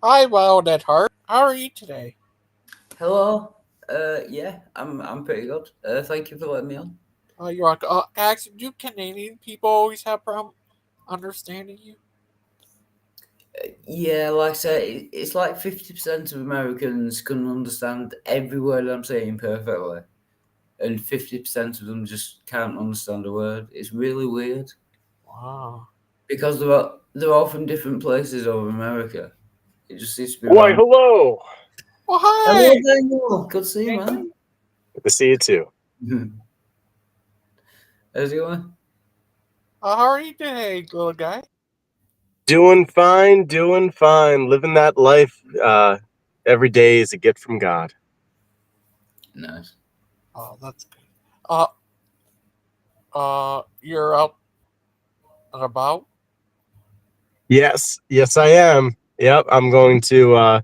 Hi, Wild at Heart. How are you today? Hello. Yeah, I'm pretty good. Thank you for letting me on. You're like, actually, do Canadian people always have problem understanding you? Yeah, like I said, it's like 50% of Americans can understand every word I'm saying perfectly, and 50% of them just can't understand a word. It's really weird Wow. because they're all from different places over America. It just seems to be Why, random. hello. Well, Hello, hi. Daniel. Good to see you, man. Daniel. Good to see you too. How's it going? How are you today, little guy? Doing fine, doing fine. Living that life. Every day is a gift from God. Nice. Oh, that's good. Uh, you're out and about? Yes, I am. Yep, I'm going to.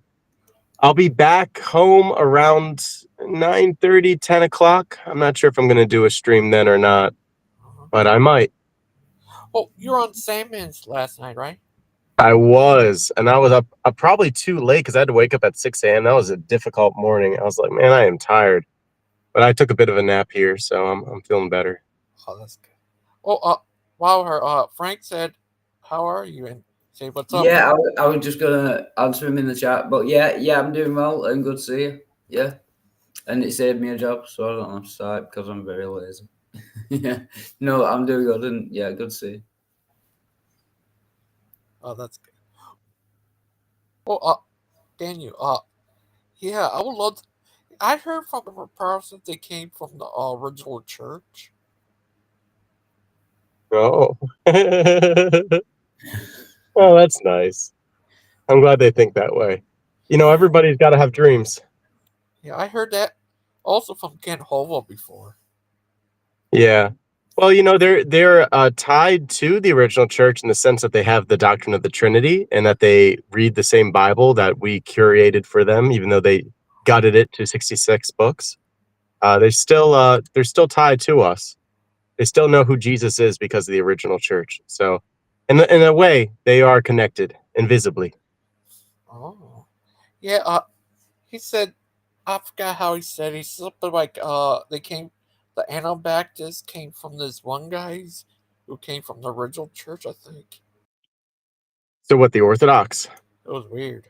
I'll be back home around 9:30, 10 o'clock. I'm not sure if I'm going to do a stream then or not, Uh-huh. but I might. Oh, you were on Sandman's last night, right? I was, and I was up probably too late because I had to wake up at 6 a.m. That was a difficult morning. I was like, man, I am tired, but I took a bit of a nap here, so I'm feeling better. Oh, that's good. Oh, wow, Frank said, how are you? And say, what's up, Yeah, man? I was just gonna answer him in the chat, but yeah, I'm doing well and good to see you. Yeah. And it saved me a job, so I don't have to start because I'm very lazy. Yeah, no, I'm doing good, and yeah, good to see. Oh, that's good. Oh, Daniel, yeah, I would love. I heard from the person they came from the original church. Oh, oh, that's nice. I'm glad they think that way. You know, Yeah, everybody's got to have dreams. yeah, I heard that also from Ken Hova before. Yeah. Well, you know, they're tied to the original church in the sense that they have the doctrine of the Trinity and that they read the same Bible that we curated for them, even though they gutted it to 66 books. They're still tied to us. They still know who Jesus is because of the original church. So, in a way, they are connected invisibly. Oh, yeah. He said, I forgot how he said. He something like they came, the Anabaptists came from this one guys who came from the original church. I think So, what the Orthodox? it was weird.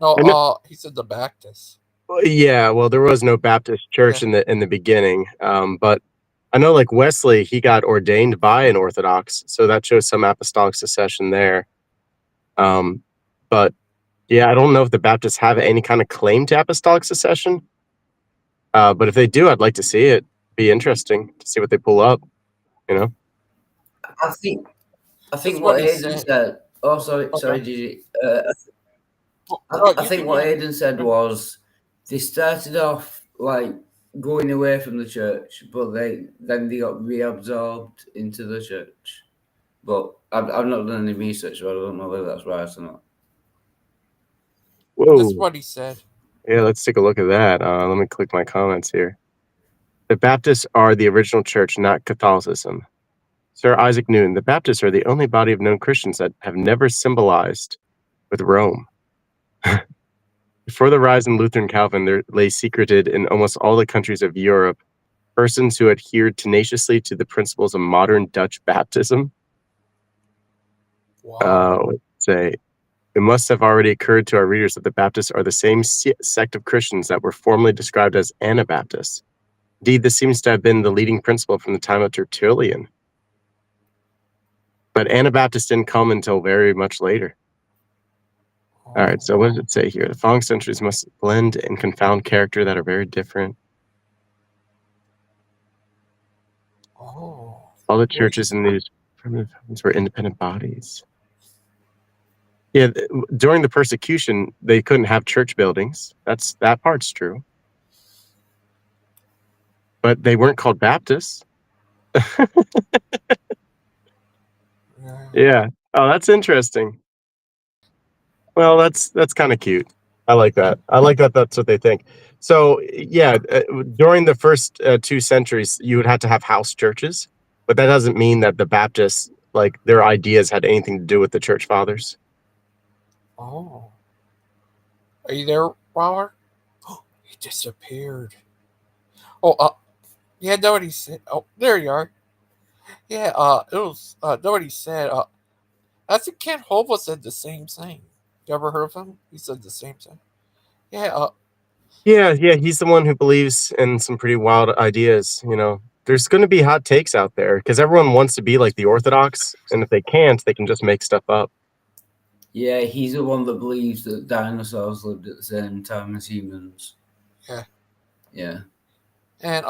No, I know, he said the Baptists. yeah, well, there was no Baptist church Yeah. in the beginning, but I know like Wesley, he got ordained by an Orthodox, so that shows some apostolic succession there. Um, but yeah, I don't know if the Baptists have any kind of claim to apostolic succession. But if they do, I'd like to see it. Be interesting to see what they pull up. You know. I think I That's think what what he Hayden said. said. Oh, sorry, Okay. sorry, Gigi. Oh, I you think can what go. Hayden said was they started off like going away from the church, but they got reabsorbed into the church. But I've not done any research, so I don't know whether that's right or not. That's Whoa. what he said. Yeah, let's take a look at that. Let me click my comments here. The Baptists are the original church, not Catholicism. Sir Isaac Newton, the Baptists are the only body of known Christians that have never symbolized with Rome. Before the rise in Luther and Calvin, there lay secreted in almost all the countries of Europe persons who adhered tenaciously to the principles of modern Dutch baptism. Wow. Let's say it must have already occurred to our readers that the Baptists are the same sect of Christians that were formerly described as Anabaptists. Indeed, this seems to have been the leading principle from the time of Tertullian. But Anabaptists didn't come until very much later. All right, Oh. so what does it say here? The following centuries must blend and confound character that are very different. Oh. All the What he churches in these primitive heavens were independent bodies. Yeah, during the persecution, they couldn't have church buildings. That part's true. But they weren't called Baptists. yeah. Yeah. Oh, that's interesting. Well, that's kind of cute. I like that. I like that. That's what they think. So, yeah, during the first 2 centuries, you would have to have house churches, but that doesn't mean that the Baptists, like their ideas, had anything to do with the church fathers. Oh. Are you there, Robert? He disappeared. Oh, yeah, nobody said. Oh, there you are. Yeah, it was, nobody said, I think Ken Holba said the same thing. You ever heard of him? He said the same thing. Yeah, Yeah, he's the one who believes in some pretty wild ideas. There's going to be hot takes out there because everyone wants to be like the Orthodox, and if they can't, they can just make stuff up. Yeah, he's the one that believes that dinosaurs lived at the same time as humans. yeah. Yeah. And,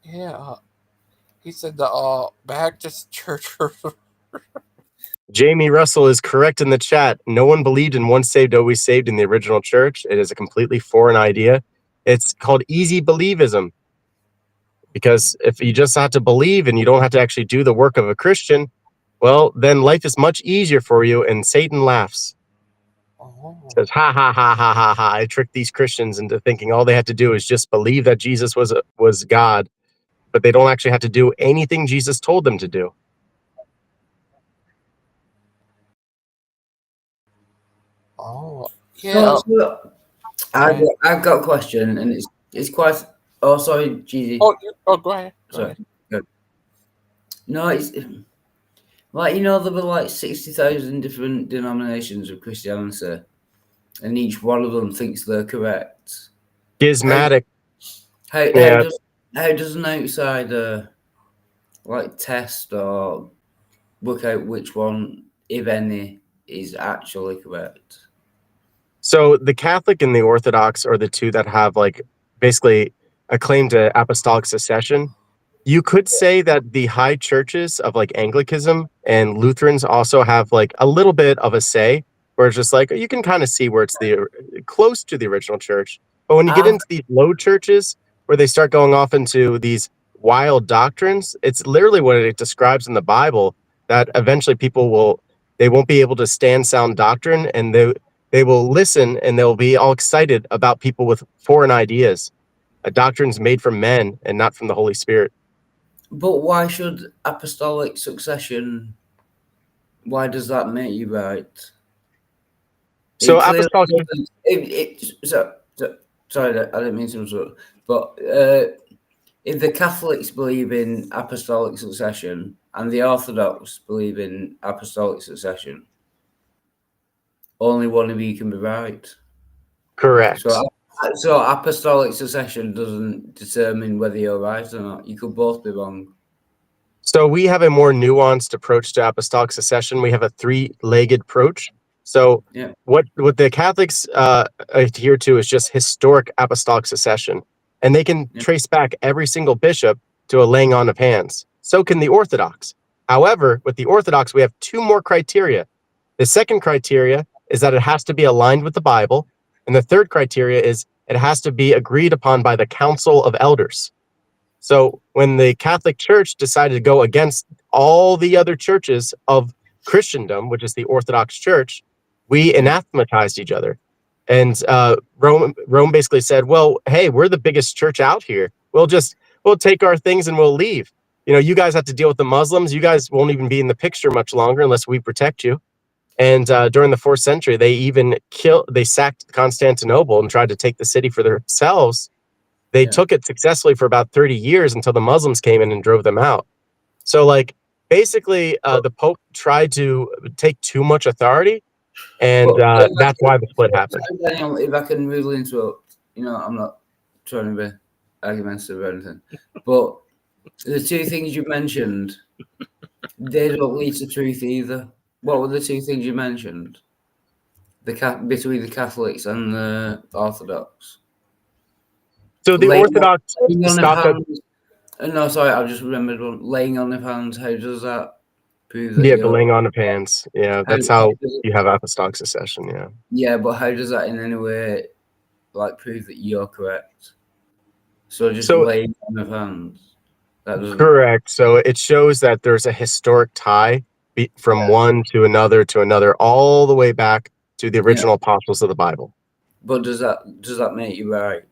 yeah, he said the, Baptist church. Jamie Russell is correct in the chat. No one believed in once saved, always saved in the original church. It is a completely foreign idea. It's called easy believism. Because if you just have to believe and you don't have to actually do the work of a Christian, well, then life is much easier for you. And Satan laughs. Oh, Says, ha, ha, ha, ha, ha, ha. I tricked these Christians into thinking all they had to do is just believe that Jesus was God, but they don't actually have to do anything Jesus told them to do. oh, yeah, So right. I've got a question, and it's quite. Oh, sorry, GZ. Oh, go ahead. Go Sorry. ahead. Good. No, it's like there were like 60,000 different denominations of Christianity, and each one of them thinks they're correct. Schismatic. How Yeah. does an outsider like test or work out which one, if any, is actually correct? So the Catholic and the Orthodox are the two that have like basically a claim to apostolic succession. You could say that the high churches of like Anglicanism and Lutherans also have like a little bit of a say, where it's just like you can kind of see where it's the close to the original church. But when you get I've into these low churches where they start going off into these wild doctrines, it's literally what it describes in the Bible that eventually they won't be able to stand sound doctrine, and they will listen and they'll be all excited about people with foreign ideas. A doctrine's made from men and not from the Holy Spirit. But why should apostolic succession? Why does that make you right? So It clearly apostolic. doesn't. Sorry, I didn't mean to interrupt. But if the Catholics believe in apostolic succession and the Orthodox believe in apostolic succession, only one of you can be right. Correct. So apostolic succession doesn't determine whether you're right or not. You could both be wrong. So we have a more nuanced approach to apostolic succession. We have a three-legged approach. So Yeah. what the Catholics adhere to is just historic apostolic succession, and they can trace back every single bishop to a laying on of hands. So can the Orthodox. However, with the Orthodox, we have two more criteria. The second criteria is that it has to be aligned with the Bible, and the third criteria is it has to be agreed upon by the Council of Elders. So when the Catholic Church decided to go against all the other churches of Christendom, which is the Orthodox Church, we anathematized each other. And Rome basically said, well, hey, we're the biggest church out here. We'll take our things and we'll leave. You guys have to deal with the Muslims. You guys won't even be in the picture much longer unless we protect you. And during the 4th century, they sacked Constantinople and tried to take the city for themselves. They took it successfully for about 30 years until the Muslims came in and drove them out. So, like, basically, the Pope tried to take too much authority, and that's why the split happened. Daniel, if I can really interrupt, I'm not trying to be argumentative or anything, but the two things you mentioned, they don't lead to truth either. What were the two things you mentioned? Between the Catholics and the Orthodox. So the Orthodox stopped at. No, sorry, I just remembered one. Laying on of hands. How does that prove that Yeah, the you're? laying on of hands. Yeah, that's how you have apostolic succession. Yeah. Yeah, but how does that in any way prove that you're correct? So just laying on of hands. That doesn't. Correct. So it shows that there's a historic tie from one to another, all the way back to the original apostles of the Bible. But does that make you right?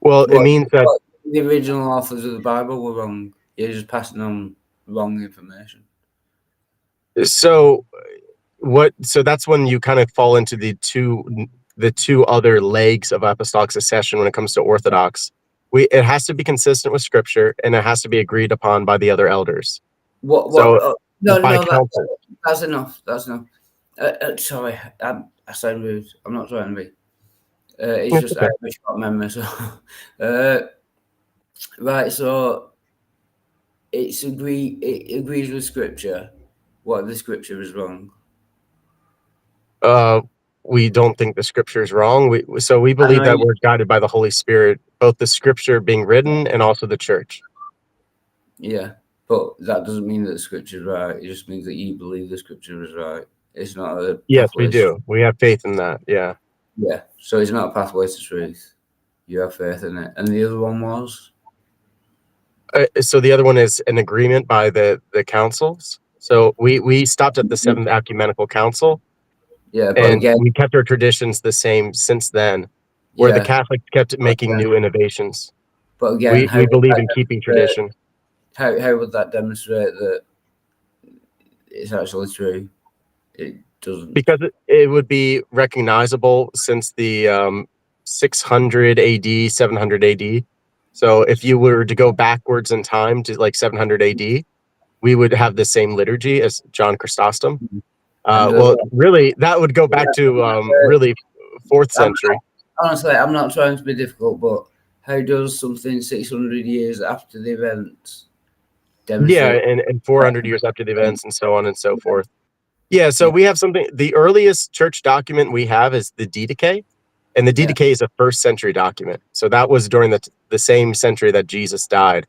Well, it means that the original authors of the Bible were wrong. You're just passing on wrong information. So that's when you kind of fall into the two the two other legs of apostolic succession when it comes to Orthodox. It has to be consistent with Scripture, and it has to be agreed upon by the other elders. What? So No, by no, council. that's enough. That's enough. Sorry, I sound rude. I'm not trying to be. It's just Okay. I have a short memory. So, right. So it agrees with Scripture. What the Scripture is wrong. We don't think the Scripture is wrong. We believe that we're guided by the Holy Spirit, both the Scripture being written and also the Church. Yeah, but that doesn't mean that the Scripture is right. It just means that you believe the Scripture is right. It's not a Yes, pathway. we do. We have faith in that. Yeah. Yeah. So it's not a pathway to truth. You have faith in it. And the other one was? So the other one is an agreement by the councils. So we stopped at the Seventh Ecumenical Council. Yeah, but and again, we kept our traditions the same since then, where the Catholics kept making new innovations. But again, we believe in keeping tradition. How would that demonstrate that it's actually true? It doesn't. Because it would be recognizable since the 600 AD, 700 AD. So if you were to go backwards in time to like 700 AD, we would have the same liturgy as John Chrysostom. Well, really, that would go back to really 4th century. Honestly, I'm not trying to be difficult, but how does something 600 years after the event demonstrate? Yeah, and 400 years after the events and so on and so forth. Yeah, so we have something. The earliest church document we have is the Didache, and the Didache is a 1st century document. So that was during the same century that Jesus died.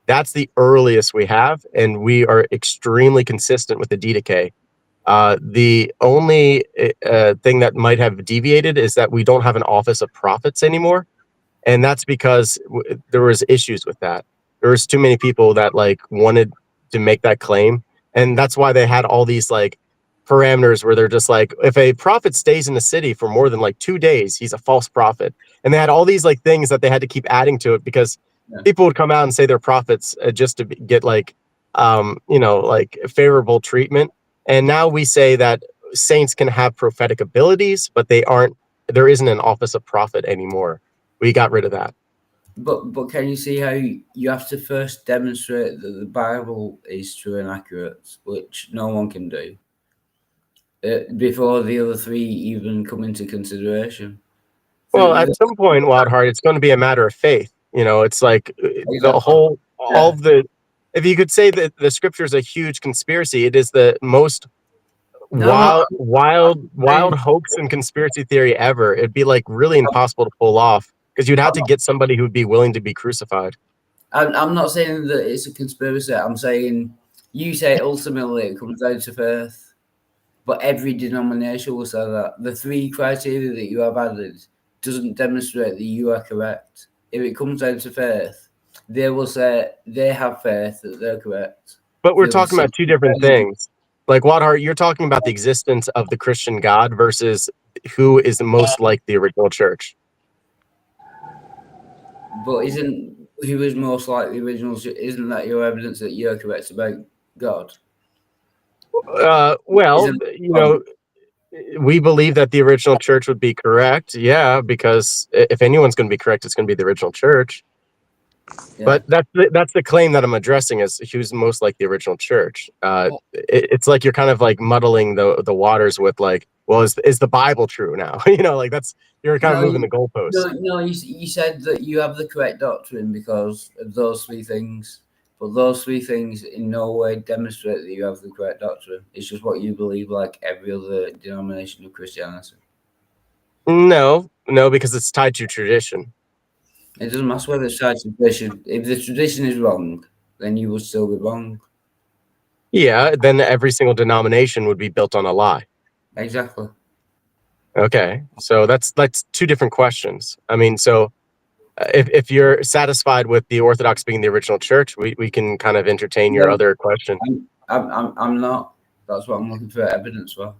That's the earliest we have, and we are extremely consistent with the Didache. The only thing that might have deviated is that we don't have an office of prophets anymore, and that's because there was issues with that. There was too many people that like wanted to make that claim, and that's why they had all these like parameters where they're just like, if a prophet stays in the city for more than like 2 days, he's a false prophet. And they had all these like things that they had to keep adding to it because people would come out and say they're prophets just to get like like favorable treatment. And now we say that saints can have prophetic abilities, but there isn't an office of prophet anymore. We got rid of that. But can you see how you have to first demonstrate that the Bible is true and accurate, which no one can do, before the other three even come into consideration? Well, at some point, Wildheart, it's going to be a matter of faith. It's like the whole, all of the, if you could say that the Scripture is a huge conspiracy, it is the most wild hoax and conspiracy theory ever. It'd be like really impossible to pull off because you'd have to get somebody who would be willing to be crucified. I'm not saying that it's a conspiracy. I'm saying you say ultimately it comes down to faith, but every denomination will say that. The 3 criteria that you have added doesn't demonstrate that you are correct. If it comes down to faith, they will say they have faith that they're correct. But we're talking about 2 different things. Like, Wadhart, you're talking about the existence of the Christian God versus who is the most like the original church. But who is most like the original? Isn't that your evidence that you're correct about God? Well, we believe that the original church would be correct. Yeah, because if anyone's going to be correct, it's going to be the original church. Yeah. But that's the claim that I'm addressing is who's most like the original church. It's like you're kind of like muddling the waters with like, well, is the Bible true now? Like you're kind of moving the goalposts. No, you said that you have the correct doctrine because of those 3 things. But those 3 things in no way demonstrate that you have the correct doctrine. It's just what you believe, like every other denomination of Christianity. No, because it's tied to tradition. It doesn't matter whether it's tied to tradition. If the tradition is wrong, then you would still be wrong. Yeah, then every single denomination would be built on a lie. Exactly. Okay, so that's 2 different questions. I mean, so if you're satisfied with the Orthodox being the original church, we can kind of entertain your other question. I'm not. That's what I'm looking for evidence for.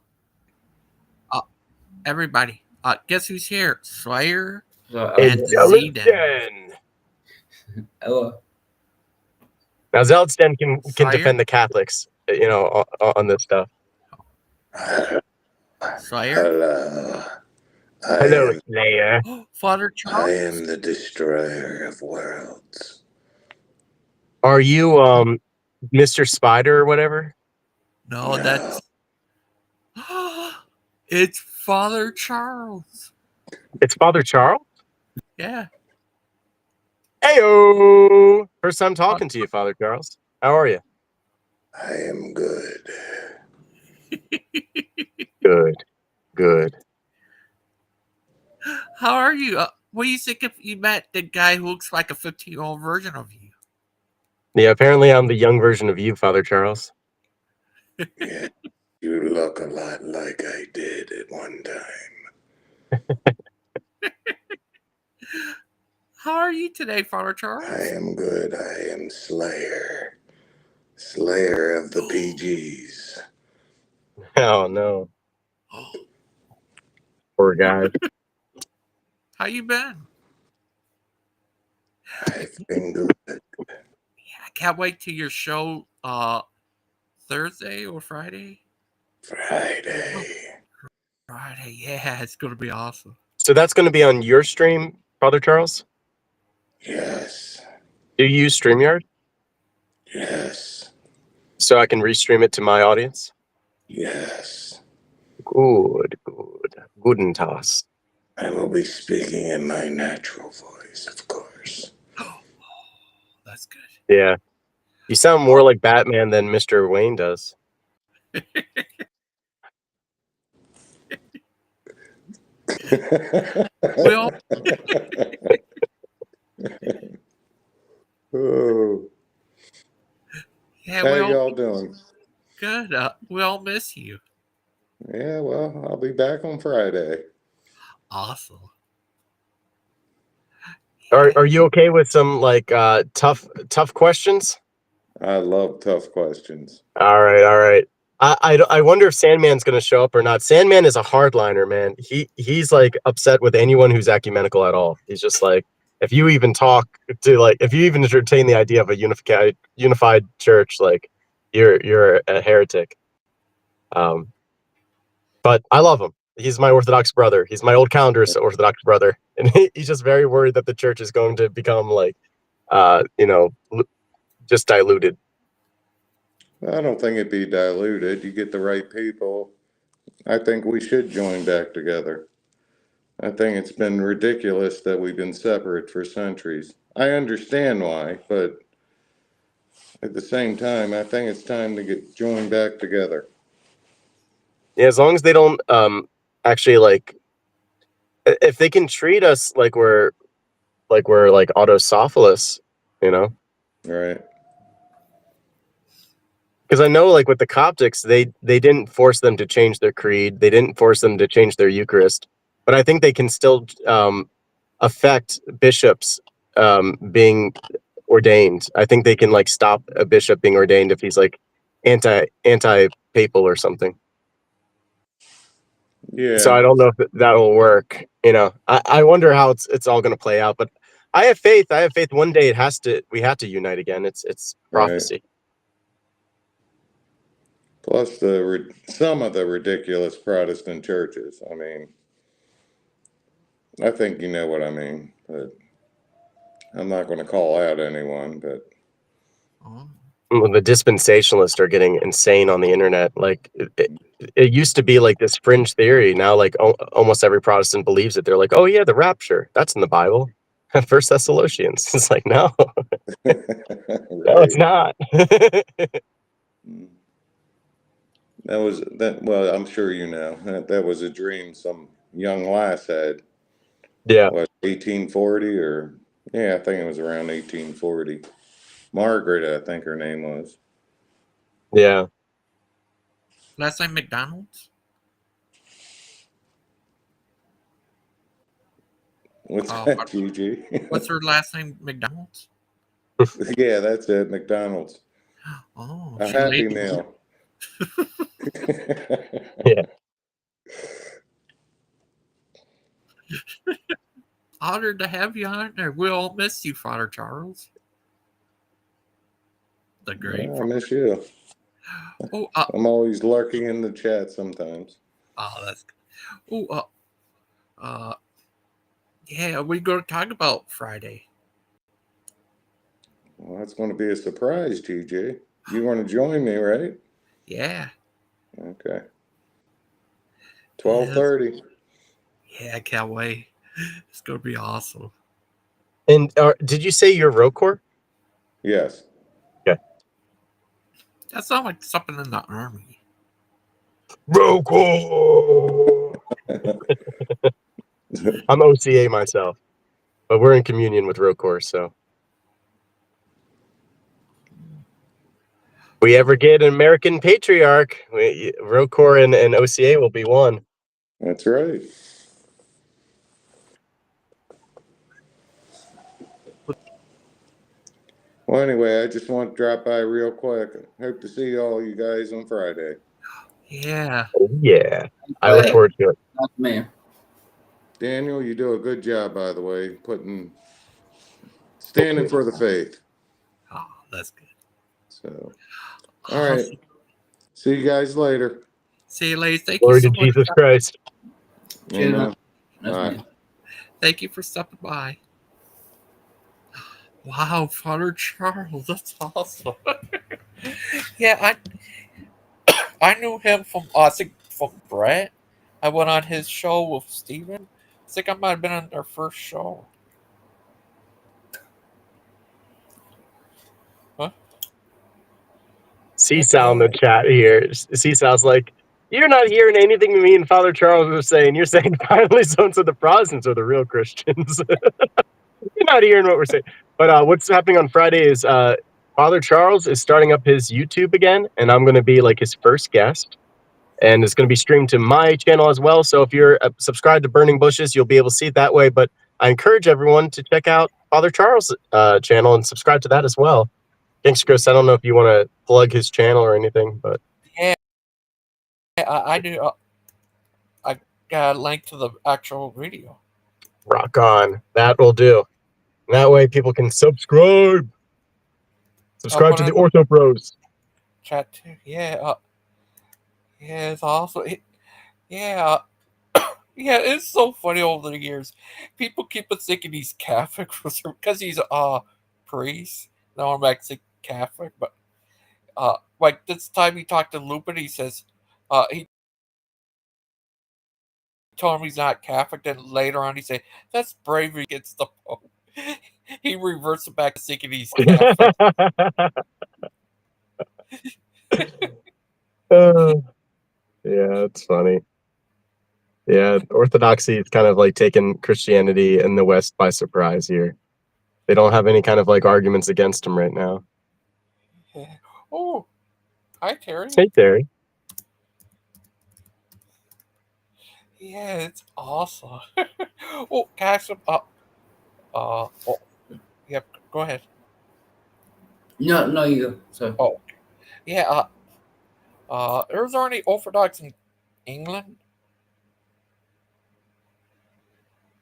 Everybody, guess who's here? Slayer and Zealotden. Hello. Now Zealotden can defend the Catholics, on this stuff. Slayer. Hello. Hello, am Slayer. Father I Charles? am the destroyer of worlds. Are you Mr. Spider or whatever? No, No. that's. It's Father Charles. It's Father Charles. Yeah. Heyo! First time talking to you, Father Charles. How are you? I am good. Good. Good. How are you? What do you think if you met the guy who looks like a 15-year-old version of you? Yeah, apparently I'm the young version of you, Father Charles. Yeah, you look a lot like I did at one time. How are you today, Father Charles? I am good. I am Slayer. Slayer of the PGs. Oh no. Poor guy. How you been? I've been good. Yeah, I can't wait till your show Thursday or Friday. Friday. Friday, yeah, it's gonna be awesome. So that's going to be on your stream, Father Charles? Yes. Do you use StreamYard? Yes. So I can restream it to my audience? Yes. Good, good. Guten Tag. I will be speaking in my natural voice, of course. Oh, that's good. Yeah. You sound more like Batman than Mr. Wayne does. Well, Oh, yeah, how y'all doing? good. We all miss you. Yeah, well, I'll be back on Friday. Awesome. Are you okay with some like tough questions? I love tough questions. All right. I wonder if Sandman's going to show up or not. Sandman is a hardliner, man. He's like upset with anyone who's ecumenical at all. He's just like, if you even talk to like, if you even entertain the idea of a unified church, like you're a heretic. But I love him. He's my Orthodox brother. He's my old calendar's Orthodox brother, and he's just very worried that the church is going to become like, just diluted. I don't think it'd be diluted. You get the right people. I think we should join back together. I think it's been ridiculous that we've been separate for centuries. I understand why, but at the same time, I think it's time to get joined back together. Yeah, as long as they don't actually like, if they can treat us like we're like autocephalous, you know. Right. Because I know, like with the Coptics, they didn't force them to change their creed. They didn't force them to change their Eucharist. But I think they can still affect bishops being ordained. I think they can like stop a bishop being ordained if he's like anti papal or something. Yeah. So I don't know if that will work. You know, I wonder how it's all going to play out. But I have faith. I have faith. One day we have to unite again. It's prophecy. Right. Plus some of the ridiculous Protestant churches. I mean, I think you know what I mean, but I'm not going to call out anyone. But The dispensationalists are getting insane on the internet. Like it used to be like this fringe theory. Now, like almost every Protestant believes it. They're like, "Oh yeah, the rapture. That's in the Bible." First Thessalonians. It's like no, no, it's right. not. That was that. Well, I'm sure you know that was a dream some young lass had. Yeah, What 1840 or yeah, I think it was around 1840. Margaret, I think her name was. yeah. last name McDonald's. What's that, Gigi? What's her last name? McDonald's. Yeah, that's it. McDonald's. Oh, A she Happy lady. Meal. Yeah. Honored to have you on there. We'll miss you, Father Charles. The great. I miss you. Oh, I'm always lurking in the chat sometimes. oh, that's. Oh, Uh, yeah, we're going to talk about Friday. Well, that's going to be a surprise, TJ. You want to join me, right? Yeah. Okay. Yeah, 12:30. yeah, I can't wait. It's going to be awesome. And did you say you're Rokor? Yes. Okay. That sounds like something in the army. Rokor! I'm OCA myself, but we're in communion with Rokor, so. If we ever get an American patriarch, Rokor and OCA will be one. That's right. Well, anyway, I just want to drop by real quick. Hope to see all you guys on Friday. Yeah. Oh, yeah. I look forward to it. Not me. Daniel, you do a good job, by the way, standing for the faith. Oh, that's good. So, all right. Awesome. See you guys later. See you later. Thank you Glory so to much. Jesus Christ. Cheers, Amen. man. That's Bye. me. Thank you for stopping by. Wow, Father Charles, that's awesome. Yeah, I knew him from I think from Brett. I went on his show with Steven. I think I might have been on their first show. Huh? Seesaw in the chat here. Seesaw's like, you're not hearing anything me and Father Charles was saying. You're saying finally so-and-so the Protestants are the real Christians. You're not hearing what we're saying. But what's happening on Friday is Father Charles is starting up his YouTube again, and I'm going to be like his first guest. And it's going to be streamed to my channel as well. So if you're subscribed to Burning Bushes, you'll be able to see it that way. But I encourage everyone to check out Father Charles' channel and subscribe to that as well. Thanks, Chris. I don't know if you want to plug his channel or anything, but Yeah, I do. I got a link to the actual video. rock on. That will do. And that way people can subscribe. Subscribe to the Ortho Bros. Chat too. Yeah. Yeah, it's awesome. Yeah. Yeah, it's so funny over the years. People keep thinking he's Catholic because he's a priest. No, I'm actually Catholic, but like this time he talked to Lupin, he says he told him he's not Catholic. Then later on he said that's bravery against the Pope. He reverts it back to thinking he's Catholic. Yeah, it's funny. Yeah, Orthodoxy is kind of like taking Christianity in the West by surprise here. They don't have any kind of like arguments against him right now. Oh, hi Terry. Hey, Terry. Yeah, it's awesome. Oh, cash him up. Oh, yep. Go ahead. No, you go. Sorry. Oh, yeah. Is there any Orthodox in England?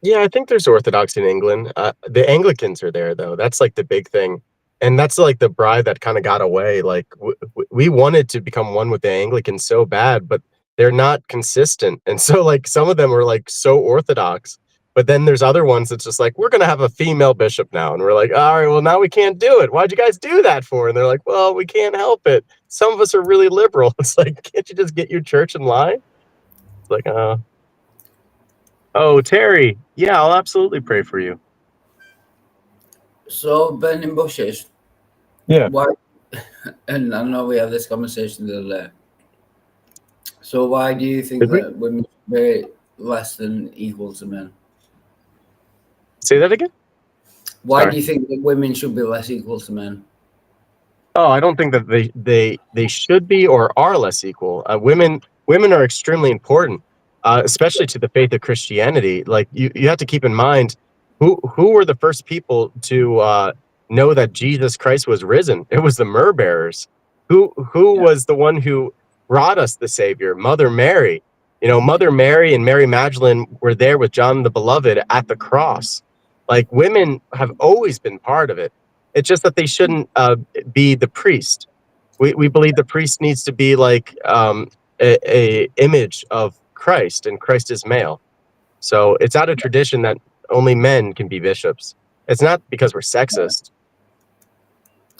Yeah, I think there's Orthodox in England. The Anglicans are there, though. That's like the big thing. And that's like the bride that kind of got away. Like we wanted to become one with the Anglicans so bad, but they're not consistent. And so like some of them are like so Orthodox, but then there's other ones that's just like, we're going to have a female bishop now. And we're like, all right, well, now we can't do it. Why'd you guys do that for? And they're like, well, we can't help it. Some of us are really liberal. It's like, can't you just get your church in line? It's like, oh, Terry. Yeah, I'll absolutely pray for you. So, burning bushes. Yeah. Why? And I know we had this conversation the other day. So, why do you think that women should be less than equal to men? Say that again? Why do you think that women should be less equal to men? Oh, I don't think that they should be or are less equal. Women are extremely important, especially to the faith of Christianity. Like you have to keep in mind who were the first people to know that Jesus Christ was risen. It was the myrrh bearers. Who was the one who brought us the Savior? Mother Mary. You know, Mother Mary and Mary Magdalene were there with John the Beloved at the cross. Like women have always been part of it. It's just that they shouldn't be the priest. We believe the priest needs to be like a image of Christ, and Christ is male. So it's out of tradition that only men can be bishops. It's not because we're sexist.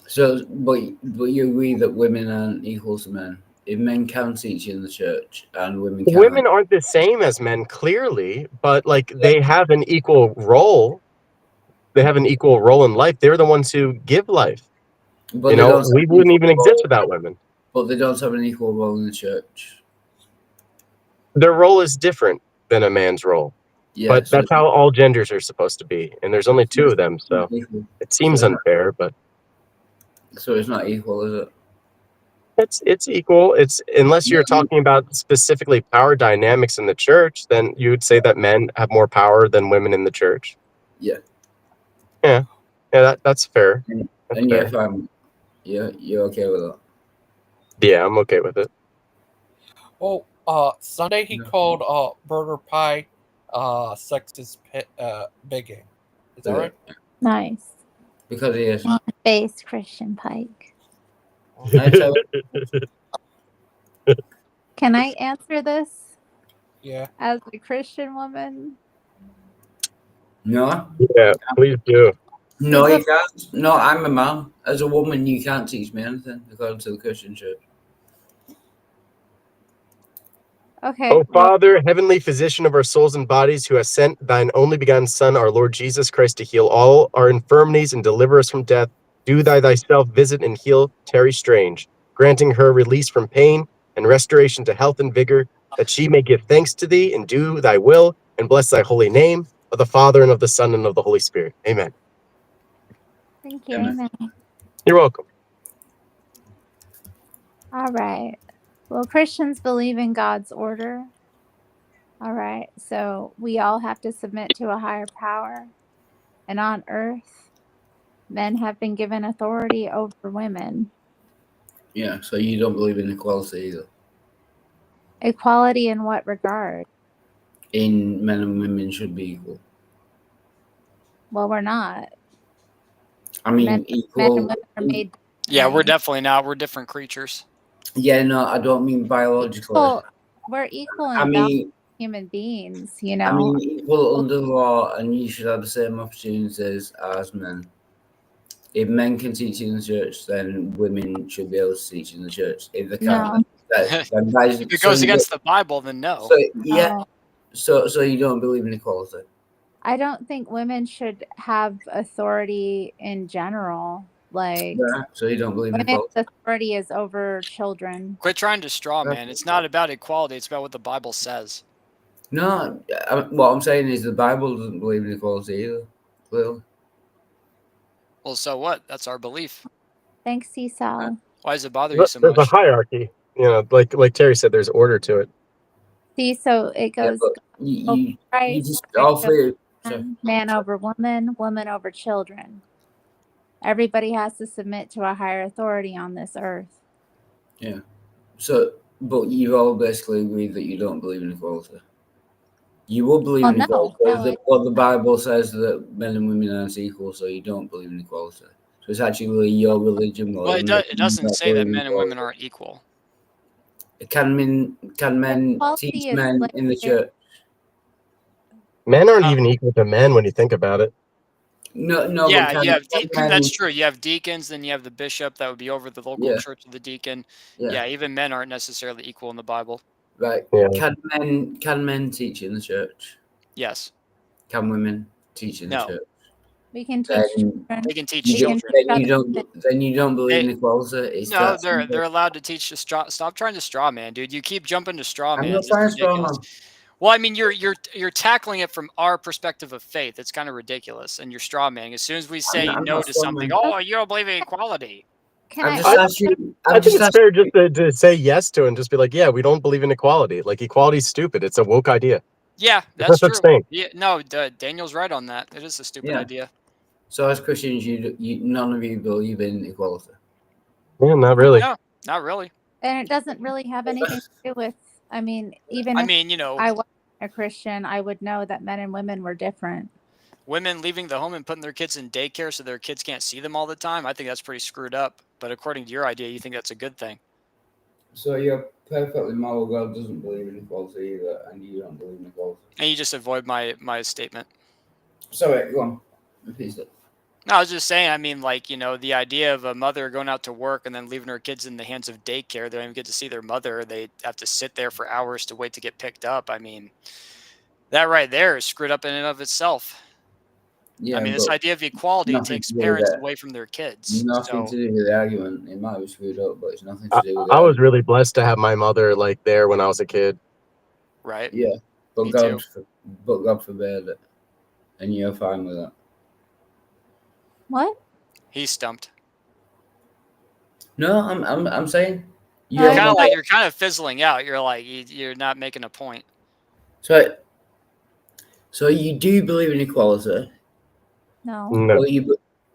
So, but you agree that women aren't equal to men. If men can teach in the church and women can't, Women aren't the same as men, clearly, but like they have an equal role. They have an equal role in life. They're the ones who give life. but You they know, don't we have an wouldn't equal even exist role. without women. But they don't have an equal role in the church. Their role is different than a man's role. Yeah, But so that's how all genders are supposed to be. And there's only two of them, it's not so equal. it seems unfair, but So it's not equal, is it? it's equal. It's unless you're No, talking about specifically power dynamics in the church, then you would say that men have more power than women in the church. yeah, Yeah. Yeah, that's fair. and, That's and fair. if you're okay with that. Yeah, I'm okay with it. Well, Sunday he No. called Burger Pie sexist bigging. Is that Yeah, right? Nice. because he is. Face Christian Pike. I tell Can I answer this Yeah. as a Christian woman? no, Yeah, please do. no, This you is can't. No, I'm a man. As a woman, you can't teach me anything according to the Christian church. okay. O Well, Father, heavenly physician of our souls and bodies, who has sent thine only begotten Son, our Lord Jesus Christ, to heal all our infirmities and deliver us from death, do thou thyself visit and heal Terry Strange, granting her release from pain and restoration to health and vigor, that she may give thanks to thee and do thy will and bless thy holy name, of the Father and of the Son and of the Holy Spirit. Amen. thank you. Amen. Amen. You're welcome. All right. Well, Christians believe in God's order. All right. So we all have to submit to a higher power. And on earth, men have been given authority over women. Yeah, so you don't believe in equality either. Equality in what regard? In men and women should be equal. Well, we're not. I Men, mean, men and equal. women are made Yeah, we're differently. definitely not. We're different creatures. Yeah, no, I don't mean biologically. Equal, we're equal I in value mean, human beings, you I know. mean equal under the law, and you should have the same opportunities as men. If men can teach in the church, then women should be able to teach in the church. If they can't, No. then guys, If it goes against the Bible, then no. So yeah, Oh, so you don't believe in equality. I don't think women should have authority in general. Like, Yeah. So you don't believe in women's equality. authority is over children. Quit trying to straw man. It's not about equality. It's about what the Bible says. No, what I'm saying is the Bible doesn't believe in equality either. Clearly. Well, so what? That's our belief. Thanks, Cecil. Why does it bother you so There's a much? hierarchy. You know, like Terry said, there's order to it. See, so it Yeah, goes but over you Christ, just Christ all over three. Sorry. man, man over woman, woman over children. Everybody has to submit to a higher authority on this earth. Yeah. So, but you all basically agree that you don't believe in equality. You will believe Well, in equality, no, but the Bible says that men and women aren't equal, so you don't believe in equality. So it's actually your religion more Well, than it doesn't not say that believing in men and women equality. aren't equal. Can men equality teach is men like in the church? Men aren't Uh, even equal to men when you think about it. No, Yeah, but you have can men? that's true. You have deacons, then you have the bishop that would be over the local Yeah, church of the deacon. yeah, Yeah, even men aren't necessarily equal in the Bible. right. Yeah. Can men teach in the church? Yes. Can women teach in the No. church? we can teach Then children. They can teach We can children. teach then you don't believe They, in equality. It's no, that they're simple. allowed to teach the straw. Stop trying to straw man, dude. You keep jumping to straw I'm not mans. It's trying to straw ridiculous. man. Well, I mean, you're tackling it from our perspective of faith. It's kind of ridiculous, and you're straw man. As soon as we say I'm no not to straw something, man. oh, you don't believe in equality. Can I've I just I, asked you. I I've think just it's asked fair you. just to say yes to it and just be like, yeah, we don't believe in equality. Like equality's stupid. It's a woke idea. Yeah, There's no that's such true. thing. Yeah, no, Daniel's right on that. It is a stupid Yeah. idea. So as Christians, none of you believe in equality. Yeah, not really. No, not really. and it doesn't really have anything to do with, I mean, even I if mean, you know, I wasn't a Christian, I would know that men and women were different. women leaving the home and putting their kids in daycare so their kids can't see them all the time. I think that's pretty screwed up. But according to your idea, you think that's a good thing. So your perfectly moral God doesn't believe in equality either, and you don't believe in equality. And you just avoid my statement. Sorry, go on. Repeat it. No, I was just saying, I mean, like, the idea of a mother going out to work and then leaving her kids in the hands of daycare, they don't even get to see their mother. They have to sit there for hours to wait to get picked up. I mean, that right there is screwed up in and of itself. I Yeah, mean, this but idea of equality nothing to takes do with parents that. away from their kids. Nothing So, to do with the argument. It might be screwed up, but it's nothing to do with the I was argument. really blessed to have my mother like there when I was a kid. right? Yeah, but Me God, too. but God forbade it, and you're fine with that. What? He's stumped. No, I'm saying No, I you're think You're kind of fizzling out. You're like, you're not making a point. so you do believe in equality, no. No, or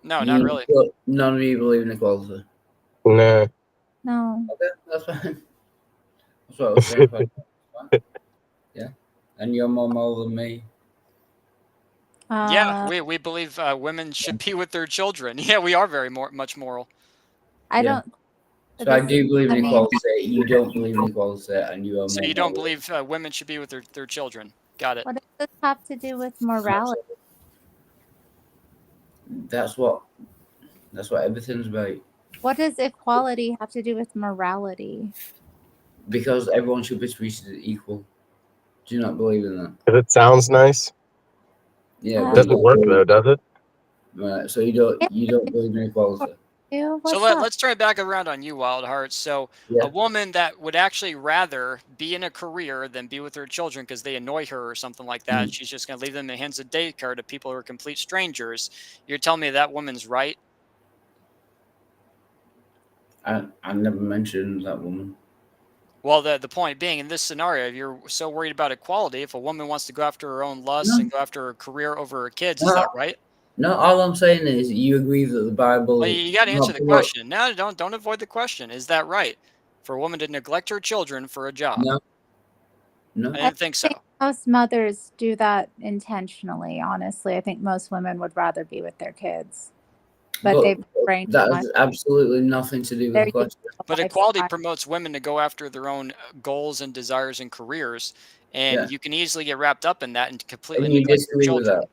No, not really. none of you believe in equality. nah. No. Okay, that's fine. That's what I was saying. Fine. Yeah, and you're more moral than me. Yeah, we believe women should be with their children. Yeah, we are very much moral. I Yeah. don't. So I do believe in I mean, equality. You don't believe in equality, and you are So more you don't moral. believe women should be with their children. Got it. what does this have to do with morality? That's what everything's about. What does equality have to do with morality? Because everyone should be treated equal. Do you not believe in that? If it sounds nice, Yeah, Uh, but doesn't work though, does it? right. So you don't believe in equality. So What's up? let's turn it back around on you, Wild Hearts. So Yeah. a woman that would actually rather be in a career than be with her children because they annoy her or something like that, she's just going to leave them in the hands of daycare to people who are complete strangers. You're telling me that woman's right? I never mentioned that woman. Well, the point being, in this scenario, if you're so worried about equality, if a woman wants to go after her own lusts No. and go after her career over her kids, is that right? No, all I'm saying is you agree that the Bible. Well, you got to answer the question. No, don't avoid the question. Is that right for a woman to neglect her children for a job? No. I didn't think so. Most mothers do that intentionally. Honestly, I think most women would rather be with their kids, but they've brain too that much. has absolutely nothing to do with They're the question. But used to equality lifestyle. promotes women to go after their own goals and desires and careers, and Yeah. you can easily get wrapped up in that and completely And you neglect your disagree with children. that.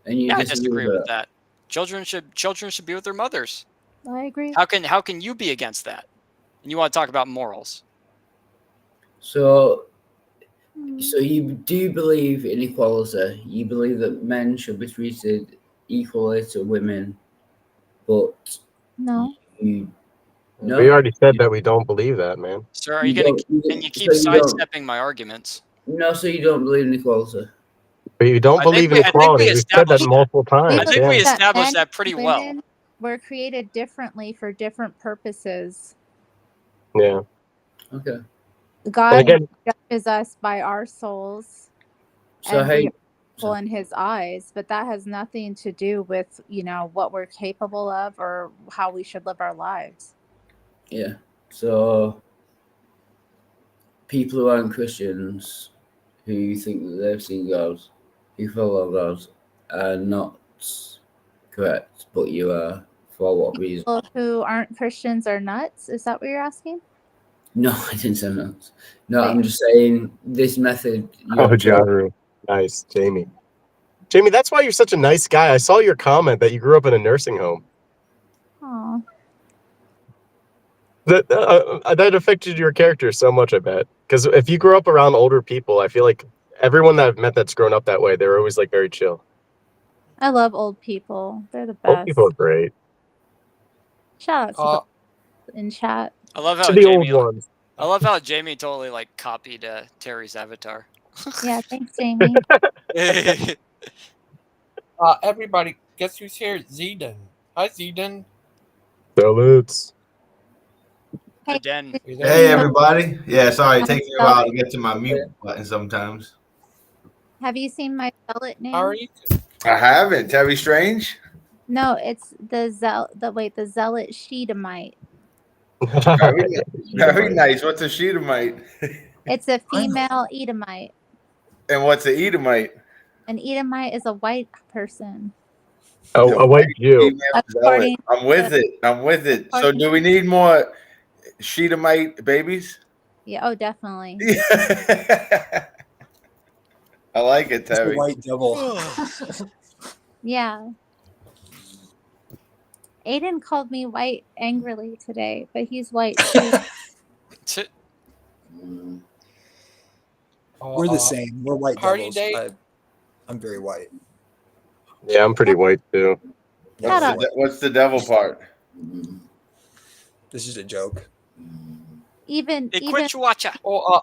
And you Yeah, I disagree disagree with with that. that. Children should be with their mothers. I agree. How can you be against that? And you want to talk about morals? So you do believe in equality. You believe that men should be treated equally to women, but No. no. We already said that we don't believe that, man. Sir, are you going to and you keep sidestepping my arguments? No, so you don't believe in equality. But you don't believe in I think we equality. We've said that established that. multiple We times. I think Yeah. we believe that established men that pretty and well. women were created differently for different purposes. Yeah. Okay. God again- judges us by our souls, So and hey, we are equal in His eyes, but that has nothing to do with what we're capable of or how we should live our lives. yeah. So people who aren't Christians, who think that they've seen God, who follow God, are not correct, but you are. For what reason? People who aren't Christians are nuts. Is that what you're asking? No, I didn't say that. No, Wait. I'm just saying this method. Oh, Jaru. Nice, Jamie. Jamie, that's why you're such a nice guy. I saw your comment that you grew up in a nursing home. Oh, That affected your character so much, I bet. Because if you grew up around older people, I feel like everyone that I've met that's grown up that way, they're always like very chill. I love old people. They're the Old best. people are great. Shout out to the in chat. I love how To the Jamie. old ones. I love how Jamie totally copied Terry's avatar. Yeah, thanks, Jamie. Everybody, guess who's here? Zeden. Hi, Zeden. Salutes. Hey, Den. Hey, everybody. Yeah, sorry, it takes me a while to get to my mute button sometimes. Have you seen my zealot name? How are you? I haven't. Terry Strange? No, it's the zealot Shedamite. Very nice. What's a Shedamite? It's a female Edomite. And what's an Edomite? An Edomite is a white person. Oh, a white Jew. According I'm with it. So do we need more Shedamite babies? Yeah. Oh, definitely. I like it, It's the Terry. white devil. Yeah. Aiden called me white angrily today, but he's white too. We're the same. We're white Party devils. day. I'm very white. Yeah, I'm pretty white too. Shut up. What's the devil part? This is a joke. Even Watcha. Oh,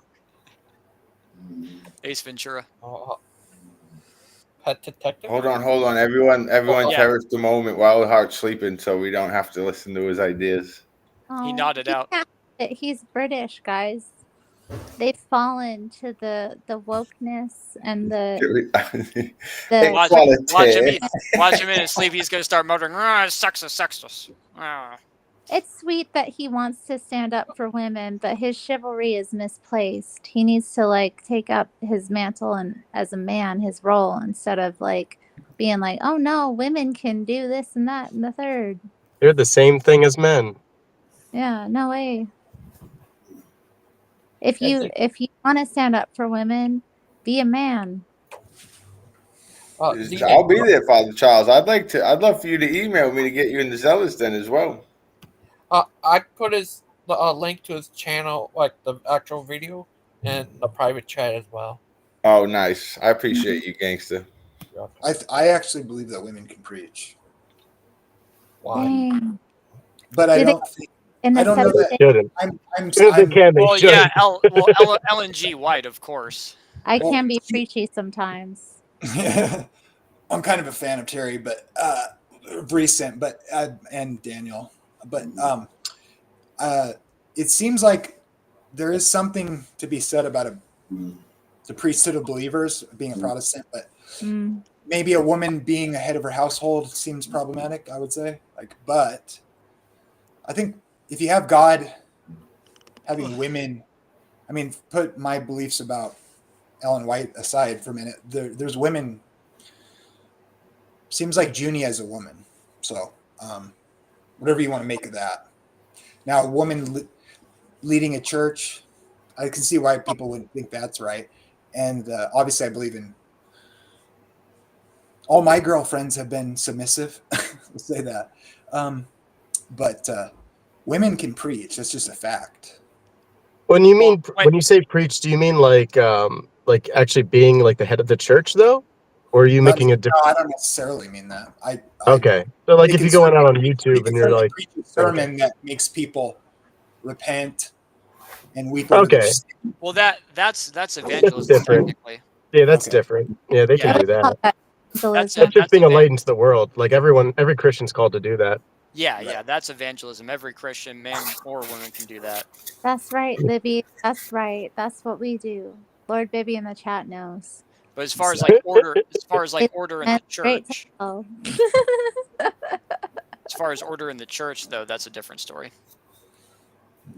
Ace Ventura. Pet detective. Hold on. Everyone yeah. cherish the moment while Hart's sleeping, so we don't have to listen to his ideas. He nodded out. He's British, guys. They've fallen to the wokeness and the Watch him in his sleep. He's gonna start muttering, sexist. It's sweet that he wants to stand up for women, but his chivalry is misplaced. He needs to like take up his mantle and as a man, his role, instead of like being like, oh no, women can do this and that and the third. They're the same thing as men. Yeah, no way. If you want to stand up for women, be a man. I'll be there, Father Charles. I'd love for you to email me to get you in the Zealous then as well. I put his link to his channel, like the actual video, in the private chat as well. Oh, nice. I appreciate you, gangster. I actually believe that women can preach. Why? Dang. But I don't think. I don't know that. Ellen G. White, of course. I can be preachy sometimes. I'm kind of a fan of Terry, but recent, but and Daniel, but it seems like there is something to be said about the priesthood of believers being a Protestant, but maybe a woman being a head of her household seems problematic. I would say, but I think if you have God having women, I mean, put my beliefs about Ellen White aside for a minute. There's women. Seems like Junie as a woman. So whatever you want to make of that. Now, a woman leading a church, I can see why people would think that's right. And obviously I believe in all my girlfriends have been submissive. Let's say that. But women can preach. That's just a fact. When you say preach, do you mean like actually being like the head of the church though? Or are you making a different? No, I don't necessarily mean that. Okay. So like if you're going out on YouTube and you're like preach a sermon that makes people repent and weep over their sin. Well, that's evangelism. That's different. Yeah, that's different. Yeah, they can do that. That's just being a light into the world. Like every Christian's called to do that. Yeah, that's evangelism. Every Christian, man or woman, can do that. That's right, Libby. That's right. That's what we do. Lord Bibby in the chat knows. But as far as order in the church, as far as order in the church, though, that's a different story.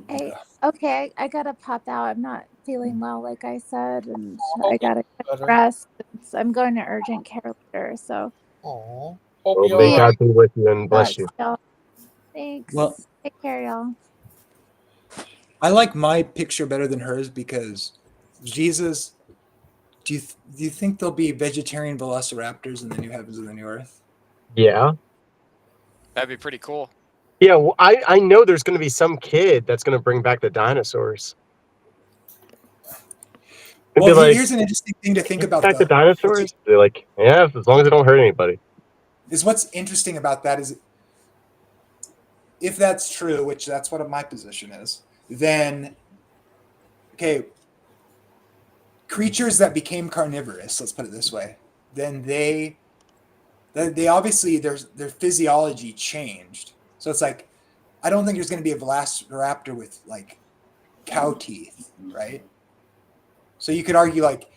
Hey, okay, I gotta pop out. I'm not feeling well, like I said, and I gotta rest. I'm going to urgent care later, so. Oh, may God be with you and bless you. Thanks. Well, take care, y'all. I like my picture better than hers because Jesus. Do you think there'll be vegetarian velociraptors in the new heavens and the new earth? Yeah. That'd be pretty cool. Yeah, well, I know there's going to be some kid that's going to bring back the dinosaurs. Well, here's an interesting thing to think about. Back the dinosaurs? They're like, yeah, as long as they don't hurt anybody. What's interesting about that is if that's true, which that's what my position is, then, okay, creatures that became carnivorous, let's put it this way, then they obviously their physiology changed. So it's like, I don't think there's going to be a velociraptor with like cow teeth, right? So you could argue like,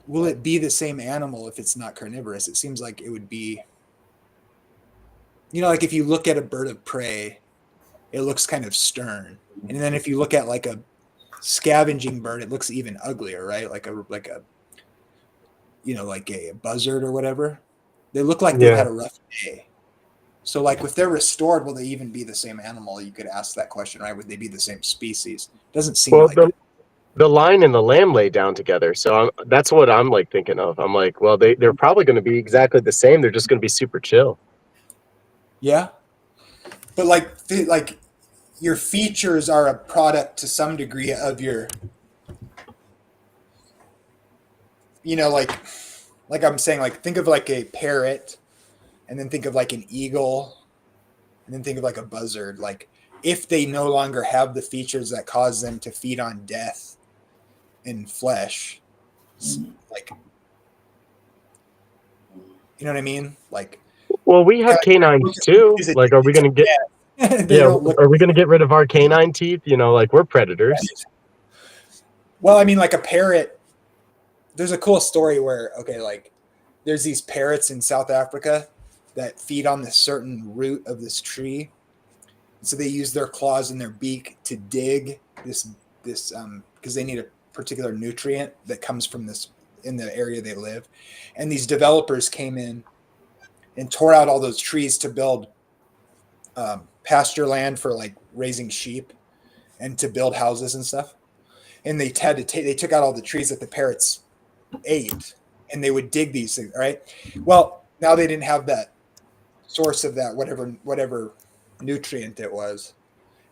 will it be the same animal if it's not carnivorous? It seems like it would be, like if you look at a bird of prey, it looks kind of stern. And then if you look at like a scavenging bird, it looks even uglier, right? Like a buzzard or whatever. They look like they've had a rough day. So like if they're restored, will they even be the same animal? You could ask that question, right? Would they be the same species? Doesn't seem like it. the lion and the lamb lay down together. So that's what I'm like thinking of. I'm like, well, they're probably going to be exactly the same. They're just going to be super chill. Yeah, but like your features are a product to some degree of your, like I'm saying, like think of like a parrot, and then think of like an eagle, and then think of like a buzzard. Like if they no longer have the features that cause them to feed on death in flesh, like, you know what I mean? Like, Well, we have canines too. Like, are we going to get? they don't look. Are we going to get rid of our canine teeth? Like we're predators. Well, I mean, like a parrot. There's a cool story where, like there's these parrots in South Africa that feed on this certain root of this tree. So they use their claws and their beak to dig this because they need a particular nutrient that comes from this in the area they live. And these developers came in and tore out all those trees to build pasture land for like raising sheep and to build houses and stuff. And they took out all the trees that the parrots ate, and they would dig these things. Right. Well, now they didn't have that source of that whatever nutrient it was,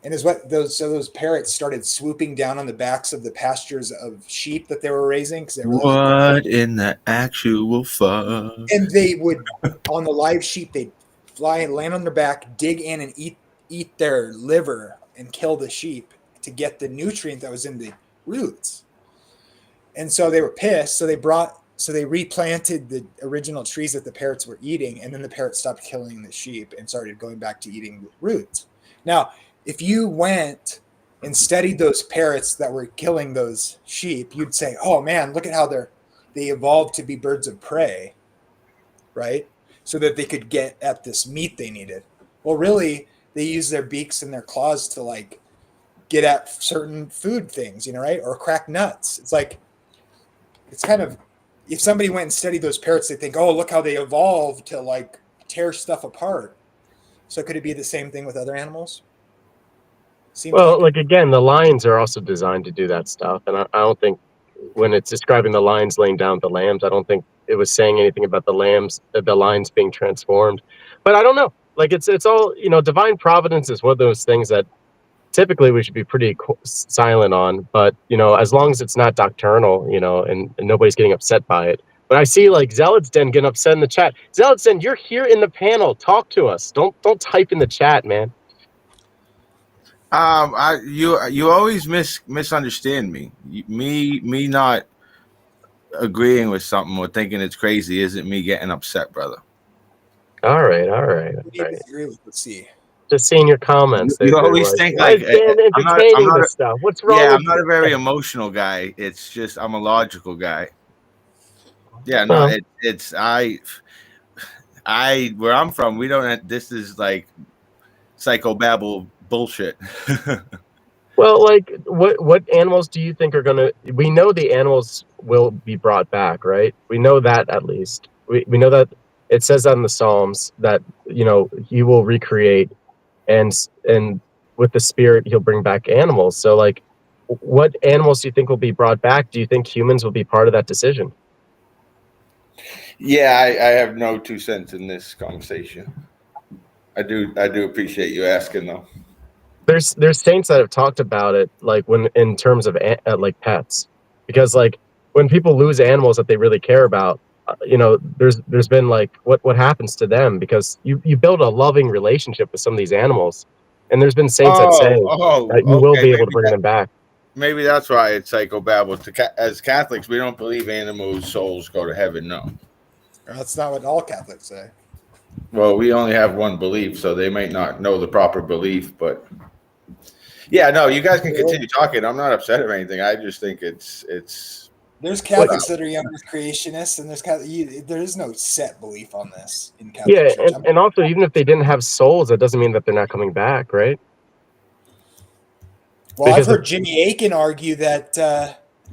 and those parrots started swooping down on the backs of the pastures of sheep that they were raising because they were what in the actual fuck? And they would on the live sheep they'd fly and land on their back, dig in and eat their liver and kill the sheep to get the nutrient that was in the roots. And so they were pissed. So they replanted the original trees that the parrots were eating, and then the parrots stopped killing the sheep and started going back to eating the roots. Now, if you went and studied those parrots that were killing those sheep, you'd say, "Oh man, look at how they evolved to be birds of prey, right? So that they could get at this meat they needed." Well, really, they use their beaks and their claws to like get at certain food things, right? Or crack nuts. It's kind of, if somebody went and studied those parrots, they think, "Oh, look how they evolved to like tear stuff apart." So could it be the same thing with other animals? Well, like again, the lions are also designed to do that stuff, and I don't think when it's describing the lions laying down with the lambs, I don't think it was saying anything about the lions being transformed. But I don't know. Like it's all divine providence is one of those things that typically we should be pretty silent on. But as long as it's not doctrinal, and nobody's getting upset by it. But I see like Zealot's Den getting upset in the chat. Zealot's Den, you're here in the panel. Talk to us. Don't type in the chat, man. You always misunderstand me. Me not agreeing with something or thinking it's crazy isn't me getting upset, brother. All right. What do you disagree with? Let's see. Just seeing your comments. You always think like I'm not this stuff. What's wrong? Yeah, with I'm not you? a very emotional guy. It's just I'm a logical guy. Yeah, no, where I'm from, we don't. This is like psychobabble bullshit. Well, like what animals do you think are gonna? We know the animals will be brought back, right? We know that at least. We know that it says that in the Psalms that he will recreate, and with the Spirit he'll bring back animals. So like, what animals do you think will be brought back? Do you think humans will be part of that decision? Yeah, I have no 2 cents in this conversation. I do appreciate you asking though. There's saints that have talked about it, like when in terms of like pets, because like when people lose animals that they really care about, there's been like what happens to them, because you build a loving relationship with some of these animals, and there's been saints that say that you will be able to bring them back. Maybe that's why it's psychobabble. As Catholics, we don't believe animals' souls go to heaven. No, that's not what all Catholics say. Well, we only have one belief, so they might not know the proper belief, but yeah, no, you guys can continue talking. I'm not upset or anything. I just think it's. There's Catholics that are young Earth creationists, and there is no set belief on this in Catholic Church. And also, even if they didn't have souls, that doesn't mean that they're not coming back, right? Well, I've heard Jimmy Akin argue that.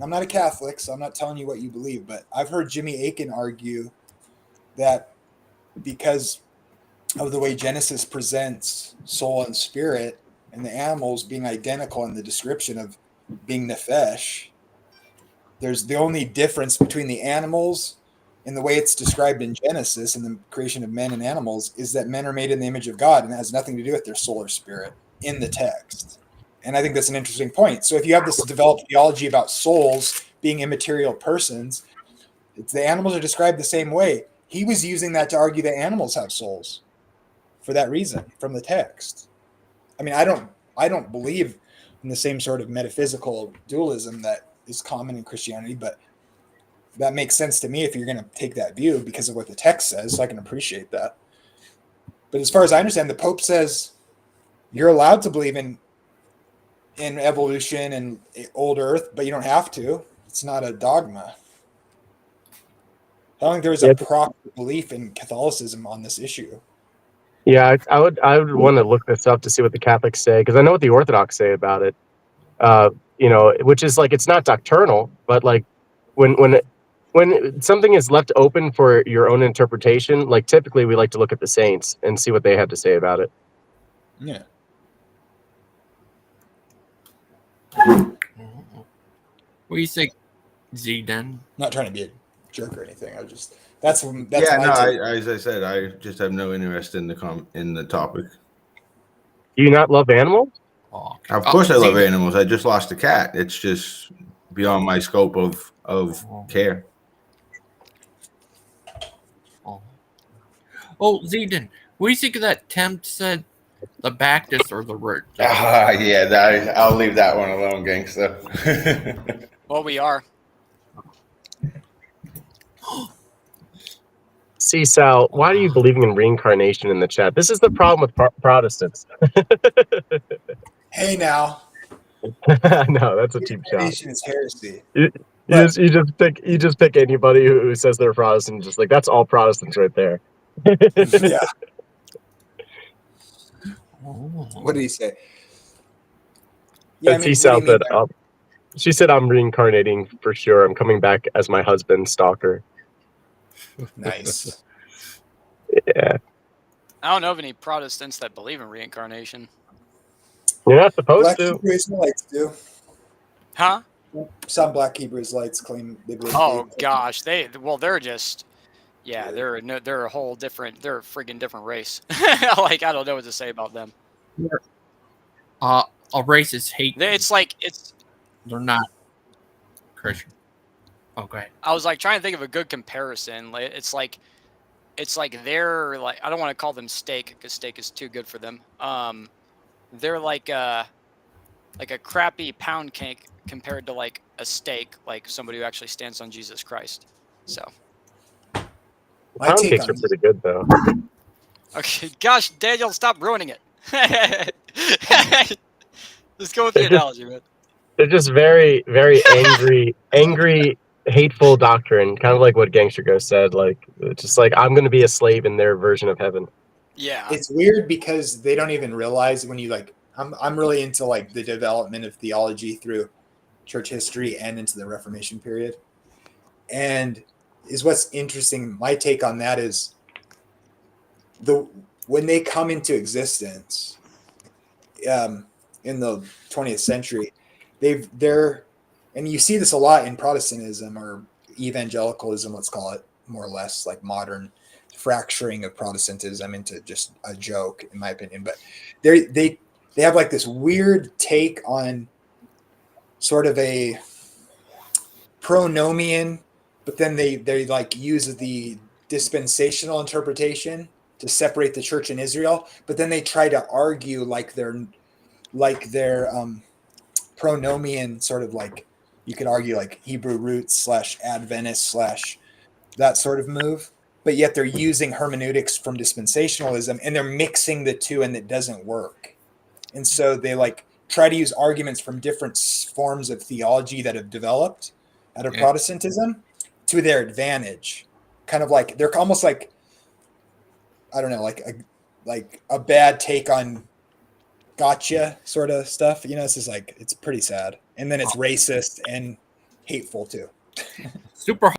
I'm not a Catholic, so I'm not telling you what you believe, but I've heard Jimmy Akin argue that because of the way Genesis presents soul and spirit and the animals being identical in the description of being nephesh, there's the only difference between the animals and the way it's described in Genesis and the creation of men and animals is that men are made in the image of God, and it has nothing to do with their soul or spirit in the text. And I think that's an interesting point. So if you have this developed theology about souls being immaterial persons, the animals are described the same way. He was using that to argue that animals have souls for that reason from the text. I mean, I don't believe in the same sort of metaphysical dualism that is common in Christianity, but that makes sense to me if you're going to take that view because of what the text says. So I can appreciate that. But as far as I understand, the Pope says you're allowed to believe in evolution and old Earth, but you don't have to. It's not a dogma. I don't think there's a proper belief in Catholicism on this issue. Yeah, I would want to look this up to see what the Catholics say, because I know what the Orthodox say about it. You know, which is like, it's not doctrinal, but like when something is left open for your own interpretation, like typically we like to look at the saints and see what they have to say about it. Yeah. What do you think, Zidane? Not trying to be a jerk or anything. That's yeah, my no. take. As I said, I just have no interest in the topic. Do you not love animals? Oh, okay. Of course, I love animals. I just lost a cat. It's just beyond my scope of care. Oh, Zidane, what do you think of that Tim said? The Baptist or the Root? Yeah, I'll leave that one alone, gangster. Well, we are. See, Sal, why are you believing in reincarnation in the chat? This is the problem with Protestants. Hey, now. No, that's a cheap shot. Reincarnation is heresy. You just pick anybody who says they're Protestant, just like, that's all Protestants right there. Yeah. What did he say? Yeah, Sal said, she said, I'm reincarnating for sure. I'm coming back as my husband, stalker. Nice. Yeah. I don't know of any Protestants that believe in reincarnation. You're not supposed Black to. Hebrew Israelites do. Huh? Some Black Hebrew Israelites claim they believe. Oh gosh, they're just, yeah, they're a whole different, they're a friggin' different race. Like, I don't know what to say about them. A racist hate. They're not Christian. Okay. I was like trying to think of a good comparison. It's like they're like, I don't want to call them steak because steak is too good for them. They're like a crappy pound cake compared to like a steak, like somebody who actually stands on Jesus Christ. So pound cakes are pretty good though. Okay, gosh, Daniel, stop ruining it. Just go with the analogy, man. They're just very, very angry, hateful doctrine, kind of like what Gangster Ghost said. Like, just like, I'm going to be a slave in their version of heaven. Yeah, it's weird because they don't even realize when you like. I'm really into like the development of theology through church history and into the Reformation period, and is what's interesting. My take on that is when they come into existence in the 20th century, and you see this a lot in Protestantism or evangelicalism, let's call it, more or less, like modern fracturing of Protestantism into just a joke, in my opinion. But they have like this weird take on sort of a pronomian, but then they like use the dispensational interpretation to separate the church and Israel, but then they try to argue like their pronomian, sort of like, you could argue like Hebrew roots / Adventist / that sort of move, but yet they're using hermeneutics from dispensationalism and they're mixing the two, and it doesn't work. And so they like try to use arguments from different forms of theology that have developed out of Protestantism to their advantage. Kind of like, they're almost like, I don't know, like a bad take on gotcha sort of stuff. You know, it's just like, it's pretty sad. And then it's racist and hateful too. Super.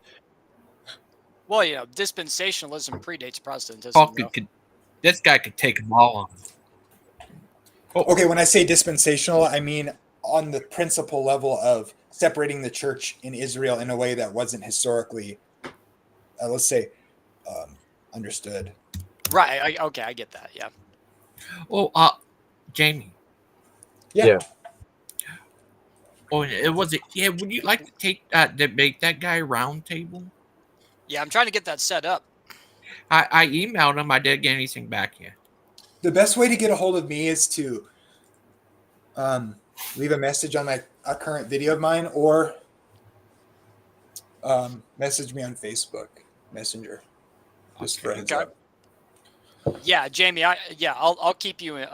Well, you know, dispensationalism predates Protestantism. This guy could take them all on. Okay, when I say dispensational, I mean on the principle level of separating the church in Israel in a way that wasn't historically, let's say, understood. Right. Okay, I get that. Yeah. Oh, Jamie. Yeah. Oh, it was it. Yeah, would you like to take make that guy a round table? Yeah, I'm trying to get that set up. I emailed him. I didn't get anything back yet. The best way to get a hold of me is to leave a message on my a current video of mine, or message me on Facebook Messenger. Just for a heads up. Yeah, Jamie. I'll keep you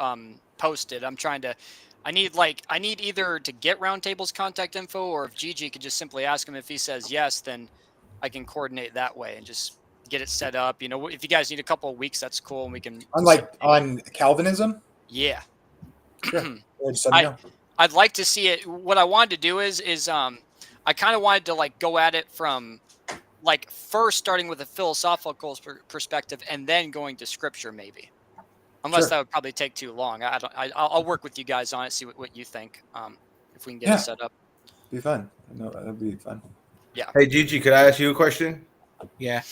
posted. I'm trying to. I need either to get Roundtable's contact info, or if Gigi could just simply ask him. If he says yes, then I can coordinate that way and just get it set up. You know, if you guys need a couple of weeks, that's cool, and we can. On Calvinism. Yeah. Sure. Just let me know. I'd like to see it. What I wanted to do is I kind of wanted to like go at it from like first starting with a philosophical perspective and then going to scripture, maybe. Unless Sure. that would probably take too long. I'll work with you guys on it. See what you think. If we can get it set up. Be fun. No, that'd be fun. Yeah. Hey, Gigi, could I ask you a question? Yeah.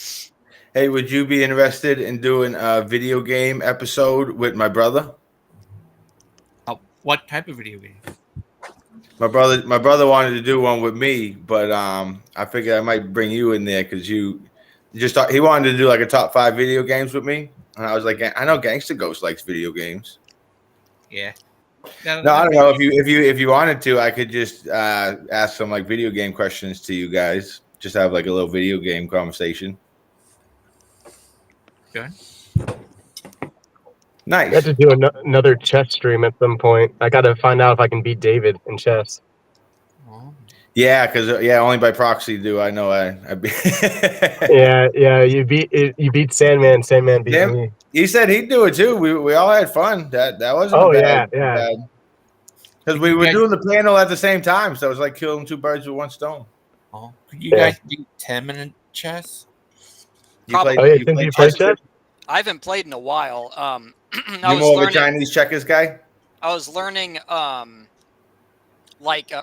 Hey, would you be interested in doing a video game episode with my brother? What type of video game? My brother wanted to do one with me, but I figured I might bring you in there because you just thought he wanted to do like a top 5 video games with me, and I was like, I know Gangsta Ghost likes video games. Yeah. No, I don't know if you wanted to, I could just ask some like video game questions to you guys. Just have like a little video game conversation. Good. Nice. I have to do another chess stream at some point. I got to find out if I can beat David in chess. Yeah, because only by proxy do I know I beat. yeah, you beat Sandman. Sandman beat me. He said he'd do it too. We all had fun. That wasn't Oh, a bad. yeah. Because we were doing the panel at the same time, so it was like killing 2 birds with 1 stone. Oh, could you guys do 10-minute chess? You play chess? I haven't played in a while. You more of a Chinese checkers guy? I was learning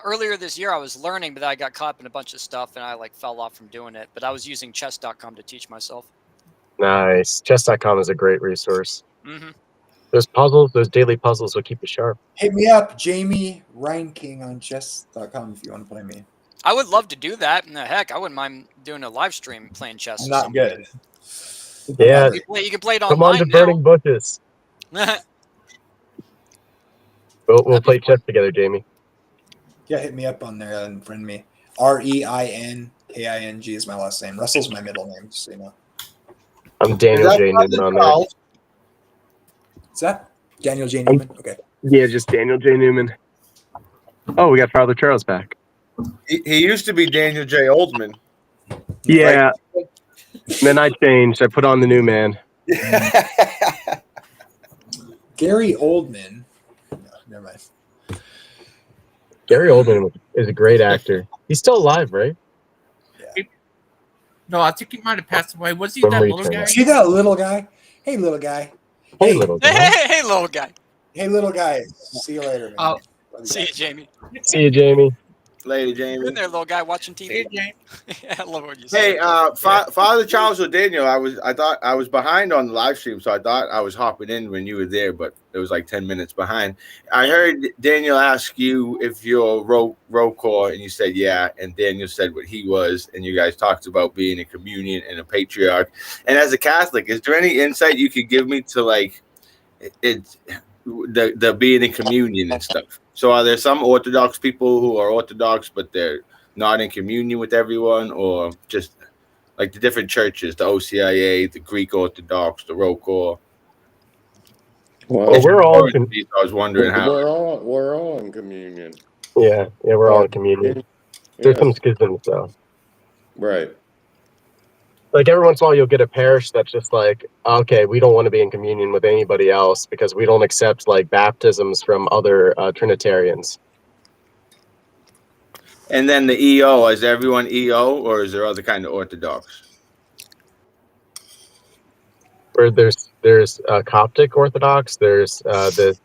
earlier this year I was learning, but then I got caught up in a bunch of stuff and I like fell off from doing it. But I was using chess.com to teach myself. Nice. Chess.com is a great resource. Mm-hmm. Those daily puzzles will keep you sharp. Hit me up, Jamie Reinking on chess.com if you want to play me. I would love to do that. And heck, I wouldn't mind doing a live stream playing chess. I'm not good. Yeah. You can play it Come online on to Burning Bushes. We'll play chess together, Jamie. Yeah, hit me up on there and friend me. REINKING is my last name. Russell's my middle name, just so you know. I'm Daniel J. Newman on there. What's that? Daniel J. Newman? Okay. Yeah, just Daniel J. Newman. Oh, we got Father Charles back. He used to be Daniel J. Oldman. Yeah. Right? Then I changed. I put on the new man. Gary Oldman. No, never mind. Gary Oldman is a great actor. He's still alive, right? Yeah. No, I think he might have passed away. Was he that little guy? See that little guy? Hey, little guy. Hey, little guy. Hey, little guy. Hey, little guy. See you later, man. See you, Jamie. See you, Jamie. Later, Jamie. In there, little guy, watching TV. See you, Jamie. Yeah, I love what you say. Hey, Father Charles or Daniel, I thought I was behind on the live stream, so I thought I was hopping in when you were there, but it was like 10 minutes behind. I heard Daniel ask you if you're roll call, and you said yeah, and Daniel said what he was, and you guys talked about being a communion and a patriarch. And as a Catholic, is there any insight you could give me to like the being in communion and stuff? So are there some Orthodox people who are Orthodox, but they're not in communion with everyone, or just like the different churches, the OCIA, the Greek Orthodox, the ROCOR? Well, we're all. I was wondering how. We're all in communion. Yeah, we're all in communion. There's some schisms though. Right. Like every once in a while, you'll get a parish that's just like, okay, we don't want to be in communion with anybody else because we don't accept like baptisms from other Trinitarians. And then the EO, is everyone EO, or is there other kind of Orthodox? Where there's Coptic Orthodox, there's the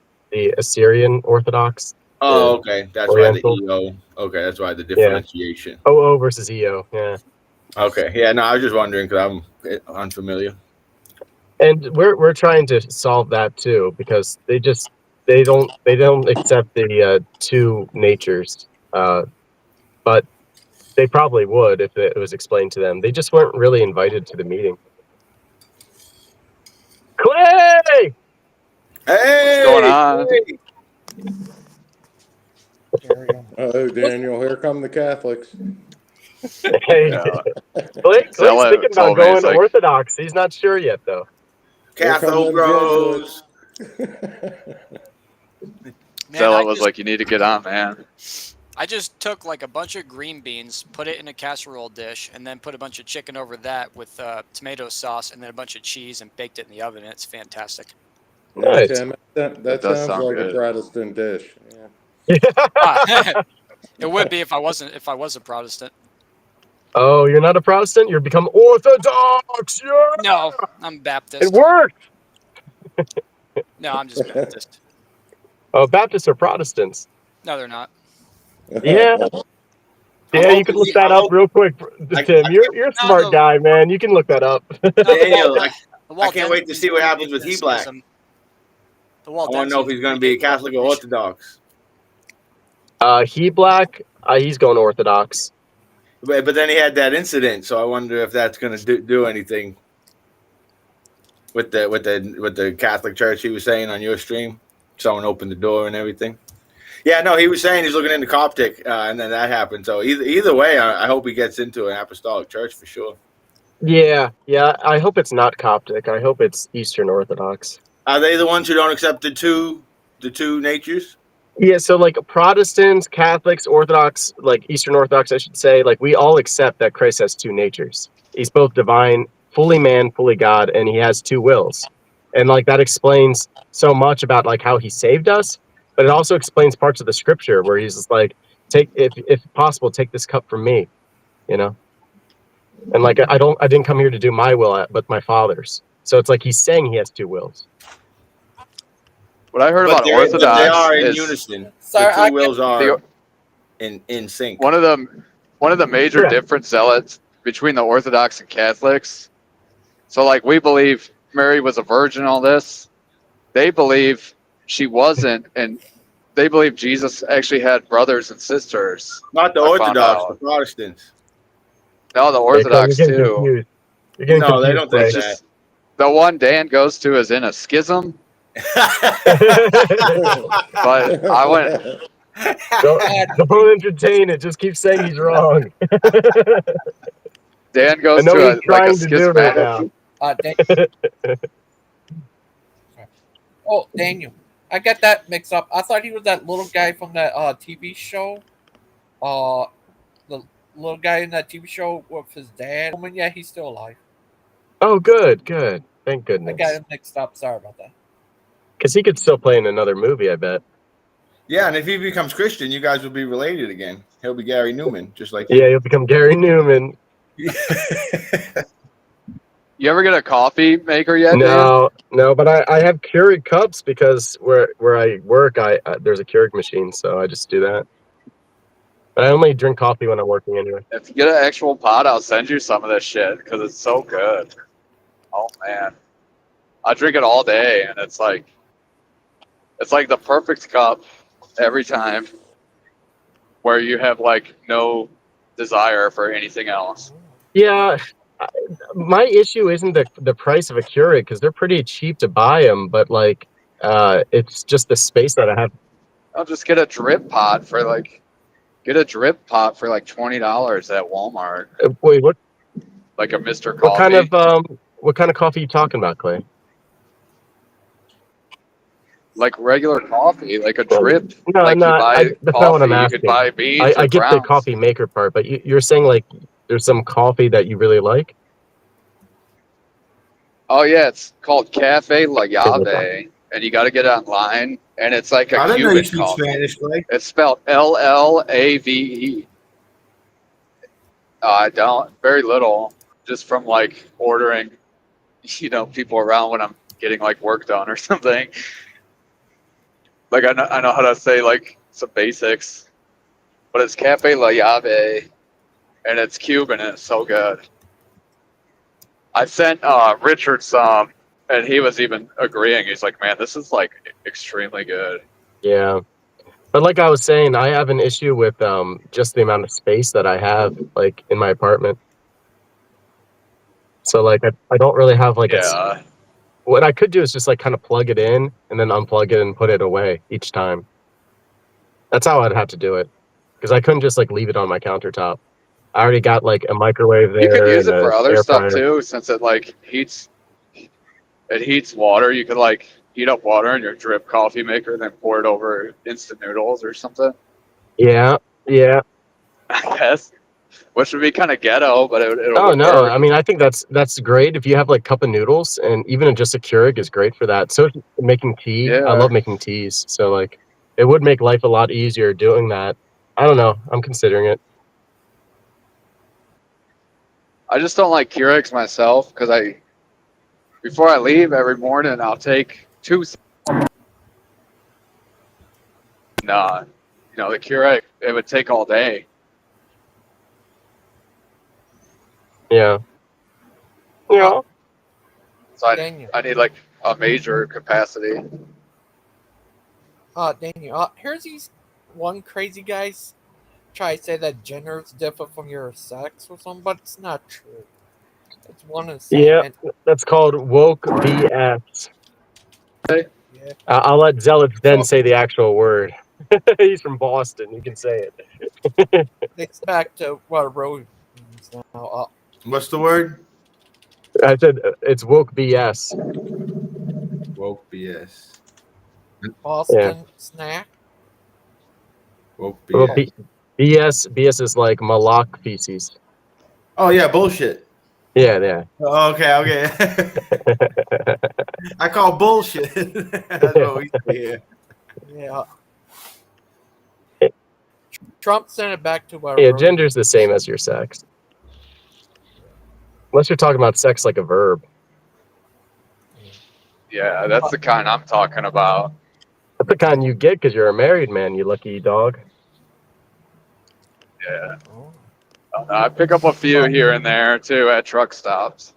Assyrian Orthodox, Oh, okay. That's why the Oriental. EO. Okay, that's why the differentiation. OO versus EO. Yeah. Okay. Yeah. No, I was just wondering because I'm unfamiliar. And we're trying to solve that too, because they don't accept the two natures, but they probably would if it was explained to them. They just weren't really invited to the meeting. Clay! Hey, What's going on? hey! Oh, Daniel, here come the Catholics. Hey, Yeah. Clay's Zella thinking about told me, going it's like, Orthodox. He's not sure yet, though. Here come Catho them Bros. Man, Zella was like, you need to get on, man. I just took like a bunch of green beans, put it in a casserole dish, and then put a bunch of chicken over that with tomato sauce and then a bunch of cheese and baked it in the oven. It's fantastic. Yeah, Nice. Tim, that That does sounds sound like a good. Protestant dish. Yeah. It would be if I was a Protestant. Oh, you're not a Protestant? You're become Orthodox. Yeah! No, I'm It Baptist. worked. No, I'm just Baptist. Oh, Baptists are Protestants. No, they're not. Yeah. Yeah, you can look that up real quick, Tim. You're a smart guy, man. You can look that up. Daniel, I Walt can't wait to see what happens with He-Black. The I Walt want to know if he's going to be a Catholic or Orthodox. He-Black, he's going Orthodox. But then he had that incident, so I wonder if that's going to do anything with the Catholic Church. He was saying on your stream, someone opened the door and everything. Yeah, no, he was saying he's looking into Coptic, and then that happened. So either way, I hope he gets into an apostolic church for sure. Yeah. I hope it's not Coptic. I hope it's Eastern Orthodox. Are they the ones who don't accept the two natures? Yeah, so like Protestants, Catholics, Orthodox, like Eastern Orthodox, I should say, like we all accept that Christ has two natures. He's both divine, fully man, fully God, and he has two wills. And like that explains so much about like how he saved us, but it also explains parts of the scripture where he's just like, take if possible, take this cup from me, you know? And like I didn't come here to do my will, but my Father's. So it's like he's saying he has two wills. What I heard But about they Orthodox are in is unison. Sorry, The two wills are in sync. one of the major Correct. difference zealots between the Orthodox and Catholics. So like we believe Mary was a virgin, all this. They believe she wasn't, and they believe Jesus actually had brothers and sisters. Not the I found Orthodox, the out. Protestants. No, the Orthodox You're getting too. confused. You're getting No, they confused, don't think It's Clay. just the one Dan goes to is in a schism. But I went. Don't entertain it. Just keep saying he's wrong. Dan I goes know to what he's a trying to do right schismatic. now. Oh, Daniel, I got that mixed up. I thought he was that little guy from that TV show. The little guy in that TV show with his dad. Yeah, he's still alive. Oh, good. Thank I goodness. got him mixed up. Sorry about that. Because he could still play in another movie, I bet. Yeah, and if he becomes Christian, you guys will be related again. He'll be Gary Newman, just like you. Yeah, he'll become Gary Newman. You ever get a coffee maker yet, Dan? No, but I have Keurig cups because where I work, there's a Keurig machine, so I just do that. But I only drink coffee when I'm working anyway. If you get an actual pot, I'll send you some of this shit because it's so good. Oh man, I drink it all day, and it's like the perfect cup every time, where you have like no desire for anything else. Yeah, my issue isn't the price of a Keurig because they're pretty cheap to buy them, but like it's just the space that I have. I'll just get a drip pot for like $20 at Walmart. Wait, what? Like a Mr. Coffee. What kind of coffee are you talking about, Clay? Like regular coffee, like a drip. No, like no, you buy that's coffee, not what I'm you asking. could buy beans I or get the grounds. coffee maker part, but you're saying like there's some coffee that you really like? Oh yeah, it's called Cafe La Llave, and you got to get it online, and it's like a I didn't know you Cuban speak coffee. Spanish, Clay. It's spelled LLAVE. I don't, very little, just from like ordering, people around when I'm getting like work done or something. Like I know how to say like some basics. But it's Cafe La Llave, and it's Cuban, and it's so good. I sent Richard some, and he was even agreeing. He's like, "Man, this is like extremely good." Yeah. But like I was saying, I have an issue with just the amount of space that I have like in my apartment. So like I don't really have like Yeah, what I could do is just like kind of plug it in and then unplug it and put it away each time. That's how I'd have to do it. Because I couldn't just like leave it on my countertop. I already got like a microwave you could there use and it a for other air stuff fryer. too, since it like heats. It heats water. You could like heat up water in your drip coffee maker, and then pour it over instant noodles or something. Yeah, yeah. I guess, which would be kind of ghetto, but it Oh would no, work. I mean I think that's great if you have like cup of noodles, and even just a Keurig is great for that. So making tea, I Yeah, love making teas. So like it would make life a lot easier doing that. I don't know. I'm considering it. I just don't like Keurigs myself because before I leave every morning, I'll take two. The Keurig it would take all day. Yeah. Yeah. So I Daniel. I need like a major capacity. Daniel, here's these one crazy guys try to say that gender is different from your sex or something, but it's not true. It's one and the same. Yeah. And That's called woke BS. yeah, I'll let Zealots then so say the actual word. He's from Boston. You can say it. it's back to what road means now. What's the word? I said it's woke BS. Woke BS. Yeah. Boston snack. Woke Well, BS. BS is like Malak feces. Oh yeah, bullshit. Yeah, yeah. Oh, okay. I call bullshit. That's what we say here. Yeah, Trump sent it back to what Yeah, road gender's the same as your sex. Unless you're talking about sex like a verb. Yeah, that's the kind I'm talking about. That's the kind you get because you're a married man, you lucky dog. Yeah, Oh. I pick up a few here and there too at truck stops.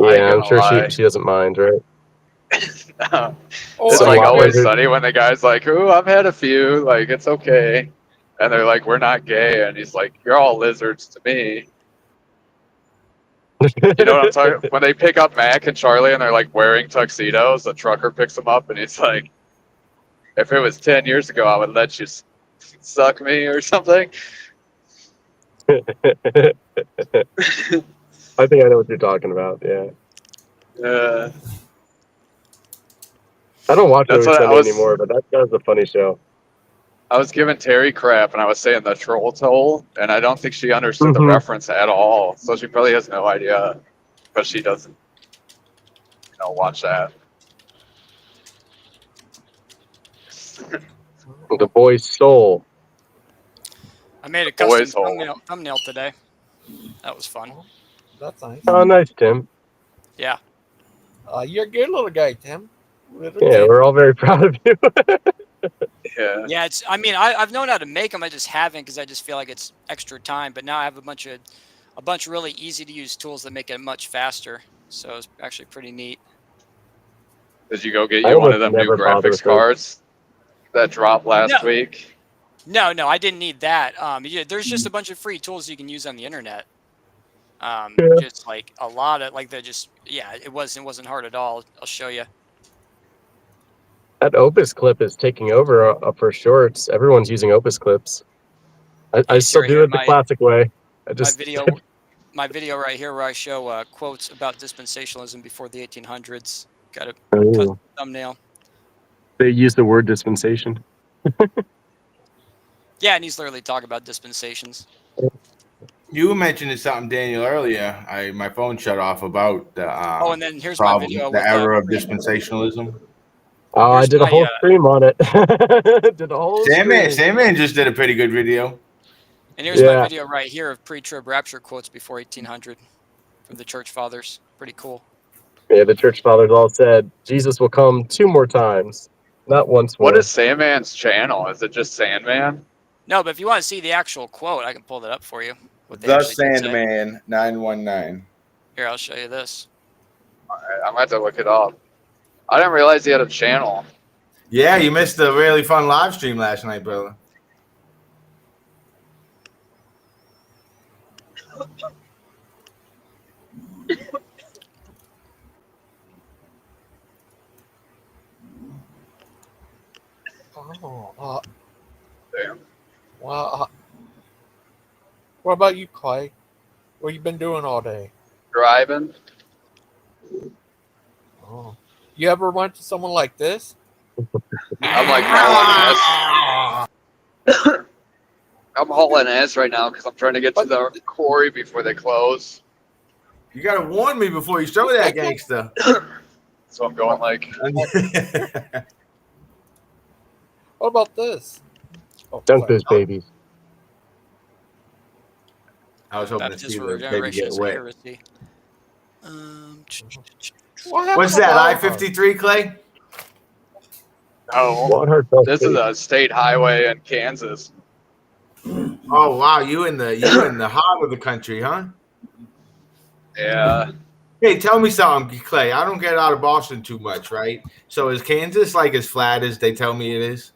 I ain't Yeah, I'm gonna sure she lie. doesn't mind, right? It's Oh, Some like I always heard. lopsided. sunny when the guy's like, "Ooh, I've had a few. Like it's okay," and they're like, "We're not gay," and he's like, "You're all lizards to me." You know what I'm talking? When they pick up Mac and Charlie and they're like wearing tuxedos, the trucker picks them up and he's like, "If it was 10 years ago, I would let you suck me or something." I think I know what you're talking about, yeah. Uh, I don't watch that's Always what I Sunny was. anymore, but that was a funny show. I was giving Terry crap and I was saying the troll toll, and I don't think she understood the Hmm. reference at all. So she probably has no idea because she doesn't, watch that. The boy's soul. I made a custom Boys hole. thumbnail today. That was fun. Oh, that's nice. Oh, nice, Tim. Yeah. You're a good little guy, Tim. Little Yeah, Tim. we're all very proud of you. Yeah. Yeah, I've known how to make them. I just haven't because I just feel like it's extra time. But now I have a bunch of really easy to use tools that make it much faster. So it's actually pretty neat. Did you go get I you one almost of them new never bother graphics with those. cards that dropped last No, week? no, I didn't need that. Yeah, there's just a bunch of free tools you can use on the internet. Yeah. Just like a lot of like it wasn't hard at all. I'll show you. That Opus clip is taking over for shorts. Everyone's using Opus clips. I You see still right do here it the classic way. I my just video right here where I show quotes about dispensationalism before the 1800s. Got a custom oh, thumbnail. they use the word dispensation. Yeah, and he's literally talking about dispensations. You mentioned something, Daniel, earlier. My phone shut off about the Oh, and then here's my problem, video the with era of dispensationalism. Oh, I here's did a my whole stream on it. Did a whole stream. Sandman just did a pretty good video. and here's my Yeah, video right here of pre-trib rapture quotes before 1800 from the church fathers. Pretty cool. yeah. The church fathers all said Jesus will come 2 more times. Not once What more. is Sandman's channel? Is it just Sandman? No, but if you want to see the actual quote, I can pull that up for you. What they The actually did say. Sandman 919. Here, I'll show you this. All right, I'm gonna have to look it up. I didn't realize he had a channel. Yeah, you missed a really fun live stream last night, brother. Oh, Damn. well, what about you, Clay? What you been doing all day? Driving. Oh, you ever went to someone like this? I'm like hauling ass. I'm hauling ass right now because I'm trying to get to the quarry before they close. You gotta warn me before you show that gangster. So I'm going like. What about this? Oh, Dunk sorry. those babies. I was hoping to Baptist see for the baby regeneration get is a wet. heresy. What happened What's to that? Walmart? I-53, Clay? No, What heartfelt this is faith. a state highway in Kansas. Oh wow, you in the heart of the country, huh? Yeah. Hey, tell me something, Clay. I don't get out of Boston too much, right? So is Kansas like as flat as they tell me it is?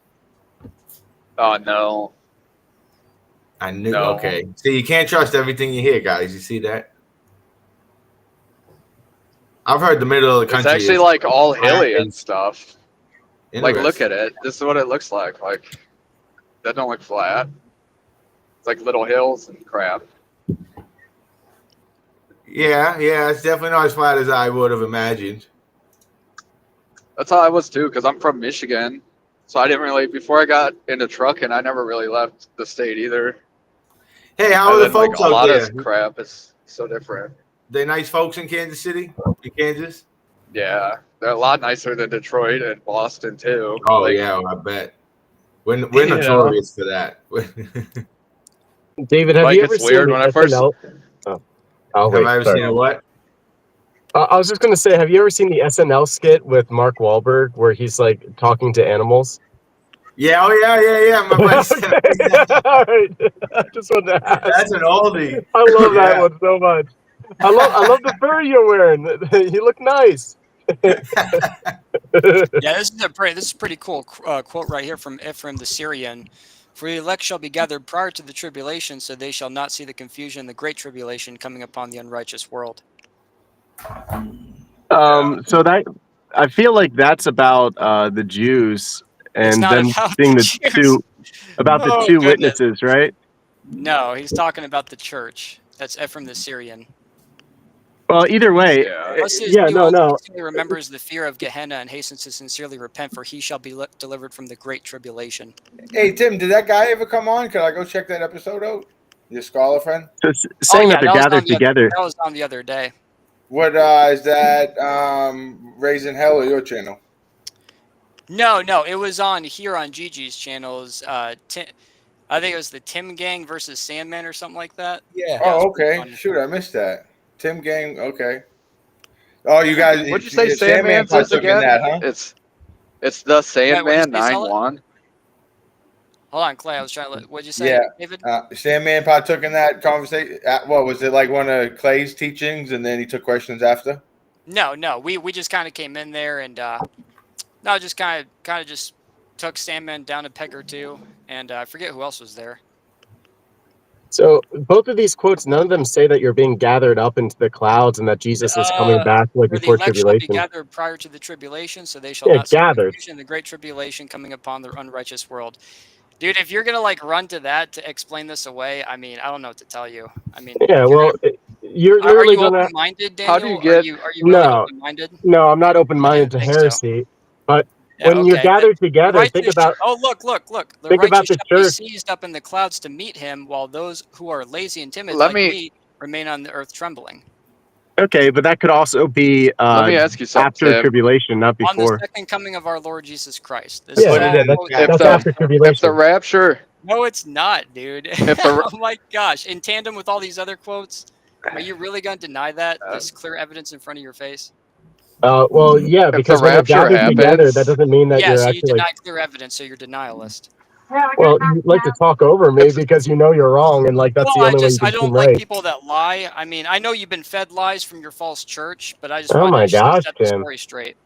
Oh no. I knew. No. Okay. See, you can't trust everything you hear, guys. You see that? I've heard the middle of the It's country actually is like all flat hilly and and stuff. Like, look interesting. at it. This is what it looks like. Like, that don't look flat. It's like little hills and crap. Yeah, it's definitely not as flat as I would have imagined. That's how I was too, because I'm from Michigan. So I didn't really, before I got into trucking, I never really left the state either. Hey, how And are the then, like, folks a out lot there? of crap is so different. They nice folks in Kansas City? In Kansas? Yeah. They're a lot nicer than Detroit and Boston too. Oh Like, yeah, I bet. We're You know. notorious for that. David, have like, you ever it's seen weird the when I first. SNL? Oh, I'll Have wait. I ever Sorry. seen a what? I was just going to say, have you ever seen the SNL skit with Mark Wahlberg where he's like talking to animals? Yeah, yeah. My buddy said All right. I just wanted to ask. that's an oldie. I love that Yeah. one so much. I love the fur you're wearing. You look nice. Yeah, this is a pretty cool quote right here from Ephraim the Syrian. For the elect shall be gathered prior to the tribulation, so they shall not see the confusion and the great tribulation coming upon the unrighteous world. So that I feel like that's about the Jews It's and not them about being the the Jews. Oh, two goodness. witnesses, right? No, he's talking about the church. That's Ephraim the Syrian. Well, either way, Yeah. Blessed is yeah, he no. who unceasingly remembers the fear of Gehenna and hastens to sincerely repent, for he shall be delivered from the great tribulation. Hey Tim, did that guy ever come on? Could I go check that episode out? Your scholar friend? So saying that they're gathered together. That was on the other day. What is that? Raising Hell or your channel? No, it was on here on Gigi's channels. I think it was the Tim Gang versus Sandman or something like that. Yeah. Oh, okay. Shoot, I missed that. Tim Gang. Okay. Oh, you guys. What'd you say Sandman Sandman's is partook in again? that, huh? It's the Sandman say, 9-1. Hold on, Clay. I was trying to. What'd you say, Yeah. David? Sandman partook in that conversation. What was it like? One of Clay's teachings, and then he took questions after. No. We just kind of came in there and just kind of just took Sandman down a peg or two, and I forget who else was there. So both of these quotes, none of them say that you're being gathered up into the clouds and that Jesus is coming back like For the before elect shall be tribulation. gathered prior to the tribulation, so they shall not see the confusion, the great tribulation coming upon the unrighteous world. Dude, if you're gonna like run to that to explain this away, I mean, I don't know what to tell you. I mean, yeah, well, you're are literally you gonna. open-minded, Daniel? How do you get? Are you really open-minded? No, I'm not open-minded to think heresy. But Yeah, when you're okay. gathered together, righteous think about. Oh, look! The think about righteous the shall be church. seized up in the clouds to meet him, while those who are lazy and timid Let like me remain on the earth trembling. Okay, but that could also be Let me ask you something, after Tim. tribulation, not On the before. second coming of our Lord Jesus Christ. This Yeah, is all that's after tribulation. If the rapture, No, it's not, dude. If the- Oh my gosh! In tandem with all these other quotes, are you really going to deny that? This clear evidence in front of your face. Well, yeah, If the because when they're rapture gathered together, that happens, doesn't mean that Yeah, you're so you actually like. deny clear evidence, so you're denialist. Well, you like to talk over me because you know you're wrong, and like that's Well, the only way you I can seem don't like right. people that lie. I mean, I know you've been fed lies from your false church, but I just Oh wanted my to gosh, set the Tim. story straight.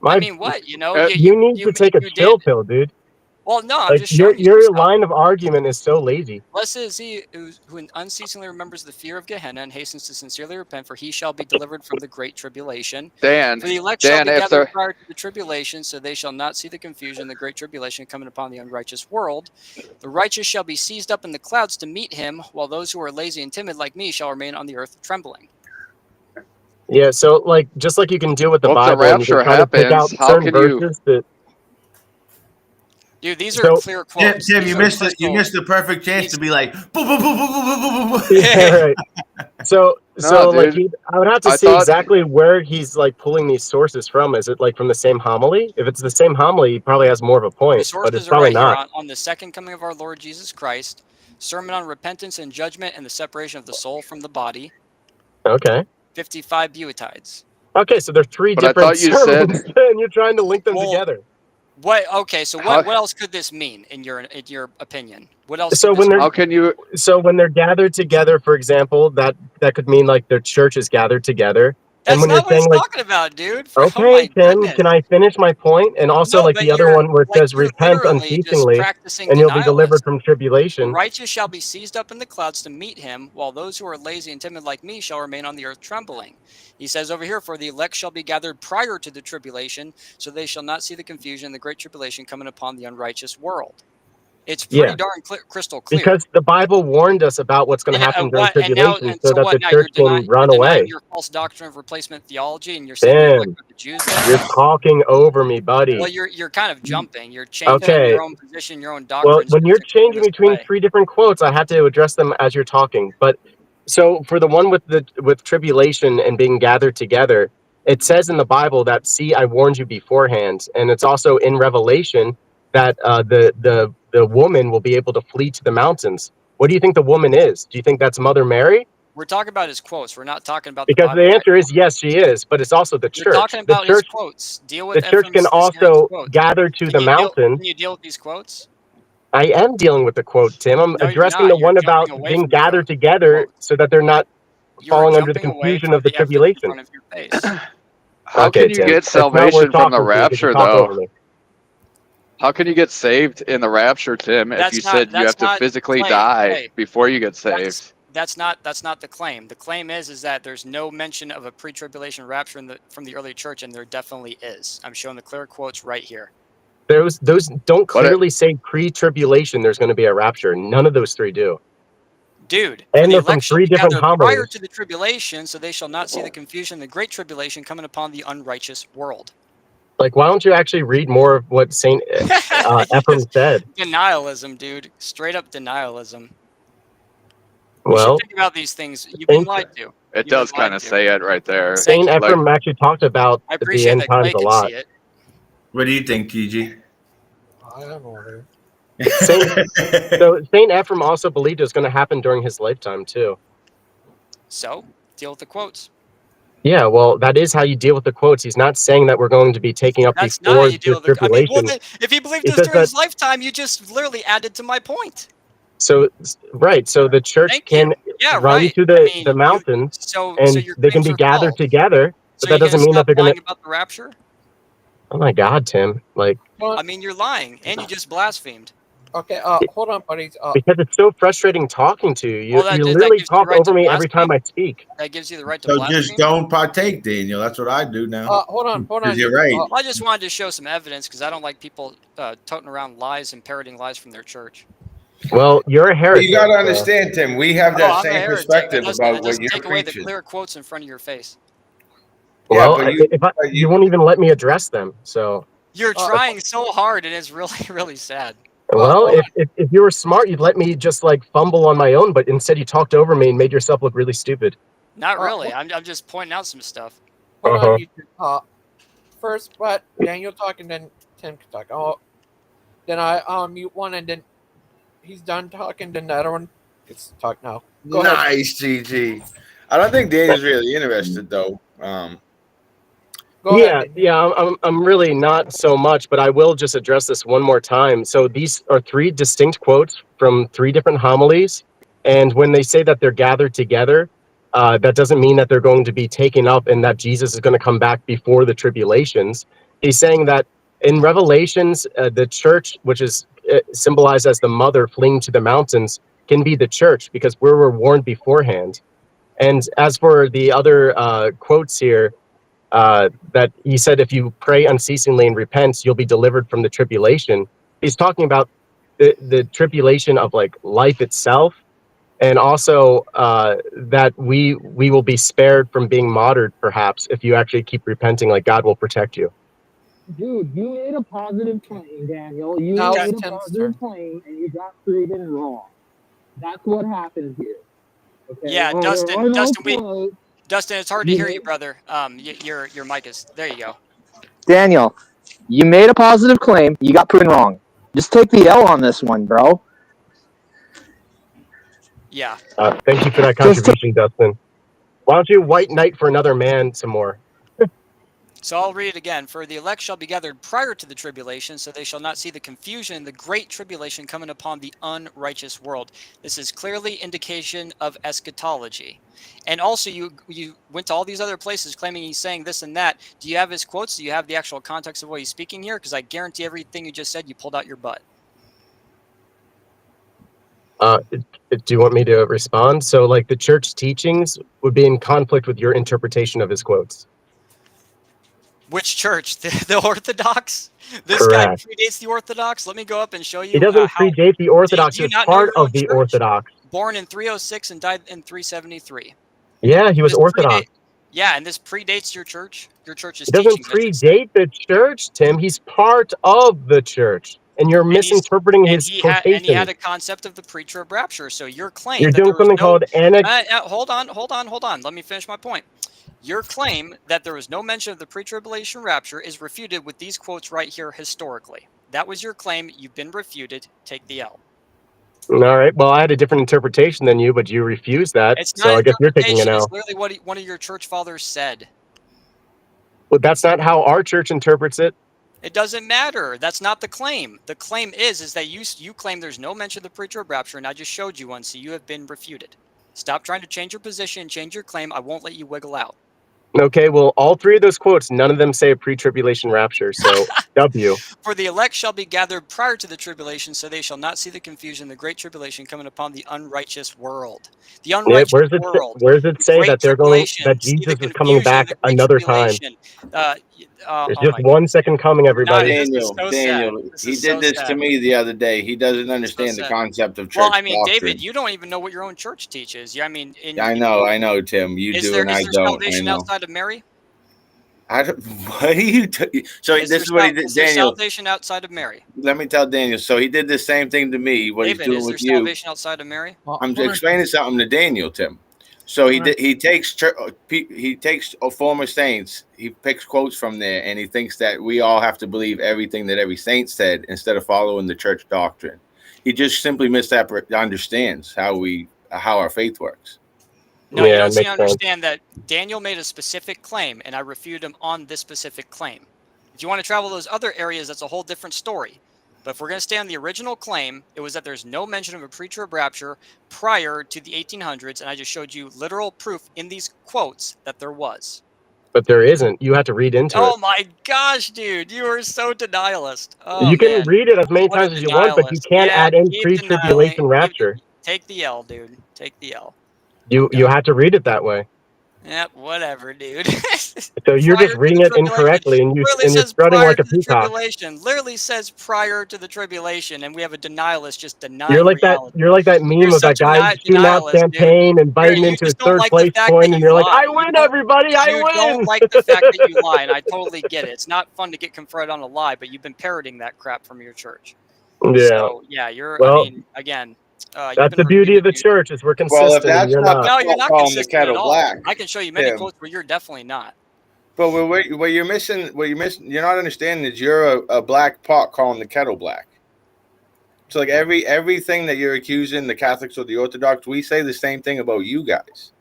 I My, mean, what? You know, you need to take a you did. chill pill, dude. Well, no, I'm Like just showing you some your stuff. line of argument is so lazy. Blessed is he who unceasingly remembers the fear of Gehenna and hastens to sincerely repent, for he shall be delivered from the great tribulation. Dan, For the elect shall Dan, be if gathered they're prior to the tribulation, so they shall not see the confusion, the great tribulation coming upon the unrighteous world. The righteous shall be seized up in the clouds to meet him, while those who are lazy and timid like me shall remain on the earth trembling. Yeah, so like just like you can deal with the well, if the Bible and you can rapture try to pick happens, out how certain can you? verses that. Dude, these are So clear Tim, quotes. Tim, These you are missed it. You crystal. missed the perfect chance These- to be like, boo, boo, boo, boo, boo, boo, boo, boo, boo. yeah, right. So No, like dude. I would have to I see thought exactly where he's like pulling these sources from. Is it like from the same homily? If it's the same homily, he probably has more of a The point, but it's sources are probably right here not. on the second coming of our Lord Jesus Christ, sermon on repentance and judgment and the separation of the soul from the body, Okay. 55 buetides. Okay, so they're three But I different thought you sermons, said and you're trying to link them Well, together. what? Okay, so how what else could this mean in your opinion? What else So could when this they're mean? how can you? when they're gathered together, for example, that could mean like their church is gathered together. And That's when you're not what it's saying like, talking about, dude. Oh okay, my Tim, goodness. can I finish my point? And also No, like but the other you're one where it like says you're repent literally just unceasingly, practicing and you'll be delivered denialism. from The tribulation. righteous shall be seized up in the clouds to meet him, while those who are lazy and timid like me shall remain on the earth trembling. He says over here, for the elect shall be gathered prior to the tribulation, so they shall not see the confusion, the great tribulation coming upon the unrighteous world. It's pretty Yeah, darn crystal clear. because the Bible warned us about what's going to happen during What? And now, tribulation, and so so that what? the Now church can you're run denying away. your false doctrine of replacement theology, and you're saying you're like Tim, what the Jews did. you're talking over me, Well, buddy. you're kind of jumping. You're changing Okay, your own position, your own well, doctrines, when just you're to explain changing this between away. three different quotes, I have to address them as you're talking. But so for the one with tribulation and being gathered together, it says in the Bible that see, I warned you beforehand, and it's also in Revelation that the woman will be able to flee to the mountains. What do you think the woman is? Do you think that's Mother Mary? We're talking about his quotes. We're not talking about the Because Bible the right answer now. is yes, she is, but it's also the We're church. talking about his quotes. Deal with The church can Ephraim's also quotes. gather to the mountain. Can you deal with these quotes? I am dealing with the quote, Tim. I'm No, you're addressing not. the You're one about jumping away being from the gathered together quotes. so that they're not You are falling under the jumping away confusion from of the the evidence in tribulation. front of your face. How Okay, can you Tim. get It's not worth salvation from the talking to because you rapture, talk over though? me. How can you get saved in the rapture, Tim, if you said you have That's to not physically claim. die Hey, before you get saved? that's not the claim. The claim is that there's no mention of a pre-tribulation rapture from the early church, and there definitely is. I'm showing the clear quotes right here. Those don't But clearly say pre-tribulation there's going to be a rapture. None of those three do. Dude, for And the they're from elect shall three be different gathered prior homilies. to the tribulation, so they shall not see the confusion, the great tribulation coming upon the unrighteous world. Like, why don't you actually read more of what Saint Ephraim said? Denialism, dude. Straight up denialism. You should Well, think about these things. You've been Saint lied to. it You've been does kind lied of to. say it right there. Thank Saint you. Like, Ephraim actually talked about I the appreciate end that times Clay a can lot. see it. What do you think, Gigi? I don't know. Saint Ephraim also believed it was going to happen during his lifetime too. So, deal with the quotes. Yeah, well, that is how you deal with the quotes. He's not saying that we're going to be taking up That's not how before you the deal with the. I mean, well, tribulation. then, if he believed He this says during that. his lifetime, you just literally added to my point. So right, so the church Thank you. can Yeah, run right. to I the mean, mountains, so and your they can claims be are gathered false. together, but So that you're gonna doesn't mean that stop they're going to. lying about the rapture? Oh my God, Tim! Like, I mean, you're lying, and you just blasphemed. Okay, hold on, buddies. because it's so frustrating talking to you. Well, You that literally gives you the talk right over to me every time blaspheme. I speak. That gives you the right to So just blaspheme. don't partake, Daniel. That's what I do now. Hold on. Because you're right. I just wanted to show some evidence because I don't like people toting around lies and parroting lies from their church. Well, you're a But heretic. you got to understand, Tim. We have that I'm a same heretic. perspective It about what doesn't you're take away the preaching. clear quotes in front of your face. Well, Yeah, but you won't even let me address them. So, You're trying so hard, and it's really, really sad. well, if you were smart, you'd let me just like fumble on my own. But instead, you talked over me and made yourself look really stupid. Not really. I'm just pointing out some stuff. Hold on, you two. First, but Daniel talking, then Tim can talk. Oh, then I mute one, and then he's done talking. Then the other one gets to talk now. Go ahead. Nice, GG. I don't think Danny's really interested though. Go ahead. I'm really not so much, but I will just address this one more time. So these are three distinct quotes from three different homilies, and when they say that they're gathered together, that doesn't mean that they're going to be taken up and that Jesus is going to come back before the tribulations. He's saying that in Revelations, the church, which is symbolized as the mother fleeing to the mountains, can be the church because we were warned beforehand. And as for the other quotes here, that he said, if you pray unceasingly and repent, you'll be delivered from the tribulation. He's talking about the tribulation of like life itself, and also that we will be spared from being martyred, perhaps, if you actually keep repenting. Like God will protect you. Dude, you made a positive claim, Daniel. You Now made it's a Tim's positive turn. claim, and you got proven wrong. That's what happened here. Okay. Yeah, Well, there are no quotes. Dustin, it's hard to hear you, brother. Your mic is there. You go. Daniel, you made a positive claim. You got proven wrong. Just take the L on this one, bro. Yeah. Thank you for that contribution, Dustin. Why don't you white knight for another man some more? So I'll read it again. For the elect shall be gathered prior to the tribulation, so they shall not see the confusion and the great tribulation coming upon the unrighteous world. This is clearly indication of eschatology. And also, you went to all these other places claiming he's saying this and that. Do you have his quotes? Do you have the actual context of what he's speaking here? Because I guarantee everything you just said, you pulled out your butt. Do you want me to respond? So, like, the church teachings would be in conflict with your interpretation of his quotes. Which church? The Orthodox? This guy Correct. predates the Orthodox? Let me go up and show you He doesn't how. predate the Orthodox. Do you He was not know part your own of the church? Orthodox. Born in 306 and died in 373. Yeah, he was Orthodox. Yeah, and this predates your church? Your church's It doesn't teachings, I should say. predate the church, Tim. He's part of the church. And you're misinterpreting his He quotation. had a concept of the pre-trib rapture. So your claim You're that doing there was something no called hold on. Let me finish my point. Your claim that there was no mention of the pre-tribulation rapture is refuted with these quotes right here historically. That was your claim. You've been refuted. Take the L. All right. Well, I had a different interpretation than you, but you refused that. It's So not I guess you're taking an interpretation. It's L. literally what one of your church fathers said. But that's not how our church interprets it. It doesn't matter. That's not the claim. The claim is that you claim there's no mention of the pre-trib rapture, and I just showed you one, so you have been refuted. Stop trying to change your position, change your claim. I won't let you wiggle out. Okay, well, all three of those quotes, none of them say a pre-tribulation rapture. So W. For the elect shall be gathered prior to the tribulation, so they shall not see the confusion, the great tribulation coming upon the unrighteous world. The unrighteous world. Where does it say Great that they're going? tribulation. That See the Jesus is coming confusion, back the great another time? tribulation. There's Oh just my 1 second coming, everybody. This is so sad. This he is did so this sad. to me the other day. He doesn't understand the sad. concept of church Well, I mean, doctrine. David, you don't even know what your own church teaches. I mean, I know, Tim. You do, and I is there don't. I salvation know. outside of Mary? I don't, what are you? So this is what he did, Is there Daniel. salvation outside of Mary? Let me tell Daniel. So he did the same thing to me. What David, he's doing is there with you? salvation outside of Mary? I'm explaining something to Daniel, Tim. So he takes former saints. He picks quotes from there, and he thinks that we all have to believe everything that every saint said instead of following the church doctrine. He just simply misunderstands how our faith works. No, you don't seem to understand that Daniel made a specific claim, and I refuted him on this specific claim. If you want to travel those other areas, that's a whole different story. But if we're going to stay on the original claim, it was that there's no mention of a pre-trib rapture prior to the 1800s, and I just showed you literal proof in these quotes that there was. But there isn't. You have to read into it. Oh my gosh, dude, you are so denialist. Oh, you can man. read it as many What a times as you want, but you denialist. can't Yeah, add in keep pre-tribulation rapture. Take the L, dude. Take the L. You have to read it that way. Yep, whatever, dude. So you're just reading it incorrectly, and you're strutting like a peacock. Literally says prior to the tribulation, and we have a denialist just denying You're like reality. that meme of that guy shooting out champagne and biting into his third place coin, and you're like, I win, everybody, I win. You don't like the fact that you lie, and I totally get it. It's not fun to get confronted on a lie, but you've been parroting that crap from your church. Yeah. So, yeah, Well, I mean, again, that's the beauty of the church is we're consistent. Well, if that's not no, you're not consistent at all. Black, I can show you many quotes where you're definitely not. But what you're missing, you're not understanding is you're a black pot calling the kettle black. So like everything that you're accusing the Catholics or the Orthodox, we say the same thing about you guys.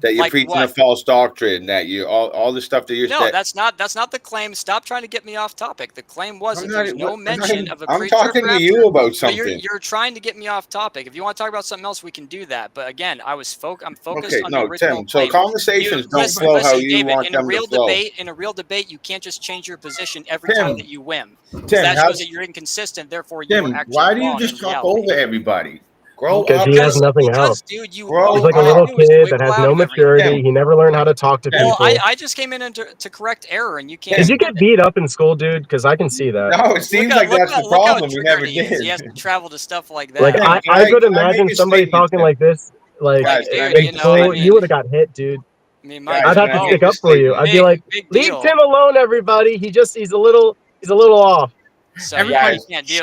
that you're Like preaching a what? false doctrine, that you all the stuff that you're No, that's not the claim. Stop trying to get me off topic. The claim was I'm that not, there's no I'm not mention even, of a I'm pre-trib talking to rapture. you about No, something. you're trying to get me off topic. If you want to talk about something else, we can do that. But again, I'm focused Okay, on the no, original Tim. So claim. conversations don't Listen, flow how you David. want them to flow. In a real debate, you can't just change your position every time Tim, that you whim, because Tim, that shows that you're inconsistent. Therefore, you are Tim, actually why do you wrong in just talk reality. over everybody? Grow Because up. he has nothing else. Dude, you Grow He's all like a you little do is kid that wiggle has out no of everything. maturity. He never learned how to talk to Well, people. I just came in to correct error, and you can't. Did you get beat up in school, dude? Because I can see that. No, it seems like that's the Look how problem. You triggered never he is. He has did. to travel to stuff like that. Like Tim, I could can I imagine make a somebody statement, talking Tim? like this, like Guys, can I dude, make in you a know, I school. statement? mean, You would have got hit, dude. I mean, Guys, I'd can have I to make stick a up for you. I'd be like, big leave deal. Tim alone, everybody. He's a little off. So Everybody-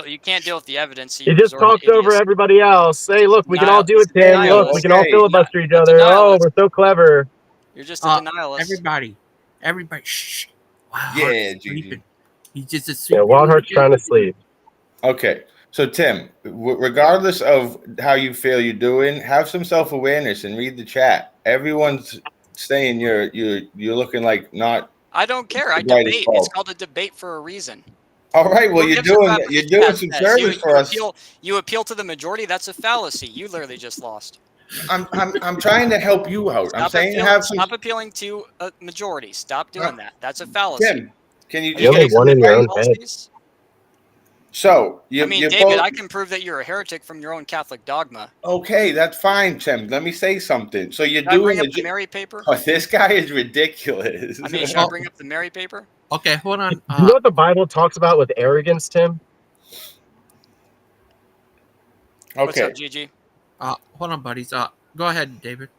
you can't deal with the evidence. So He you just resort talked to over idiocy. everybody else. Hey, look, we can all do it, He's a Tim. Look, we denialist. can all Okay. filibuster each A other. Oh, denialist. we're so clever. You're just a denialist. Everybody, shh. Wow, Yeah, Heart's sleeping. Gigi. He's just a Yeah, sleeping Wild Heart's little trying to sleep. Okay. So, Tim, regardless of how you feel you're doing, have some self-awareness and read the chat. Everyone's saying you're looking like not. I don't care. I The brightest debate. bulb. It's called a debate for a reason. All right. Well, Who you're gives a crap what doing the chat some says? service for us. You appeal to the majority. That's a fallacy. You literally just lost. I'm trying to help you out. I'm saying have some. Stop appealing to a majority. Stop doing that. That's a fallacy. Tim, can you Are just You're give only some one in your own advice? head. So I mean, David, I can prove that you're a heretic from your own Catholic dogma. Okay, that's fine, Tim. Let me say something. So you're Should I doing bring up the Mary paper? Oh, this guy is ridiculous. I mean, should I bring up the Mary paper? Okay, hold on. Do you know what the Bible talks about with arrogance, Tim? What's Okay. up, Gigi? Hold on, buddies. Go ahead, David.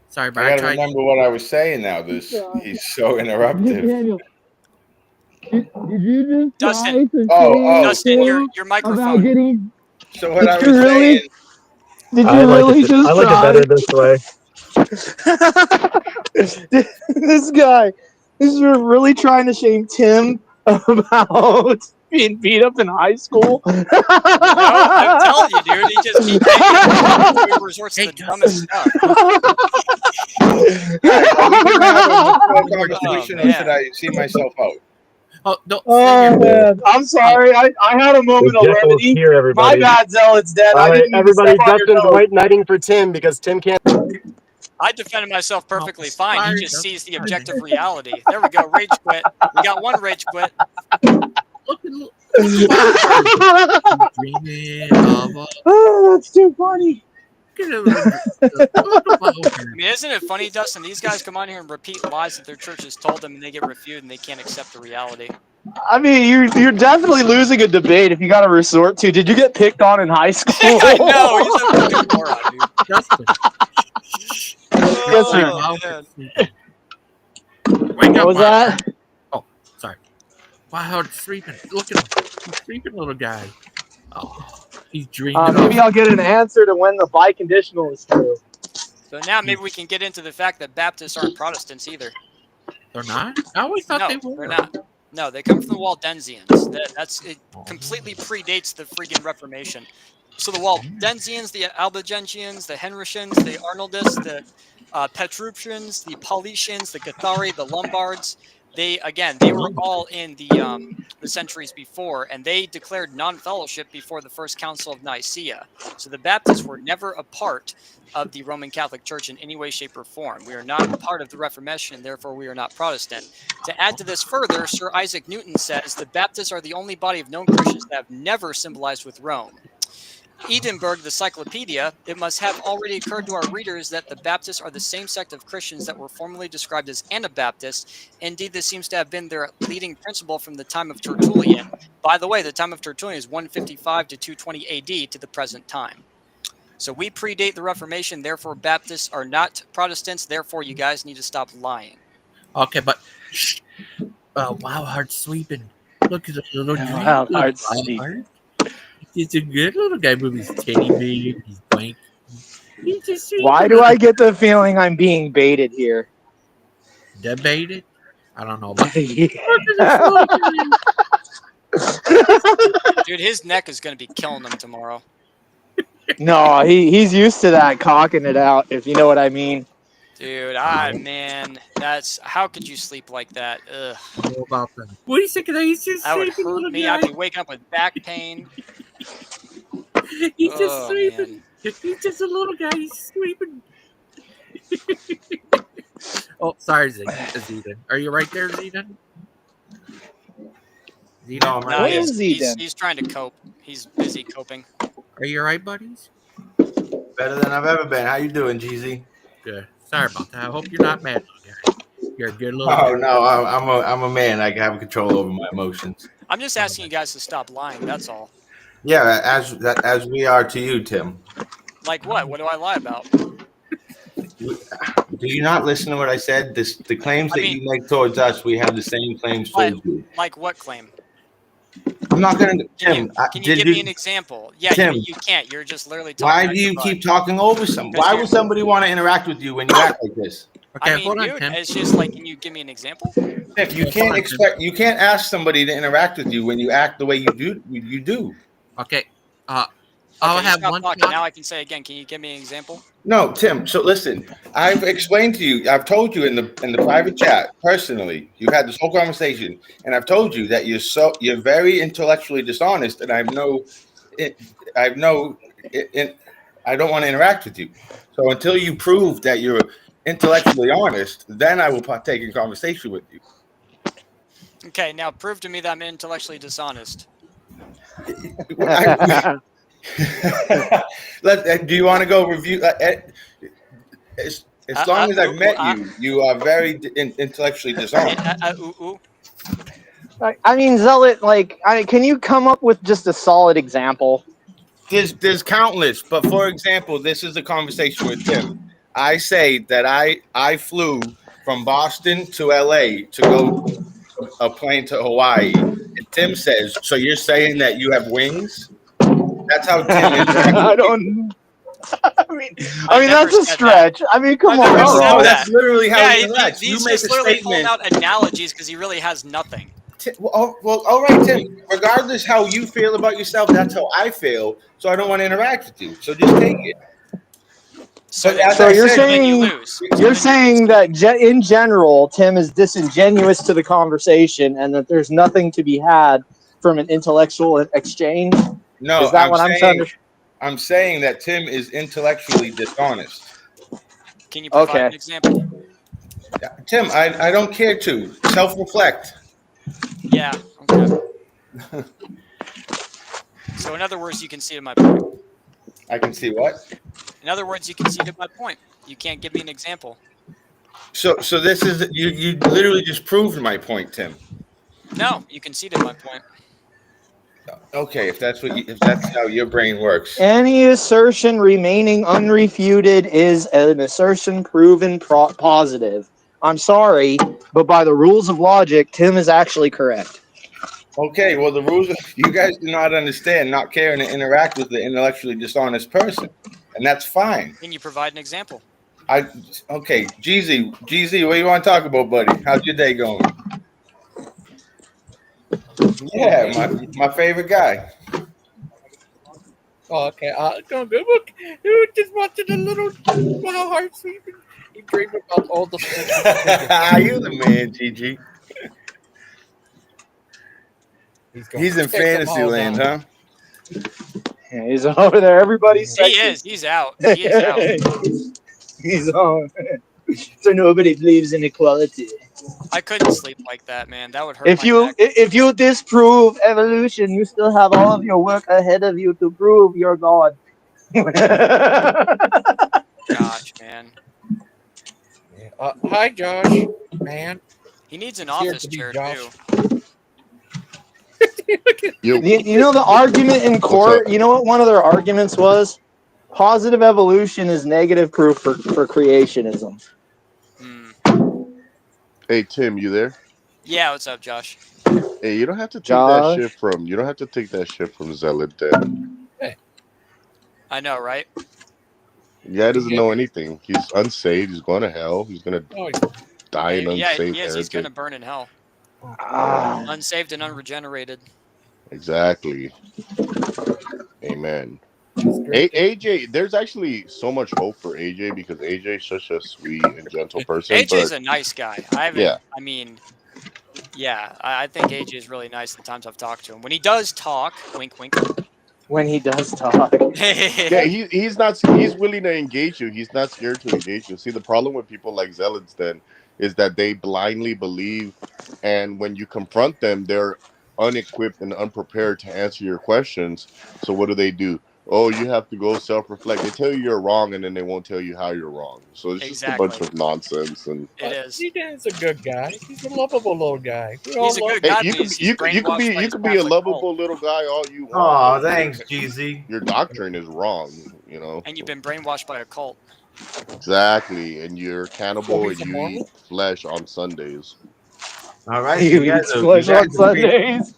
Sorry, but I gotta remember what I was saying now. He's so interruptive. Daniel, did you just Dustin. try to Oh, Dustin, your about microphone. getting? So what I Did was you really? saying. Did you I like really it. just I like try? it better this way. This guy is really trying to shame Tim about being beat up in high school. No, I'm telling you, dude. He resorts to the dumbest stuff. Guys, are we gonna have a mature conversation, or man. should I see myself out? Oh, no. Oh man, I'm sorry. I had a moment of Jeff will levity. hear My everybody. bad, Zealot's dead. All I right, didn't mean to everybody. step on your Dustin's toes. white knighting for Tim because Tim can't. I defended myself perfectly fine. sorry, He just Dustin. sees the objective reality. There we go. Rage quit. We got one rage quit. Look at dreaming of a Oh, that's too funny. I mean, isn't it funny, Dustin? These guys come on here and repeat lies that their churches told them, and they get refuted, and they can't accept the reality. I mean, you're definitely losing a debate if you got to resort to. Did you get picked on in high school? I know. He's a fucking moron, dude. Justin. Yes, sir. Oh, man. Wake What up, was that? Oh, sorry. Wow, it's sleeping. Look at him. He's sleeping, little guy. Oh, he's dreaming. Maybe I'll get an answer to when the biconditional is true. So now maybe we can get into the fact that Baptists aren't Protestants either. They're not? I always thought No, they were. they're not. No, they come from the Waldensians. It completely predates the freaking Reformation. So the Waldensians, the Albigensians, the Henricians, the Arnoldists, the Petruccians, the Paulicians, the Cathari, the Lombards, they were all in the centuries before, and they declared non-fellowship before the First Council of Nicaea. So the Baptists were never a part of the Roman Catholic Church in any way, shape, or form. We are not a part of the Reformation, and therefore we are not Protestant. To add to this further, Sir Isaac Newton says the Baptists are the only body of known Christians that have never symbolized with Rome. Edinburgh, the Cyclopedia, it must have already occurred to our readers that the Baptists are the same sect of Christians that were formerly described as Anabaptists. Indeed, this seems to have been their leading principle from the time of Tertullian. By the way, the time of Tertullian is 155 to 220 AD to the present time. So we predate the Reformation, therefore Baptists are not Protestants, therefore you guys need to stop lying. Okay, but shh. Wow, Heart's sleeping. Look at the little dream. Wow, Heart's sleeping. He's a good little guy with his teddy bear. He's blank. He's just Why do I get the feeling I'm being baited here? debated? I don't know. But Dude, his neck is going to be killing him tomorrow. No, he's used to that cocking it out, if you know what I mean. Dude, man, that's how could you sleep like that? Ugh. I know about that. What do you think of that? He's just That would sleeping, hurt little me. guy. I'd be waking up with back pain. He's just Oh, sleeping. man. He's just a little guy. He's sleeping. Oh, sorry, Zeden. Are you right there, Zeden? Zeden? No, I'm No, right. Where is Eden? he's trying to cope. He's busy coping. Are you all right, buddies? Better than I've ever been. How you doing, GZ? Good. Sorry about that. I hope you're not mad, little guy. You're a good little Oh guy. no, I'm a man. I can have control over my emotions. I'm just asking you guys to stop lying. That's all. Yeah, as we are to you, Tim. Like what? What do I lie about? Do you not listen to what I said? The claims that you make towards us, we have the same claims towards you. Like what claim? I'm not going to. Can Tim, you give me an example? Yeah, Tim, you can't. You're just literally talking. Why do you keep talking over some? Why would somebody want to interact with you when you act like this? Okay, I mean, hold on, dude, Tim. it's just like, can you give me an example? If you can't expect, you can't ask somebody to interact with you when you act the way you do. You do. Okay. I'll have stop one talking. talk. Now I can say again. Can you give me an example? No, Tim. So listen, I've explained to you. I've told you in the private chat personally. You've had this whole conversation, and I've told you that you're very intellectually dishonest, and I don't want to interact with you. So until you prove that you're intellectually honest, then I will partake in conversation with you. Okay, now prove to me that I'm intellectually dishonest. Do you want to go review? As long as I've met you, you are very intellectually dishonest. I mean, Zealot, can you come up with just a solid example? There's countless, but for example, this is a conversation with Tim. I say that I flew from Boston to LA to go a plane to Hawaii. And Tim says, so you're saying that you have wings? That's how Tim interacts. I don't. I mean that's a stretch. I mean, come on, No, bro. that's literally how he Yeah, interacts. he's You make just a literally pulling statement. out analogies because he really has nothing. Well, all right, Tim. Regardless how you feel about yourself, that's how I feel. So I don't want to interact with you. So just take it. So you're saying that in general, Tim is disingenuous to the conversation, and that there's nothing to be had from an intellectual exchange. No, is that what I'm saying? I'm saying that Tim is intellectually dishonest. Can you provide an example? Tim, I don't care to self-reflect. Yeah. Okay. So in other words, you conceded my point. I can see what? In other words, you conceded my point. You can't give me an example. So this is you literally just proved my point, Tim. No, you conceded my point. Okay, if that's how your brain works. Any assertion remaining unrefuted is an assertion proven positive. I'm sorry, but by the rules of logic, Tim is actually correct. Okay, well, the rules, you guys do not understand, not caring to interact with the intellectually dishonest person, and that's fine. Can you provide an example? Okay, GZ, what do you want to talk about, buddy? How's your day going? Yeah, my favorite guy. Oh, okay. Look, dude, just watching a little wild heart sleeping. He dreamed about all the stuff. You're the man, GG. He's in fantasy land, huh? Yeah, he's over there. Everybody's He is. He's out. He is out. He's on. So nobody believes in equality. I couldn't sleep like that, man. That would hurt. If you disprove evolution, you still have all of your work ahead of you to prove you're God. Gosh, man. Hi, Josh. Man. He needs an office chair too. You know the argument in court. You know what one of their arguments was? Positive evolution is negative proof for creationism. Hey Tim, you there? Yeah, what's up, Josh? Hey, you don't have to take that shit from. You don't have to take that shit from Zealot. Hey. I know, right? Yeah, he doesn't know anything. He's unsaved. He's going to hell. He's gonna die in unsaved. Yeah, he's gonna burn in hell. Unsaved and unregenerated. Exactly. Amen. AJ, there's actually so much hope for AJ because AJ is such a sweet and gentle person. AJ's But a nice guy. I mean, yeah, I think AJ is really nice the times I've talked to him. When he does talk, wink, wink. When he does talk. Yeah, he's willing to engage you. He's not scared to engage you. See, the problem with people like zealots then is that they blindly believe, and when you confront them, they're unequipped and unprepared to answer your questions. So what do? Oh, you have to go self-reflect. They tell you you're wrong, and then they won't tell you how you're wrong. So it's just a bunch of nonsense. And it is. He is a good guy. He's a lovable little guy. He's a good guy, but he's brainwashed by his be a Catholic lovable cult. little guy all you want. Oh, thanks, GZ. Your doctrine is wrong, you know. And you've been brainwashed by a cult. Exactly, and you're cannibal and you Mormon? eat flesh on Sundays. All right, You eat flesh on Sundays.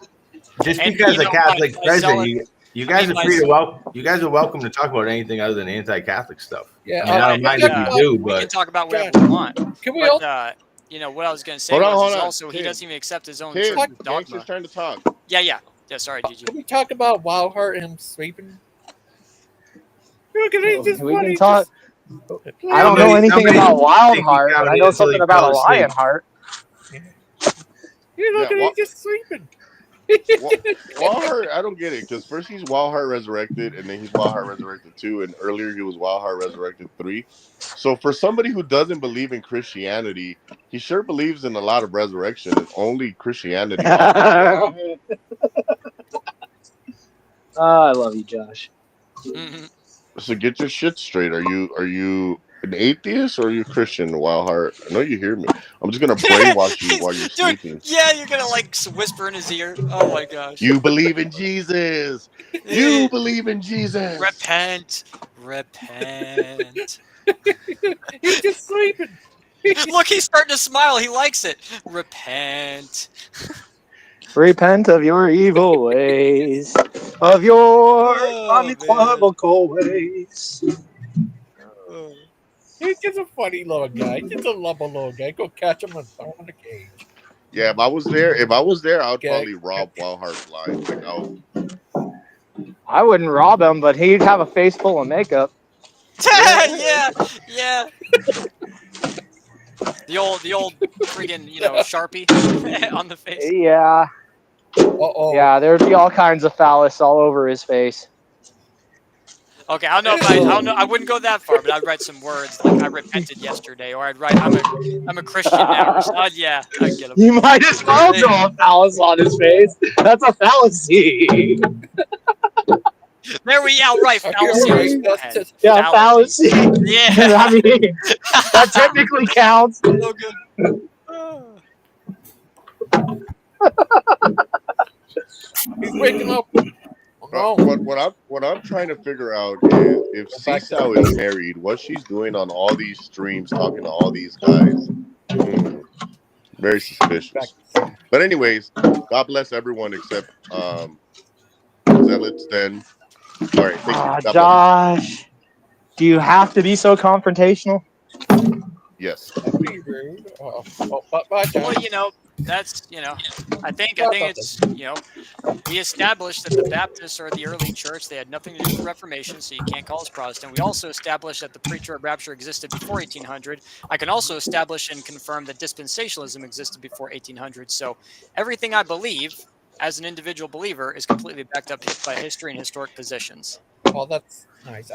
Just And, because you a know, Catholic's by present, zealot- you guys mean, are free to you guys are welcome to talk about anything other than anti-Catholic stuff. Yeah, I don't mind if you do, we can but talk about whatever we want. Can we But, you know, what I was going to say Hold was on. also Tim, he doesn't even accept his own Tim, church's gangster's dogma. trying to talk. Yeah. Sorry, Gigi. Can we talk about Wildheart and him sleeping? Look at it, just We funny. can talk. Just, I don't know anything about Wildheart, but I know something about a Lionheart. You look at it, just sleeping. Wildheart, I don't get it because first he's Wildheart Resurrected, and then he's Wildheart Resurrected 2, and earlier he was Wildheart Resurrected 3. So for somebody who doesn't believe in Christianity, he sure believes in a lot of resurrection, and only Christianity. I love you, Josh. So get your shit straight. Are you an atheist or are you a Christian, Wildheart? I know you hear me. I'm just gonna brainwash you while you're sleeping. Yeah, you're gonna like whisper in his ear. Oh my gosh. You believe in Jesus. You believe in Jesus. Repent. He's just sleeping. Look, he's starting to smile. He likes it. Repent. Repent of your evil ways, of your unequivocal ways. He's just a funny little guy. He's just a lovable little guy. Go catch him and throw him in the cage. Yeah, if I was there, I would probably rob Wildheart blind. Like, I wouldn't rob him, but he'd have a face full of makeup. Yeah. The old friggin', Sharpie on the face. Yeah. Yeah, there'd be all kinds of phallus all over his face. Okay, I don't know. I wouldn't go that far, but I'd write some words like "I repented yesterday," or I'd write "I'm a Christian now." So yeah, I get him. You might as well draw a phallus on his face. That's a fallacy. There we outright fallacy. Yeah, fallacy. Yeah. I mean, that technically counts. So good. He's waking up. What I'm trying to figure out is if Seesaw is married, what she's doing on all these streams, talking to all these guys. Very suspicious. But anyways, God bless everyone except zealots. Then, all right. Thank you. Josh, do you have to be so confrontational? Yes. Well, that's I think it's we established that the Baptists or the early church, they had nothing to do with the Reformation, so you can't call us Protestant. We also established that the preacher of rapture existed before 1800. I can also establish and confirm that dispensationalism existed before 1800. So everything I believe as an individual believer is completely backed up by history and historic positions. Oh, that's nice.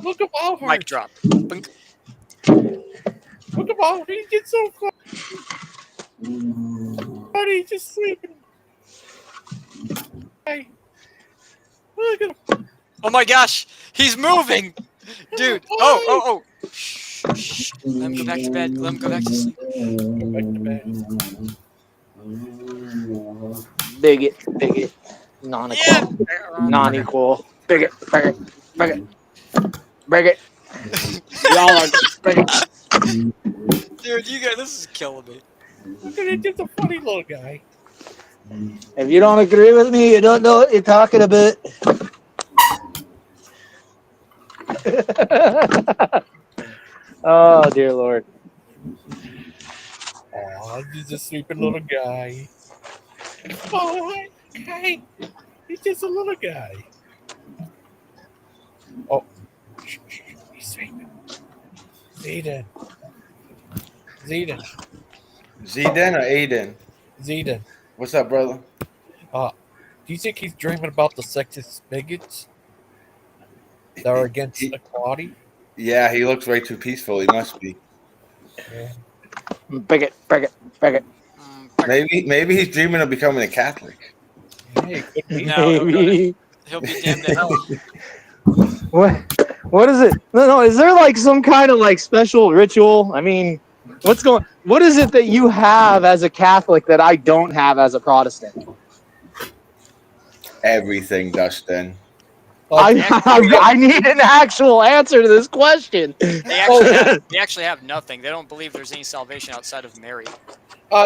Look at Wildheart. Mic drop. Look at Wildheart. He gets so funny. He's just sleeping. Hey. Look at him. Oh my gosh, he's moving, dude. Oh. Shh. Let him go back to bed. Let him go back to sleep. Go back to bed. Bigot. Non-equal. Non-equal. Bigot. Y'all are bigots. Dude, you guys, this is killing me. Look at it, just a funny little guy. If you don't agree with me, you don't know what you're talking about. Oh, dear Lord. Oh, he's just a sleeping little guy. Oh, hey, he's just a little guy. Oh, he's sleeping. Zayden. Zayden. Zeden or Aiden? Zayden. What's up, brother? Do you think he's dreaming about the sexist bigots that are against equality? Yeah, he looks way too peaceful. He must be. Yeah. Bigot. Maybe he's dreaming of becoming a Catholic. Yeah, it could be. No, he'll be damned to hell. What is it? No, is there like some kind of like special ritual? I mean, what is it that you have as a Catholic that I don't have as a Protestant? Everything, Dustin. I need an actual answer to this question. They actually have nothing. They don't believe there's any salvation outside of Mary.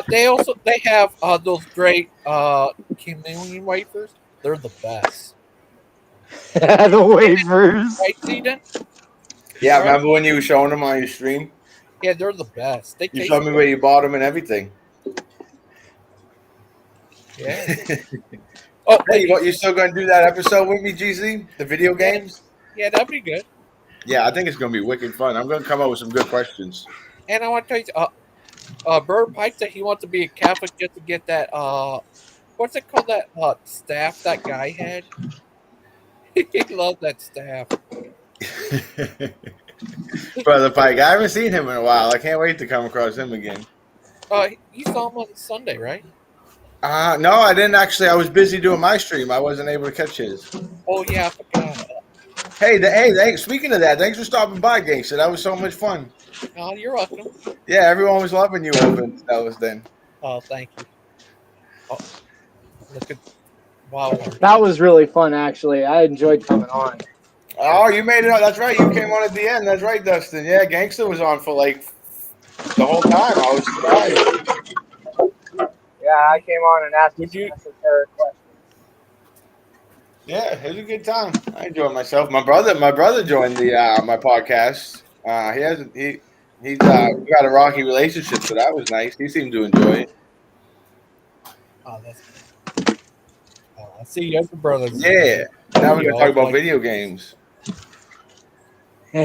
They have those great communion wafers. They're the best. The wafers. Right, Zayden? Yeah, remember when you were showing them on your stream? Yeah, they're the best. They You taste showed me good. where you bought them and everything. Yeah. Oh, hey, you still going to do that episode with me, GZ? The video games? Yeah, that'd be good. Yeah, I think it's going to be wicked fun. I'm going to come up with some good questions. And I want to tell you, Bird Pike said he wants to be a Catholic just to get that what's it called, that staff that guy had. He loved that staff. Brother Pike, I haven't seen him in a while. I can't wait to come across him again. You saw him on Sunday, right? No, I didn't actually. I was busy doing my stream. I wasn't able to catch his. Oh yeah, I forgot. Hey, speaking of that, thanks for stopping by, Gangster. That was so much fun. Oh, you're welcome. Yeah, everyone was loving you over in Dallas then. Oh, thank you. Oh, look at wow. That was really fun, actually. I enjoyed coming on. Oh, you made it out. That's right. You came on at the end. That's right, Dustin. Yeah, Gangster was on for like the whole time. I was surprised. Yeah, I came on and asked you some esoteric questions. Yeah, it was a good time. I enjoyed myself. My brother joined the my podcast. He's got a rocky relationship, so that was nice. He seemed to enjoy it. Oh, that's good. Oh, I see younger brothers. Yeah. Now we're gonna talk about video games. Do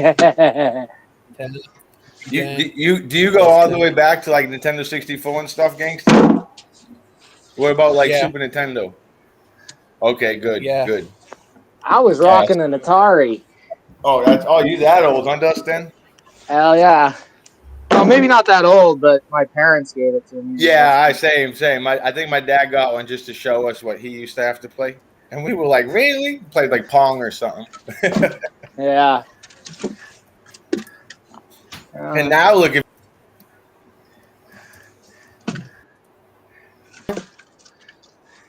you go all the way back to like Nintendo 64 and stuff, Gangster? What about like Super Nintendo? Okay, good, good. I was rocking an Atari. Oh, you that old, huh, Dustin? Hell yeah. Well, maybe not that old, but my parents gave it to me. Yeah, same. I think my dad got one just to show us what he used to have to play, and we were like, "Really?" Played like Pong or something. Yeah. And now look at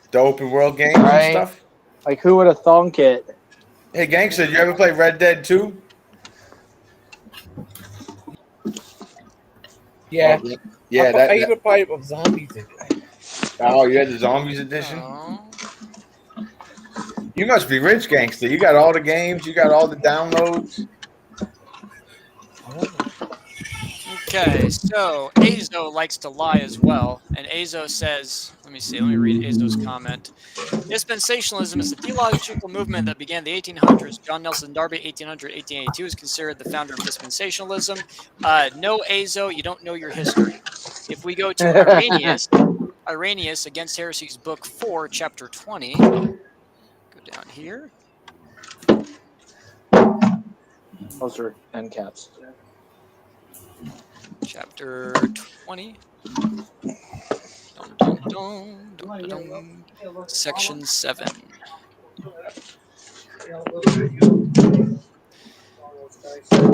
the open world games and stuff. Like, who would have thunk it? Hey, Gangster, you ever play Red Dead 2? Yeah. Yeah, I even played with zombies in it. Oh, you had the Zombies edition? You must be rich, Gangster. You got all the games. You got all the downloads. Okay, so Azo likes to lie as well, and Azo says, let me read Azo's comment. Dispensationalism is a theological movement that began in the 1800s. John Nelson Darby, 1800-1882, is considered the founder of dispensationalism. No, Azo, you don't know your history. If we go to Irenaeus Against Heresies, Book 4, Chapter 20, go down here. Those are end caps. Chapter 20. Section 7.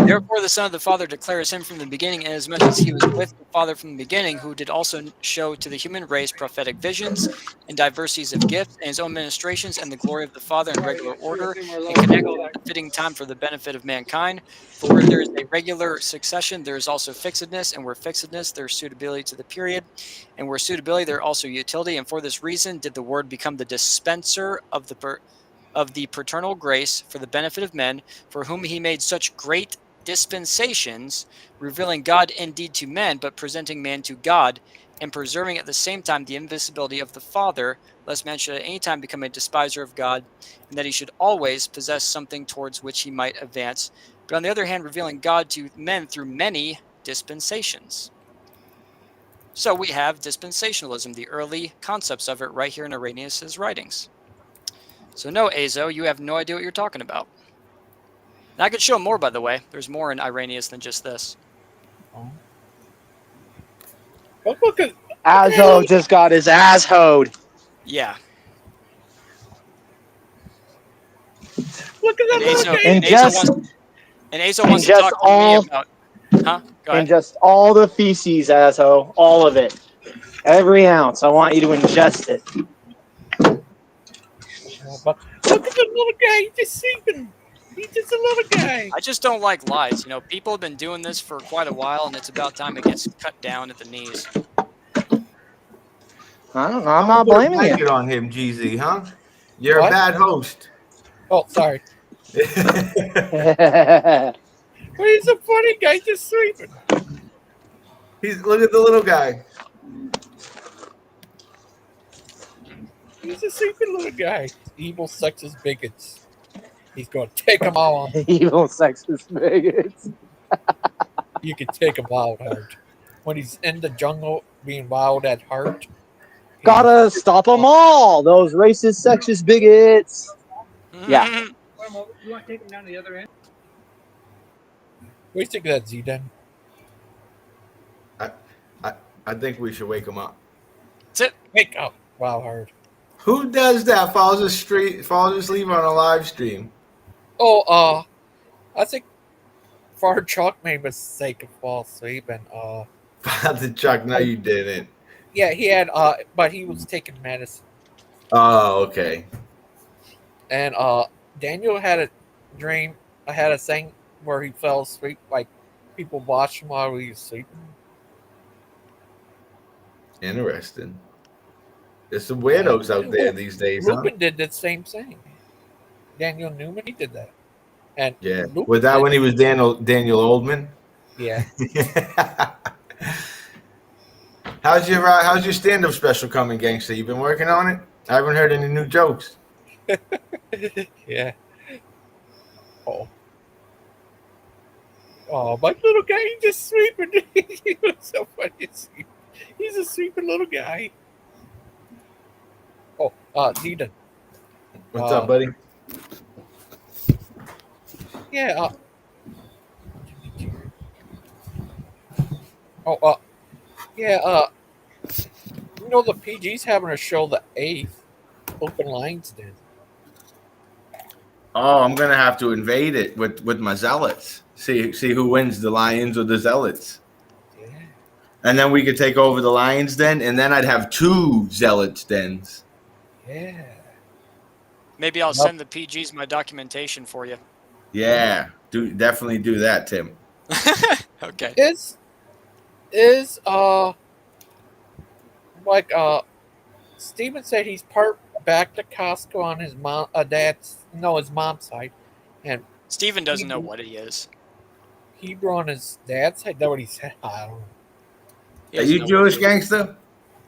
Therefore, the Son of the Father declares him from the beginning, inasmuch as he was with the Father from the beginning, who did also show to the human race prophetic visions and diversities of gifts, and his own ministrations, and the glory of the Father in regular order, and connected at a fitting time for the benefit of mankind. For where there is a regular succession, there is also fixedness, and where fixedness, there is suitability to the period, and where suitability, there is also utility. And for this reason did the Word become the dispenser of the paternal grace for the benefit of men, for whom he made such great dispensations, revealing God indeed to men, but presenting man to God, and preserving at the same time the invisibility of the Father, lest man should at any time become a despiser of God, and that he should always possess something towards which he might advance, but on the other hand, revealing God to men through many dispensations. So we have dispensationalism, the early concepts of it right here in Irenaeus' writings. So no, Azo, you have no idea what you're talking about. And I could show more, by the way. There's more in Irenaeus than just this. Oh. But look at Azo just got his ass hoed. Yeah. Look at And that little Azo, guy. And Azo wants to just talk to me all about. Huh? Go and ahead. just all the feces, Azo, all of it, every ounce. I want you to ingest it. But look at the little guy. He's just sleeping. He's just a little guy. I just don't like lies. You know, people have been doing this for quite a while, and it's about time it gets cut down at the knees. I don't know. I'm I'm not gonna put a blaming blanket you. on him, GZ, huh? You're What? a bad host. Oh, sorry. He's But he's a funny guy just sleeping. look at the little guy. He's a sleeping little guy. Evil sexist bigots. He's going to take them all on. Evil sexist bigots. You can take him out, Heart. When he's in the jungle being wild at heart. Gotta stop them all. Those racist, sexist bigots. Yeah. You want to take him down to the other end? What do you think of that, Z-Den? I think we should wake him up. That's it. Wake up. Wow, Heart. Who does that? Falls asleep on a live stream. Oh, I think Father Chuck made a mistake of fall asleep and Father Chuck, no, you didn't. yeah, he had but he was taking medicine. Oh, okay. And Daniel had a dream. I had a thing where he fell asleep, like people watched him while he was sleeping. Interesting. There's some weirdos out there these days, huh? Ruben did the same thing. Daniel Newman, he did that. And Yeah. Ruben Was that did- when he was Daniel Oldman? Yeah. How's your stand-up special coming, gangster? You been working on it? I haven't heard any new jokes. Yeah. Oh, my little guy, he's just sleeping. He looks so funny to see. He's a sleeping little guy. Oh, Needon. What's up, buddy? Yeah. Yeah. You know the PG's having a show the 8th. Open Lines did. Oh, I'm gonna have to invade it with my zealots. See who wins, the Lions or the Zealots. Yeah. And then we could take over the Lions den, and then I'd have 2 Zealots dens. Yeah. Maybe I'll send the PGs my documentation for you. Yeah, definitely do that, Tim. Okay. Is Steven said he's part back to Costco on his his mom's side, and Steven doesn't know what he is. Hebrew on his dad's side. That's what he said. I don't know. Are you Jewish, gangster?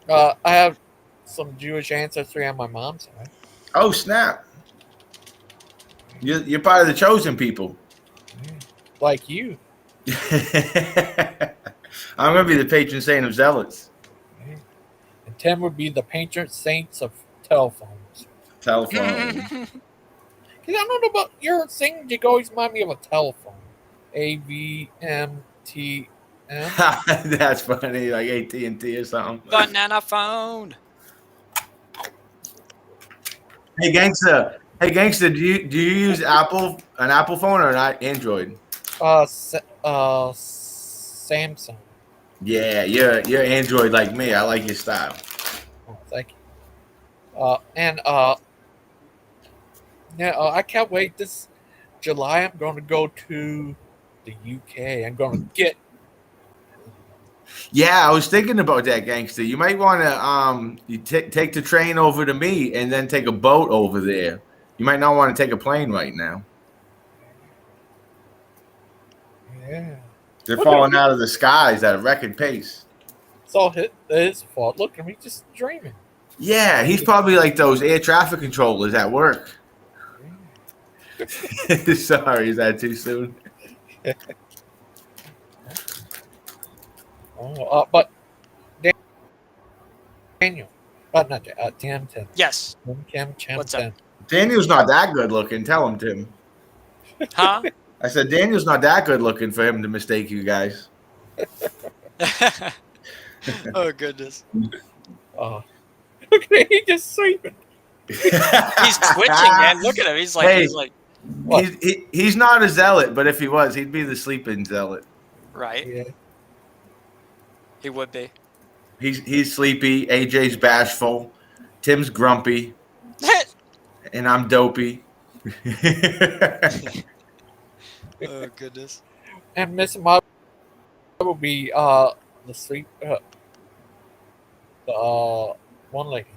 I have some Jewish ancestry on my mom's side. Oh, snap. You're part of the chosen people. Like you. I'm going to be the patron saint of zealots. And Tim would be the patron saints of telephones. Telephone. Because I don't know about your thing. You always remind me of a telephone. AVMTM. That's funny, like AT&T or something. Banana phone. Hey, gangster. Do you use an Apple phone or an Android? Samsung. Yeah, you're Android like me. I like your style. Oh, thank you. I can't wait. This July, I'm going to go to the UK. I'm going to get. Yeah, I was thinking about that, gangster. You might want to take the train over to me and then take a boat over there. You might not want to take a plane right now. Yeah. They're Look at falling him. out of the skies at a record pace. It's all his fault. Look at him. He's just dreaming. Yeah, he's probably like those air traffic controllers at work. Sorry, is that too soon? But Daniel, not Tim. Yes. Tim. What's up? Daniel's not that good looking. Tell him, Tim. Huh? I said Daniel's not that good looking for him to mistake you guys. Oh goodness. Look at him. He's just sleeping. He's twitching, man. Look at him. He's like, Hey, he's like, he's not a zealot, but if he was, he'd be the sleeping zealot. right. Yeah. He would be. He's sleepy. AJ's bashful. Tim's grumpy. And I'm dopey. Oh goodness. And Miss Mother will be the sleep the one lady.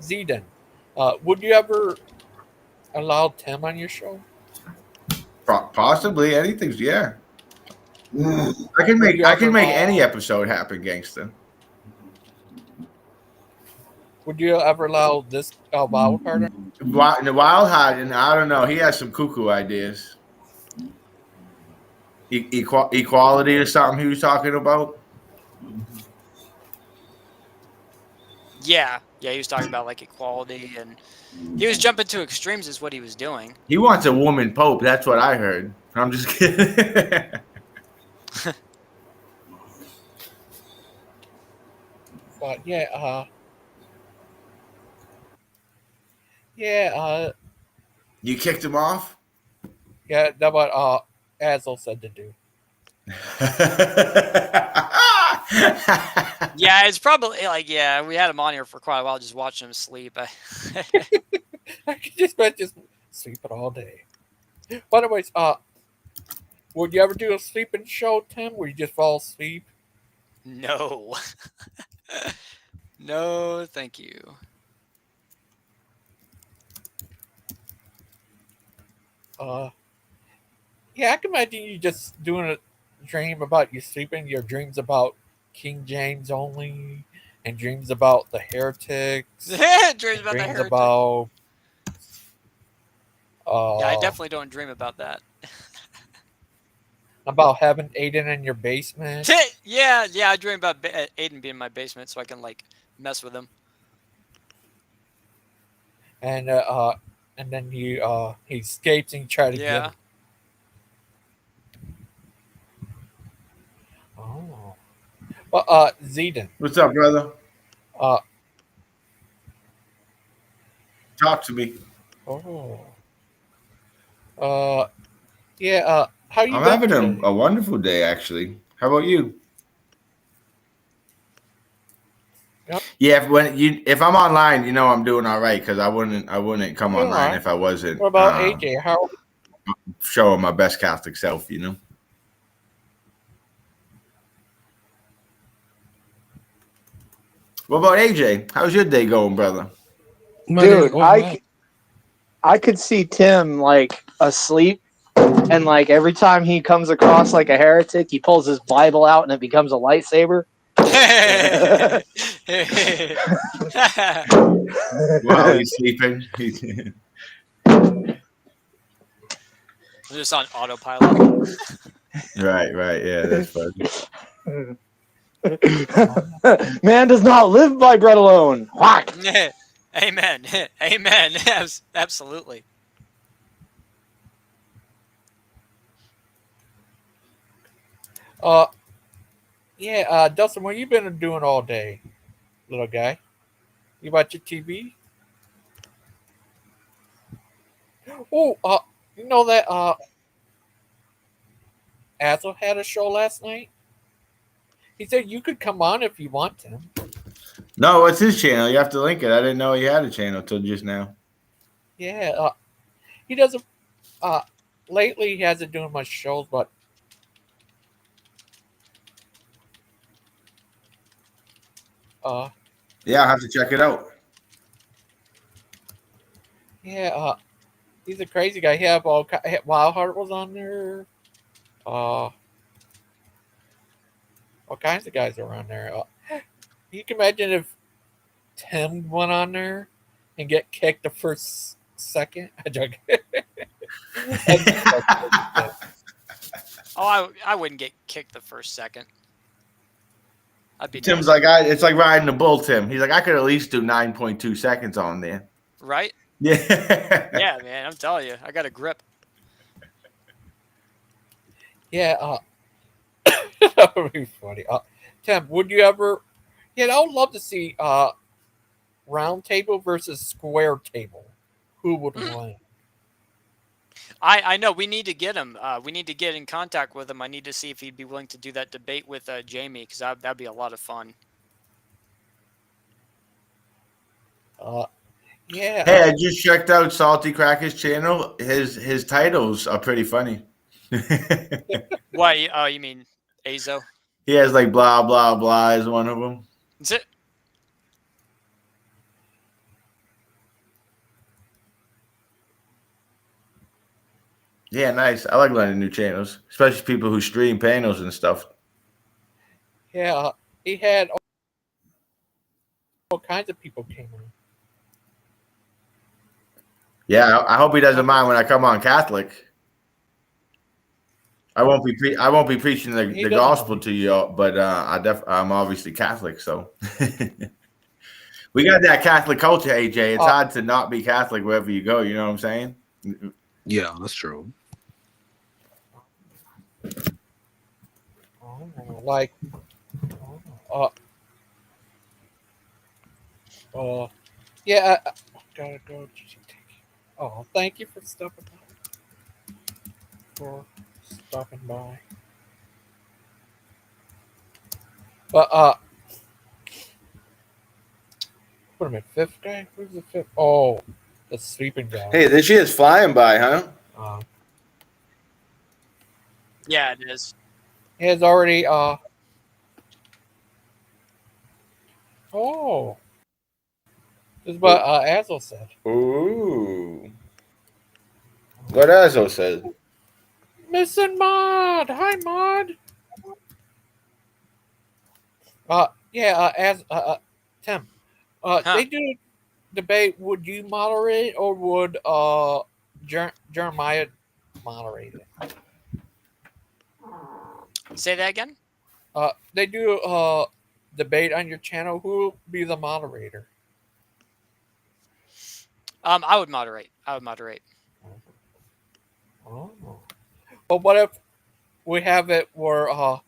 Zeden, would you ever allow Tim on your show? Possibly anything's I can make any episode happen, gangster. Would you ever allow this wild card? The wild card, and I don't know. He has some cuckoo ideas. Equality or something he was talking about. Yeah, he was talking about like equality, and he was jumping to extremes is what he was doing. He wants a woman pope. That's what I heard. I'm just kidding. But you kicked him off? Yeah, that's what Azel said to do. Yeah, it's probably like, we had him on here for quite a while, just watching him sleep. I could just sleeping all day. But anyways, would you ever do a sleeping show, Tim, where you just fall asleep? No. No, thank you. Yeah, I can imagine you just doing a dream about you sleeping, your dreams about King James only, and dreams about the heretics. Dreams about the heretics. About yeah, I definitely don't dream about that. About having Aiden in your basement. yeah, I dream about Aiden being in my basement so I can like mess with him. And then he escapes and you try to get him. Oh. Well, Zeden. What's up, brother? Talk to me. Oh. Yeah. How you? I'm having a wonderful day, actually. How about you? Yep. Yeah, if I'm online, I'm doing all right because I wouldn't come online if I wasn't. What about AJ? How? Showing my best Catholic self, What about AJ? How's your day going, brother? Dude, I could see Tim like asleep, and like every time he comes across like a heretic, he pulls his Bible out and it becomes a lightsaber. While he's sleeping. I'm just on autopilot. Right. Yeah, that's funny. Man does not live by bread alone. Whack. Amen. Absolutely. Yeah, Dustin, what you been doing all day, little guy? You watch your TV? Oh, you know that Azel had a show last night? He said you could come on if you want to. No, what's his channel? You have to link it. I didn't know he had a channel till just now. Yeah, he doesn't. Lately he hasn't doing much shows, but yeah, I'll have to check it out. Yeah, he's a crazy guy. Yeah, Wildheart was on there. all kinds of guys are on there. You can imagine if Tim went on there and get kicked the first second. I joke. Oh, I wouldn't get kicked the first second. I'd be Tim's nice. like, it's like riding a bull, Tim. He's like, I could at least do 9.2 seconds on there. Right? Yeah. Yeah, man. I'm telling you, I got a grip. Yeah, that would be funny. Tim, would you ever? Yeah, I would love to see round table versus square table. Who would win? I know we need to get him. We need to get in contact with him. I need to see if he'd be willing to do that debate with Jamie, because that'd be a lot of fun. Yeah. Hey, I just checked out Salty Cracker's channel. His titles are pretty funny. Why? Oh, you mean Azo? He has like blah blah blah as one of them. Is it? Yeah, nice. I like learning new channels, especially people who stream panels and stuff. Yeah, he had all kinds of people came in. Yeah, I hope he doesn't mind when I come on Catholic. I won't be preaching the gospel to you, but I'm obviously Catholic, so we got that Catholic culture, AJ. It's hard to not be Catholic wherever you go. You know what I'm saying? Yeah, that's true. Like, yeah, I gotta go. Oh, thank you for stopping by. But wait a minute, fifth guy? Who's the fifth? Oh, the sleeping guy. Hey, this shit is flying by, huh? Yeah, it is. He has already oh. This is what Azel said. Ooh. What Azo said? Missing Mod! Hi, Mod! Tim. They do debate, would you moderate or would Jeremiah moderate it? Say that again? They do debate on your channel. Who will be the moderator? I would moderate. Oh. But what if we have it where a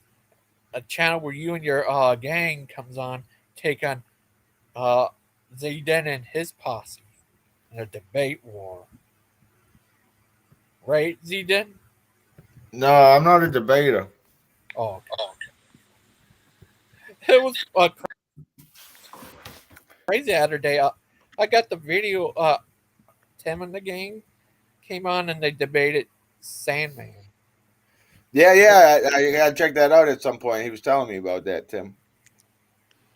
channel where you and your gang comes on, take on Zayden and his posse in a debate war? Right, Zayden? No, I'm not a debater. Oh. It was crazy the other day. I got the video. Tim and the gang came on and they debated Sandman. Yeah, I gotta check that out at some point. He was telling me about that, Tim.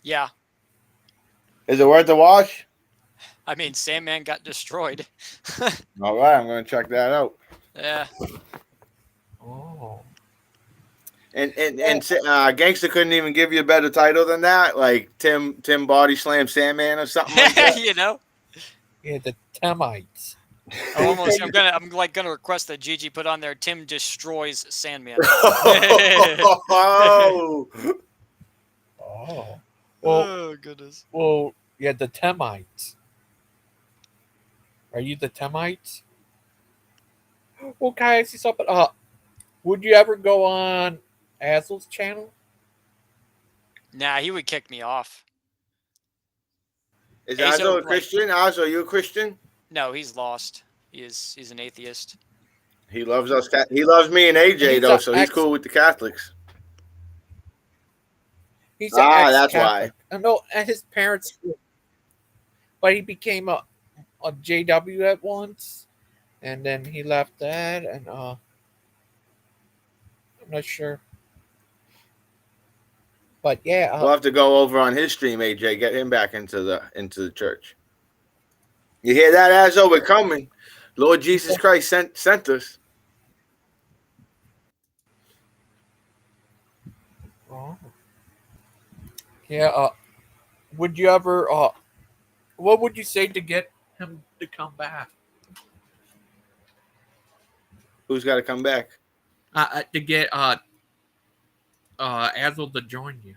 Yeah. Is it worth the watch? I mean, Sandman got destroyed. All right, I'm gonna check that out. Yeah. Oh. And Gangster couldn't even give you a better title than that, like Tim Body Slam Sandman or something like that. You know. Yeah, the Timites. I'm gonna request that Gigi put on there. Tim destroys Sandman. Oh. Well, goodness. Well, yeah, the Temites. Are you the Temites? Well, guys, see something. Would you ever go on Azel's channel? Nah, he would kick me off. Is Azo a Christian? Azo, are you a Christian? No, he's lost. He's an atheist. He loves us. He loves me and AJ though, so he's cool with the Catholics. He's that's why. No, and his parents, but he became a JW at once, and then he left that, and I'm not sure. But yeah, we'll have to go over on his stream, AJ. Get him back into the church. You hear that, Azo? We're coming. Lord Jesus Christ sent us. Oh. Yeah. Would you ever? What would you say to get him to come back? Who's got to come back? To get Azel to join you.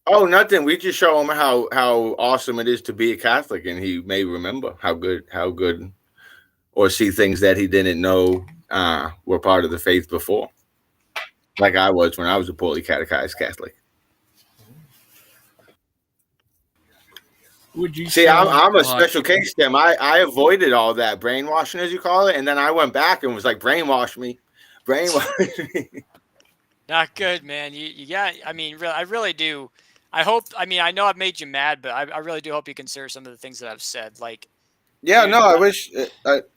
Oh, nothing. We just show him how awesome it is to be a Catholic, and he may remember how good, or see things that he didn't know were part of the faith before, like I was when I was a poorly catechized Catholic. Would you see? I'm a special case, Tim. I avoided all that brainwashing, as you call it, and then I went back and was like, brainwash me. Not good, man. You got. I mean, I really do. I hope. I mean, I know I've made you mad, but I really do hope you consider some of the things that I've said. Like, yeah, dude, no, I wish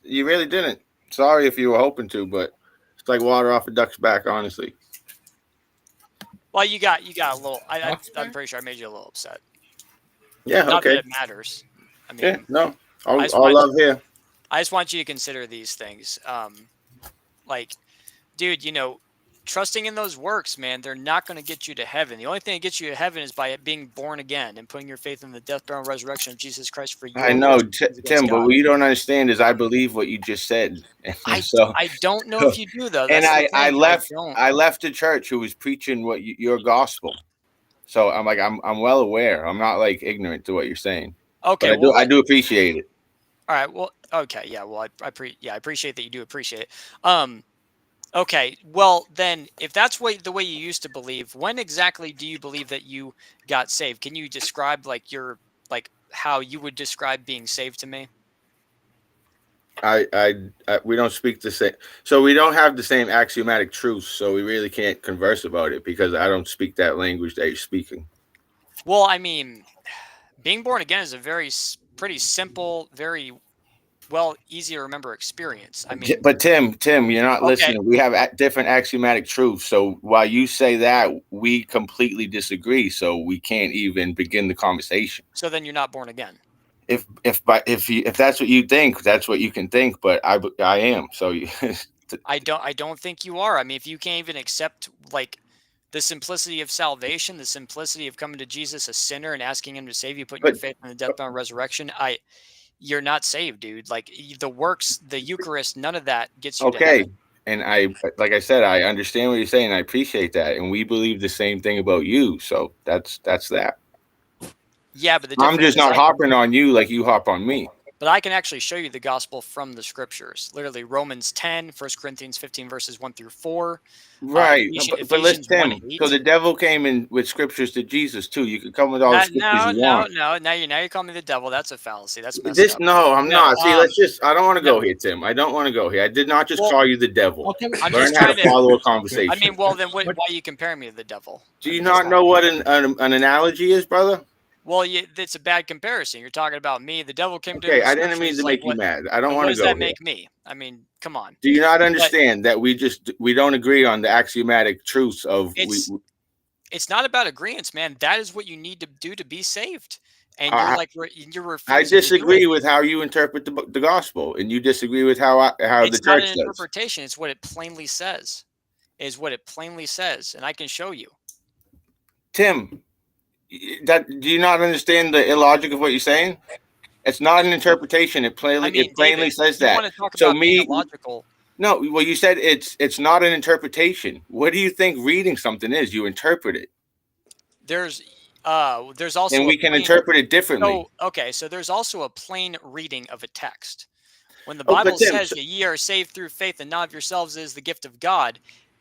you really didn't. Sorry if you were hoping to, but it's like water off a duck's back, honestly. Well, you got a little. I'm pretty sure I made you a little upset. Yeah, Not okay. that it matters. I mean, yeah, no, all love here. I just want you to consider these things. Like, dude, trusting in those works, man, they're not going to get you to heaven. The only thing that gets you to heaven is by being born again and putting your faith in the death, burial, and resurrection of Jesus Christ for you. I know, Tim, but what you don't understand is I believe what you just said. I don't know if you do, though. That's I left the church who was preaching your gospel. So I'm like, I'm well aware. I'm not like ignorant to what you're saying. Okay, but I do appreciate it. All right. Well, okay, yeah. Well, I appreciate that you do appreciate it. Okay, well then, if that's the way you used to believe, when exactly do you believe that you got saved? Can you describe how you would describe being saved to me? We don't speak the same, so we don't have the same axiomatic truths, so we really can't converse about it because I don't speak that language that you're speaking. Well, I mean, being born again is a pretty simple, very easy to remember experience. I mean, but Tim, you're not listening. We have different axiomatic truths. So while you say that, we completely disagree. So we can't even begin the conversation. So then you're not born again. If that's what you think, that's what you can think. But I am. So I don't think you are. I mean, if you can't even accept the simplicity of salvation, the simplicity of coming to Jesus, a sinner, and asking him to save you, putting your faith in the death, burial, and resurrection, you're not saved, dude. Like the works, the Eucharist, none of that gets you to heaven. And like I said, I understand what you're saying. I appreciate that. And we believe the same thing about you. So that's that. Yeah, but I'm just not hopping on you like you hop on me. But I can actually show you the gospel from the scriptures. Literally Romans 10, 1 Corinthians 15, verses 1 through 4. Right. But listen, so the devil came in with scriptures to Jesus too. You could come with all the scriptures you want. No. Now you call me the devil. That's a fallacy. That's messed up. No, I'm not. See, I don't want to go here, Tim. I don't want to go here. I did not just call you the devil. Okay, Learn how to follow a conversation. I mean, well, then why are you comparing me to the devil? Do you not know what an analogy is, brother? Well, it's a bad comparison. You're talking about me. The devil came to. Okay, I didn't mean to make you mad. I don't want to go. What does that make me? I mean, come on. Do you not understand that we don't agree on the axiomatic truths of? It's not about agreements, man. That is what you need to do to be saved. And you're refusing. I disagree with how you interpret the gospel, and you disagree with how the church says. It's not an interpretation. It's what it plainly says. And I can show you. Tim. Do you not understand the illogic of what you're saying? It's not an interpretation. It plainly says that. You want to talk about illogical? No. Well, you said it's not an interpretation. What do you think reading something is? You interpret it. There's also, and we can interpret it differently. So there's also a plain reading of a text. When the Bible says that ye are saved through faith and not of yourselves is the gift of God.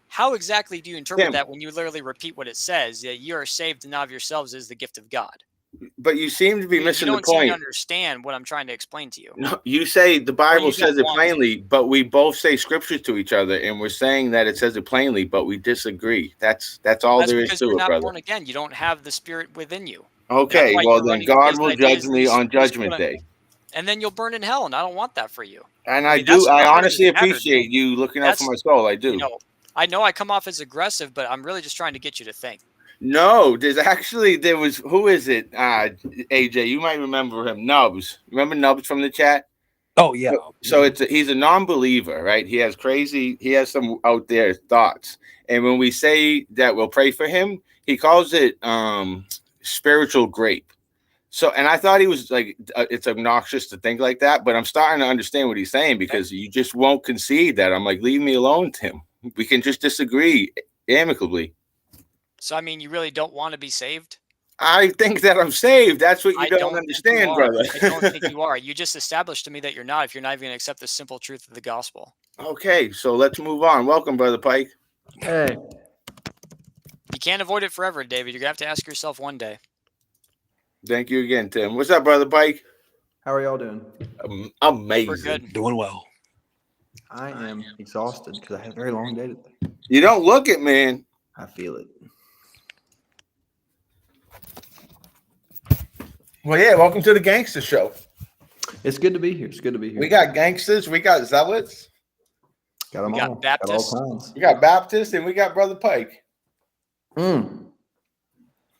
How exactly do you interpret that when you literally repeat what it says? That you are saved and not of yourselves is the gift of God. But you seem to be missing the point. You don't seem to understand what I'm trying to explain to you. No, you say the Bible says it plainly, but we both say scriptures to each other, and we're saying that it says it plainly, but we disagree. That's all there is to it, brother. Because you're not born again. You don't have the Spirit within you. Okay, well then God will judge me on Judgment Day. And then you'll burn in hell, and I don't want that for you. And I honestly appreciate you looking out for my soul. I do. I know I come off as aggressive, but I'm really just trying to get you to think. No, there was who is it? AJ, you might remember him. Nubs. Remember Nubs from the chat? Oh yeah. So he's a non-believer, right? He has some out there thoughts. And when we say that we'll pray for him, he calls it spiritual grape. So, and I thought he was like, it's obnoxious to think like that, but I'm starting to understand what he's saying because you just won't concede that. I'm like, leave me alone, Tim. We can just disagree amicably. So, I mean, you really don't want to be saved? I think that I'm saved. That's what you don't understand, brother. I don't think you are. You just established to me that you're not if you're not even going to accept the simple truth of the gospel. Okay, so let's move on. Welcome, Brother Pike. Hey. You can't avoid it forever, David. You're going to have to ask yourself one day. Thank you again, Tim. What's up, Brother Pike? How are y'all doing? Amazing. We're good. Doing well. I am exhausted because I had a very long day today. You don't look it, man. I feel it. Well, yeah, welcome to the Gangster Show. It's good to be here. It's good to be here. We got gangsters, we got zealots. Got them We all. got Baptists. Got all kinds. We got Baptists, and we got Brother Pike.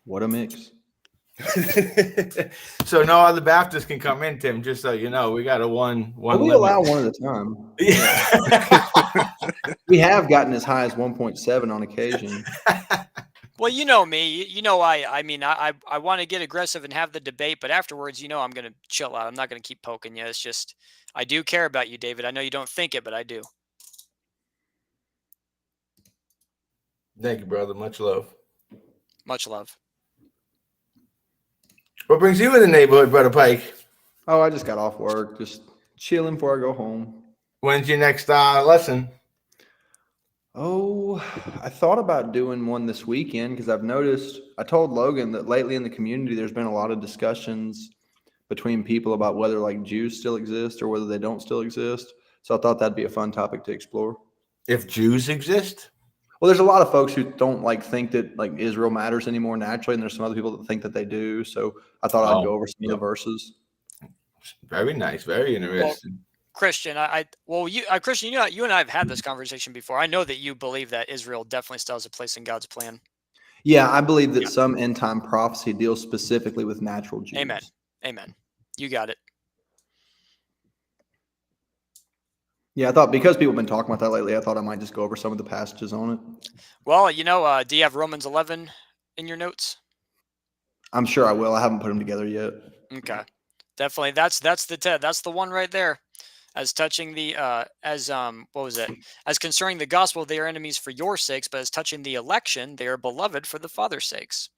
What a mix. So no other Baptists can come in, Tim, just so you know. We got a one Well, we limit. allow one at a time. We have gotten as high as 1.7 on occasion. Well, you know me. You know, I mean, I want to get aggressive and have the debate, but afterwards, you know, I'm going to chill out. I'm not going to keep poking you. It's just, I do care about you, David. I know you don't think it, but I do. Thank you, brother. Much love. Much love. What brings you in the neighborhood, Brother Pike? Oh, I just got off work. Just chilling before I go home. When's your next lesson? Oh, I thought about doing one this weekend because I've noticed, I told Logan that lately in the community, there's been a lot of discussions between people about whether like Jews still exist or whether they don't still exist. So I thought that'd be a fun topic to explore. If Jews exist? Well, there's a lot of folks who don't like think that like Israel matters anymore naturally. And there's some other people that think that they do. So I thought I'd go over some of the verses. Very nice. Very interesting. Well, Christian, Christian, you and I have had this conversation before. I know that you believe that Israel definitely still has a place in God's plan. Yeah, I believe that some end time prophecy deals specifically with natural Jews. Amen. Amen. You got it. Yeah, I thought because people have been talking about that lately, I thought I might just go over some of the passages on it. Well, you know, do you have Romans 11 in your notes? I'm sure I will. I haven't put them together yet. Okay. Definitely. That's the one right there. As touching the what was it? As concerning the gospel, they are enemies for your sakes, but as touching the election, they are beloved for the Father's sakes.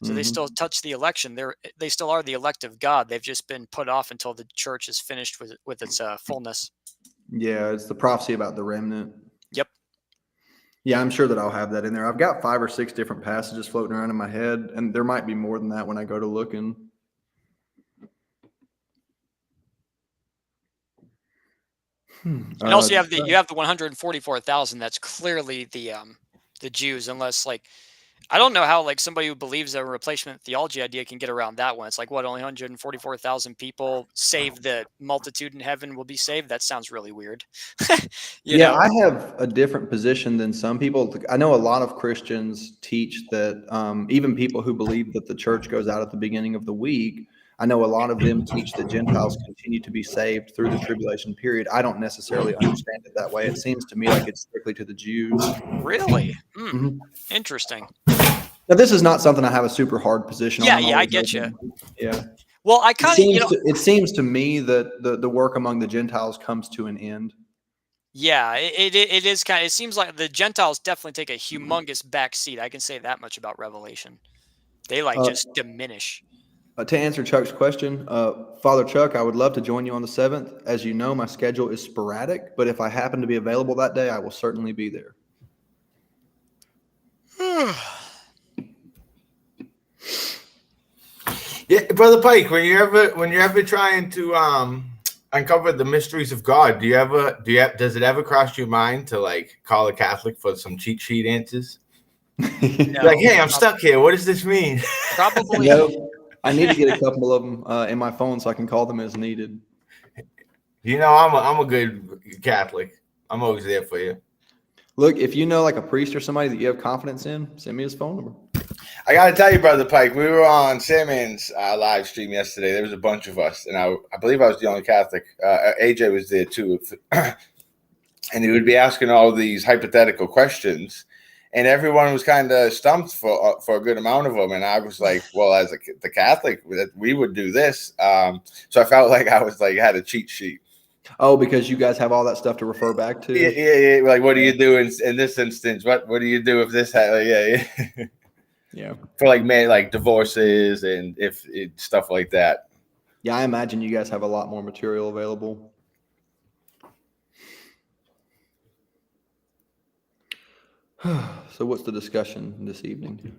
So they still touch the election. They still are the elect of God. They've just been put off until the church is finished with its fullness. Yeah, it's the prophecy about the remnant. Yep. Yeah, I'm sure that I'll have that in there. I've got 5 or 6 different passages floating around in my head, and there might be more than that when I go to looking. And also, you have the 144,000. That's clearly the Jews, unless like I don't know how like somebody who believes a replacement theology idea can get around that one. It's like what, only 144,000 people save the multitude in heaven will be saved. That sounds really weird. you know? I have a different position than some people. I know a lot of Christians teach that even people who believe that the church goes out at the beginning of the week, I know a lot of them teach that Gentiles continue to be saved through the tribulation period. I don't necessarily understand it that way. It seems to me like it's strictly to the Jews. Really? Interesting. Now, this is not something I have a super hard position on. Yeah, I get you. Yeah. Well, I kind of, it seems to me that the work among the Gentiles comes to an end. Yeah, it is kind of, it seems like the Gentiles definitely take a humongous backseat. I can say that much about Revelation. They just diminish. To answer Chuck's question, Father Chuck, I would love to join you on the 7th. As you know, my schedule is sporadic, but if I happen to be available that day, I will certainly be there. Yeah, Brother Pike, when you're ever trying to uncover the mysteries of God, does it ever cross your mind to like call a Catholic for some cheat sheet answers? No, like, hey, I'm stuck here. What does this mean? Probably. No, I need to get a couple of them in my phone so I can call them as needed. You know, I'm a good Catholic. I'm always there for you. Look, if you know like a priest or somebody that you have confidence in, send me his phone number. I got to tell you, Brother Pike, we were on Sandman's live stream yesterday. There was a bunch of us, and I believe I was the only Catholic. AJ was there too. And he would be asking all these hypothetical questions, and everyone was kind of stumped for a good amount of them. And I was like, well, as the Catholic, we would do this. So I felt like I was like had a cheat sheet. Oh, because you guys have all that stuff to refer back to. Yeah. Like, what do you do in this instance? What do you do if this? Yeah. For like divorces and stuff like that. Yeah, I imagine you guys have a lot more material available. So what's the discussion this evening?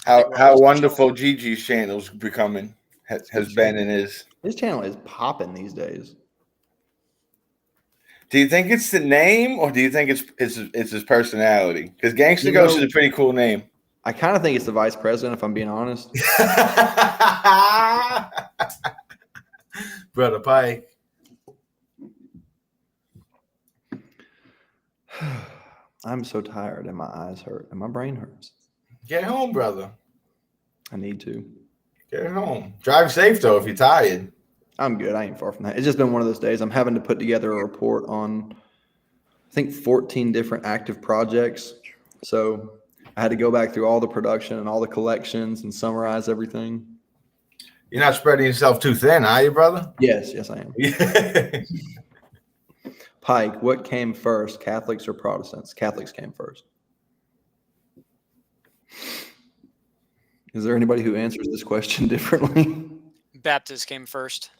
How wonderful Gigi's channel's becoming has been and is. His channel is popping these days. Do you think it's the name, or do you think it's his personality? Because Gangsta Ghost is a pretty cool name. I kind of think it's the vice president, if I'm being honest. Brother Pike. I'm so tired and my eyes hurt and my brain hurts. Get home, brother. I need to. Get home. Drive safe, though, if you're tired. I'm good. I ain't far from that. It's just been one of those days. I'm having to put together a report on, I think, 14 different active projects. So I had to go back through all the production and all the collections and summarize everything. You're not spreading yourself too thin, are you, brother? Yes, I am. Pike, what came first, Catholics or Protestants? Catholics came first. Is there anybody who answers this question differently? Baptists came first.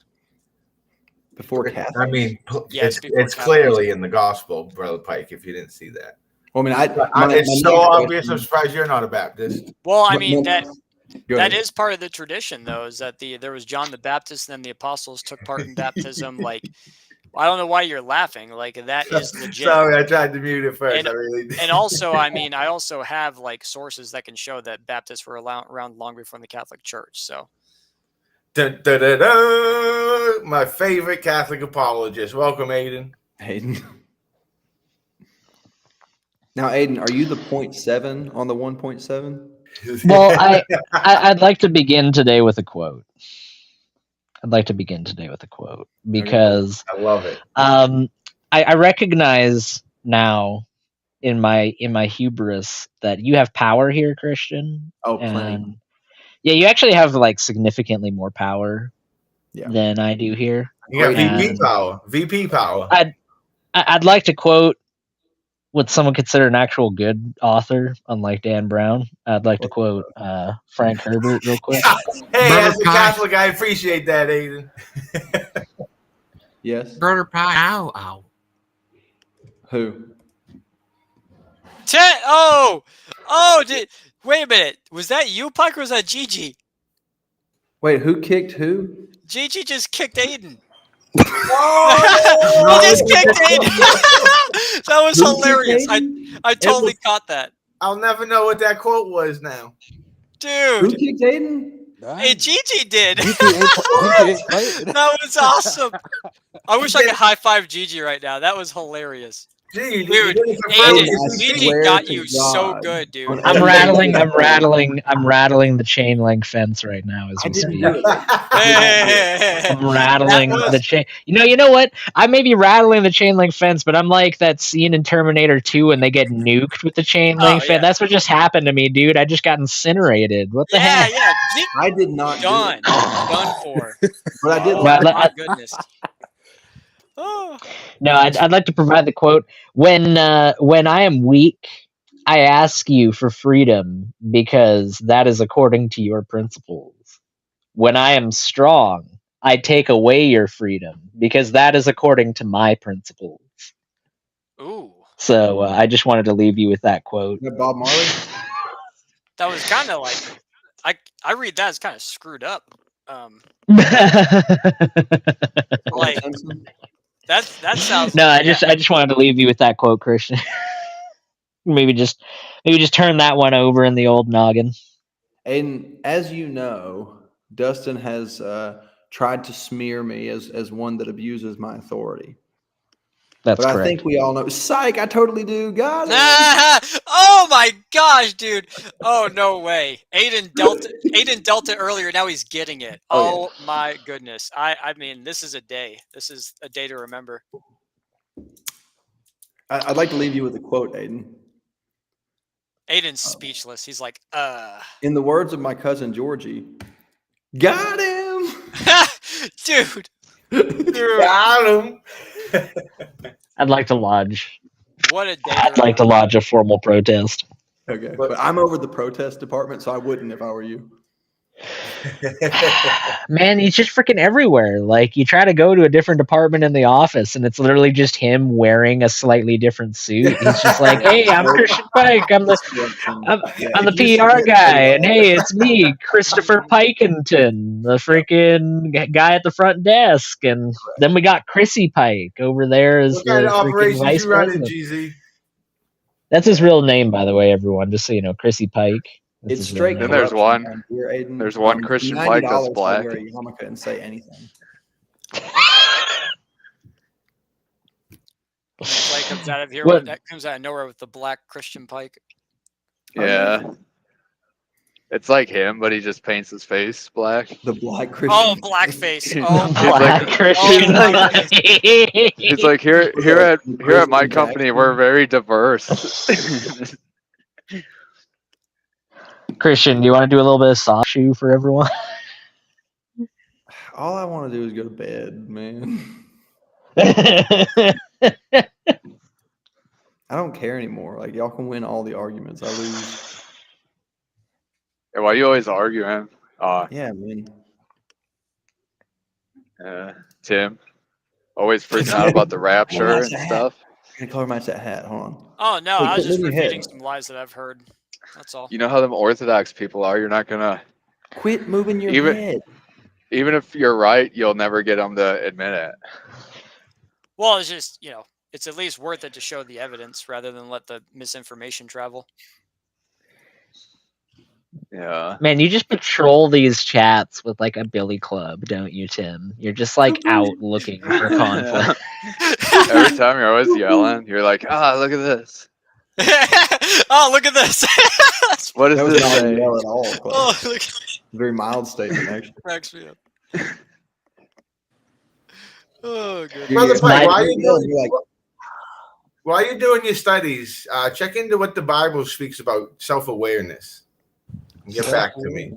Before Catholics? I mean, yes, it's clearly in the gospel, Brother Pike, if you didn't see that. Well, I mean, it's so obvious. I'm surprised you're not a Baptist. Well, I mean, that is part of the tradition, though, is that there was John the Baptist, and then the apostles took part in baptism. Like, I don't know why you're laughing. Like, that is legit. Sorry, I tried to mute it first. And, I really did. And also, I mean, I also have like sources that can show that Baptists were around long before the Catholic Church. So, dun, dun, dun, dun, my favorite Catholic apologist. Welcome, Aiden. Now, Aiden, are you the 0.7 on the 1.7? Well, I'd like to begin today with a quote. Because I love it. I recognize now in my hubris that you have power here, Christian. Oh, plenty. Yeah, you actually have like significantly more power than I do here. You got VP power. VP power. I'd like to quote what someone consider an actual good author, unlike Dan Brown. I'd like to quote Frank Herbert real quick. Hey, as a Catholic, I appreciate that, Aiden. Yes. Brother Pie. Ow. Who? Wait a minute. Was that you, Pike, or was that Gigi? Wait, who kicked who? Gigi just kicked Aiden. He just kicked Aiden. That was hilarious. I totally caught that. I'll never know what that quote was now. Dude. Who kicked Aiden? Hey, Gigi did. That was awesome. I wish I could high five Gigi right now. That was hilarious. Dude, Aiden, Gigi got you so good, dude. I'm rattling the chain link fence right now as we speak. I'm rattling the chain. You know what? I may be rattling the chain link fence, but I'm like that scene in Terminator 2 when they get nuked with the chain link fence. That's what just happened to me, dude. I just got incinerated. What the heck? Yeah. I did not. Done for. But I did. My goodness. No, I'd like to provide the quote. When I am weak, I ask you for freedom because that is according to your principles. When I am strong, I take away your freedom because that is according to my principles. Ooh. So I just wanted to leave you with that quote. Bob Marley? That was kind of like, I read that as kind of screwed up. Like... That sounds. No, I just wanted to leave you with that quote, Christian. maybe just turn that one over in the old noggin. And as you know, Dustin has tried to smear me as one that abuses my authority. That's but correct. I think we all know. Psych, I totally do. Got it. Oh my gosh, dude! Oh no way! Aiden dealt it earlier. Now he's getting it. Oh, yeah. My goodness! I mean, this is a day. This is a day to remember. I'd like to leave you with a quote, Aiden. Aiden's speechless. He's like, In the words of my cousin Georgie, got him, dude. Got him. I'd like to lodge. What a day! I'd like to lodge a formal protest. Okay, but I'm over the protest department, so I wouldn't if I were you. Man, he's just freaking everywhere. Like, you try to go to a different department in the office, and it's literally just him wearing a slightly different suit. He's just like, "Hey, I'm Christian Pike. I'm the PR guy, and hey, it's me, Christopher Pikington, the freaking guy at the front desk." And then we got Chrissy Pike over there as the freaking vice president. GZ? That's his real name, by the way, everyone. Just so you know, Chrissy Pike. It's straight. Then there's one. Here, Aiden. There's one Christian Pike that's black. Wear a yarmulke and say anything. Clay comes out of here. That comes out of nowhere with the black Christian Pike. Yeah. It's like him, but he just paints his face black. The black Christian. Oh, blackface. Oh, black Christian. He's like here at my company, we're very diverse. Christian, do you want to do a little bit of soft shoe for everyone? All I want to do is go to bed, man. I don't care anymore. Like, y'all can win all the arguments. I lose. Yeah, why you always arguing? Yeah, man. Tim, always freaking out about the rapture and stuff. I'm gonna color match that hat. Hold on. Oh no, Wait, I was just your repeating head. some lies that I've heard. That's all. You know how them Orthodox people are. You're not gonna quit moving your head. Even if you're right, you'll never get them to admit it. Well, it's just, it's at least worth it to show the evidence rather than let the misinformation travel. Yeah. Man, you just patrol these chats with like a billy club, don't you, Tim? You're just like out looking for conflict. Every time you're always yelling, you're like, look at this. Oh, look at this. What does this not say? yell at all. Oh, look. Very mild statement, actually. Cracks me up. Oh, good. Brother Pike, while you're doing your studies, check into what the Bible speaks about self-awareness. And get back to me.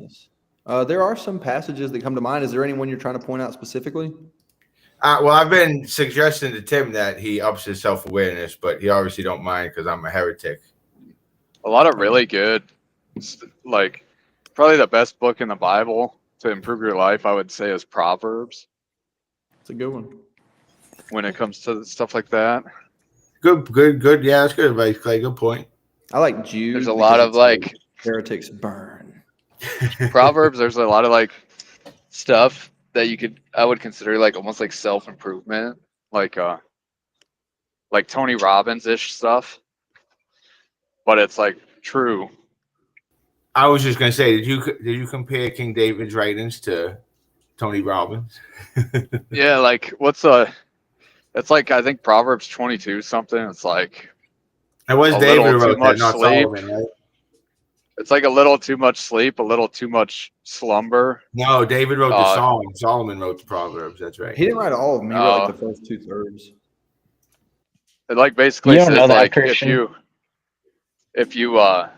There are some passages that come to mind. Is there anyone you're trying to point out specifically? Well, I've been suggesting to Tim that he ups his self-awareness, but he obviously don't mind because I'm a heretic. A lot of really good, like, probably the best book in the Bible to improve your life, I would say, is Proverbs. It's a good one. When it comes to stuff like that. Good. Yeah, that's good advice, Clay. Good point. I like Jude. There's a lot of like heretics burn. Proverbs. There's a lot of like stuff that I would consider like almost like self-improvement, like Tony Robbins-ish stuff, but it's like true. I was just gonna say, did you compare King David's writings to Tony Robbins? Yeah, like it's like I think Proverbs 22 something. It's like it was David wrote that, not sleep. Solomon, right? It's like a little too much sleep, a little too much slumber. No, David wrote the Psalm. Solomon wrote the Proverbs. That's right. He didn't write all of them. He wrote like the first 2/3. It like basically You don't know says that, like Christian. if you are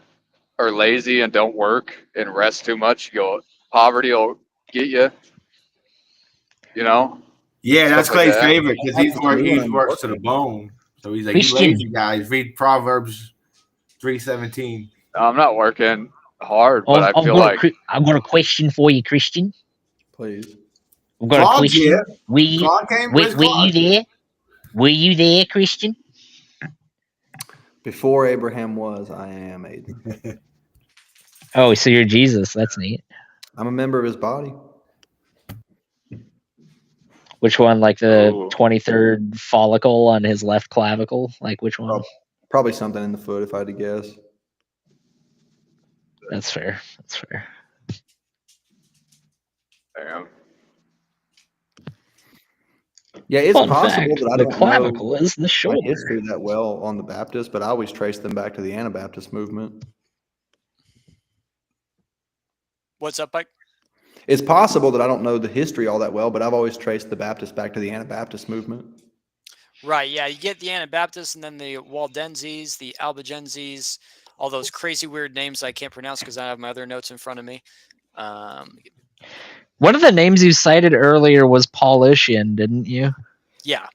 lazy and don't work and rest too much, poverty will get you. You know. Yeah, that's Stuff like Clay's that. favorite because he works to the bone. So he's like, you lazy guys, read Proverbs 3:17. I'm not working hard, but I feel like I've got a question for you, Christian. Please. I've got a question. Here. Were you there? Were you there, Christian? Before Abraham was, I am Aiden. Oh, so you're Jesus. That's neat. I'm a member of his body. Which one? Like the 23rd follicle on his left clavicle? Like which one? Probably something in the foot, if I had to guess. That's fair. That's fair. Damn. Yeah, it's Fun possible fact, that I the don't know clavicle is the my shoulder. history that well on the Baptist, but I always trace them back to the Anabaptist movement. What's up, Mike? It's possible that I don't know the history all that well, but I've always traced the Baptist back to the Anabaptist movement. Right, yeah, you get the Anabaptists and then the Waldenses, the Albigenses, all those crazy weird names I can't pronounce because I have my other notes in front of me. One of the names you cited earlier was Paulician, didn't you? Yeah.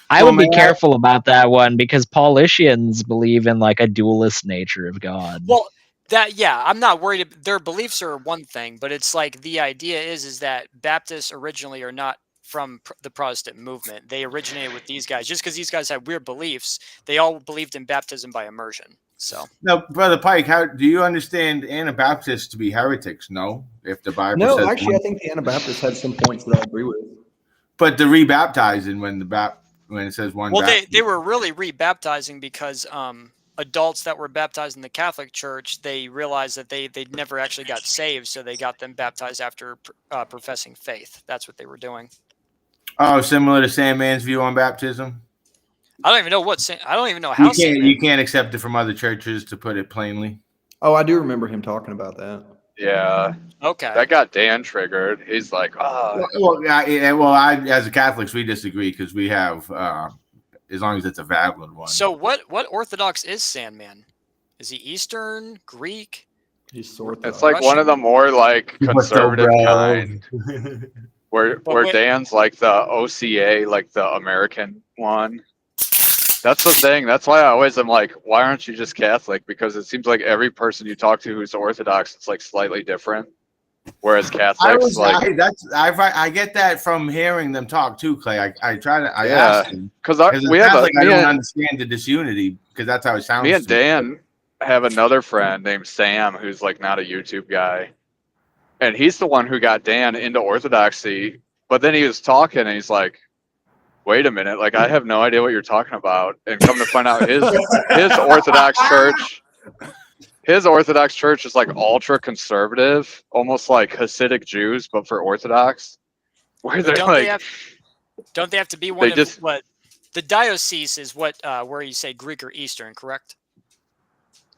I would be careful about that one because Paulicians believe in like a dualist nature of God. Well, I'm not worried. Their beliefs are one thing, but it's like the idea is that Baptists originally are not from the Protestant movement. They originated with these guys. Just because these guys had weird beliefs, they all believed in baptism by immersion. So now, Brother Pike, how do you understand Anabaptists to be heretics? No, if the Bible No, says actually, I think the Anabaptists had some points that I agree with. But the rebaptizing when it says one. Well, they were really rebaptizing because adults that were baptized in the Catholic Church, they realized that they never actually got saved, so they got them baptized after professing faith. That's what they were doing. Oh, similar to Sandman's view on baptism. I don't even know I don't even know how. You can't accept it from other churches, to put it plainly. Oh, I do remember him talking about that. Yeah. Okay. That got Dan triggered. He's like, as a Catholics, we disagree because we have, as long as it's a valid one. So what Orthodox is Sandman? Is he Eastern, Greek? He's Orthodox. It's like one of the more like conservative kind, where Dan's like the OCA, like the American one. That's the thing. That's why I always am like, why aren't you just Catholic? Because it seems like every person you talk to who's Orthodox, it's like slightly different. Whereas Catholics, I get that from hearing them talk too, Clay. I ask them because we have I don't understand the disunity because that's how it sounds. Me and Dan have another friend named Sam who's like not a YouTube guy, and he's the one who got Dan into Orthodoxy. But then he was talking, and he's like, wait a minute, like I have no idea what you're talking about. And come to find out his Orthodox church is like ultra conservative, almost like Hasidic Jews, but for Orthodox. Where they're don't they have to be one of what the diocese is where you say Greek or Eastern, correct?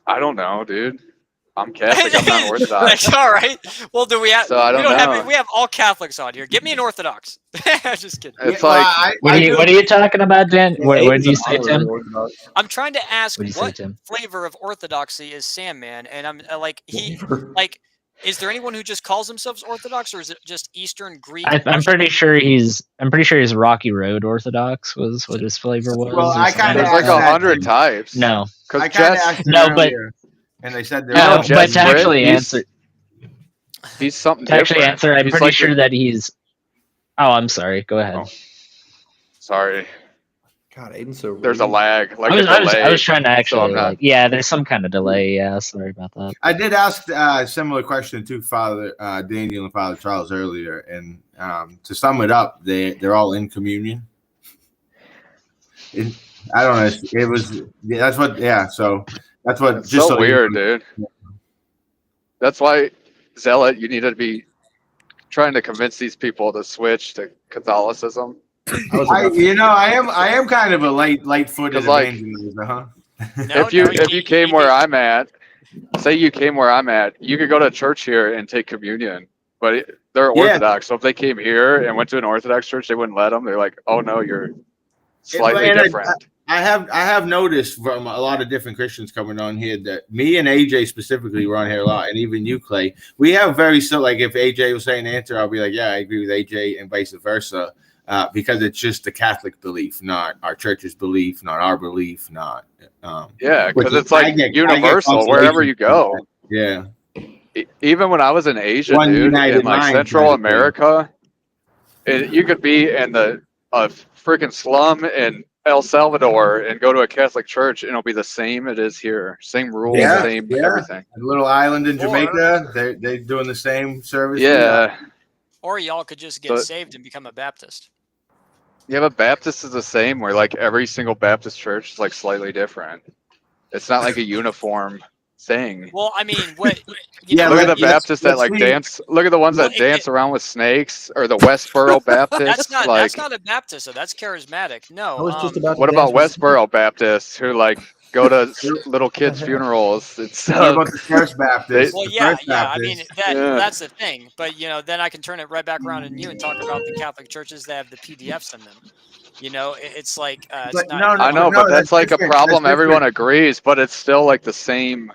I don't know, dude. I'm Catholic. I'm not Orthodox. All right. Well, do we have? So I don't know. We have all Catholics on here. Give me an Orthodox. Just kidding. It's like what are you talking about, Dan? What did you say, Tim? I'm trying to ask what flavor of Orthodoxy is Sandman, and I'm is there anyone who just calls themselves Orthodox, or is it just Eastern Greek? I'm pretty sure he's Rocky Road Orthodox was what his flavor was. Well, I kind of there's like 100 types. No, because and they said but to actually answer, he's something. To actually answer, I'm pretty sure that he's. Oh, I'm sorry. Go ahead. Oh. Sorry. God, Aiden's so rude. There's a lag. Like I was trying to actually. there's some kind of delay. Yeah, sorry about that. I did ask a similar question to Father Daniel and Father Charles earlier, and to sum it up, they're all in communion. I don't know. It was that's what. Yeah. So that's what. It's just so weird, dude. That's why, Zealot, you need to be trying to convince these people to switch to Catholicism. I am kind of a light-footed evangelizer, huh? If you came where I'm at, say you came where I'm at, you could go to church here and take communion, but they're Orthodox. So if they came here and went to an Orthodox church, they wouldn't let them. They're like, oh no, you're slightly different. I have noticed from a lot of different Christians coming on here that me and AJ specifically were on here a lot, and even you, Clay. We have like if AJ was saying the answer, I'll be like, yeah, I agree with AJ, and vice versa, because it's just the Catholic belief, not our church's belief, not our belief, not because it's like universal wherever you go. Yeah. Even when I was in Asia, dude, in like Central America, you could be in a freaking slum in El Salvador and go to a Catholic church, and it'll be the same it is here. Same rules, same everything. A little island in Jamaica, they're doing the same service. Yeah. Or y'all could just get saved and become a Baptist. Yeah, but Baptist is the same, where like every single Baptist church is like slightly different. It's not like a uniform thing. Well, I mean, what? Look at the Baptists that like dance. Look at the ones that dance around with snakes, or the Westboro Baptists. That's not a Baptist. So that's charismatic. No. What about Westboro Baptists who like go to little kids' funerals and stuff? What about the First Baptist? Well, yeah. I mean, that's the thing. But then I can turn it right back around on you and talk about the Catholic churches that have the PDFs in them. It's like it's not. I know, but that's like a problem. Everyone agrees, but it's still like the same.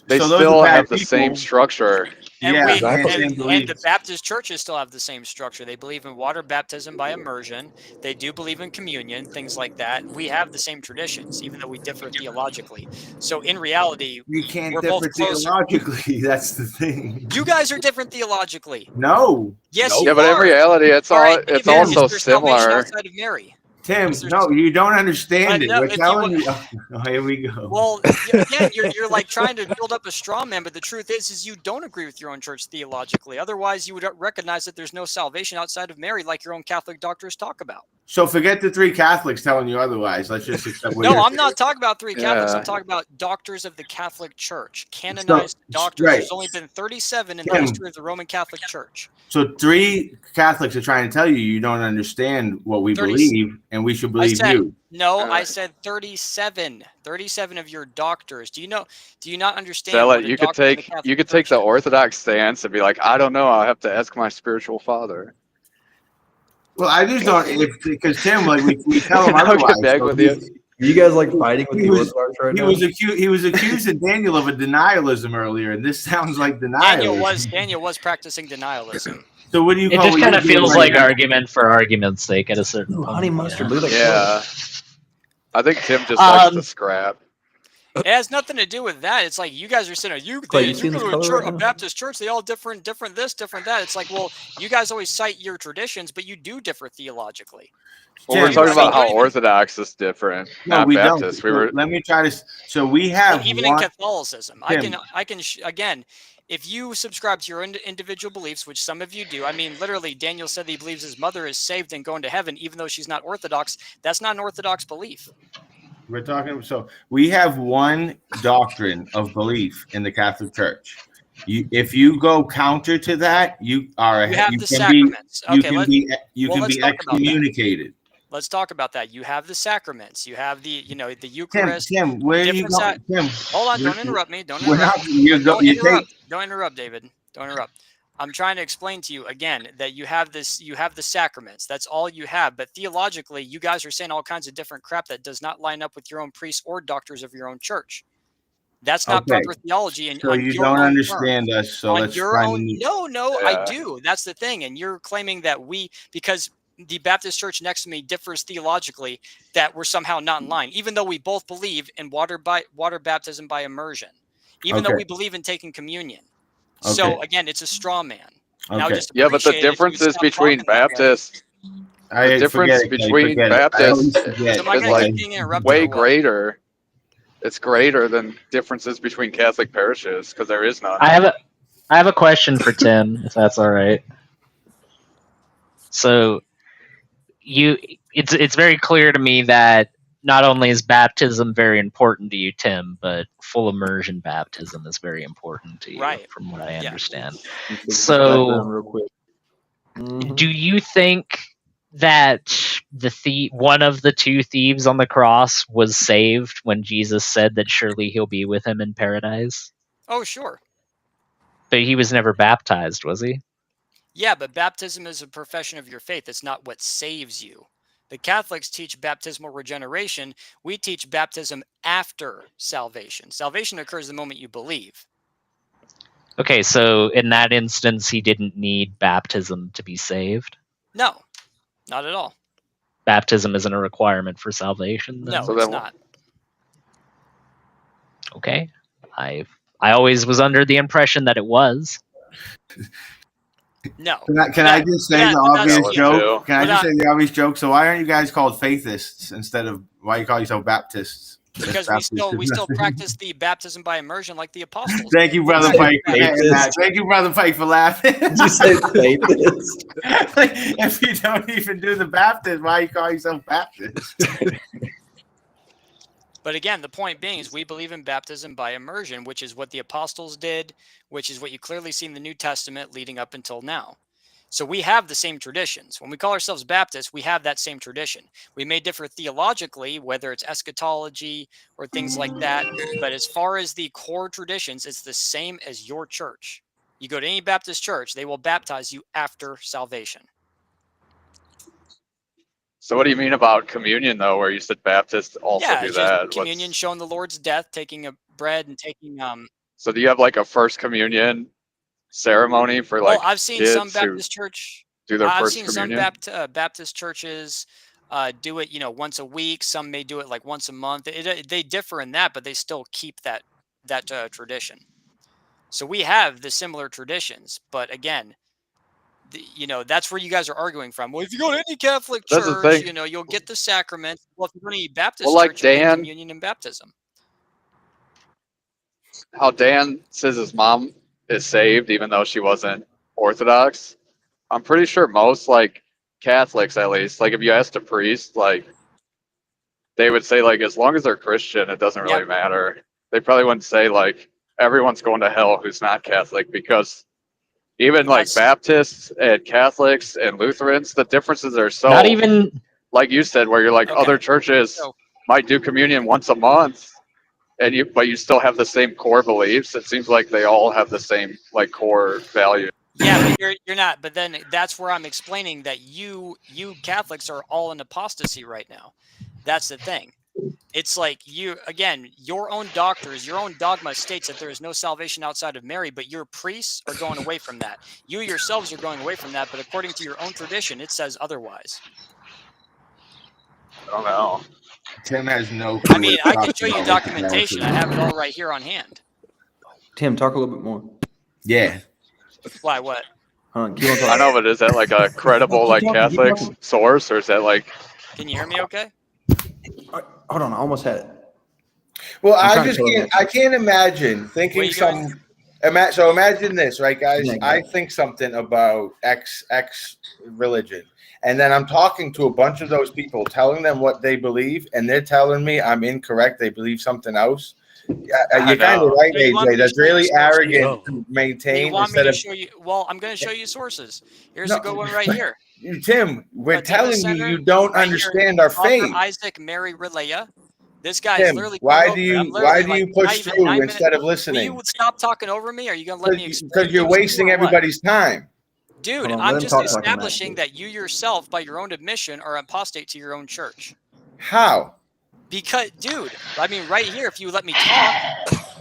They still have the same structure. And the Baptist churches still have the same structure. They believe in water baptism by immersion. They do believe in communion, things like that. We have the same traditions, even though we differ theologically. So in reality, we can't we're differ both closer. theologically. That's the thing. You guys are different theologically. No. Yes, yeah, but in reality, it's also similar. Outside of Mary. Tim, no, you don't understand it. We're telling you. Oh, here we go. Well, again, you're like trying to build up a straw man, but the truth is you don't agree with your own church theologically. Otherwise, you would recognize that there's no salvation outside of Mary, like your own Catholic doctors talk about. So forget the three Catholics telling you otherwise. Let's just accept what No, I'm not talking about three Catholics. I'm talking about doctors of the Catholic Church. Canonized doctors. Right. There's only been 37 in the history of the Roman Catholic Church. So three Catholics are trying to tell you don't understand what we believe, and we should believe you. No, I said 37. 37 of your doctors. Do you not understand? So you could take the Orthodox stance and be like, I don't know. I'll have to ask my spiritual father. Well, I just don't, because Tim, like we tell him otherwise. Are you guys like fighting with the Orthodox right now? He was accusing Daniel of a denialism earlier, and this sounds like denialism. Daniel was practicing denialism. So what do you call it? Just kind of feels like argument for argument's sake at a certain point. Honey mustard. Yeah. I think Tim just likes to scrap. It has nothing to do with that. It's like you guys are saying, you go to a Baptist church, they all different this, different that. It's like, well, you guys always cite your traditions, but you do differ theologically. Well, we're talking about how Orthodox is different, not Baptist. Let me try to. So we have even in Catholicism, I can again. If you subscribe to your individual beliefs, which some of you do, I mean, literally, Daniel said that he believes his mother is saved and going to heaven, even though she's not Orthodox. That's not an Orthodox belief. We're talking. So we have one doctrine of belief in the Catholic Church. If you go counter to that, you can be excommunicated. Let's talk about that. You have the sacraments. You have the Eucharist. Tim, where are you going? Tim, hold on. Don't interrupt me. Don't interrupt. Don't interrupt, David. Don't interrupt. I'm trying to explain to you again that you have the sacraments. That's all you have. But theologically, you guys are saying all kinds of different crap that does not line up with your own priests or doctors of your own church. That's not proper theology. And so you don't understand us. So let's No, I do. That's the thing. And you're claiming that because the Baptist church next to me differs theologically, that we're somehow not in line, even though we both believe in water baptism by immersion, even though we believe in taking communion. Okay. So again, it's a straw man. Okay. Now but the difference is between Baptists. The difference between Baptists is like way greater. It's greater than differences between Catholic parishes because there is none. I have a question for Tim, if that's all right. So it's very clear to me that not only is baptism very important to you, Tim, but full immersion baptism is very important to you, right? From what I understand. So, real quick. Do you think that one of the two thieves on the cross was saved when Jesus said that surely he'll be with him in paradise? Oh, sure. But he was never baptized, was he? Yeah, but baptism is a profession of your faith. It's not what saves you. The Catholics teach baptismal regeneration. We teach baptism after salvation. Salvation occurs the moment you believe. Okay, so in that instance, he didn't need baptism to be saved? No, not at all. Baptism isn't a requirement for salvation, then? No, it's not. Okay. I always was under the impression that it was. No. Can I just say the obvious joke? Can I just say the obvious joke? So why aren't you guys called faithists instead of why you call yourself Baptists? Because we still practice the baptism by immersion like the apostles. Thank you, Brother Pike. Thank you, Brother Pike, for laughing. Did you say faithist? If you don't even do the Baptist, why you call yourself Baptist? But again, the point being is we believe in baptism by immersion, which is what the apostles did, which is what you clearly see in the New Testament leading up until now. So we have the same traditions. When we call ourselves Baptists, we have that same tradition. We may differ theologically, whether it's eschatology or things like that. But as far as the core traditions, it's the same as your church. You go to any Baptist church, they will baptize you after salvation. So what do you mean about communion, though, where you said Baptists also do just that? communion, showing the Lord's death, taking a bread and taking So do you have like a first communion ceremony for like I've seen kids some who Baptist church. do their I've first seen communion? some Baptist churches do it, once a week. Some may do it like once a month. They differ in that, but they still keep that tradition. So we have the similar traditions, but again, that's where you guys are arguing from. Well, if you go to any Catholic That's the church, thing. you'll get the sacrament. Well, if you go to any Baptist Well, like church, you'll get Dan, communion and baptism. how Dan says his mom is saved even though she wasn't Orthodox. I'm pretty sure most like Catholics, at least, like if you asked a priest, like they would say like as long as they're Christian, it doesn't really matter. They probably wouldn't say like everyone's going to hell who's not Catholic, because even like Baptists and Catholics and Lutherans, the differences are so Not even like you said, where you're like other churches might do communion once a month, and but you still have the same core beliefs. It seems like they all have the same like core value. Yeah, but you're not. But then that's where I'm explaining that you Catholics are all in apostasy right now. That's the thing. It's like your own doctors, your own dogma states that there is no salvation outside of Mary, but your priests are going away from that. You yourselves are going away from that, but according to your own tradition, it says otherwise. I don't know. Tim has no clue. I mean, I can show you documentation. I have it all right here on hand. Tim, talk a little bit more. Yeah. Why? What? I know, but is that like a credible like Catholic source, or is that like? Can you hear me? Okay. Hold on, I almost had it. Well, I can't imagine thinking so imagine this, right, guys? Yeah, I think something about X religion, and then I'm talking to a bunch of those people, telling them what they believe, and they're telling me I'm incorrect. They believe something else. You're kind of right, AJ. That's really arrogant to maintain. You want me to show you? Well, I'm going to show you sources. Here's a good one right here. Tim, we're telling you don't understand our faith. Father Isaac Mary Relaya. This guy Tim, is literally. why do you push through instead of listening? Will you stop talking over me? Are you going to let me explain? Because you're wasting everybody's time. Dude, I'm just establishing that you yourself, by your own admission, are apostate to your own church. How? Because, dude, I mean, right here, if you let me talk,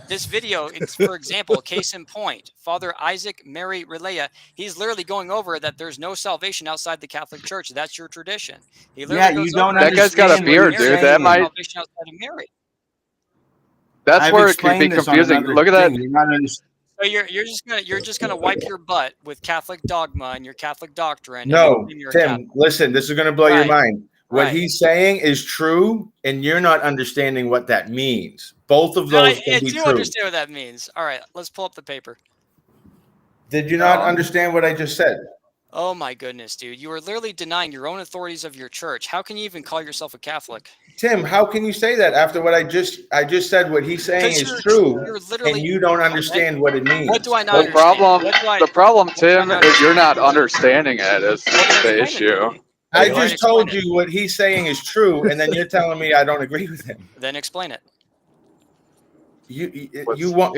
this video, it's, for example, case in point, Father Isaac Mary Relaya, he's literally going over that there's no salvation outside the Catholic Church. That's your tradition. He literally goes over that guy's got a beard, dude. That might. Salvation outside of Mary. That's where it can be confusing. Look at that. So you're just gonna wipe your butt with Catholic dogma and your Catholic doctrine. No, Tim, listen, this is going to blow your mind. What he's saying is true, and you're not understanding what that means. Both of those can be true. I do understand what that means. All right, let's pull up the paper. Did you not understand what I just said? Oh my goodness, dude. You are literally denying your own authorities of your church. How can you even call yourself a Catholic? Tim, how can you say that after what I just said? What he's saying is true, and you don't understand what it means. What do I not understand? The problem, Tim, is you're not understanding it. Is the issue. I just told you what he's saying is true, and then you're telling me I don't agree with him. Then explain it. You won't.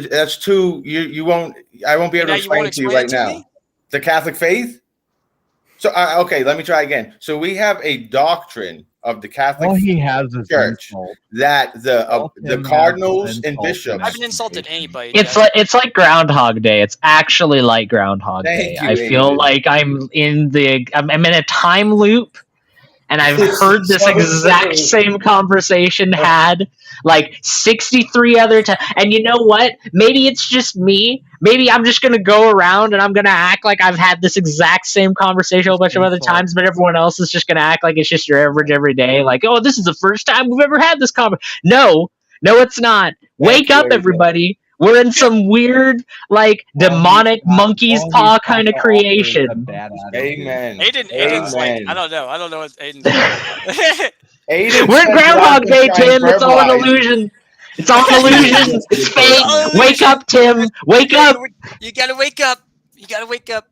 That's too. You won't. I won't be able to explain it to you right now. The Catholic faith. So okay, let me try again. So we have a doctrine of the Catholic Church that the cardinals and bishops. I haven't insulted anybody. It's like Groundhog Day. It's actually like Groundhog Day. I feel like I'm in a time loop, and I've heard this exact same conversation had like 63 other times. And you know what? Maybe it's just me. Maybe I'm just gonna go around and I'm gonna act like I've had this exact same conversation a whole bunch of other times, but everyone else is just gonna act like it's just your average every day. Like, oh, this is the first time we've ever had this conversation. No, it's not. Wake up, everybody. We're in some weird, like, demonic monkey's paw kind of creation. Amen. Aiden's like, I don't know what Aiden's Aiden We're in said you have Groundhog to Day, try and Tim. It's all an verbalize. illusion. It's all an illusion. It's fake. Wake up, Tim. Wake up. You gotta wake up. You gotta wake up.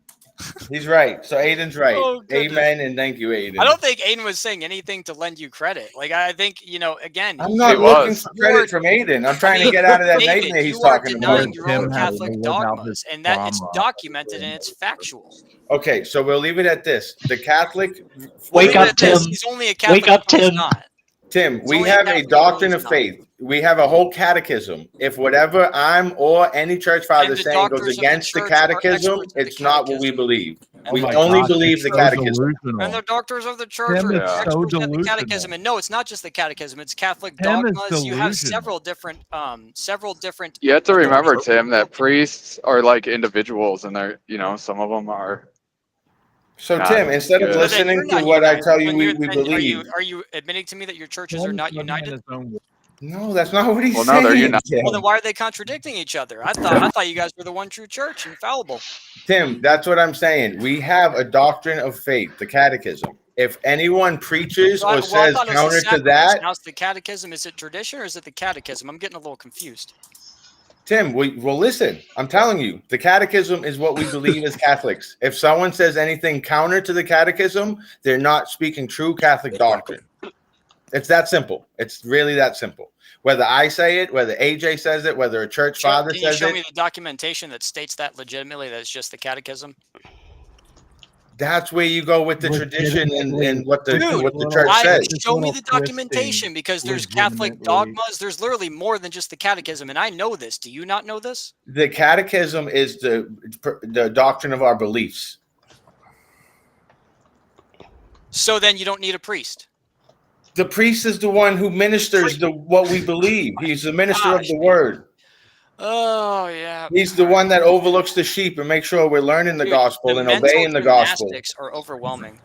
He's right. So Aiden's right. Oh, goodness. Amen and thank you, Aiden. I don't think Aiden was saying anything to lend you credit. Like, I think, again, I'm not looking for credit from Aiden. I'm trying to get out of that David, nightmare he's you are talking denying about. your own Catholic dogmas, and that it's documented and it's factual. Okay, so we'll leave it at this. The Catholic. Wake up, Tim. He's only a Catholic. Wake up, until he's Tim. not. Tim, He's we only have a Catholic doctrine until of he's not. faith. We have a whole catechism. If whatever I'm or any church father And is the saying goes doctors of the against the church are catechism, experts in the it's not what we believe. Oh We my only gosh, believe it's the so catechism. And the doctors of the church Tim are is so experts at the delusional. catechism. And no, it's not just the catechism; it's Catholic Tim is dogmas. You have delusional. several different. You have to remember, Tim, that priests are like individuals, and they're some of them are. So not Tim, instead of good. listening to what I tell you, we Are believe. you admitting to me that your churches are not united? No, that's not what he's Well, no, saying. they're united. Well, then why are they contradicting each other? I thought you guys were the one true church, infallible. Tim, that's what I'm saying. We have a doctrine of faith, the catechism. If anyone preaches I or says thought it was counter the to sacraments. that, Now it's the catechism. Is it tradition or is it the catechism? I'm getting a little confused. Tim, well, listen, I'm telling you, the catechism is what we believe as Catholics. If someone says anything counter to the catechism, they're not speaking true Catholic doctrine. It's that simple. It's really that simple. Whether I say it, whether AJ says it, whether a church father Can you says show it, me the documentation that states that legitimately that it's just the catechism? that's where you go with the tradition and what the church says. Show me the documentation because there's Catholic dogmas. There's literally more than just the catechism, and I know this. Do you not know this? The catechism is the doctrine of our beliefs. So then you don't need a priest. The priest is the one who ministers what we believe. He's the minister of the word. Oh yeah. He's the one that overlooks the sheep and makes sure we're learning the gospel and obeying the gospel. Gymnastics are overwhelming.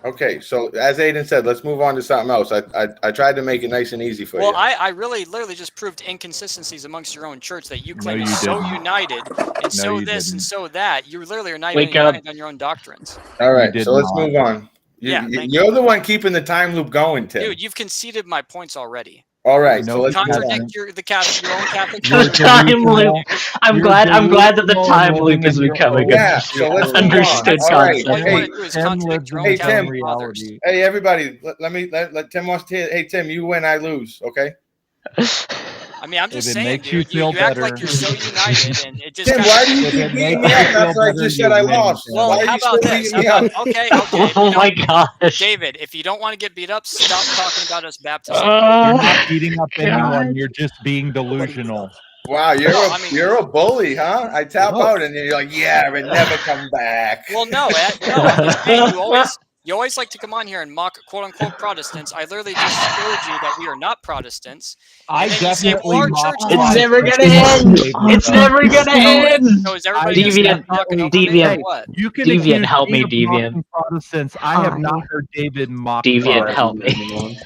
Okay, so as Aiden said, let's move on to something else. I tried to make it nice and easy for you. Well, I really literally just proved inconsistencies amongst your own church that you claim is so united and so this and so that. You literally are not even united on your own doctrines. All right, so let's move on. You're the one keeping the time loop going, Tim. Dude, you've conceded my points already. All right, so let's contradict your own Catholic. The time loop. I'm glad that the time loop is becoming so let's understood concept. Hey Tim, hey everybody, let Tim wants to. Hey Tim, you win, I lose. Okay. I mean, I'm just saying, makes dude. You act like you're so united, and it just. Tim, why do you keep beating me up after I just said I lost? Well, why how about this? Okay. Oh my gosh, David, if you don't want to get beat up, stop talking about us baptism. You're not beating up anyone. You're just being delusional. Wow, you're a bully, huh? I tap out and you're like, yeah, but never come back. Well, no, I'm just saying, you always like to come on here and mock quote unquote Protestants. I literally just showed you that we are not Protestants. I definitely mock. It's never gonna end. It's never gonna end. So is everybody Deviant, You can Deviant, help me, of Deviant. mocking Protestants. I have not heard David mock. Deviant, help me.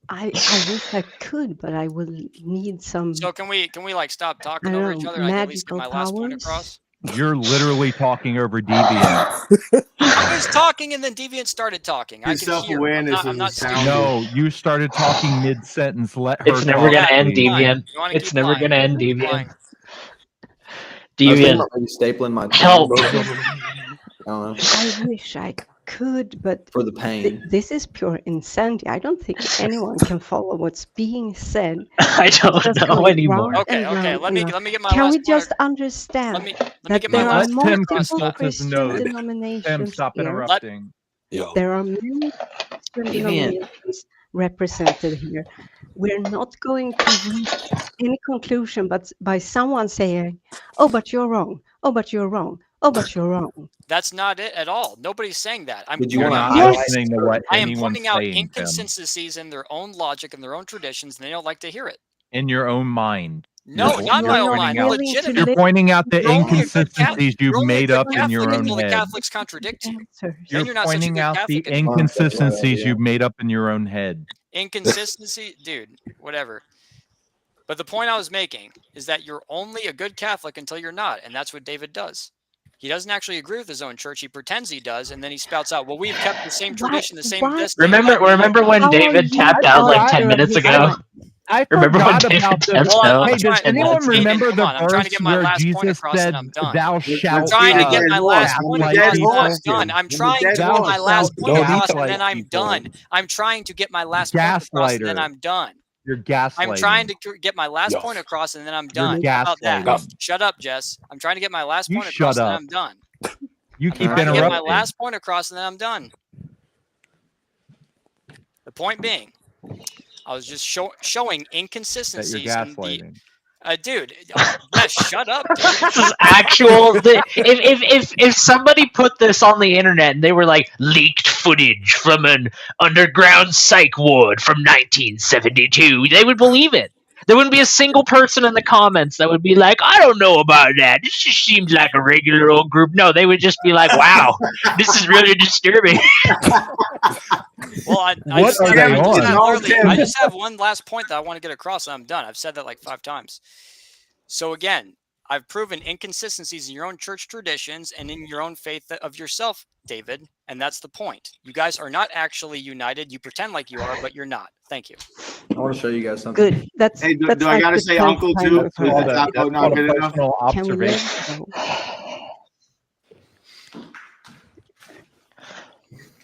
I wish I could, but I will need some. So can we like stop talking over each other? I can at least get my last point across. You're literally talking over Deviant. I was talking and then Deviant started talking. His self-awareness I'm not stupid. No, you started talking mid-sentence. Let her. It's never gonna end, Deviant. It's never gonna end, Deviant. Deviant, stapling my help. I wish I could, but for the pain. This is pure insanity. I don't think anyone can follow what's being said. I don't know anymore. Okay. Let me get my Can last we point. just understand Let me that get my there are last point Tim across. multiple Christian denominations Tim, stop here. interrupting. There are many Christian denominations represented here. We're not going to reach any conclusion, but by someone saying, "Oh, but you're wrong. Oh, but you're wrong. Oh, but you're wrong." That's not it at all. Nobody's saying that. I'm You're not listening to what I am anyone's pointing out saying, Tim. inconsistencies in their own logic and their own traditions, and they don't like to hear it. In your own mind. No, not my own mind. Legitimate. You're pointing out the You're only a good inconsistencies you've You're only a made good up in your Catholic own until the head. Catholics contradict you. You're You're not such a pointing good out the Catholic anymore. inconsistencies you've made up in your own head. Inconsistency, dude, whatever. But the point I was making is that you're only a good Catholic until you're not, and that's what David does. He doesn't actually agree with his own church. He pretends he does, and then he spouts out, "Well, we've kept the same tradition, the same this." Remember when David tapped out like 10 minutes ago? I Remember when forgot David about tapped the. out Hey, like does 10 anyone minutes ago? remember Come the on, I'm trying to verse get my where last point Jesus across, and said, I'm done. "Thou I'm shalt trying to get my last gaslight point across, and then I'm people"? done. I'm trying to get Thou my last shalt point across, and gaslight then I'm people. done. I'm trying to get my last point across, and then Gaslighter. I'm done. You're I'm trying gaslighting. to get my last point across, and then I'm You're done. How about that? gaslighting. Shut up, Jess. I'm trying to get my last You point shut across, and then up. I'm done. You I'm keep trying to get my interrupting. last point across, and then I'm done. The point being, I was just showing That you're inconsistencies in the. gaslighting. Dude, yes, shut up, dude. This is actual. If somebody put this on the internet and they were like leaked footage from an underground psych ward from 1972, they would believe it. There wouldn't be a single person in the comments that would be like, "I don't know about that. This just seems like a regular old group." No, they would just be like, "Wow, this is really disturbing." Well, I What are they on? I just have one last point that I want to get across, and I'm done. I've said that like 5 times. So again, I've proven inconsistencies in your own church traditions and in your own faith of yourself, David, and that's the point. You guys are not actually united. You pretend like you are, but you're not. Thank you. I want to show you guys something. Good. That's Hey, do that's I like gotta the say 10th uncle time too? I've Is heard that that. not called a good enough? personal Can we observation. let go?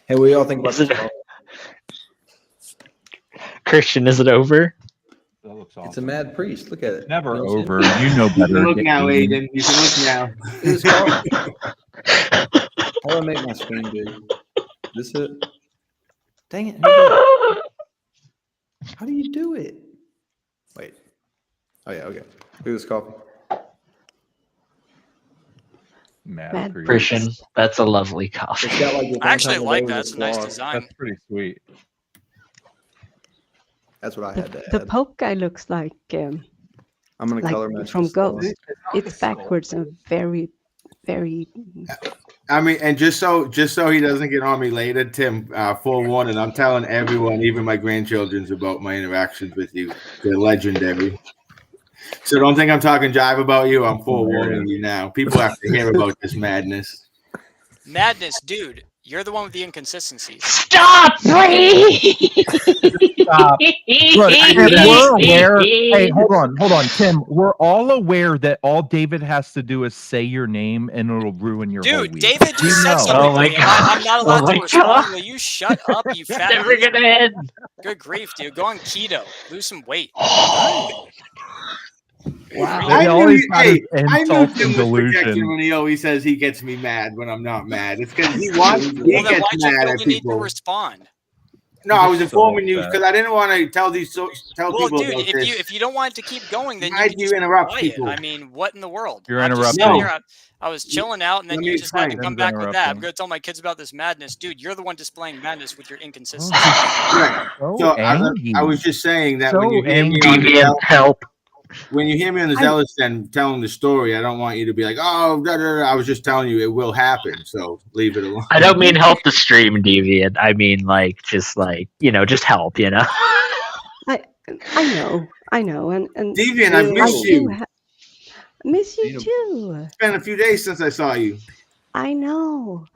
Hey, what do y'all think about Is it- this? Christian, is it over? That looks It's a mad priest. Look at it. Never You know what I'm over. saying? You know You can better. look now, Aiden. Aiden. You can look now. It is called- How do I make my screen big? This it? Dang it. Who did it? How do you do it? Wait. Oh, yeah, okay. Look at this coffee. Mad priest. Christian, that's a lovely coffee. It's got like the I actually thing like over that. the It's a nice cloth. design. That's pretty sweet. That's what I had to The add. Pope guy looks like I'm going to color match from this stuff. Ghost. It's backwards and very, very. I mean, and just so he doesn't get on me later, Tim, forewarning, I'm telling everyone, even my grandchildren's, about my interactions with you. They're legendary. So don't think I'm talking jive about you. I'm forewarning you now. People have to hear about this madness. Madness, dude. You're the one with the inconsistencies. Stop, please! Stop. Look, Tim, we're aware. Hey, hold on, Tim. We're all aware that all David has to do is say your name, and it'll ruin your whole Dude, week. David We just said know. something Oh my to me. I'm not allowed God. to respond. Will you shut up, you fat Never loser? gonna end. Good grief, dude. Go on keto. Lose some weight. Wow. They always got his I knew insults Tim and was projecting delusion. when he always says he gets me mad when I'm not mad. It's because he wants he Well, then gets why'd you mad feel at the need to people. respond? No, You're I was so informing you upset. because I didn't want to tell Well, people dude, about if this. you don't want it to keep going, then Why'd you can you just interrupt quiet. people? I mean, what in the world? You're I'm just interrupting. sitting here. I was chilling out, and then Let you me just had to explain. come Tim's back with that. I'm interrupting. going to tell my kids about this madness, dude. You're the one displaying madness with your inconsistency. Right. So So angry. I was just saying that So when you hear me angry. on the Deviant, help. when you hear me on the Zealous and telling the story, I don't want you to be like, oh, da, da, da. I was just telling you it will happen. So leave it alone. I don't mean help the stream, Deviant. I mean just help, you know? I know, and Deviant, I've I missed do you. miss you too. It's been a few days since I saw you. I know.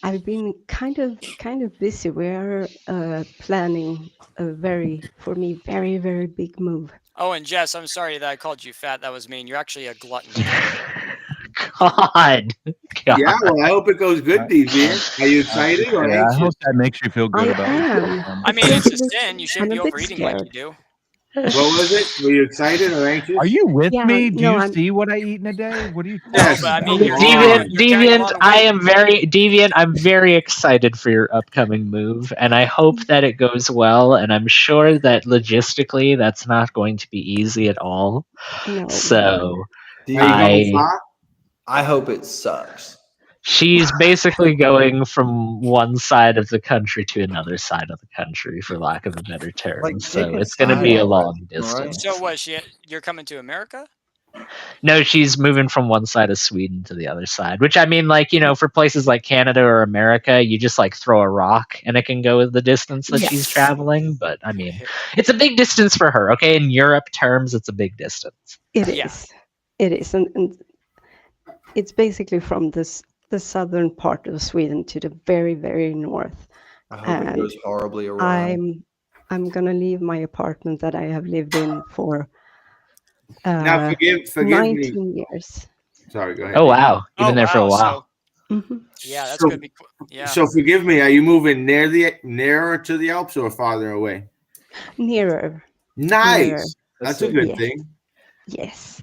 I've been kind of busy. We're planning a very very big move. Oh, and Jess, I'm sorry that I called you fat. That was mean. You're actually a glutton. God. Yeah, well, I hope it goes good, Deviant. Are you excited or Yeah, I hope anxious? that makes you feel good I about am. it. I mean, it's a Especially- sin. You shouldn't I'm be a bit overeating like scared. you do. What was it? Were you excited or anxious? Are you with Yeah, me? Do no, you I'm- see what I eat in a day? What are you Yes, but I talking mean, about? you're carrying a lot Deviant, of weight. I'm very excited for your upcoming move, and I hope that it goes well, and I'm sure that logistically that's not going to be easy at all. No. So Do you Are you going I far? I hope it sucks. she's basically going from one side of the country to another side of the country, for lack of a better term. Like, So pick a it's going to side be a already, long all right? distance. So what? You're coming to America? No, she's moving from one side of Sweden to the other side, which I mean, for places like Canada or America, you just throw a rock and it can go the distance that she's Yes. traveling. But I mean, it's a big distance for her. Okay, in Europe terms, it's a big distance. It Yeah. is. It is, and it's basically from the southern part of Sweden to the very, very north. I hope it goes horribly awry. I'm gonna leave my apartment that I have lived in for Now, forgive 19 me. years. Sorry, go ahead. Oh wow, you've been there for a while. Yeah, that's so, gonna be. Yeah. So forgive me. Are you moving nearer to the Alps or farther away? Nearer. Nice. Nearer. That's a good Yes. thing. Yes.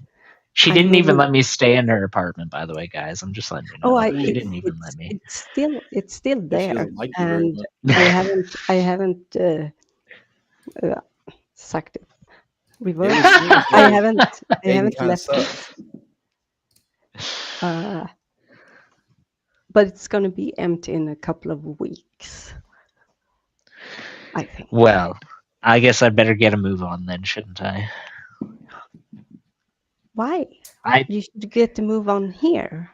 She I didn't even moved- let me stay in her apartment, by the way, guys. I'm just letting you know. She didn't even let me. It's still there, doesn't like you very and much. I haven't sucked it. Reverse. Aiden I haven't kinda left sucks. it. But it's gonna be empty in a couple of weeks, I think. Well, I guess I better get a move on then, shouldn't I? Why? You should get to move on here.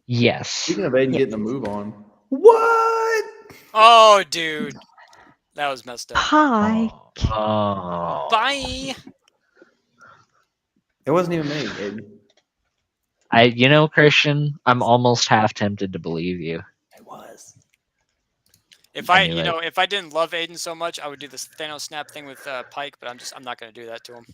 Yes. Speaking of Aiden getting a move on. What? Oh, dude, that was messed up. Hi. Oh. Bye. It wasn't even me, Aiden. Christian, I'm almost half tempted to believe you. It was. If I didn't love Aiden so much, I would do this Thanos snap thing with Pike, but I'm not gonna do that to him.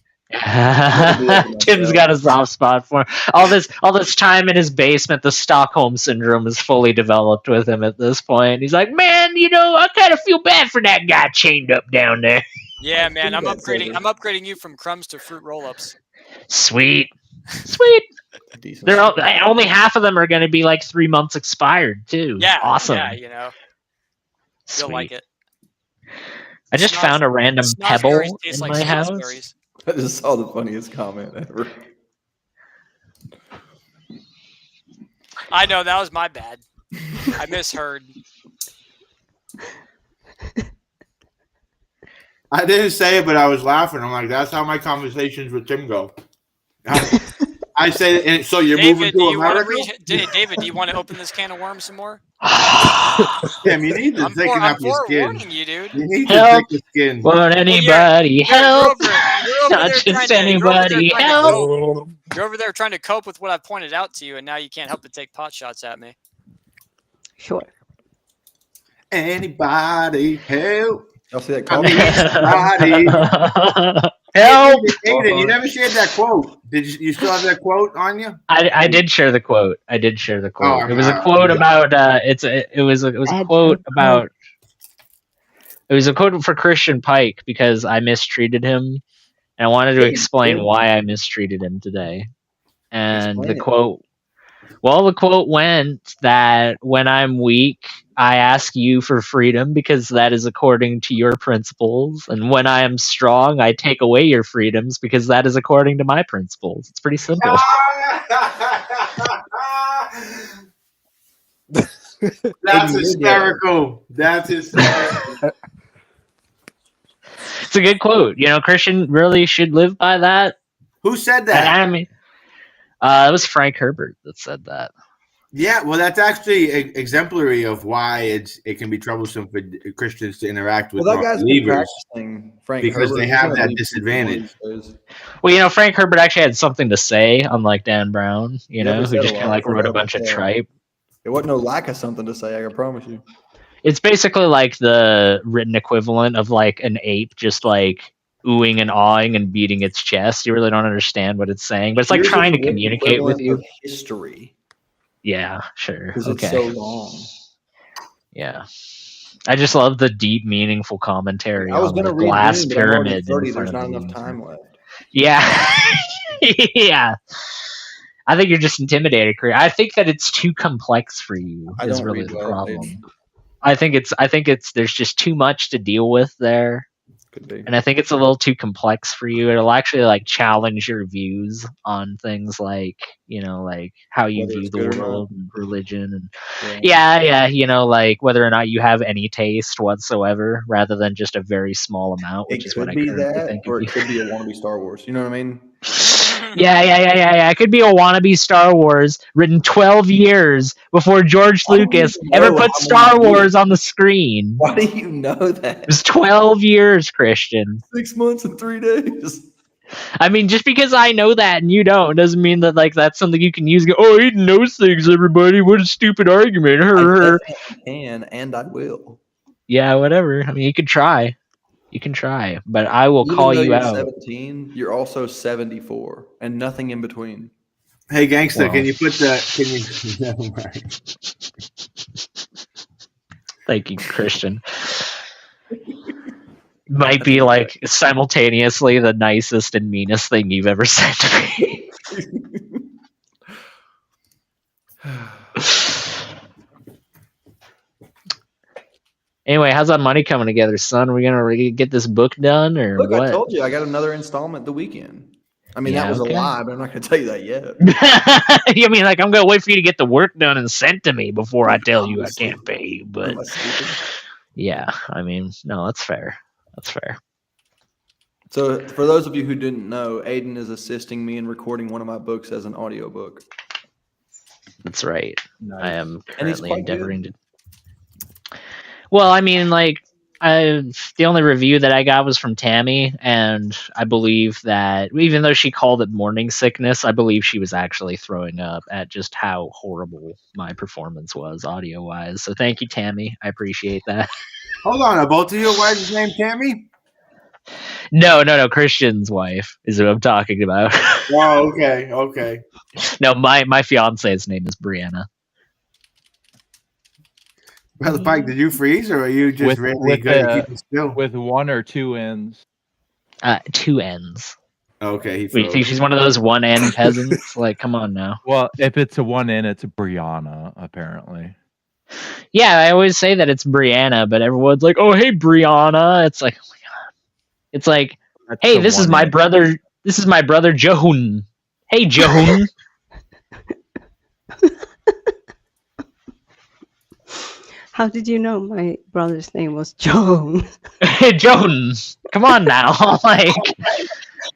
Tim's got a soft spot for him. All this time in his basement, the Stockholm syndrome is fully developed with him at this point. He's like, man, I kind of feel bad for that guy chained up down there. Yeah, man, I'm upgrading you from crumbs to fruit roll-ups. Sweet. Decent. Only half of them are going to be like 3 months expired too. Yeah, awesome. Yeah, you'll like it. I just found a random pebble in my house. I just saw the funniest comment ever. I know, that was my bad. I misheard. I didn't say it, but I was laughing. I'm like, that's how my conversations with Tim go. I say, and so you're moving to America? David, do you want to open this can of worms some more? Tim, you need to take I'm off your skin. forewarning you, dude. You need to take the skin. Won't anybody help? Not just anybody help. You're over there trying to cope with what I pointed out to you, and now you can't help but take pot shots at me. Sure. Anybody help? Y'all see that comment? Help! Aiden, you never shared that quote. Did you still have that quote on you? I did share the quote. It was a quote about it was a quote about it was a quote for Christian Pike because I mistreated him and I wanted to explain why I mistreated him today. And the quote went that when I'm weak, I ask you for freedom because that is according to your principles. And when I am strong, I take away your freedoms because that is according to my principles. It's pretty simple. That's hysterical. That's hysterical. It's a good quote. Christian really should live by that. Who said that? I mean, it was Frank Herbert that said that. Yeah, well, that's actually exemplary of why it can be troublesome for Christians to interact with believers because they have that disadvantage. Well, Frank Herbert actually had something to say, unlike Dan Brown, who just kind of wrote a bunch of tripe. It wasn't no lack of something to say, I can promise you. It's basically like the written equivalent of like an ape just like oohing and awing and beating its chest. You really don't understand what it's saying, but it's like trying to communicate with you. History. Yeah, sure. Because okay. It's so long. Yeah. I just love the deep, meaningful commentary on the glass pyramid. There's not enough time left. Yeah. Yeah. I think you're just intimidated, Korea. I think that it's too complex for you. Is really the problem. I think there's just too much to deal with there. Could be. And I think it's a little too complex for you. It'll actually like challenge your views on things like, like how you view the world and religion and yeah, like whether or not you have any taste whatsoever rather than just a very small amount, which is what I currently think. Or it could be a wannabe Star Wars. You know what I mean? Yeah. It could be a wannabe Star Wars written 12 years before George Lucas ever put Star Wars on the screen. Why do you know that? It was 12 years, Christian. 6 months and 3 days. I mean, just because I know that and you don't doesn't mean that like that's something you can use. And go, oh, Aiden knows things. Everybody, what a stupid argument. I Her. definitely can, and I will. Yeah, whatever. I mean, you can try. You can try, but I will Even call though you you're out. 17, you're also 74, and nothing in between. Hey, gangster, Well. can you put the? Can you? Never mind. Thank you, Christian. Might be like simultaneously the nicest and meanest thing you've ever said to me. Anyway, how's that money coming together, son? Are we gonna get this book done or Look, what? I told you I got another installment the weekend. I mean, Yeah, that was okay. a lie, but I'm not going to tell you that yet. You mean like I'm gonna wait for you to get the work done and sent to me before I tell you I can't pay you? But Am I stupid? yeah, I mean, no, that's fair. That's fair. So, for those of you who didn't know, Aiden is assisting me in recording one of my books as an audiobook. That's right. Nice. I am And he's currently quite endeavoring to. Well, I mean, like, the only review that I got was from Tammy, and I believe that even though she called it morning sickness, I believe she was actually throwing up at just how horrible my performance was audio-wise. So thank you, Tammy. I appreciate that. Hold on, are both of your wives named Tammy? No, Christian's wife is who I'm talking about. Oh, okay. No, my fiance's name is Brianna. Brother Pike, did you freeze, or are you just really good at keeping still? With one or two ends? Two ends. Okay, he Wait, you froze. think she's one of those one-end peasants? Like, come on now. Well, if it's a one end, it's a Brianna, apparently. Yeah, I always say that it's Brianna, but everyone's like, "Oh, hey, Brianna." It's like, oh my god. It's like, That's hey, the this is one my end. brother. This is my brother Jehun. Hey, Jehun. How did you know my brother's name was Joan? Jehun. Come on now. Like,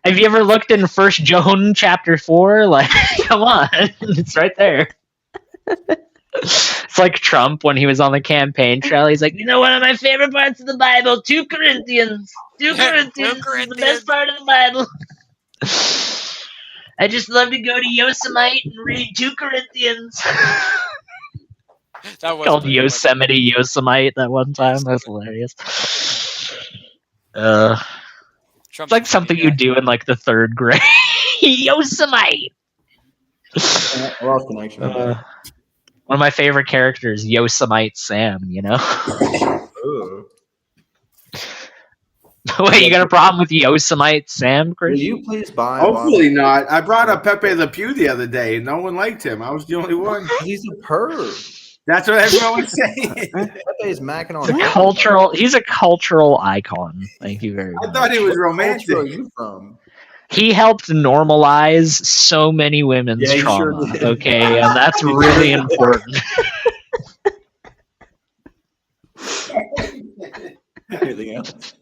have you ever looked in First Jehun chapter 4? Like, come on, it's right there. It's like Trump when he was on the campaign trail. He's like, you know, one of my favorite parts of the Bible, 2 Corinthians. 2 Corinthians is the best part of the Bible. I just love to go to Yosemite and read 2 Corinthians. That was called pretty Yosemite Yosemite that one time. That's hilarious. It's like something you do in like the 3rd grade. Yosemite. I lost connection. One of my favorite characters, Yosemite Sam, you know? Wait, you got a problem with Yosemite Sam, Chris? Will you please buy Hopefully not. I brought up Pepe Le Pew the other day, and no one liked him. I was the only one. He's a perv. That's what everyone was saying. Pepe's macking on He's a cultural icon. Thank you very much. I thought he was romantic. Where are you from? He helped normalize so many women's trauma. Sure okay, and that's really important. Anything else?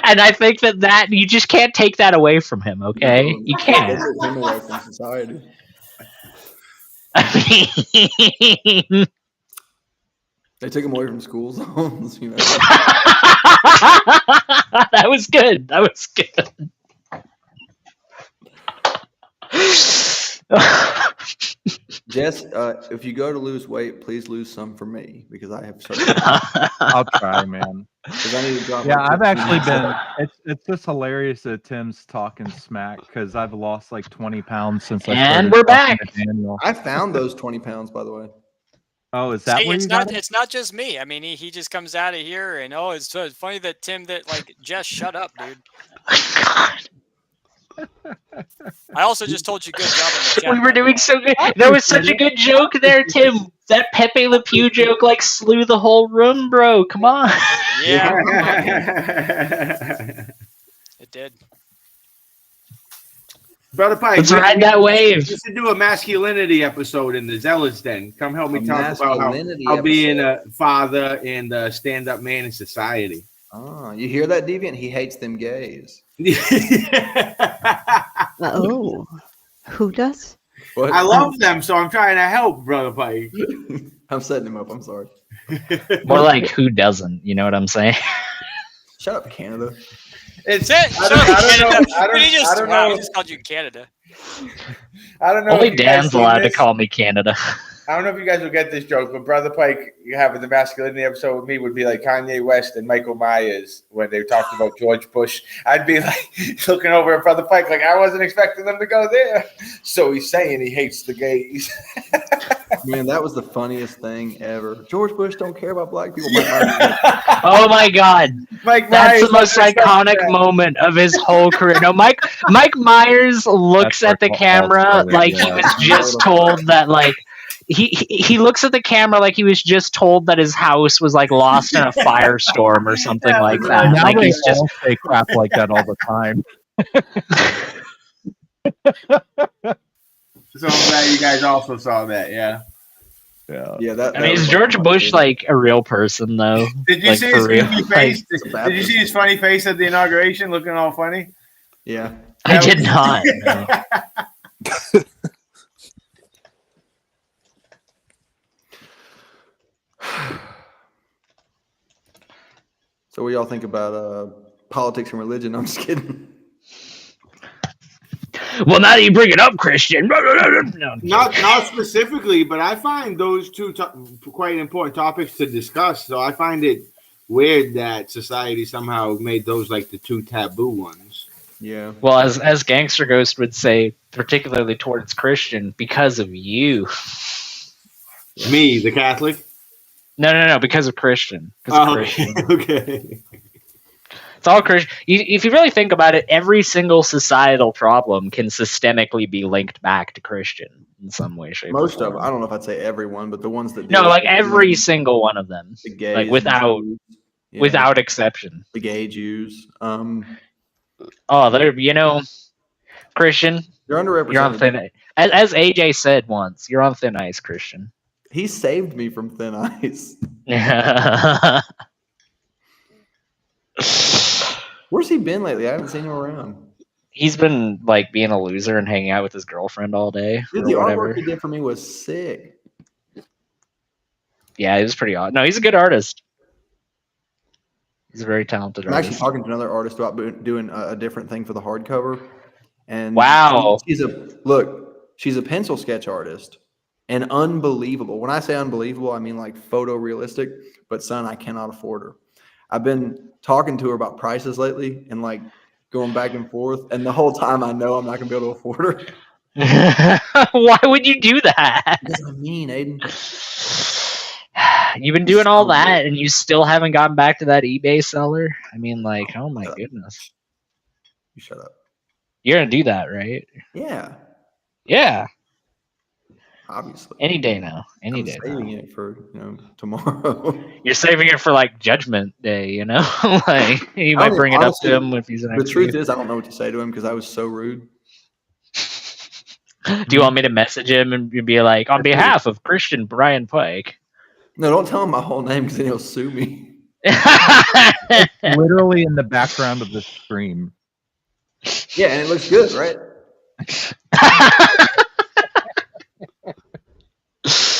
And I think that you just can't take that away from him. Okay, No, you can't. Take him away from society. I mean, they took him away from school zones. You know. That was good. That was good. Jess, if you go to lose weight, please lose some for me because I have started. I'll try, man. I need to drop. Yeah, I've actually been. It's just hilarious that Tim's talking smack because I've lost like 20 pounds since I started. And we're back. Daniel. I found those 20 pounds, by the way. Oh, is that See, where it's you not got it? it's not just me. I mean, he just comes out of here and it's so funny that Tim just shut up, dude. I also just told you good job on the chat. We were doing so good. There was such a good joke there, Tim. That Pepe Le Pew joke like slew the whole room, bro. Come on. Yeah. It did. Brother Pike, let's ride that wave. You should do a masculinity episode in the Zealots Den. Come help me talk about how being a father and a stand-up man in society. Oh, you hear that, Deviant? He hates them gays. Oh, who does? What? I love them, so I'm trying to help, Brother Pike. I'm setting him up. I'm sorry. More like who doesn't? You know what I'm saying? Shut up, Canada. It's I don't know. He just called you Canada. I don't know. Only if you guys Dan's seen allowed to this. call me Canada. I don't know if you guys will get this joke, but Brother Pike, you have the masculinity episode with me would be like Kanye West and Michael Myers when they talked about George Bush. I'd be like looking over at Brother Pike like I wasn't expecting them to go there. So he's saying he hates the gays. Man, that was the funniest thing ever. George Bush don't care about black people. Oh my God. Mike That's Myers the most iconic moment of his whole career. No, Mike Myers looks at the camera like he was just told that like he looks at the camera like he was just told that his house was like lost in a firestorm or something like that. Now Like they he's just all say crap like that all the time. So I'm glad you guys also saw that. Yeah. Yeah, that. I mean, is George Bush like a real person though? Did you like, see his funny face? Like, Did you see his funny face at the inauguration, looking all funny? Yeah, I did not. No. So, what y'all think about politics and religion? I'm just kidding. Well, now that you bring it up, Christian. No, Not specifically, but I find those two quite important topics to discuss. So I find it weird that society somehow made those like the two taboo ones. Yeah. Well, as Gangster Ghost would say, particularly towards Christian, because of you. Me, the Catholic? No, because of Christian. Christian. Okay. It's all Christian. If you really think about it, every single societal problem can systemically be linked back to Christian in some way, shape, Most or of form. I don't know if I'd say everyone, but the ones that No, deal like with every single one of them, the gays, like without exception. The gay Jews. Oh, they're Christian. You're underrepresented. You're on thin ice. As AJ said once, you're on thin ice, Christian. He saved me from thin ice. Where's he been lately? I haven't seen him around. He's been like being a loser and hanging out with his girlfriend all day. Dude, or the whatever. artwork he did for me was sick. Yeah, he was pretty odd. No, he's a good artist. He's a very talented I'm artist. actually talking to another artist about doing a different thing for the hardcover. And wow, she's a pencil sketch artist and unbelievable. When I say unbelievable, I mean like photorealistic. But son, I cannot afford her. I've been talking to her about prices lately and like going back and forth. And the whole time I know I'm not gonna be able to afford her. Why would you do that? Because I mean, Aiden. You've been doing all that and you still haven't gotten back to that eBay seller? I mean, like, oh my goodness. You shut up. You're gonna do that, right? Yeah. Yeah. Obviously. Any day now. Any day. Saving it for tomorrow. You're saving it for like Judgment Day, like you might bring it up to him if he's an The truth is, I don't know what to say to him because I was so rude. Do you want me to message him and be like, on behalf of Christian Brian Pike? No, don't tell him my whole name because then he'll sue me. It's literally in the background of the stream. Yeah, and it looks good, right?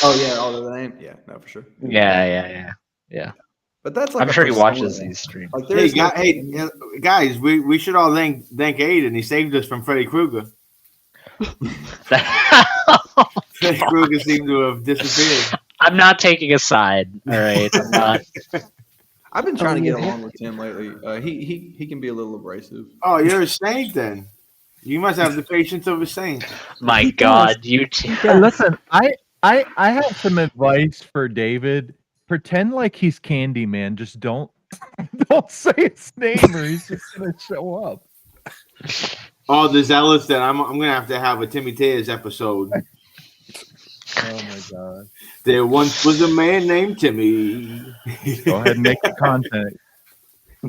Oh yeah, all the name. Yeah, no, for sure. Yeah. But that's like I'm sure he watches these streams. Like, guys, we should all thank Aiden. He saved us from Freddy Krueger. Freddy Krueger seemed to have disappeared. I'm not taking a side. All right, I'm not. I've been trying to get along with Tim lately. He can be a little abrasive. Oh, you're a saint then. You must have the patience of a saint. My God, you. Listen, I have some advice for David. Pretend like he's Candyman. Just don't say his name, or he's just gonna show up. Oh, the zealous. Then I'm gonna have a Timmy Tears episode. Oh my God! There once was a man named Timmy. Go ahead and make the content.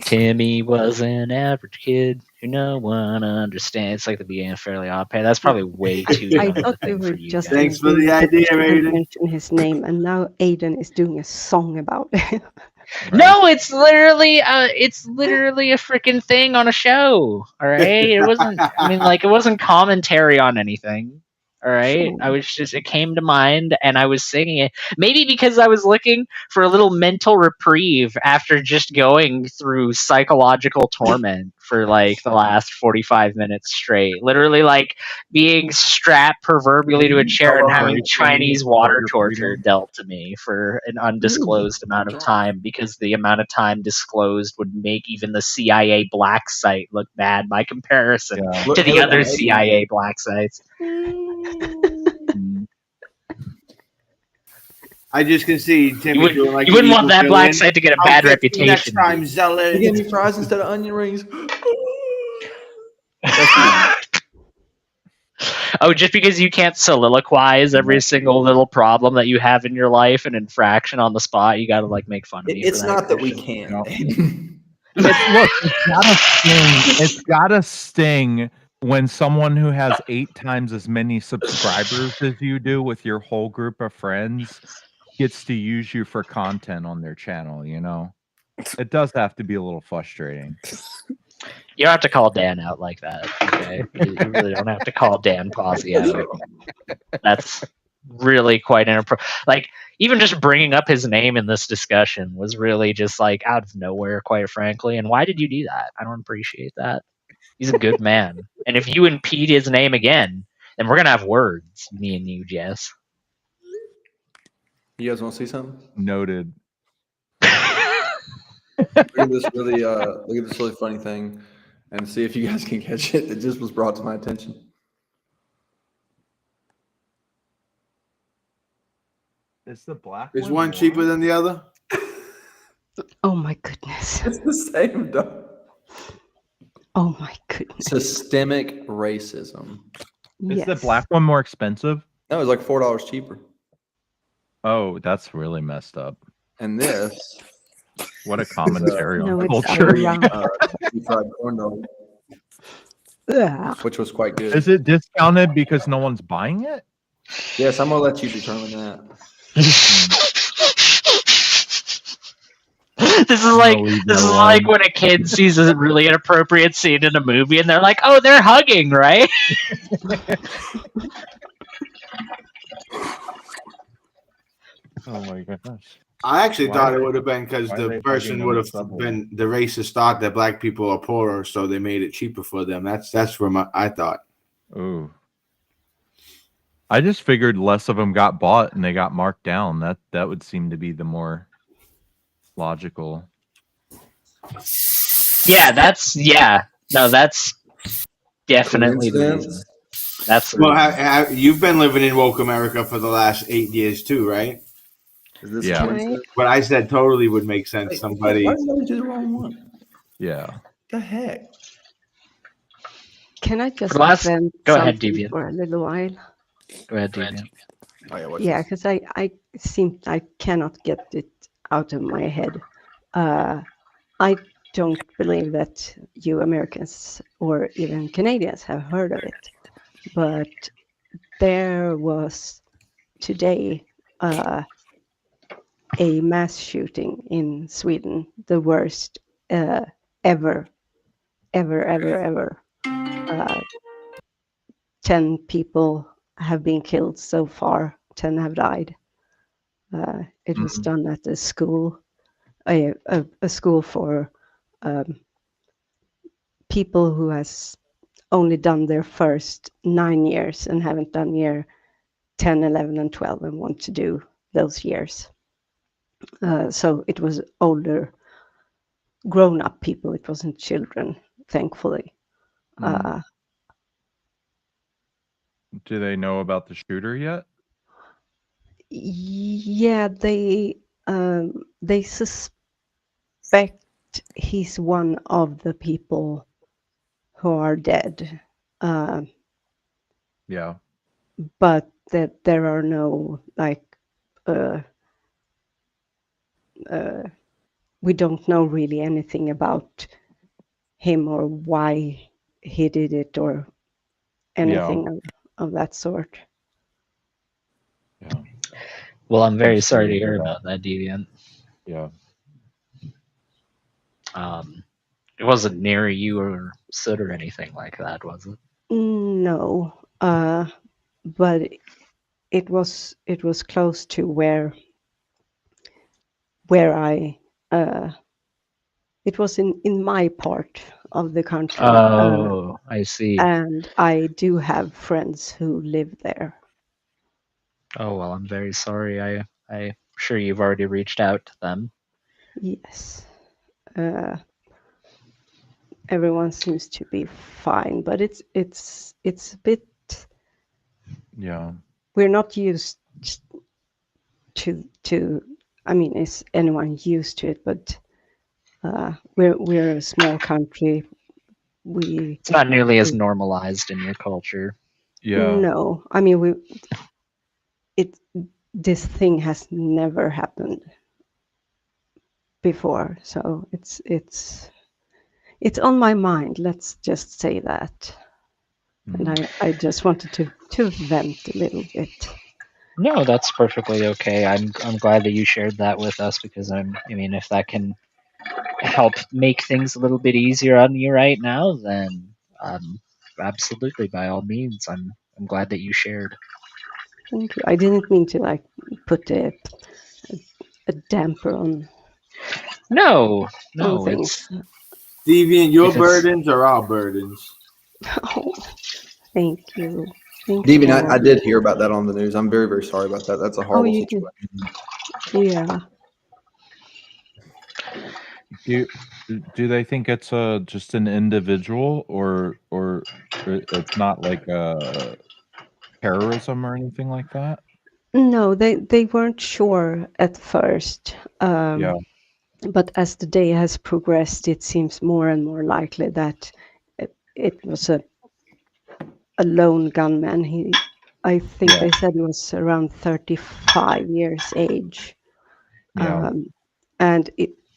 Timmy was an average kid who no one understands. It's like the beginning of Fairly Odd Parents. That's probably way too young. I thought we were just Thanks for the idea, Aiden. Mention his name, and now Aiden is doing a song about it. No, it's literally a freaking thing on a show. All right, it wasn't. I mean, like, it wasn't commentary on anything. All right. Sure. I was just, it came to mind and I was singing it. Maybe because I was looking for a little mental reprieve after just going through psychological torment for like the last 45 minutes straight. Literally, like being strapped proverbially to a chair and having Chinese water torture dealt to me for an undisclosed amount of time, because the amount of time disclosed would make even the CIA black site look bad by comparison to the other CIA black sites. I just can see Timmy You, doing like you the wouldn't want evil that black villain. site to get a I'll bad get you next reputation. time, zealot. You gave me fries instead of onion rings. Oh, just because you can't soliloquize every single little problem that you have in your life and infraction on the spot, you got to like make fun of me. It's for that, not that we Christian. can't. It's gotta sting when someone who has 8 times as many subscribers as you do with your whole group of friends gets to use you for content on their channel, you know? It does have to be a little frustrating. You don't have to call Dan out like that, okay? You really don't have to call Dan Pazzi out. That's really quite inappropriate. Like, even just bringing up his name in this discussion was really just like out of nowhere, quite frankly. And why did you do that? I don't appreciate that. He's a good man. And if you impede his name again, then we're gonna have words, me and you, Jess. You guys want to see something? Noted. Look at this really funny thing, and see if you guys can catch it. It just was brought to my attention. Is the black Is one cheaper than the other? Oh my goodness. It's the same, though. Oh my goodness. Systemic racism. Is the black one more expensive? No, it's like $4 cheaper. Oh, that's really messed up. And this, what a commentary No, on it's culture. deep fried corn dog, which was quite good. Is it discounted because no one's buying it? Yes, I'm gonna let you determine that. This is like when a kid sees a really inappropriate scene in a movie and they're like, "Oh, they're hugging, right?" Oh my gosh. I actually Why thought are it they- would have been because why are the they person hugging would on have the subway? been the racist thought that black people are poorer, so they made it cheaper for them. That's where I thought. Ooh. I just figured less of them got bought and they got marked down. That would seem to be the more logical. Yeah, that's definitely the reason. That's the reason. You've been living in woke America for the last 8 years too, right? Is this Yeah. Right. What I said totally would make sense. Why Somebody. did I do the wrong one? Yeah. The heck? Can I just Go vent ahead, something Deviant. for a little while? Go ahead, Deviant. Yeah, because I cannot get it out of my head. I don't believe that you Americans or even Canadians have heard of it, but there was today a mass shooting in Sweden, the worst ever. 10 people have been killed so far. 10 have died. It was done at a school, a school for people who has only done their first 9 years and haven't done year 10, 11, and 12 and want to do those years. So it was older, grown-up people. It wasn't children, thankfully. Do they know about the shooter yet? Yeah, they suspect he's one of the people who are dead. Yeah. But that there are no we don't know really anything about him or why he did it or anything of that sort. Yeah. Well, I'm very sorry to hear about that, Deviant. Yeah. It wasn't near you or Sid or anything like that, was it? No. but it was close to where I it was in my part of the country. Oh, I see. And I do have friends who live there. Oh well, I'm very sorry. I'm sure you've already reached out to them. Yes. Everyone seems to be fine, but it's a bit. Yeah. We're not used to. I mean, is anyone used to it? But we're a small country. It's not nearly as normalized in your culture. Yeah. No, I mean this thing has never happened before, so it's on my mind. Let's just say that. And I just wanted to vent a little bit. No, that's perfectly okay. I'm glad that you shared that with us because I mean, if that can help make things a little bit easier on you right now, then absolutely, by all means, I'm glad that you shared. Thank you. I didn't mean to like put a damper on. No, things. Deviant, your If it's- burdens are our burdens. Oh, thank you. Thank you Devin, I all. did hear about that on the news. I'm very, very sorry about that. That's a Oh, horrible you did. situation. Yeah. Do they think it's just an individual or it's not like terrorism or anything like that? No, they weren't sure at first. Yeah. But as the day has progressed, it seems more and more likely that it was a lone gunman. I think they said he was around 35 years age. Yeah. And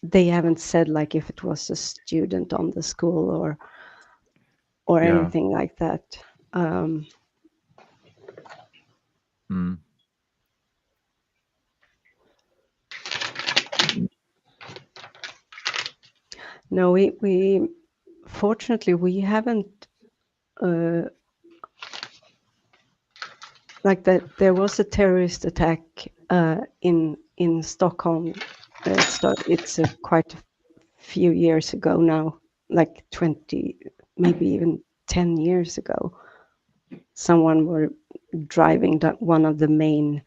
they haven't said like if it was a student on the school or Yeah. anything like that. No, we fortunately we haven't like that. There was a terrorist attack in Stockholm. It's quite a few years ago now, like 20, maybe even 10 years ago. Someone were driving down one of the main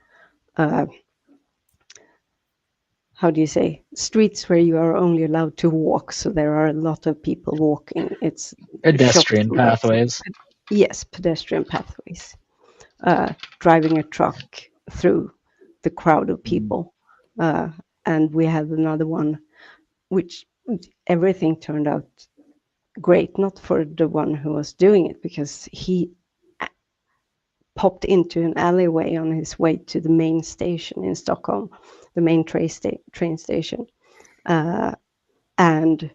how do you say, streets where you are only allowed to walk, so there are a lot of people walking. It's Pedestrian shops and that. pathways. Yes, pedestrian pathways. Driving a truck through the crowd of people. And we had another one, which everything turned out great, not for the one who was doing it, because he popped into an alleyway on his way to the main station in Stockholm, the main train station, and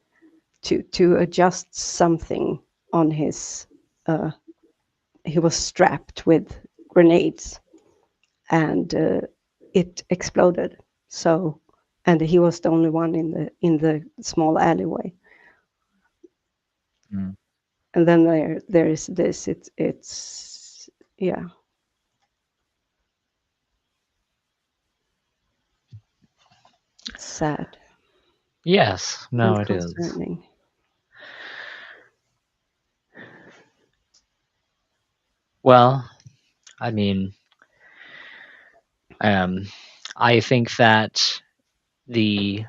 to adjust something on his. He was strapped with grenades, and it exploded. So, and he was the only one in the small alleyway. And then there is this. It's yeah. It's sad. Yes, no, And it is. concerning. Well, I mean, I think that the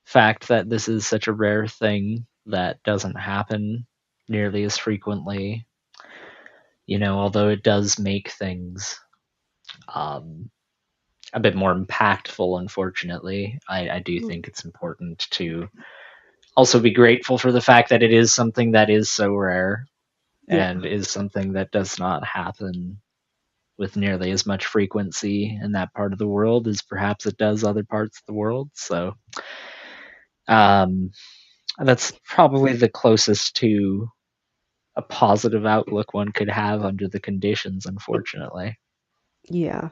fact that this is such a rare thing that doesn't happen nearly as frequently, although it does make things a bit more impactful, unfortunately, I do think it's important to also be grateful for the fact that it is something that is so rare and is something that does not happen with nearly as much frequency in that part of the world as perhaps it does other parts of the world. So that's probably the closest to a positive outlook one could have under the conditions, unfortunately. Yeah.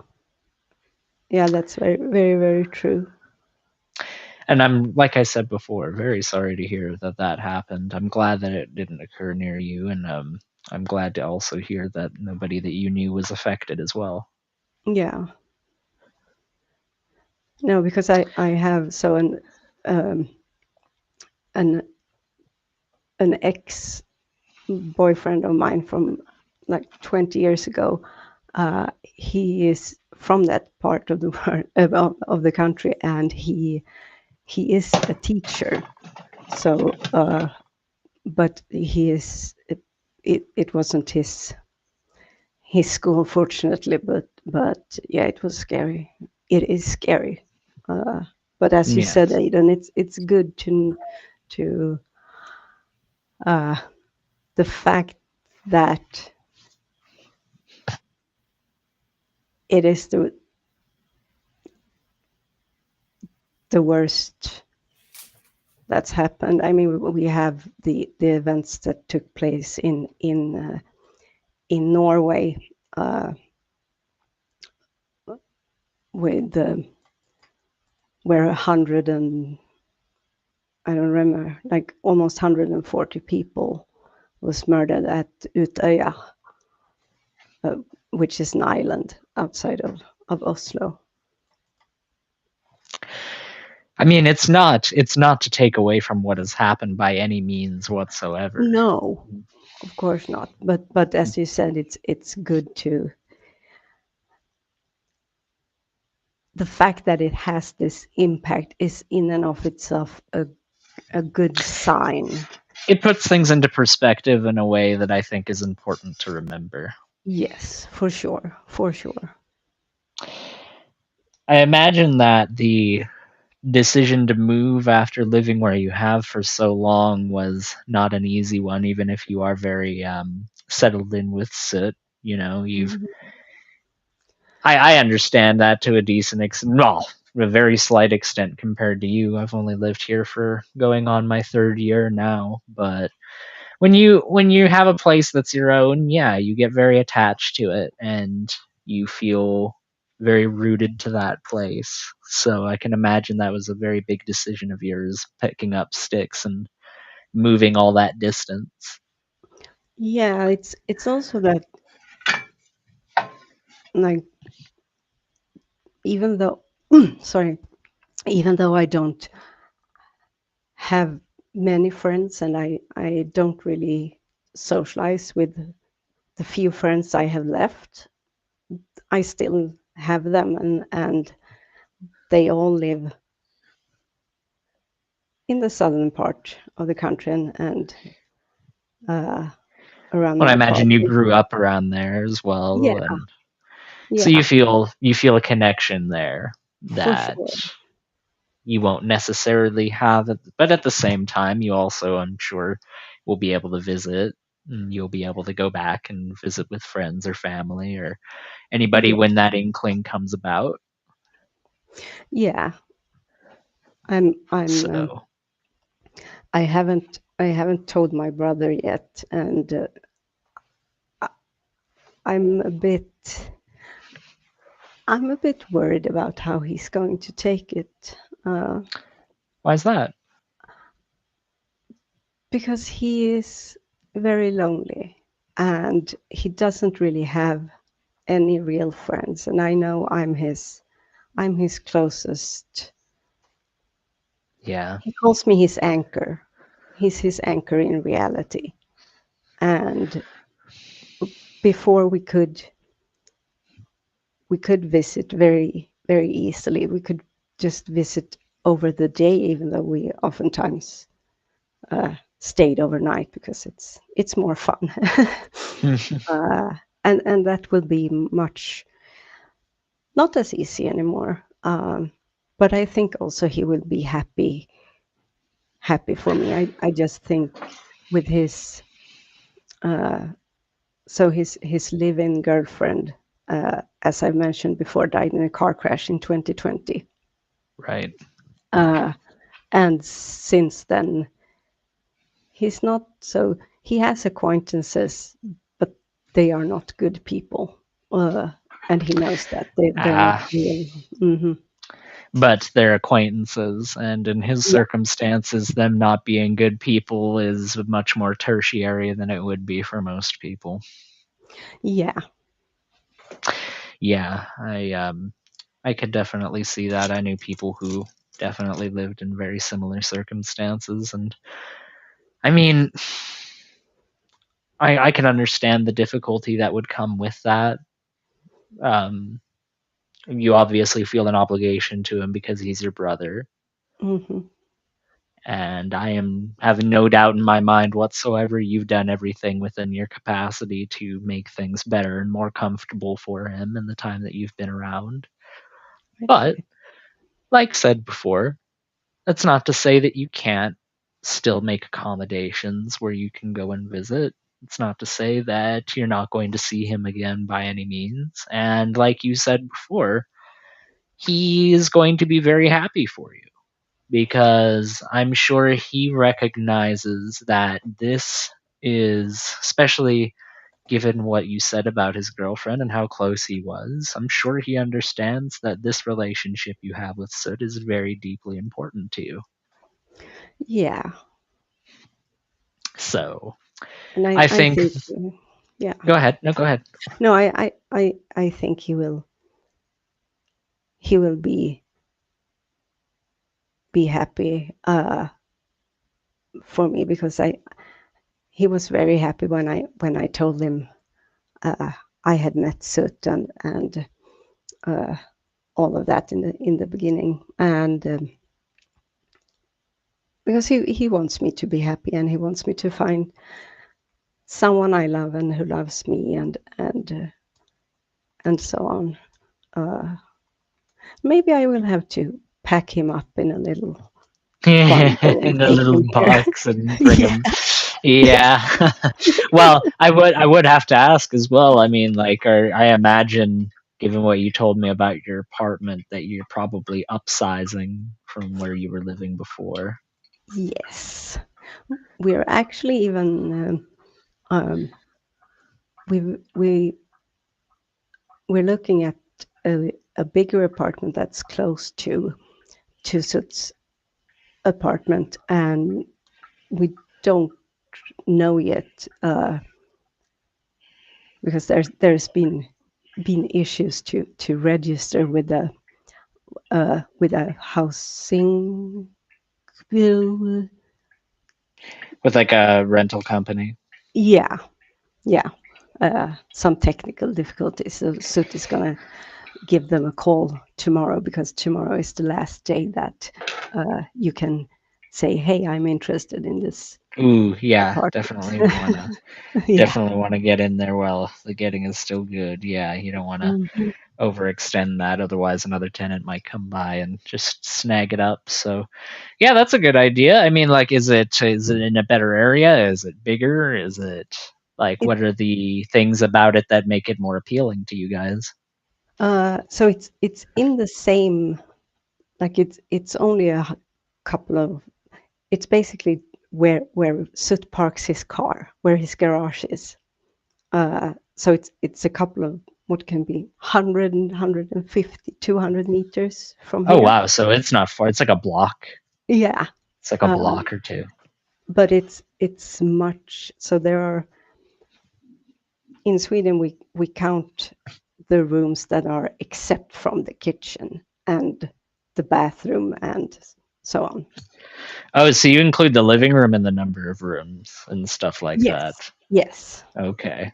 Yeah, that's very, very, very true. And I'm, like I said before, very sorry to hear that happened. I'm glad that it didn't occur near you. And I'm glad to also hear that nobody that you knew was affected as well. Yeah. No, because I have an ex boyfriend of mine from like 20 years ago. He is from that part of the world of the country, and he is a teacher. So, but he is it wasn't his school, fortunately. But yeah, it was scary. It is scary. But as you Yeah. said, Aidan, it's good to the fact that it is the worst that's happened. I mean, we have the events that took place in Norway with where 100 and I don't remember, like almost 140 people was murdered at Utøya, which is an island outside of Oslo. I mean, it's not to take away from what has happened by any means whatsoever. No, of course not. But as you said, it's good to the fact that it has this impact is in and of itself a good sign. It puts things into perspective in a way that I think is important to remember. Yes, for sure, for sure. I imagine that the decision to move after living where you have for so long was not an easy one, even if you are very settled in with Soot. You know, I understand that to a decent extent. Well, a very slight extent compared to you. I've only lived here for going on my 3rd year now, but when you have a place that's your own, yeah, you get very attached to it and you feel very rooted to that place. So I can imagine that was a very big decision of yours, picking up sticks and moving all that distance. Yeah, it's also that, like, even though sorry, even though I don't have many friends and I don't really socialize with the few friends I have left, I still have them, and they all live in the southern part of the country and around Well, I my imagine you apartment. grew up around there as Yeah, well, and so yeah, you feel a connection there for that sure. you won't necessarily have it, but at the same time, you also, I'm sure, will be able to visit. And you'll be able to go back and visit with friends or family or anybody Yeah, when that inkling comes about. yeah. I'm So I haven't told my brother yet, and I'm a bit worried about how he's going to take it, why is that? because he is very lonely and he doesn't really have any real friends, and I know I'm his closest. Yeah. He calls me his anchor. He's his anchor in reality. And before we could visit very, very easily. We could just visit over the day, even though we oftentimes stayed overnight because it's more fun. And that will be much not as easy anymore. But I think also he will be happy for me. I just think with his his live-in girlfriend, as I mentioned before, died in a car crash in 2020. Right. And since then, he's not so. He has acquaintances, but they are not good people, and he knows that they're not Ah, real. Hmm. but they're acquaintances, and in his Yeah. circumstances, them not being good people is much more tertiary than it would be for most people. Yeah. Yeah, I could definitely see that. I knew people who definitely lived in very similar circumstances, and I mean, I can understand the difficulty that would come with that. You obviously feel an obligation to him because he's your brother, Hmm. and I am having no doubt in my mind whatsoever you've done everything within your capacity to make things better and more comfortable for him in the time that you've been around. But, like said before, that's not to say that you can't still make accommodations where you can go and visit. It's not to say that you're not going to see him again by any means. And like you said before, he is going to be very happy for you because I'm sure he recognizes that this is, especially given what you said about his girlfriend and how close he was, I'm sure he understands that this relationship you have with Soot is very deeply important to you. Yeah. So, And I think. Yeah. Go ahead. No, go ahead. No, I think he will be happy for me, because he was very happy when I told him I had met Soot and all of that in the beginning, and because he wants me to be happy, and he wants me to find someone I love and who loves me, and so on. Maybe I will have to pack him up in a little bundle and In a take little him here. box and bring Yeah. him. Yeah. Well, I would have to ask as well. I mean, like, I imagine, given what you told me about your apartment, that you're probably upsizing from where you were living before. Yes, we're actually even we're looking at a bigger apartment that's close to Soot's apartment, and we don't know yet because there's been issues to register with a housing bill. With like a rental company. Yeah. Some technical difficulties. So Soot is gonna give them a call tomorrow, because tomorrow is the last day that you can say, "Hey, I'm interested in this." Ooh, yeah, apartment." Yeah. definitely want to get in there while the getting is still good. Yeah, you don't want to Mhm. overextend that, otherwise another tenant might come by and just snag it up. So, yeah, that's a good idea. I mean, like, is it in a better area? Is it bigger? Is it like, what are the things about it that make it more appealing to you guys? So it's in the same, like it's only a couple of. It's basically where Soot parks his car, where his garage is. So it's a couple of, what can be 100, 150, 200 meters from Oh here. wow, so it's not far. It's like a block. Yeah. It's like a block or two. But it's much. So there are, in Sweden we count the rooms that are except from the kitchen and the bathroom and so on. Oh, so you include the living room in the number of rooms and stuff like that. Yes. Okay.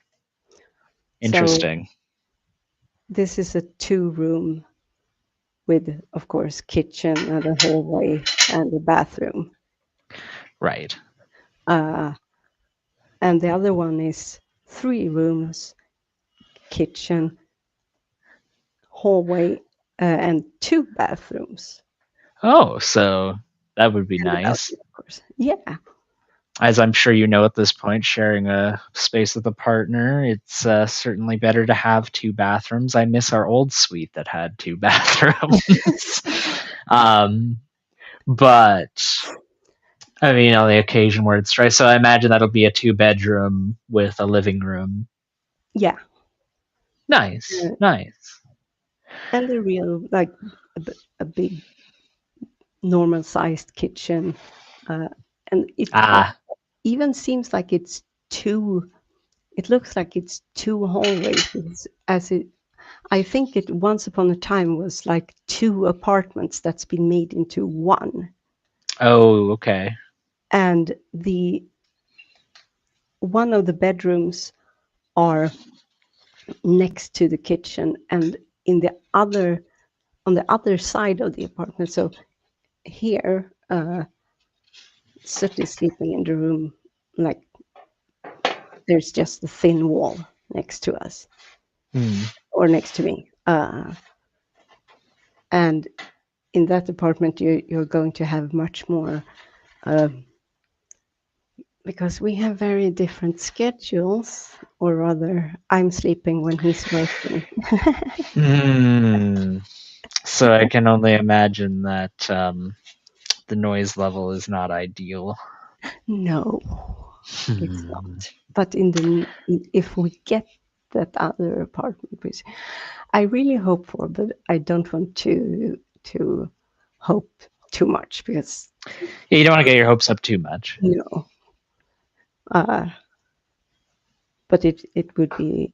So Interesting. this is a 2-room with, of course, kitchen and a hallway and a bathroom. Right. And the other one is 3 rooms, kitchen, hallway, and 2 bathrooms. Oh, so that would be And nice. of course. Yeah. As I'm sure you know at this point, sharing a space with a partner, it's certainly better to have 2 bathrooms. I miss our old suite that had 2 bathrooms. But I mean, on the occasion where it's dry, so I imagine that'll be a 2-bedroom with a living room. Yeah. Nice, nice. And a real, like, a big normal sized kitchen, and it even seems like it's two. It looks like it's two hallways, I think it once upon a time was like two apartments that's been made into one. Oh, okay. And one of the bedrooms are next to the kitchen, and on the other side of the apartment. So here, Sut is sleeping in the room, like there's just a thin wall next to us, or next to me. And in that apartment, you're going to have much more, because we have very different schedules, or rather, I'm sleeping when he's working. So I can only imagine that the noise level is not ideal. No, it's not. But if we get that other apartment, which I really hope for, but I don't want to hope too much, because you don't want to get your hopes up too much. No. But it would be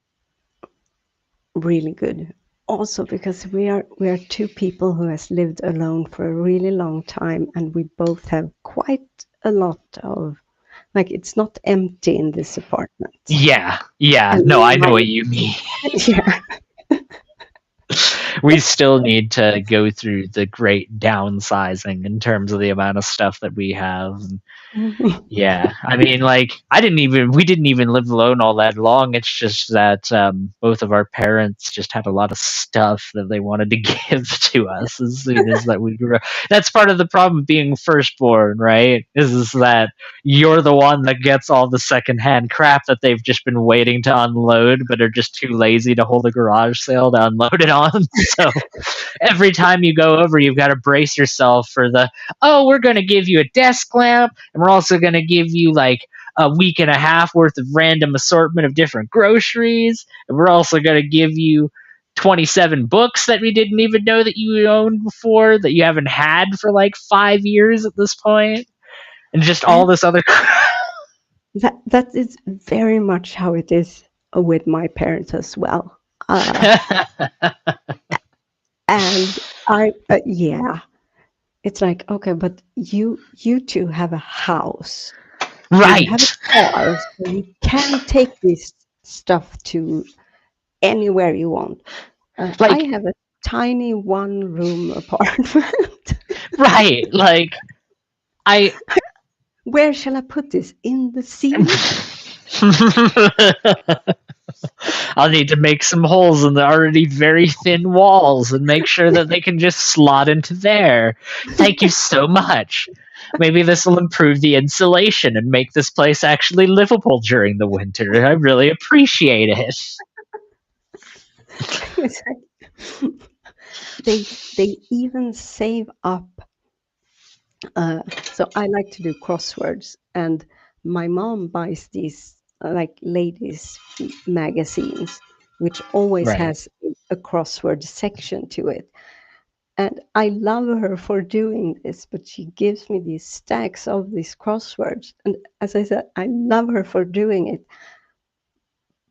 really good. Also, because we are two people who has lived alone for a really long time, and we both have quite a lot of, like, it's not empty in this apartment. Yeah. No, I know what you mean. Yeah. We still need to go through the great downsizing in terms of the amount of stuff that we have. Yeah, I mean, like, we didn't even live alone all that long. It's just that both of our parents just had a lot of stuff that they wanted to give to us as soon as that we grew up. That's part of the problem of being firstborn, right? Is that you're the one that gets all the secondhand crap that they've just been waiting to unload, but are just too lazy to hold a garage sale to unload it on. So every time you go over, you've got to brace yourself for we're going to give you a desk lamp, and we're also going to give you like a week and a half worth of random assortment of different groceries, and we're also going to give you 27 books that we didn't even know that you owned before, that you haven't had for like 5 years at this point, and just all this other crap. That is very much how it is with my parents as well. And yeah, it's like, okay, but you two have a house, right? You have a car, so you can take this stuff to anywhere you want. I have a tiny one-room apartment. Right, like Where shall I put this? In the sea? I'll need to make some holes in the already very thin walls and make sure that they can just slot into there. Thank you so much. Maybe this will improve the insulation and make this place actually livable during the winter. I really appreciate it. They even save up. So I like to do crosswords, and my mom buys these like ladies magazines, which always has a crossword section to it. And I love her for doing this, but she gives me these stacks of these crosswords. And as I said, I love her for doing it.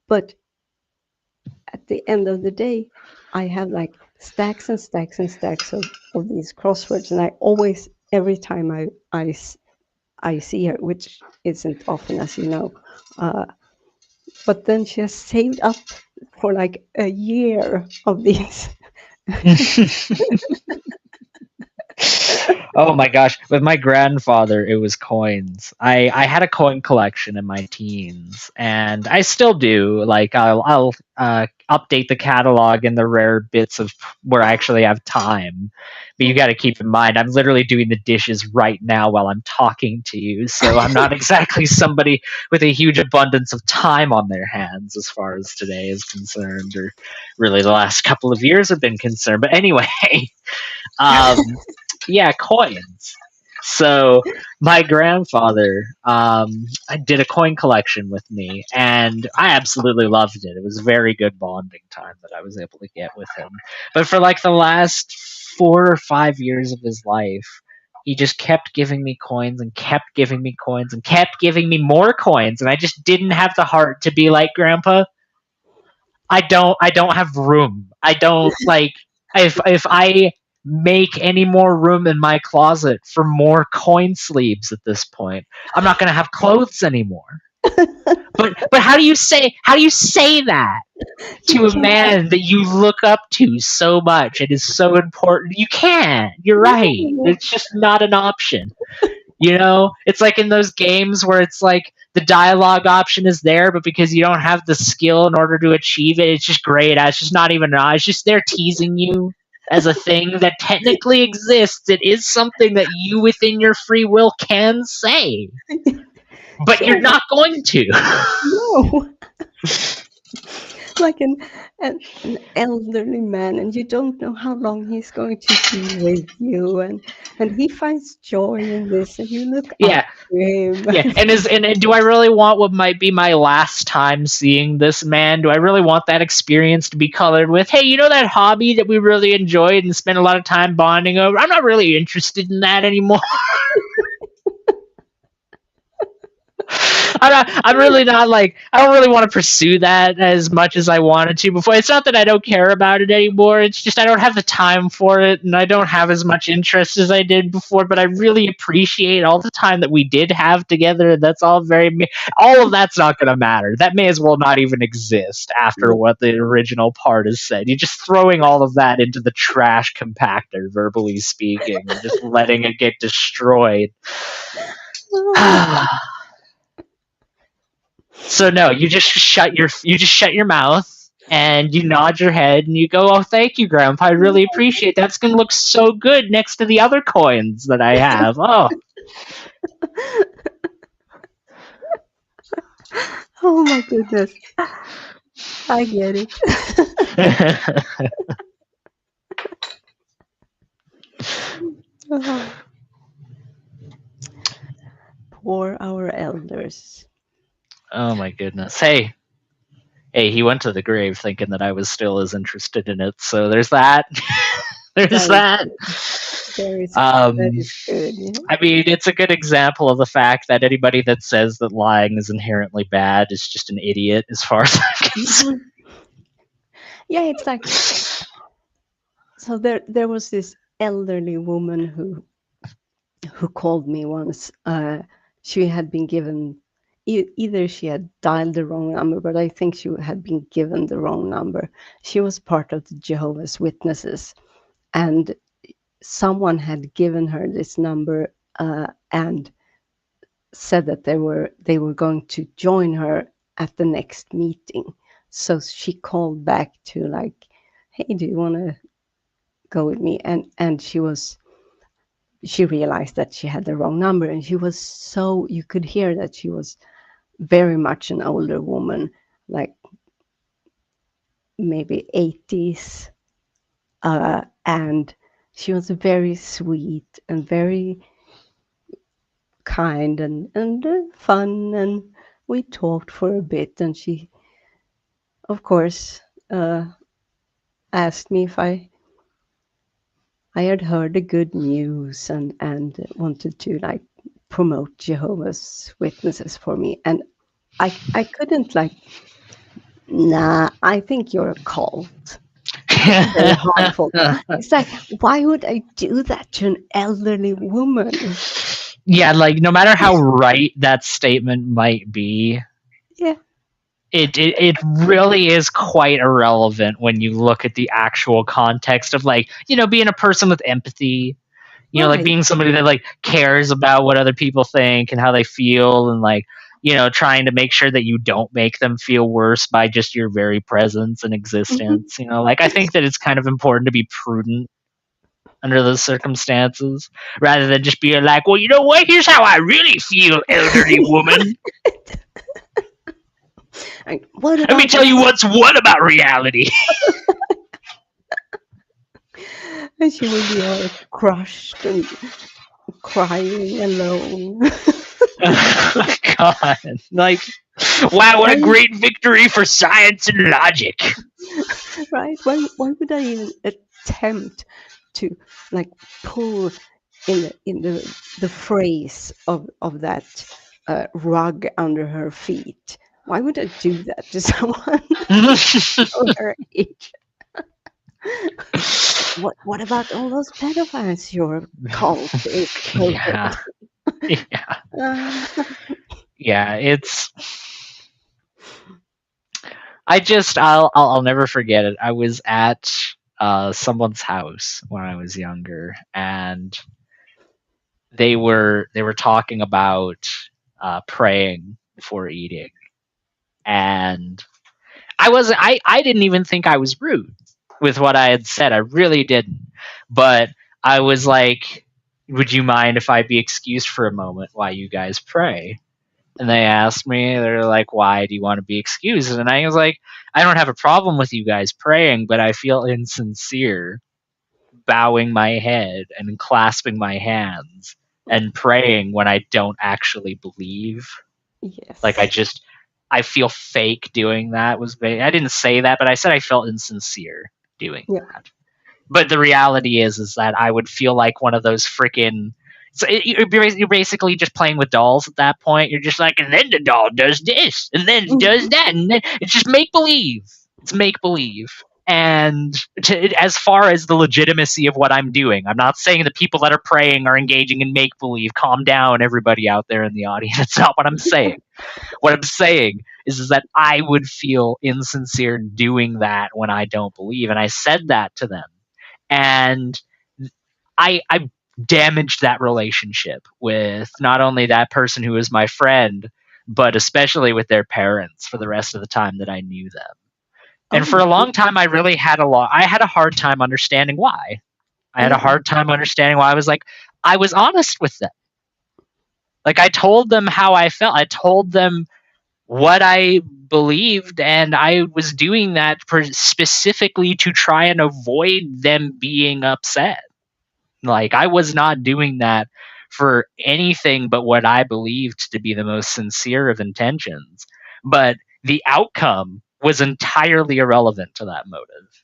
But at the end of the day, I have like stacks and stacks and stacks of these crosswords. And I always, every time I see her, which isn't often, as you know, but then she has saved up for like a year of these. Oh my gosh. With my grandfather, it was coins. I had a coin collection in my teens, and I still do. Like, I'll update the catalog in the rare bits of where I actually have time. But you got to keep in mind, I'm literally doing the dishes right now while I'm talking to you. So I'm not exactly somebody with a huge abundance of time on their hands as far as today is concerned, or really the last couple of years have been concerned. But anyway, yeah, coins. So my grandfather did a coin collection with me, and I absolutely loved it. It was a very good bonding time that I was able to get with him. But for like the last 4 or 5 years of his life, he just kept giving me coins and kept giving me coins and kept giving me more coins, and I just didn't have the heart to be like, Grandpa, I don't have room. I don't like if I make any more room in my closet for more coin sleeves at this point, I'm not gonna have clothes anymore. But how do you say that to a man that you look up to so much and is so important? You can't. You're right. It's just not an option. You know, it's like in those games where it's like the dialogue option is there, but because you don't have the skill in order to achieve it, it's just grayed out. It's just not even it's just they're teasing you as a thing that technically exists. It is something that you within your free will can say, but you're not going to. No. Like an elderly man, and you don't know how long he's going to be with you, and he finds joy in this, and you look up to him. Yeah, and do I really want what might be my last time seeing this man? Do I really want that experience to be colored with, hey, you know that hobby that we really enjoyed and spent a lot of time bonding over? I'm not really interested in that anymore. I'm really not like, I don't really want to pursue that as much as I wanted to before. It's not that I don't care about it anymore. It's just I don't have the time for it, and I don't have as much interest as I did before, but I really appreciate all the time that we did have together. That's all all of that's not going to matter. That may as well not even exist after what the original part has said. You're just throwing all of that into the trash compactor, verbally speaking, and just letting it get destroyed. So no, you just shut your mouth and you nod your head and you go, "Oh, thank you, Grandpa. I really appreciate that. It's gonna look so good next to the other coins that I have." Oh. Oh my goodness. I get it. Oh. Poor our elders. Oh my goodness. Hey, he went to the grave thinking that I was still as interested in it. So there's that. There's that. That is good. Yeah. I mean, it's a good example of the fact that anybody that says that lying is inherently bad is just an idiot, as far as I'm concerned. Yeah, it's like, so there was this elderly woman who called me once. She had been given, either she had dialed the wrong number, but I think she had been given the wrong number. She was part of the Jehovah's Witnesses, and someone had given her this number and said that they were going to join her at the next meeting. So she called back to like, hey, do you want to go with me? And she realized that she had the wrong number, and she was so, you could hear that she was very much an older woman, like maybe 80s, and she was very sweet and very kind and fun, and we talked for a bit, and she of course asked me if I had heard the good news and wanted to like promote Jehovah's Witnesses for me, and I couldn't like, nah, I think you're a cult. Very harmful. It's like, why would I do that to an elderly woman? Yeah, like no matter how right that statement might be, yeah, it really is quite irrelevant when you look at the actual context of, like, you know, being a person with empathy, you know, like being somebody that like cares about what other people think and how they feel, and like, you know, trying to make sure that you don't make them feel worse by just your very presence and existence. You know, like I think that it's kind of important to be prudent under those circumstances, rather than just being like, well, you know what? Here's how I really feel, elderly woman. Let me tell you what's what about reality. And she would be all crushed and crying alone. Oh, God. Like, wow, what a great victory for science and logic. Right? Why would I even attempt to like pull in the phrase of that rug under her feet. Why would I do that to someone of her age? What about all those pedophiles your cult is Yeah. protecting? Yeah. Yeah, it's I'll never forget it. I was at someone's house when I was younger, and they were talking about praying before eating, and I didn't even think I was rude with what I had said. I really didn't. But I was like, would you mind if I be excused for a moment while you guys pray? And they asked me, they're like, why do you want to be excused? And I was like, I don't have a problem with you guys praying, but I feel insincere bowing my head and clasping my hands and praying when I don't actually believe. Like Yes. I feel fake doing that. I didn't say that, but I said I felt insincere doing Yeah. that. But the reality is that I would feel like one of those freaking. So you're basically just playing with dolls at that point. You're just like, and then the doll does this, and then it does that, and then it's just make believe. It's make believe. And as far as the legitimacy of what I'm doing, I'm not saying the people that are praying are engaging in make believe. Calm down, everybody out there in the audience. That's not what I'm saying. What I'm saying is that I would feel insincere doing that when I don't believe, and I said that to them, and I damaged that relationship with not only that person who was my friend, but especially with their parents for the rest of the time that I knew them. And for a long time, I really had a hard time understanding why. I had a hard time understanding why. I was honest with them. Like I told them how I felt. I told them what I believed, and I was doing that specifically to try and avoid them being upset. Like I was not doing that for anything but what I believed to be the most sincere of intentions. But the outcome was entirely irrelevant to that motive.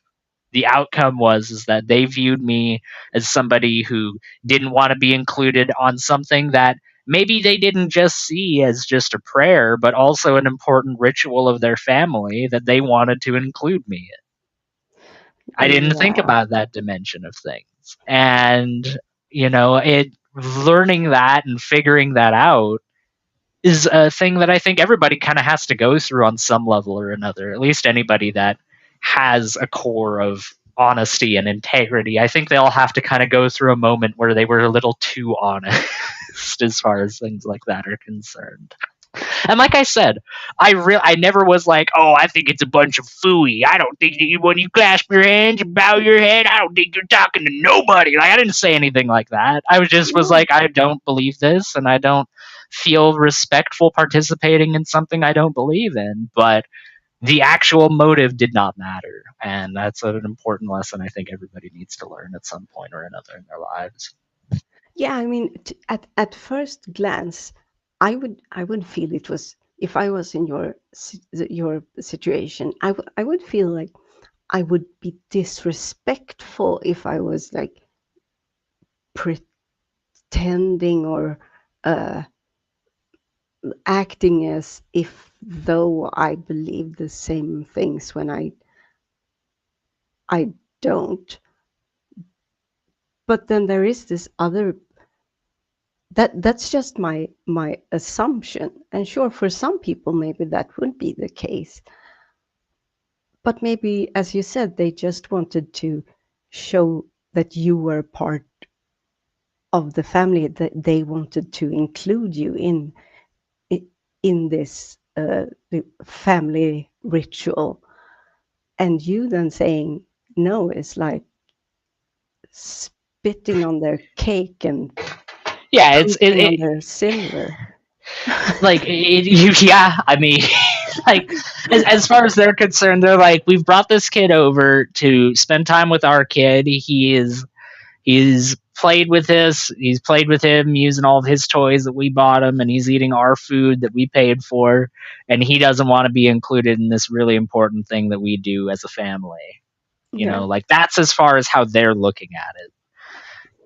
The outcome was is that they viewed me as somebody who didn't want to be included on something that maybe they didn't just see as just a prayer, but also an important ritual of their family that they wanted to include me in. I didn't think Wow. about that dimension of things. And, learning that and figuring that out is a thing that I think everybody kind of has to go through on some level or another, at least anybody that has a core of honesty and integrity. I think they all have to kind of go through a moment where they were a little too honest as far as things like that are concerned. And like I said, I never was like, oh, I think it's a bunch of phooey. I don't think that when you clasp your hands and bow your head, I don't think you're talking to nobody. Like I didn't say anything like that. I was like, I don't believe this, and I don't feel respectful participating in something I don't believe in. But the actual motive did not matter, and that's an important lesson I think everybody needs to learn at some point or another in their lives. Yeah, I mean, at first glance, I would feel it was, if I was in your situation, I would feel like I would be disrespectful if I was like pretending or acting as if though I believe the same things when I don't. But then there is this other that's just my assumption, and sure, for some people maybe that would be the case, but maybe, as you said, they just wanted to show that you were part of the family, that they wanted to include you in this the family ritual, and you then saying no is like spitting on their cake and it's on their silver. like yeah, I mean like as far as they're concerned, they're like, we've brought this kid over to spend time with our kid. He's played with him using all of his toys that we bought him, and he's eating our food that we paid for, and he doesn't want to be included in this really important thing that we do as a family. Yeah. Like that's as far as how they're looking at it.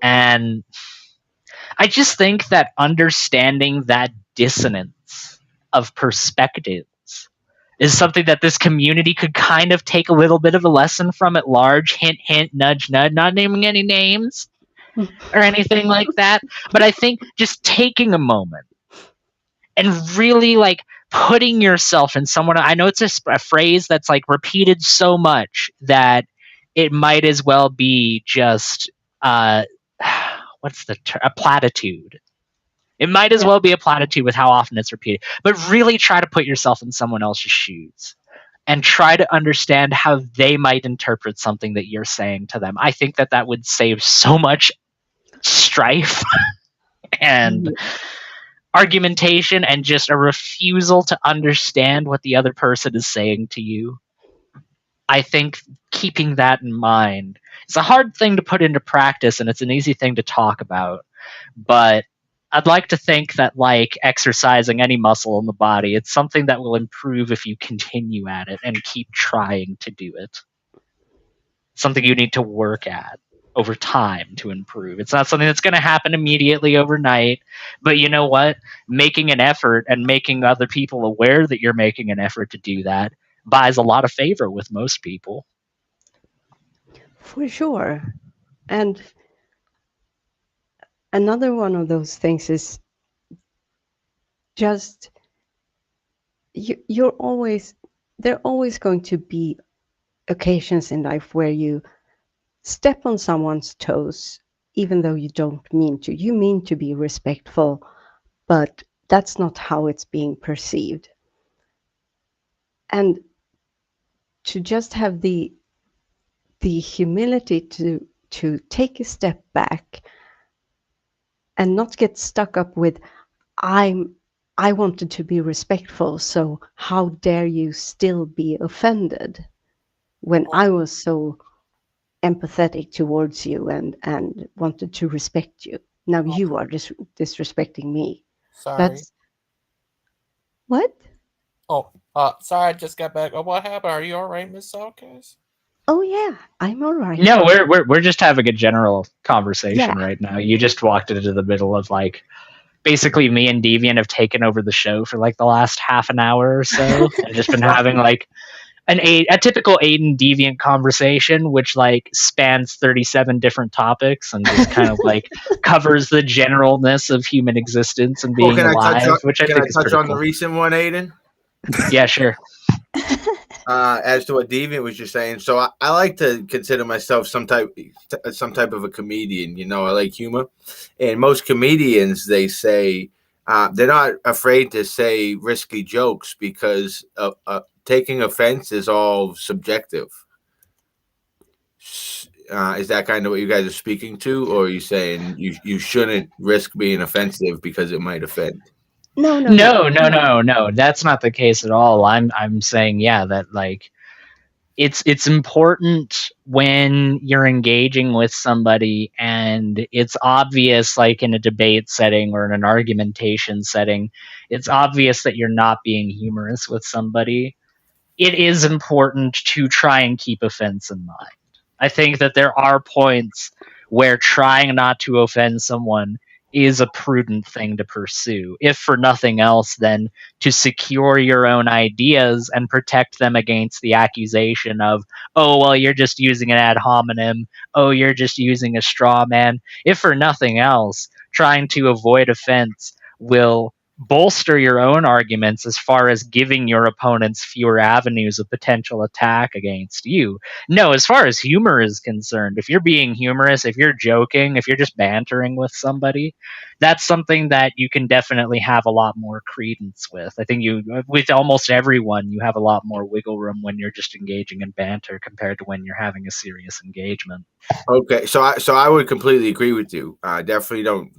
And I just think that understanding that dissonance of perspectives is something that this community could kind of take a little bit of a lesson from at large. Hint, hint, nudge, nudge, not naming any names or anything like that. But I think just taking a moment and really like putting yourself in someone. I know it's a phrase that's like repeated so much that it might as well be just what's the a platitude. It might as well be a platitude with how often it's repeated. But really try to put yourself in someone else's shoes and try to understand how they might interpret something that you're saying to them. I think that that would save so much strife and argumentation and just a refusal to understand what the other person is saying to you. I think keeping that in mind, it's a hard thing to put into practice and it's an easy thing to talk about, but I'd like to think that like exercising any muscle in the body, it's something that will improve if you continue at it and keep trying to do it. Something you need to work at over time to improve. It's not something that's going to happen immediately overnight, but you know what? Making an effort and making other people aware that you're making an effort to do that buys a lot of favor with most people. For sure. And another one of those things is just there are always going to be occasions in life where you step on someone's toes, even though you don't mean to. You mean to be respectful, but that's not how it's being perceived. And to just have the humility to take a step back and not get stuck up with, I wanted to be respectful, so how dare you still be offended when I was so empathetic towards you and wanted to respect you. Now you are disrespecting me. Sorry. What? Oh, sorry, I just got back. Oh, what happened? Are you all right, Miss Salkes? Oh yeah, I'm all right. No, we're just having a general conversation right now. You just walked into the middle of like basically me and Deviant have taken over the show for like the last half an hour or so and just been having like a typical Aiden Deviant conversation, which like spans 37 different topics and just kind of like covers the generalness of human existence and being alive, which I think is pretty on cool. the recent one, Aiden? Yeah, sure. As to what Deviant was just saying, so I like to consider myself some type of a comedian. You know, I like humor, and most comedians, they say they're not afraid to say risky jokes because taking offense is all subjective. Is that kind of what you guys are speaking to, or are you saying you shouldn't risk being offensive because it might offend? No. That's not the case at all. I'm saying, yeah, that like it's important when you're engaging with somebody and it's obvious, like in a debate setting or in an argumentation setting, it's obvious that you're not being humorous with somebody. It is important to try and keep offense in mind. I think that there are points where trying not to offend someone is a prudent thing to pursue, if for nothing else than to secure your own ideas and protect them against the accusation of, oh, well, you're just using an ad hominem, oh, you're just using a straw man. If for nothing else, trying to avoid offense will bolster your own arguments as far as giving your opponents fewer avenues of potential attack against you. No, as far as humor is concerned, if you're being humorous, if you're joking, if you're just bantering with somebody, that's something that you can definitely have a lot more credence with. I think with almost everyone, you have a lot more wiggle room when you're just engaging in banter compared to when you're having a serious engagement. Okay, so I would completely agree with you. I definitely don't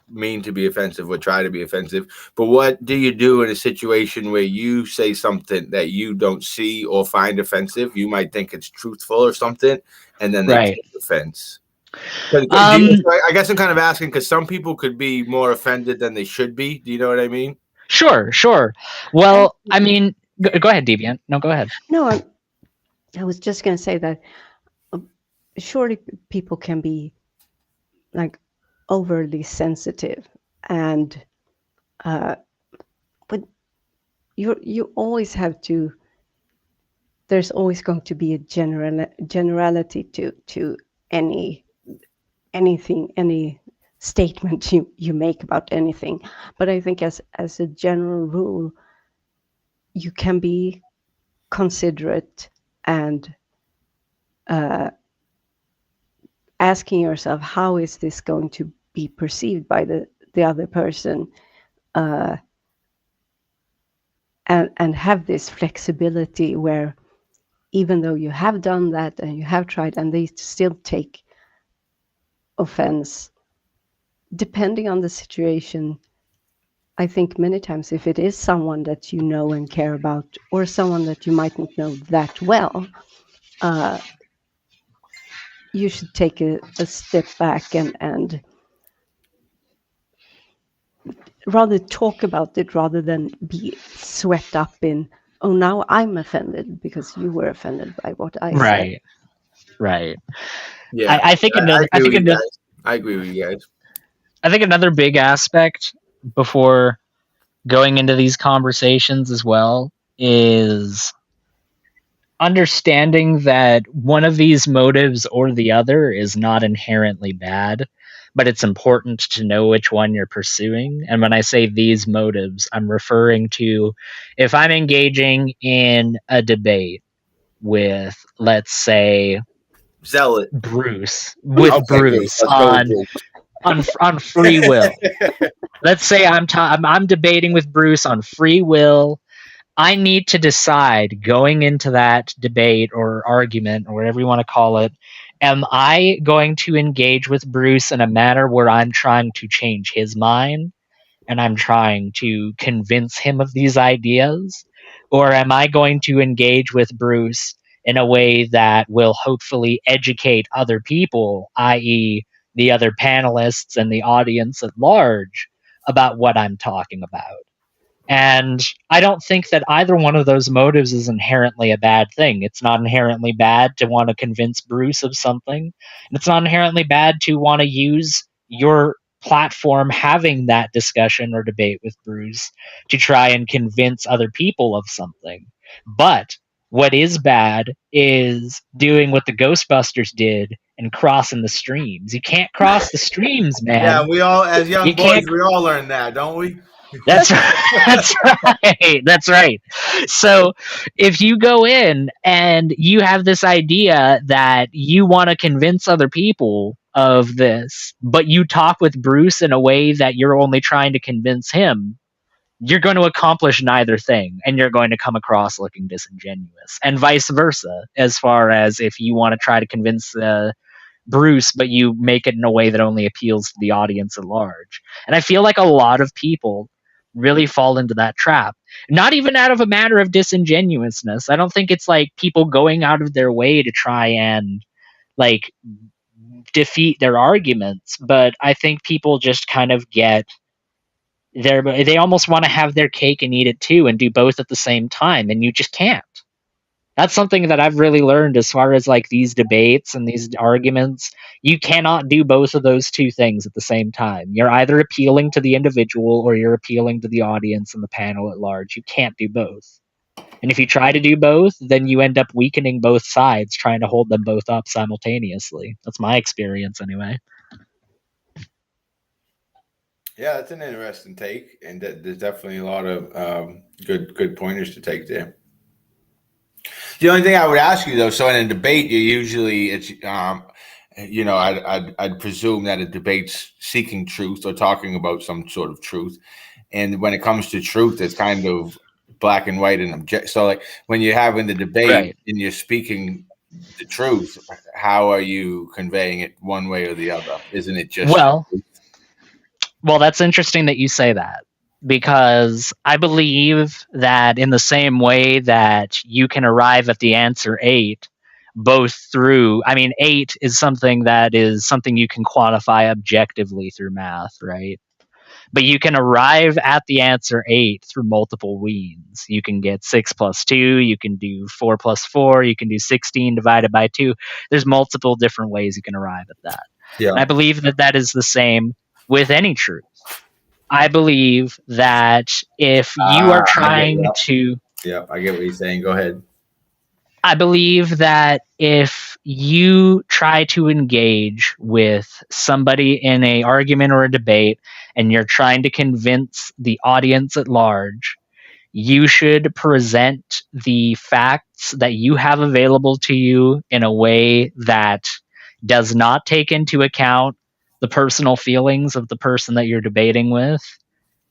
mean to be offensive or try to be offensive, but what do you do in a situation where you say something that you don't see or find offensive? You might think it's truthful or something, and then they take offense. I guess I'm kind of asking because some people could be more offended than they should be. Do you know what I mean? Sure. Well, I mean, go ahead, Deviant. No, go ahead. No, I was just going to say that surely people can be like overly sensitive, and but you always have to. There's always going to be a generality to anything, any statement you make about anything. But I think as a general rule, you can be considerate and asking yourself, how is this going to be perceived by the other person, and have this flexibility where even though you have done that and you have tried and they still take offense, depending on the situation. I think many times if it is someone that you know and care about, or someone that you mightn't know that well, you should take a step back and rather talk about it rather than be swept up in, oh, now I'm offended because you were offended by what I said. Right. Yeah, I think I another. I agree think with you another. guys. I agree with you guys. I think another big aspect before going into these conversations as well is understanding that one of these motives or the other is not inherently bad, but it's important to know which one you're pursuing. And when I say these motives, I'm referring to if I'm engaging in a debate with, let's say, Zealot. Bruce, Okay, Bruce. Let's go with Bruce. on free will. Let's say I'm debating with Bruce on free will. I need to decide going into that debate or argument or whatever you want to call it, am I going to engage with Bruce in a manner where I'm trying to change his mind and I'm trying to convince him of these ideas? Or am I going to engage with Bruce in a way that will hopefully educate other people, i.e., the other panelists and the audience at large, about what I'm talking about? And I don't think that either one of those motives is inherently a bad thing. It's not inherently bad to want to convince Bruce of something. And it's not inherently bad to want to use your platform having that discussion or debate with Bruce to try and convince other people of something. But what is bad is doing what the Ghostbusters did and crossing the streams. You can't cross the streams, man. Yeah, we all, as young You boys, can't. we all learned that, don't we? That's right. That's right. So if you go in and you have this idea that you want to convince other people of this, but you talk with Bruce in a way that you're only trying to convince him, you're going to accomplish neither thing and you're going to come across looking disingenuous, and vice versa. As far as if you want to try to convince Bruce, but you make it in a way that only appeals to the audience at large. And I feel like a lot of people really fall into that trap. Not even out of a matter of disingenuousness. I don't think it's like people going out of their way to try and like defeat their arguments, but I think people just kind of get there. They almost want to have their cake and eat it too and do both at the same time, and you just can't. That's something that I've really learned as far as like these debates and these arguments. You cannot do both of those two things at the same time. You're either appealing to the individual or you're appealing to the audience and the panel at large. You can't do both. And if you try to do both, then you end up weakening both sides, trying to hold them both up simultaneously. That's my experience anyway. Yeah, that's an interesting take, and there's definitely a lot of good pointers to take there. The only thing I would ask you though, so in a debate, you usually it's I'd presume that a debate's seeking truth or talking about some sort of truth, and when it comes to truth, it's kind of black and white and object. So like when you're having the debate Right. and you're speaking the truth, how are you conveying it one way or the other? Isn't it just Well, that's interesting that you say that, because I believe that in the same way that you can arrive at the answer 8 both through, I mean, 8 is something you can quantify objectively through math, right? But you can arrive at the answer 8 through multiple means. You can get 6 plus 2, you can do 4 plus 4, you can do 16 divided by 2. There's multiple different ways you can arrive at that. Yeah. And I believe that that is the same with any truth. I believe that if you are trying to, Yeah, I get what you're saying. Go ahead. I believe that if you try to engage with somebody in a argument or a debate and you're trying to convince the audience at large, you should present the facts that you have available to you in a way that does not take into account the personal feelings of the person that you're debating with,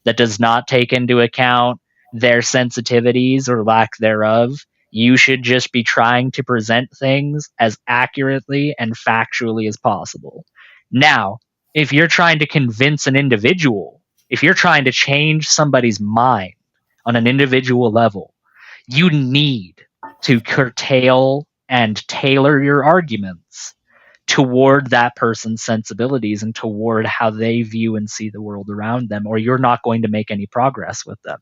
that does not take into account their sensitivities or lack thereof. You should just be trying to present things as accurately and factually as possible. Now, if you're trying to convince an individual, if you're trying to change somebody's mind on an individual level, you need to curtail and tailor your arguments toward that person's sensibilities and toward how they view and see the world around them, or you're not going to make any progress with them.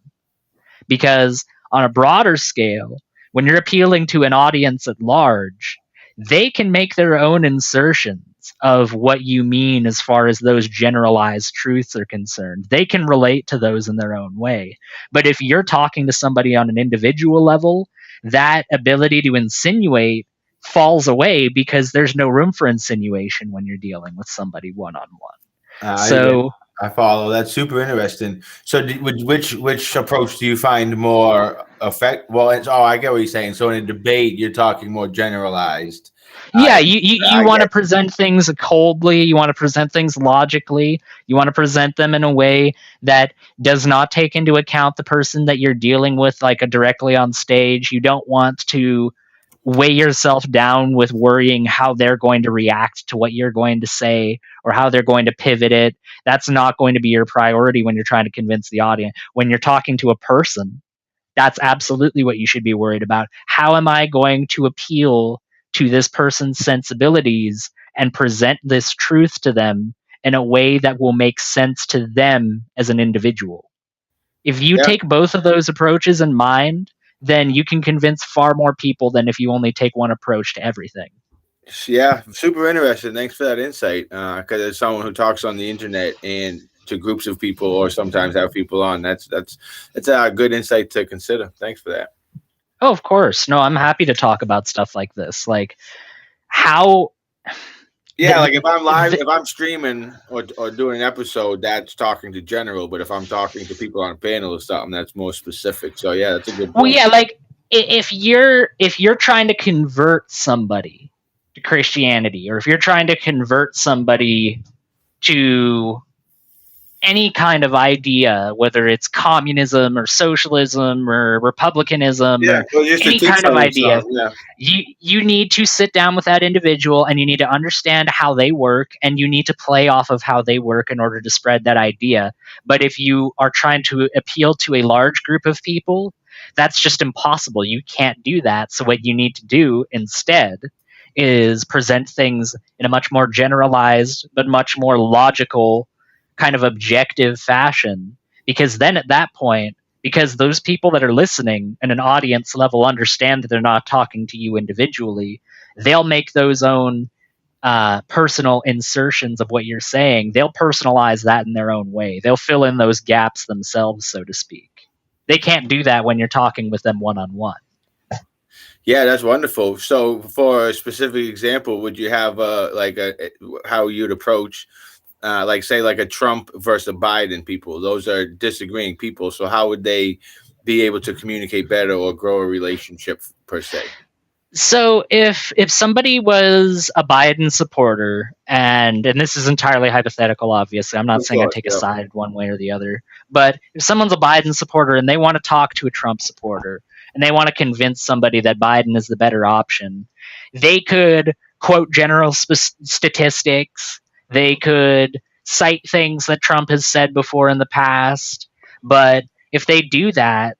Because on a broader scale, when you're appealing to an audience at large, they can make their own insertions of what you mean as far as those generalized truths are concerned. They can relate to those in their own way. But if you're talking to somebody on an individual level, that ability to insinuate falls away because there's no room for insinuation when you're dealing with somebody one-on-one. So I follow. That's super interesting. So, which approach do you find more effect? Well, I get what you're saying. So, in a debate, you're talking more generalized. Yeah, you want to present things coldly. You want to present things logically. You want to present them in a way that does not take into account the person that you're dealing with, like directly on stage. You don't want to weigh yourself down with worrying how they're going to react to what you're going to say or how they're going to pivot it. That's not going to be your priority when you're trying to convince the audience. When you're talking to a person, that's absolutely what you should be worried about. How am I going to appeal to this person's sensibilities and present this truth to them in a way that will make sense to them as an individual? If you take both of those approaches in mind, then you can convince far more people than if you only take one approach to everything. Yeah, super interesting. Thanks for that insight. Because as someone who talks on the internet and to groups of people, or sometimes have people on, that's a good insight to consider. Thanks for that. Oh, of course. No, I'm happy to talk about stuff like this. Like how. Yeah, like if I'm live, if I'm streaming or doing an episode, that's talking to general. But if I'm talking to people on a panel or something, that's more specific. So yeah, that's a good point. Well, yeah, like if you're trying to convert somebody to Christianity, or if you're trying to convert somebody to any kind of idea, whether it's communism or socialism or republicanism or any kind of idea, you need to sit down with that individual and you need to understand how they work, and you need to play off of how they work in order to spread that idea. But if you are trying to appeal to a large group of people, that's just impossible. You can't do that. So what you need to do instead is present things in a much more generalized but much more logical kind of objective fashion, because then at that point, because those people that are listening in an audience level understand that they're not talking to you individually, they'll make those own personal insertions of what you're saying. They'll personalize that in their own way. They'll fill in those gaps themselves, so to speak. They can't do that when you're talking with them one-on-one. Yeah, that's wonderful. So for a specific example, would you have how you'd approach like say like a Trump versus a Biden people? Those are disagreeing people. So how would they be able to communicate better or grow a relationship per se? So if somebody was a Biden supporter, and this is entirely hypothetical, obviously, I'm not saying I take a side one way or the other, but if someone's a Biden supporter and they want to talk to a Trump supporter and they want to convince somebody that Biden is the better option, they could quote general statistics. They could cite things that Trump has said before in the past. But if they do that,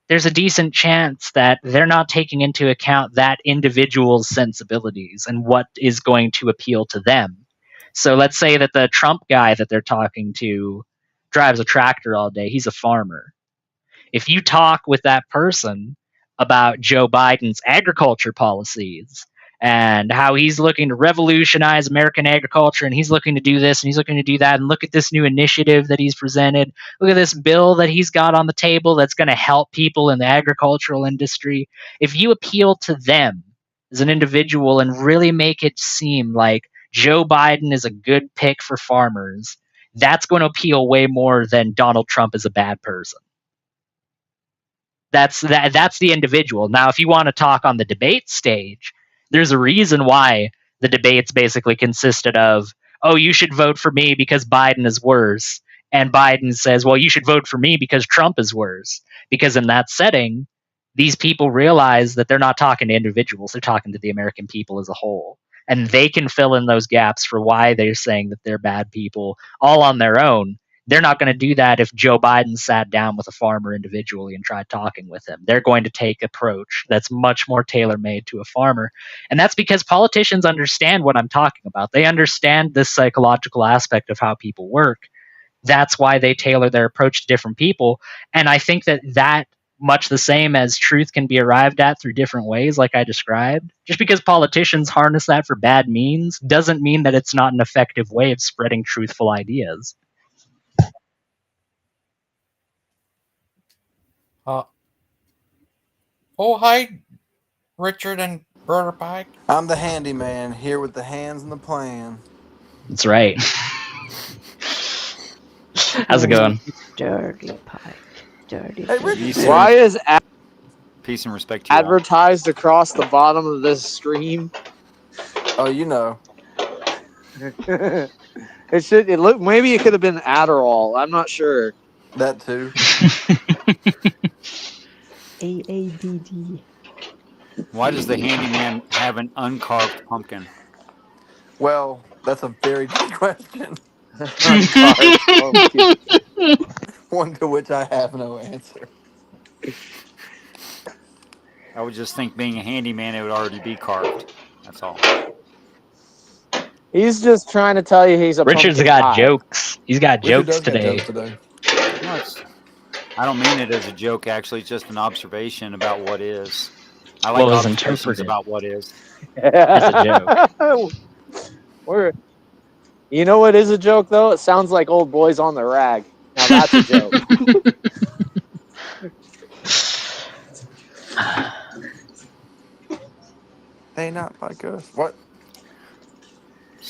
there's a decent chance that they're not taking into account that individual's sensibilities and what is going to appeal to them. So let's say that the Trump guy that they're talking to drives a tractor all day. He's a farmer. If you talk with that person about Joe Biden's agriculture policies and how he's looking to revolutionize American agriculture, and he's looking to do this and he's looking to do that, and look at this new initiative that he's presented. Look at this bill that he's got on the table that's going to help people in the agricultural industry. If you appeal to them as an individual and really make it seem like Joe Biden is a good pick for farmers, that's going to appeal way more than Donald Trump is a bad person. That's the individual. Now, if you want to talk on the debate stage, there's a reason why the debates basically consisted of, oh, you should vote for me because Biden is worse. And Biden says, well, you should vote for me because Trump is worse. Because in that setting, these people realize that they're not talking to individuals, they're talking to the American people as a whole. And they can fill in those gaps for why they're saying that they're bad people all on their own. They're not going to do that if Joe Biden sat down with a farmer individually and tried talking with him. They're going to take an approach that's much more tailor-made to a farmer. And that's because politicians understand what I'm talking about. They understand this psychological aspect of how people work. That's why they tailor their approach to different people. And I think that much the same as truth can be arrived at through different ways, like I described. Just because politicians harness that for bad means doesn't mean that it's not an effective way of spreading truthful ideas. Oh, hi, Richard and Brother Pike. I'm the handyman here with the hands and the plan. That's right. How's it going? Dirty Pike. Dirty. Hey, Richard. Why is peace and respect to you advertised across the bottom of this stream? Oh, you know. It look maybe it could have been Adderall. I'm not sure. That too. AABD. Why does the handyman have an uncarved pumpkin? Well, that's a very good question. One to which I have no answer. I would just think being a handyman, it would already be carved. That's all. He's just trying to tell you he's a Richard's pumpkin got pie. jokes. He's got Richard jokes does got today. jokes today. No, I don't mean it as a joke, actually. It's just an observation about what is. I like Well, it was observations interpreted. about what is. That's a joke. You know what is a joke, though? It sounds like old boys on the rag. Now that's a joke. Hey, not by ghost. What?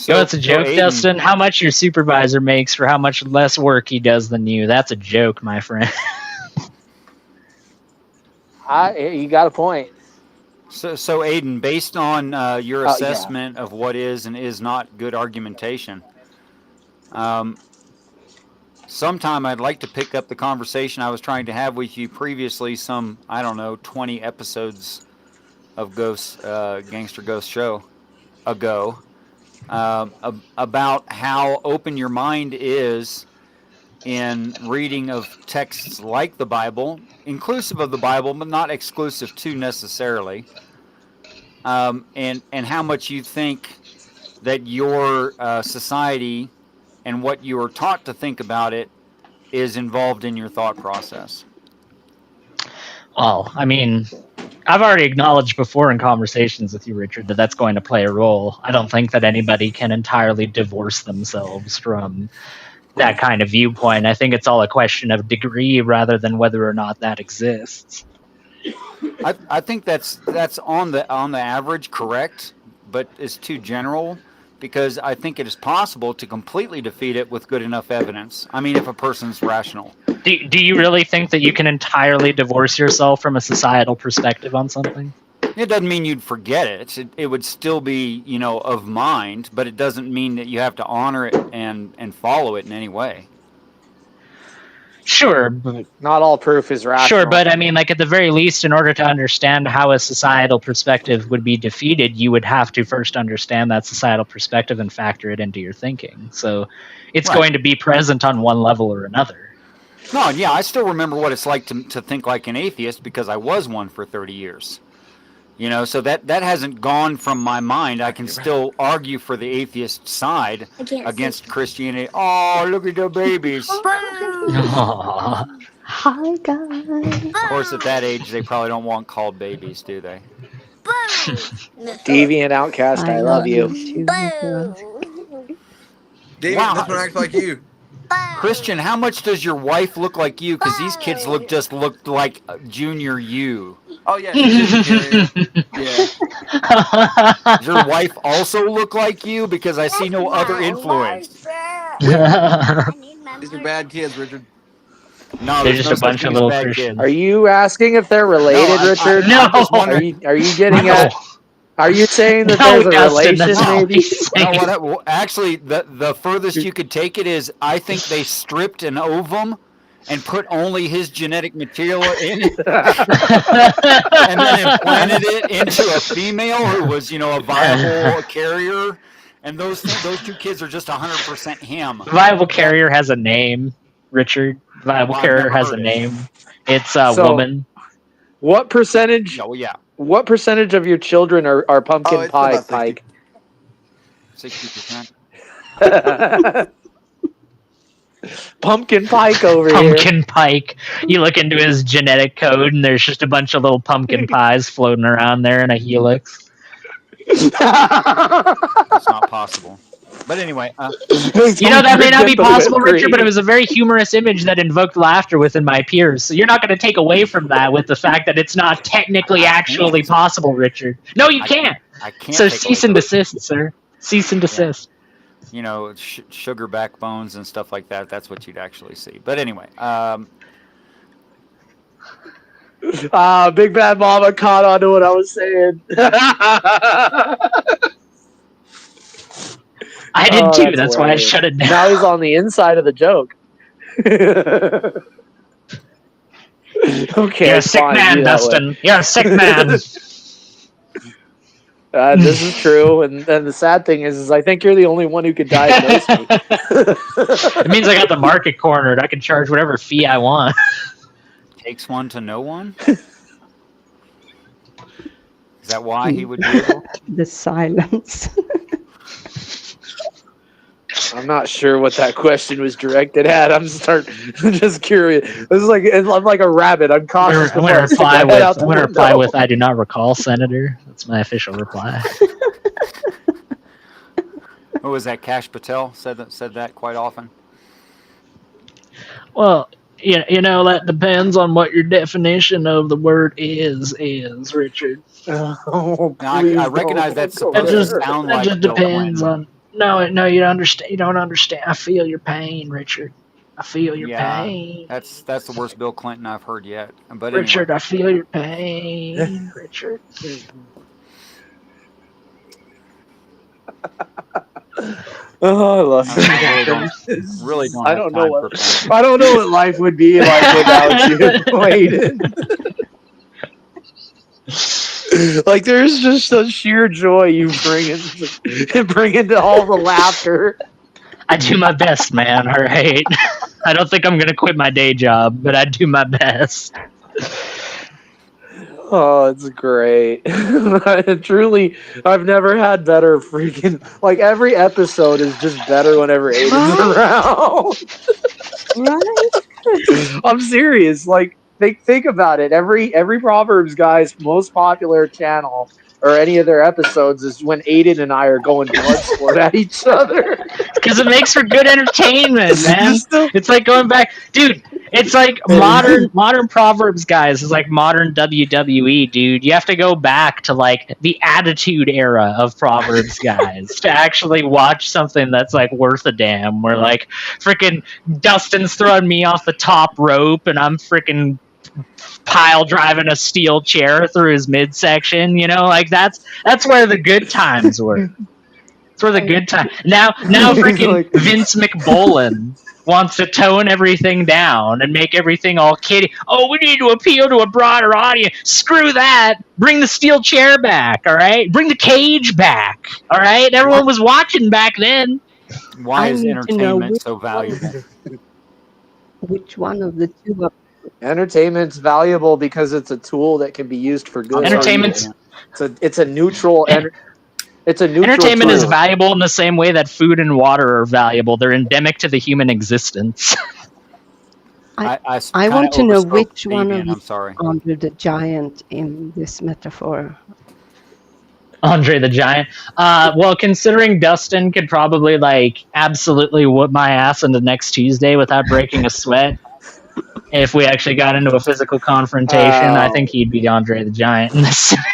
You know what's a joke, Aiden, Dustin? How much your supervisor makes for how much less work he does than you. That's a joke, my friend. You got a point. So Aiden, based on your assessment of what is and is not good argumentation, sometime I'd like to pick up the conversation I was trying to have with you previously, 20 episodes of Gangster Ghost Show ago, about how open your mind is in reading of texts like the Bible, inclusive of the Bible, but not exclusive to necessarily, and how much you think that your society and what you are taught to think about it is involved in your thought process. Well, I mean, I've already acknowledged before in conversations with you, Richard, that that's going to play a role. I don't think that anybody can entirely divorce themselves from that kind of viewpoint. I think it's all a question of degree rather than whether or not that exists. I think that's on the average correct, but it's too general, because I think it is possible to completely defeat it with good enough evidence. I mean, if a person's rational. Do you really think that you can entirely divorce yourself from a societal perspective on something? It doesn't mean you'd forget it. It would still be, of mind, but it doesn't mean that you have to honor it and follow it in any way. Sure, but not all proof is rational. Sure, but I mean, like, at the very least, in order to understand how a societal perspective would be defeated, you would have to first understand that societal perspective and factor it into your thinking. So it's going to be present on one level or another. No, yeah, I still remember what it's like to think like an atheist, because I was one for 30 years. So that hasn't gone from my mind. I can still argue for the atheist side against Christianity. Oh, look at the babies. Hi, guys. Of course, at that age, they probably don't want called babies, do they? Deviant outcast, I love you. David doesn't act like you. Christian, how much does your wife look like you? Because these kids look like Junior you. Oh yeah, she's a carrier. Yeah. Does your wife also look like you? Because I see no other influence. These are bad kids, Richard. No, They're there's just no a such bunch thing of as little bad Christians. kids. Are you asking if they're related, Richard? No. I'm just wondering. Are you getting No. at? Are you saying that No, there's a Dustin, that's relation, not what maybe? he's saying. No, actually, the furthest you could take it is I think they stripped an ovum and put only his genetic material in it, and then implanted it into a female who was, a viable carrier. And those two kids are just 100% him. Viable carrier has a name, Richard. Viable Well, I've carrier never has a heard it. name. It's So- woman. What percentage? Oh yeah, What percentage of your children are pumpkin it's pie, about 60. Pike? 60%. Pumpkin Pike over here. Pumpkin Pike. You look into his genetic code, and there's just a bunch of little pumpkin pies floating around there in a helix. That's not possible. But anyway, that may not be possible, Richard, but it was a very humorous image that invoked laughter within my peers. So you're not going to take away from that with the fact that it's not technically actually possible, Richard. No, you can't. I can't. So take cease away and from it. desist, sir. Cease and desist. Sugar backbones and stuff like that. That's what you'd actually see. But anyway, Big Bad Mama caught on to what I was saying. I did too. That's why I shut it down. Now he's on the inside of the joke. Okay, You're a sick fine, man, be that Dustin. way. You're a sick man. This is true, and the sad thing is I think you're the only one who could diagnose me. It means I got the market cornered. I can charge whatever fee I want. takes one to know one. Is that why he would be able? The silence. I'm not sure what that question was directed at. I'm just curious. This is I'm like a rabbit. I'm cautious. I'm going to reply with, I do not recall, Senator. That's my official reply. Who was that? Kash Patel said that quite often. Well, that depends on what your definition of the word is, Richard. Oh, now, I recognize that's supposed to sound like That just depends on. No, you don't understand. You don't understand. I feel your pain, Richard. I feel your pain. That's the worst Bill Clinton I've heard yet. But Richard, anyway. I feel your pain, Richard. Oh, I love it. Really don't. I don't know what life would be like without you, Layden. Like there's just a sheer joy you bring into all the laughter. I do my best, man. All right. I don't think I'm gonna quit my day job, but I do my best. Oh, it's great. Truly, I've never had better freaking... Like, every episode is just better whenever Aiden's around. Right? I'm serious. Like, think about it. Every Proverbs guy's most popular channel or any of their episodes is when Aiden and I are going bloodsport at each other. Because it makes for good entertainment, man. It's like going back... Dude, it's like modern Proverbs guys is like modern WWE, dude. You have to go back to like the Attitude Era of Proverbs guys to actually watch something that's like worth a damn. Where like freaking Dustin's throwing me off the top rope and I'm freaking pile driving a steel chair through his midsection. Like that's where the good times were. That's where the good time. Now freaking Vince McBolin wants to tone everything down and make everything all kiddie. Oh, we need to appeal to a broader audience. Screw that. Bring the steel chair back, all right? Bring the cage back, all right? Everyone was watching back then. Why is entertainment so valuable? Which one of the two? Entertainment's valuable because it's a tool that can be used for good. Entertainment's... It's a neutral... It's a neutral Entertainment tool. is valuable in the same way that food and water are valuable. They're endemic to the human existence. I want to know which one of you sorry. Andre the Giant in this metaphor. Andre the Giant. Well, considering Dustin could probably like absolutely whoop my ass into next Tuesday without breaking a sweat, if we actually got into a physical confrontation, I think he'd be Andre the Giant in this scenario.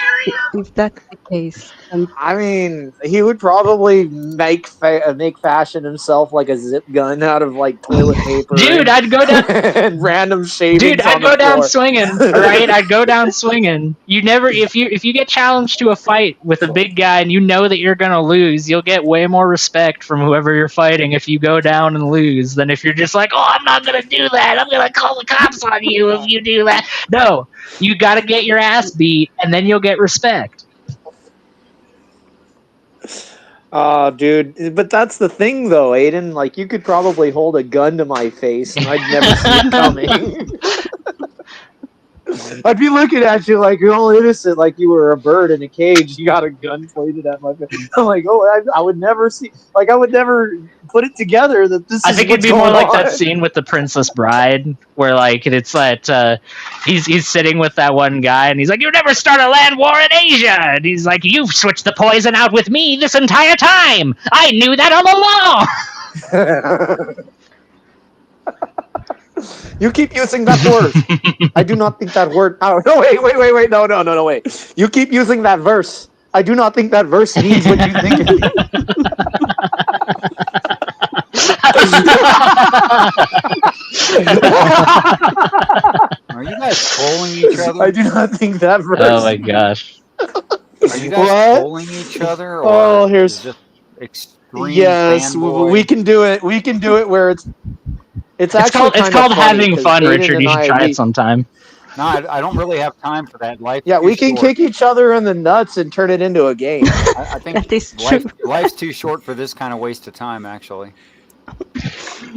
If that's the case, I mean, he would probably make fashion himself like a zip gun out of like toilet paper, Dude, and, I'd go down. and random shavings. Dude, I'd on the go down floor. swinging. All right, I'd go down swinging. You never, if you get challenged to a fight with a big guy and you know that you're gonna lose, you'll get way more respect from whoever you're fighting if you go down and lose than if you're just like, oh, I'm not gonna do that. I'm gonna call the cops on you if you do that. No, you got to get your ass beat, and then you'll get respect. Dude, but that's the thing, though, Aiden. Like, you could probably hold a gun to my face, and I'd never see it coming. I'd be looking at you like you're all innocent, like you were a bird in a cage. You got a gun pointed at my face. I'm like, oh, I would never see. Like, I would never put it together that this. I is think it'd what's be more going like on. that scene with the Princess Bride, where like it's that he's sitting with that one guy, and he's like, "You never start a land war in Asia," and he's like, "You've switched the poison out with me this entire time. I knew that all along." You keep using that word. I do not think that word. Oh, no, wait. No, wait. You keep using that verse. I do not think that verse means what you think it means. Are you guys trolling each other? I do not think that verse. Oh my gosh. Are you guys trolling each other, or Oh, is this extreme yes, fanboy? we can do it. We can do it where it's actually it's kind called of funny, having 'cause fun, Aiden Richard. and You should I, try we- it sometime. No, I don't really have time for that. Life. Yeah, we can kick each other in the nuts and turn it into a game. I think that is true. life's too short for this kind of waste of time. Actually.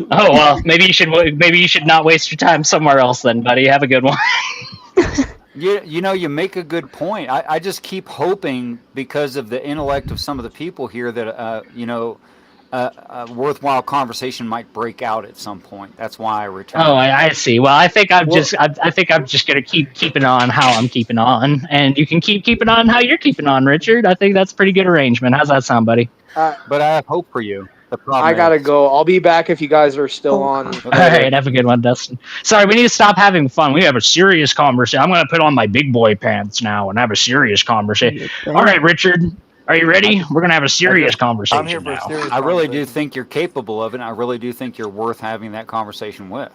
Oh well, maybe you should not waste your time somewhere else then, buddy. Have a good one. You make a good point. I just keep hoping, because of the intellect of some of the people here, that a worthwhile conversation might break out at some point. That's why I return. Oh, I see. Well, I think I'm just gonna keep keeping on how I'm keeping on, and you can keep keeping on how you're keeping on, Richard. I think that's a pretty good arrangement. How's that sound, buddy? But I have hope for you. The problem I gotta is- go. I'll be back if you guys are still on. All right, have a good one, Dustin. Sorry, we need to stop having fun. We have a serious conversation. I'm going to put on my big boy pants now and have a serious conversation. All right, Richard, are you ready? We're going to have a serious conversation I'm here for now. a serious I really do think you're capable of it, and I really do think you're worth having that conversation with.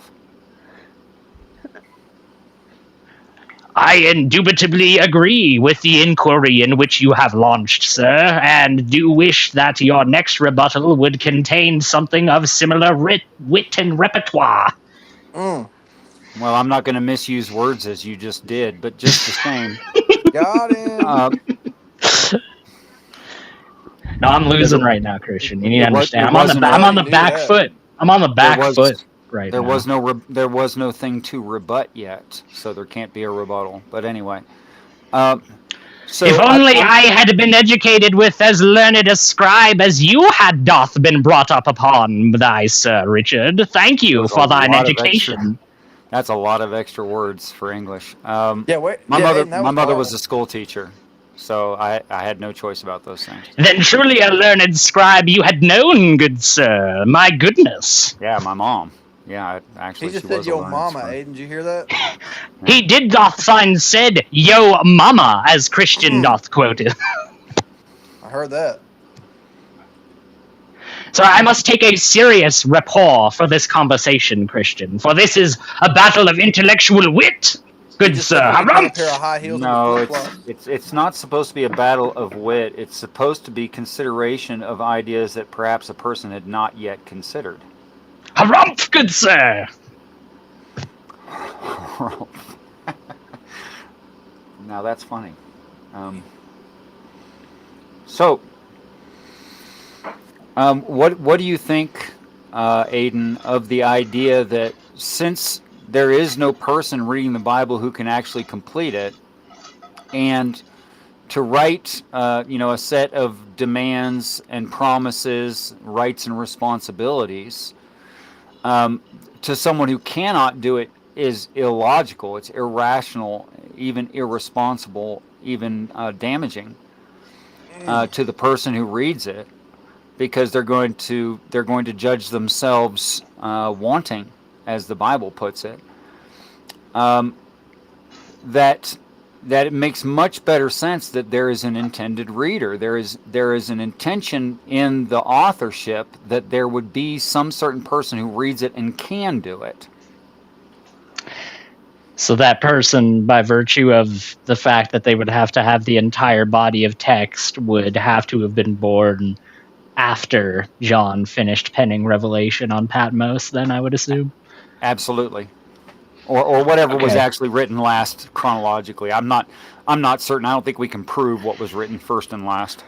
I indubitably agree with the inquiry in which you have launched, sir, and do wish that your next rebuttal would contain something of similar wit and repertoire. Well, I'm not going to misuse words as you just did, but just the same. Got him. No, I'm losing right now, Christian. You need to understand. I'm on the back that. foot. I'm on the back foot right there now. There was no thing to rebut yet, so there can't be a rebuttal. But anyway, so if only I had been educated with as learned a scribe as you had doth been brought up upon, thy Sir Richard. Thank you There's for a thine lot of education. that's a lot of extra words for English. Yeah, wait. My yeah, mother, Aiden, that my mother hard. was a school teacher, so I had no choice about those things. Then truly a learned scribe you had known, good sir. My goodness. Yeah, my mom. Yeah, actually, He just she said was a yo learned mama, scribe. Aiden. Did you hear that? He did doth find said, yo mama, as Christian doth quote it. I heard that. So I must take a serious rapport for this conversation, Christian, for this is a battle of intellectual wit. Good sir, harumph! No, it's not supposed to be a battle of wit. It's supposed to be consideration of ideas that perhaps a person had not yet considered. Harumph, good sir! Now that's funny. What do you think, Aiden, of the idea that since there is no person reading the Bible who can actually complete it, and to write, a set of demands and promises, rights and responsibilities, to someone who cannot do it is illogical, it's irrational, even irresponsible, even damaging. to the person who reads it, because they're going to judge themselves wanting, as the Bible puts it. That it makes much better sense that there is an intended reader. There is an intention in the authorship that there would be some certain person who reads it and can do it. So that person, by virtue of the fact that they would have to have the entire body of text, would have to have been born after John finished penning Revelation on Patmos, then, I would assume? Absolutely. Or whatever was Okay. actually written last chronologically. I'm not certain. I don't think we can prove what was written first and last.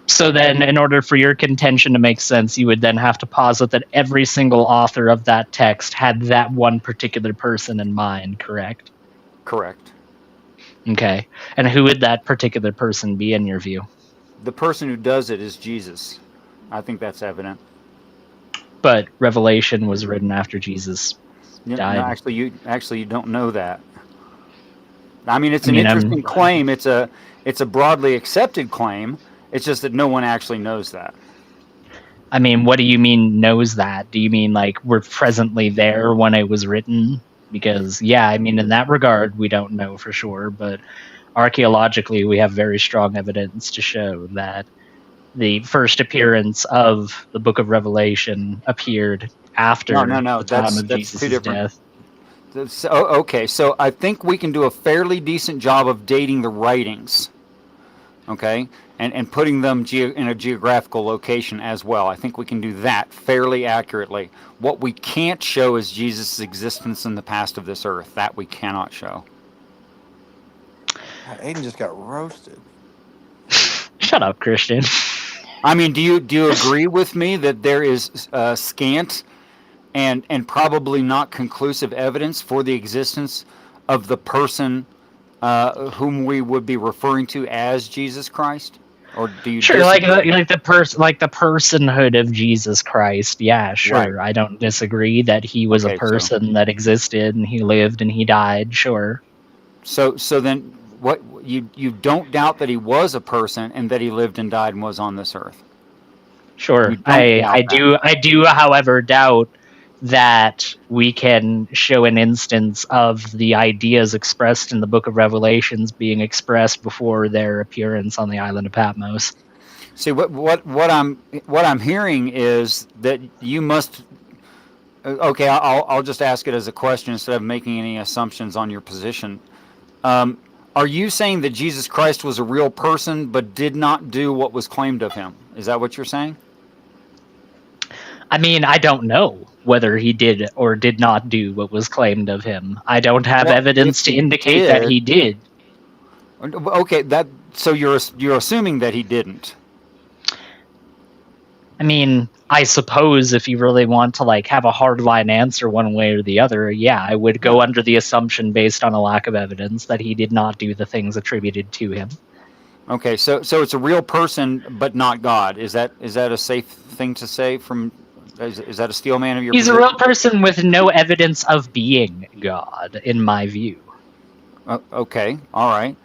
So then, in order for your contention to make sense, you would then have to posit that every single author of that text had that one particular person in mind, correct? Correct. Okay. And who would that particular person be in your view? The person who does it is Jesus. I think that's evident. But Revelation was written after Jesus died. No, actually, you don't know that. I mean, it's an interesting claim. It's a broadly accepted claim. It's just that no one actually knows that. I mean, what do you mean knows that? Do you mean like we're presently there when it was written? Because, yeah, I mean, in that regard, we don't know for sure, but archaeologically, we have very strong evidence to show that the first appearance of the Book of Revelation appeared after the time of Jesus' death. Okay, so I think we can do a fairly decent job of dating the writings, okay, and putting them in a geographical location as well. I think we can do that fairly accurately. What we can't show is Jesus' existence in the past of this earth. That we cannot show. Aiden just got roasted. Shut up, Christian. I mean, do you agree with me that there is scant and probably not conclusive evidence for the existence of the person whom we would be referring to as Jesus Christ? Or do you sure, disagree? like the personhood of Jesus Christ? Yeah, sure. Right. I don't disagree that he was a person that existed and he lived and he died. Sure. So then, what you don't doubt that he was a person and that he lived and died and was on this earth? Sure, I do, however, doubt that we can show an instance of the ideas expressed in the Book of Revelations being expressed before their appearance on the island of Patmos. See, what I'm hearing is that you must. Okay, I'll just ask it as a question instead of making any assumptions on your position. Are you saying that Jesus Christ was a real person but did not do what was claimed of him? Is that what you're saying? I mean, I don't know whether he did or did not do what was claimed of him. I don't have evidence to indicate that he did. Okay, so you're assuming that he didn't. I mean, I suppose if you really want to like have a hardline answer one way or the other, yeah, I would go under the assumption based on a lack of evidence that he did not do the things attributed to him. Okay, so it's a real person but not God. Is that a safe thing to say from? Is that a steel man of your He's position? a real person with no evidence of being God, in my view. Okay, all right.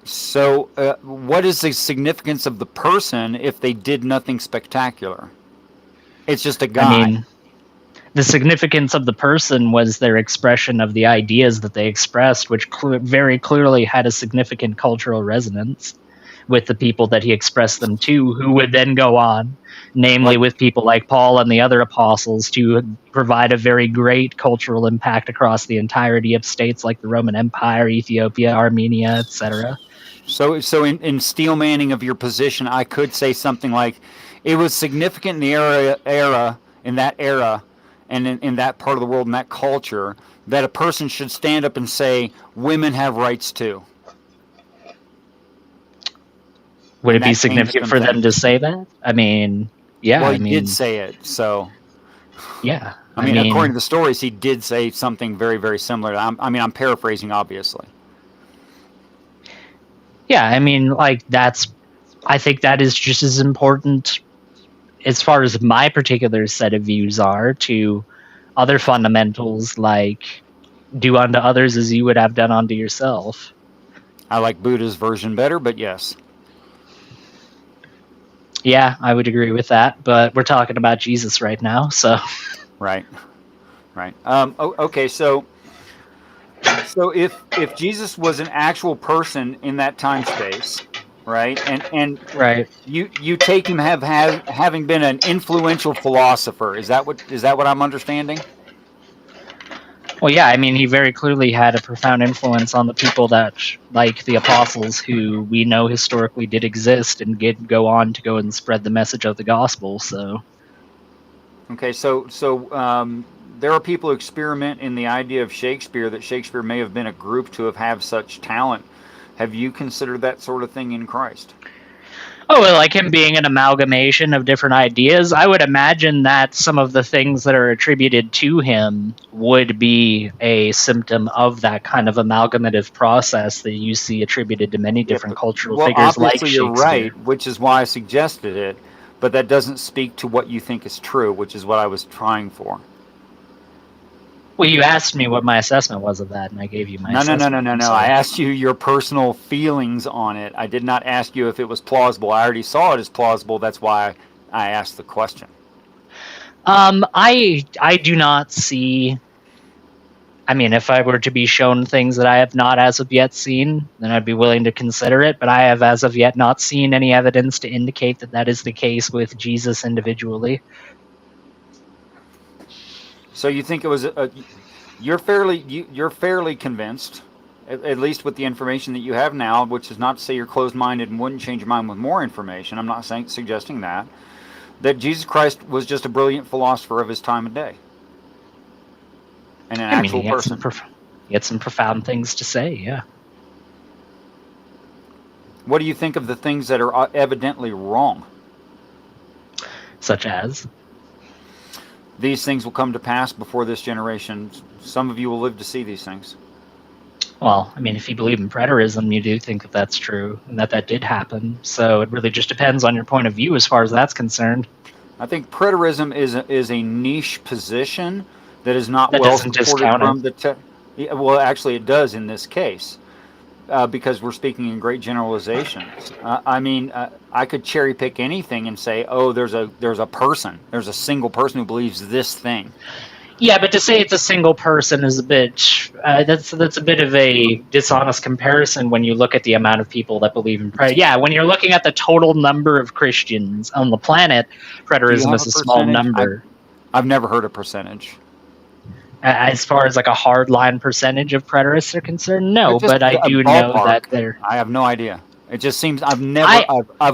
So what is the significance of the person if they did nothing spectacular? It's just a guy. I mean, the significance of the person was their expression of the ideas that they expressed, which very clearly had a significant cultural resonance with the people that he expressed them to, who would then go on, namely with people like Paul and the other apostles, to provide a very great cultural impact across the entirety of states like the Roman Empire, Ethiopia, Armenia, etc. So in steel manning of your position, I could say something like, it was significant in the in that era, and in that part of the world, in that culture, that a person should stand up and say, women have rights too. Would it be significant for them to say that? I mean, yeah. Well, he did say it, so. Yeah. I mean, according to the stories, he did say something very, very similar. I'm paraphrasing, obviously. Yeah, I mean, like, I think that is just as important as far as my particular set of views are to other fundamentals like do unto others as you would have done unto yourself. I like Buddha's version better, but yes. Yeah, I would agree with that, but we're talking about Jesus right now, so. Right. Okay, so if Jesus was an actual person in that time space, right, and right, you take him having been an influential philosopher, is that what I'm understanding? Well, yeah, I mean, he very clearly had a profound influence on the people that, like the apostles, who we know historically did exist and did go on to go and spread the message of the gospel. So, okay, so there are people who experiment in the idea of Shakespeare, that Shakespeare may have been a group to have such talent. Have you considered that sort of thing in Christ? oh, well, like him being an amalgamation of different ideas, I would imagine that some of the things that are attributed to him would be a symptom of that kind of amalgamative process that you see attributed to many different cultural figures like obviously Shakespeare. you're right, which is why I suggested it, but that doesn't speak to what you think is true, which is what I was trying for. Well, you asked me what my assessment was of that, and I gave you my assessment. No. I asked you your personal feelings on it. I did not ask you if it was plausible. I already saw it as plausible. That's why I asked the question. I do not see. I mean, if I were to be shown things that I have not as of yet seen, then I'd be willing to consider it. But I have as of yet not seen any evidence to indicate that that is the case with Jesus individually. So you think it was you're fairly convinced, at least with the information that you have now, which is not to say you're closed-minded and wouldn't change your mind with more information. I'm not suggesting that Jesus Christ was just a brilliant philosopher of his time and day, and an actual person. He had some profound things to say. Yeah. What do you think of the things that are evidently wrong? Such as? These things will come to pass before this generation. Some of you will live to see these things. Well, I mean, if you believe in preterism, you do think that that's true and that did happen. So it really just depends on your point of view as far as that's concerned. I think preterism is a niche position that is not well supported from the well, actually, it does in this case. Because we're speaking in great generalizations. I mean, I could cherry pick anything and say, "Oh, there's a single person who believes this thing." Yeah, but to say it's a single person is a bit that's a bit of a dishonest comparison when you look at the amount of people that believe in preterism. Yeah, when you're looking at the total number of Christians on the planet, preterism is a small number. I've never heard a percentage. As far as like a hardline percentage of preterists are concerned, no, but I do know that they're. I have no idea. It just seems I've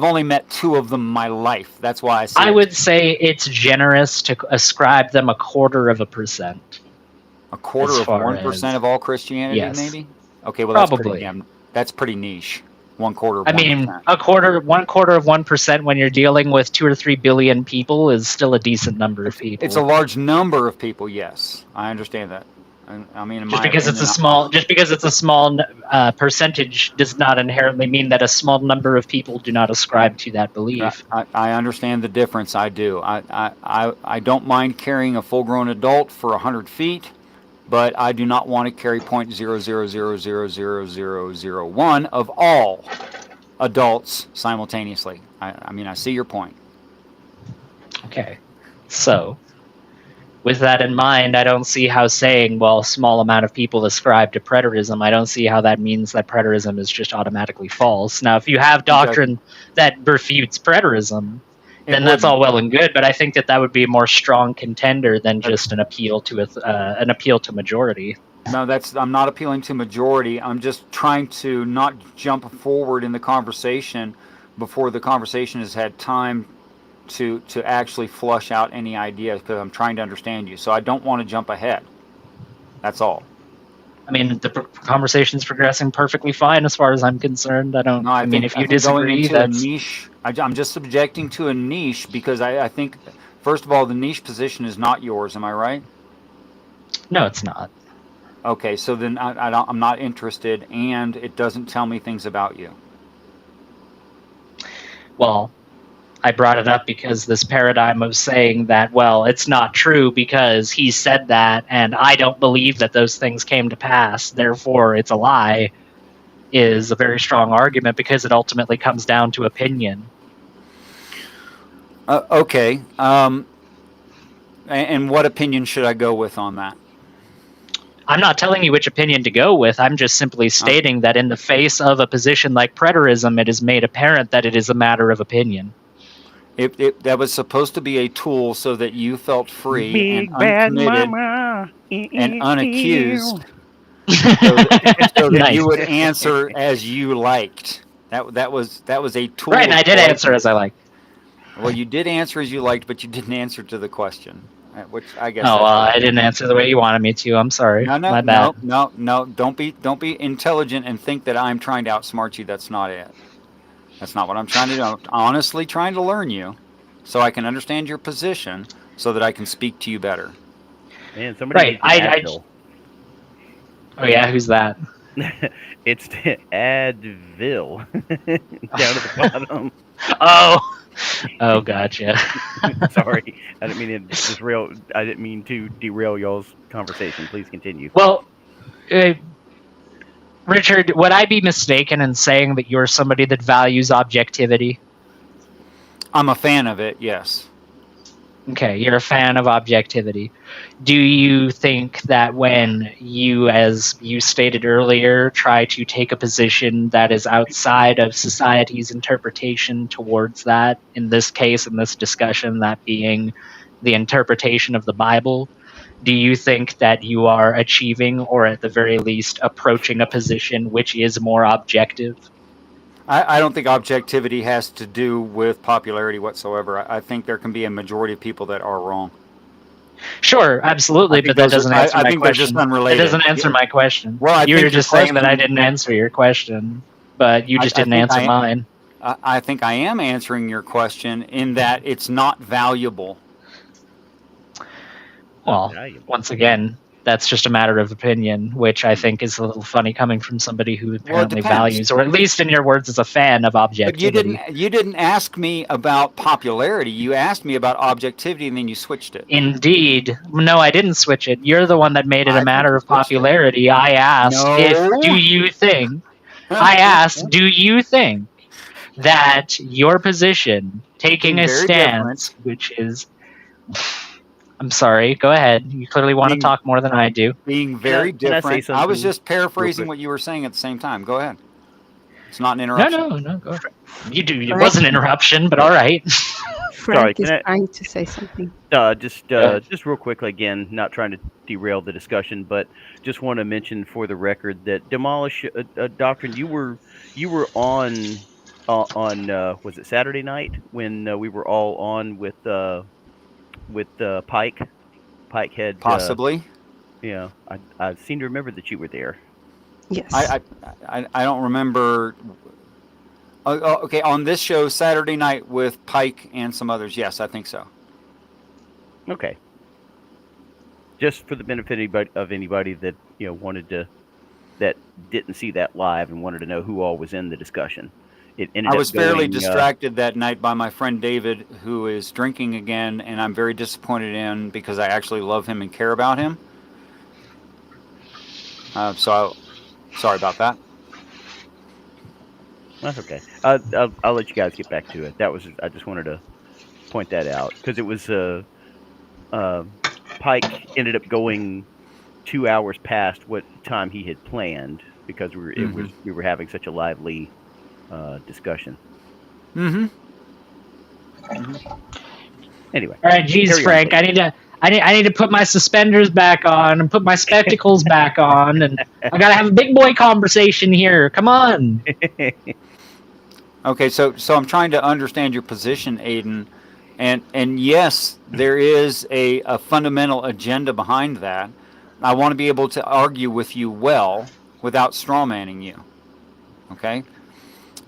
only met 2 of them in my life. That's why I say. I would say it's generous to ascribe them 1/4%. 1/4 of 1% of all Christianity, yes. Maybe. Okay, well probably that's pretty niche. 1/4 of 1%. I mean, 1/4 of 1% when you're dealing with 2 or 3 billion people is still a decent number of people. It's a large number of people. Yes, I understand that. I mean, just because it's a small percentage does not inherently mean that a small number of people do not ascribe to that belief. I understand the difference. I do. I don't mind carrying a full-grown adult for 100 feet, but I do not want to carry 0.000000001 of all adults simultaneously. I mean, I see your point. Okay, so with that in mind, I don't see how saying, well, a small amount of people ascribe to preterism, I don't see how that means that preterism is just automatically false. Now, if you have doctrine that refutes preterism, then that's all well and good, but I think that would be a more strong contender than just an appeal to majority. No, I'm not appealing to majority. I'm just trying to not jump forward in the conversation before the conversation has had time to actually flush out any ideas, because I'm trying to understand you. So I don't want to jump ahead. That's all. I mean, the conversation's progressing perfectly fine as far as I'm concerned. I mean, if you disagree, that's a niche. I'm just subjecting to a niche because I think, first of all, the niche position is not yours. Am I right? No, it's not. Okay, so then I'm not interested, and it doesn't tell me things about you. Well, I brought it up because this paradigm of saying that, well, it's not true because he said that, and I don't believe that those things came to pass, therefore it's a lie, is a very strong argument because it ultimately comes down to opinion. Okay. And what opinion should I go with on that? I'm not telling you which opinion to go with. I'm just simply stating that in the face of a position like preterism, it is made apparent that it is a matter of opinion. That was supposed to be a tool so that you felt free and Big bad uncommitted mama. and unaccused, so that Nice. you would answer as you liked. That was a tool. Right, and I did answer as I liked. Well, you did answer as you liked, but you didn't answer to the question, which I guess. Oh, well, I didn't answer the way you wanted me to. I'm sorry. My bad. No. Don't be intelligent and think that I'm trying to outsmart you. That's not it. That's not what I'm trying to do. I'm honestly trying to learn you, so I can understand your position, so that I can speak to you better. Man, somebody right. Advil. Oh yeah, who's that? It's Advil down at the bottom. Oh, gotcha. Sorry, I didn't mean to derail y'all's conversation. Please continue. Well, Richard, would I be mistaken in saying that you're somebody that values objectivity? I'm a fan of it, yes. Okay, you're a fan of objectivity. Do you think that when you, as you stated earlier, try to take a position that is outside of society's interpretation towards that, in this case, in this discussion, that being the interpretation of the Bible, do you think that you are achieving, or at the very least approaching, a position which is more objective? I don't think objectivity has to do with popularity whatsoever. I think there can be a majority of people that are wrong. Sure, absolutely, but that doesn't answer my question. They're just unrelated. It doesn't answer my question. Well, you were just saying that I didn't answer your question, but you just didn't answer mine. I think I am answering your question in that it's not valuable. Well, once again, that's just a matter of opinion, which I think is a little funny coming from somebody who apparently values, or at least in your words, is a fan of objectivity. But you didn't ask me about popularity. You asked me about objectivity, and then you switched it. Indeed. No, I didn't switch it. You're the one that made it a matter of popularity. I asked do you think that your position, taking a stance, which is... I'm sorry. Go ahead. You clearly want to talk more than I do. Being very different. I was just paraphrasing what you were saying at the same time. Go ahead. It's not an interruption. No. Go ahead. It was an interruption, but all right. Frank is trying to say something. Just real quickly, again, not trying to derail the discussion, but just want to mention for the record that Demolish Doctrine, you were on was it Saturday night when we were all on with Pike had possibly. Yeah, I seem to remember that you were there. Yes. I don't remember. Okay, on this show Saturday night with Pike and some others. Yes, I think so. Okay. Just for the benefit of anybody that that didn't see that live and wanted to know who all was in the discussion. I was fairly distracted that night by my friend David, who is drinking again, and I'm very disappointed in because I actually love him and care about him. So, sorry about that. That's okay. I'll let you guys get back to it. I just wanted to point that out because it was Pike ended up going 2 hours past what time he had planned because we were having such a lively discussion. Anyway. All right, geez, Frank, I need to put my suspenders back on and put my spectacles back on, and I gotta have a big boy conversation here. Come on. Okay, so I'm trying to understand your position, Aiden, and yes, there is a fundamental agenda behind that. I want to be able to argue with you well without strawmanning you. Okay.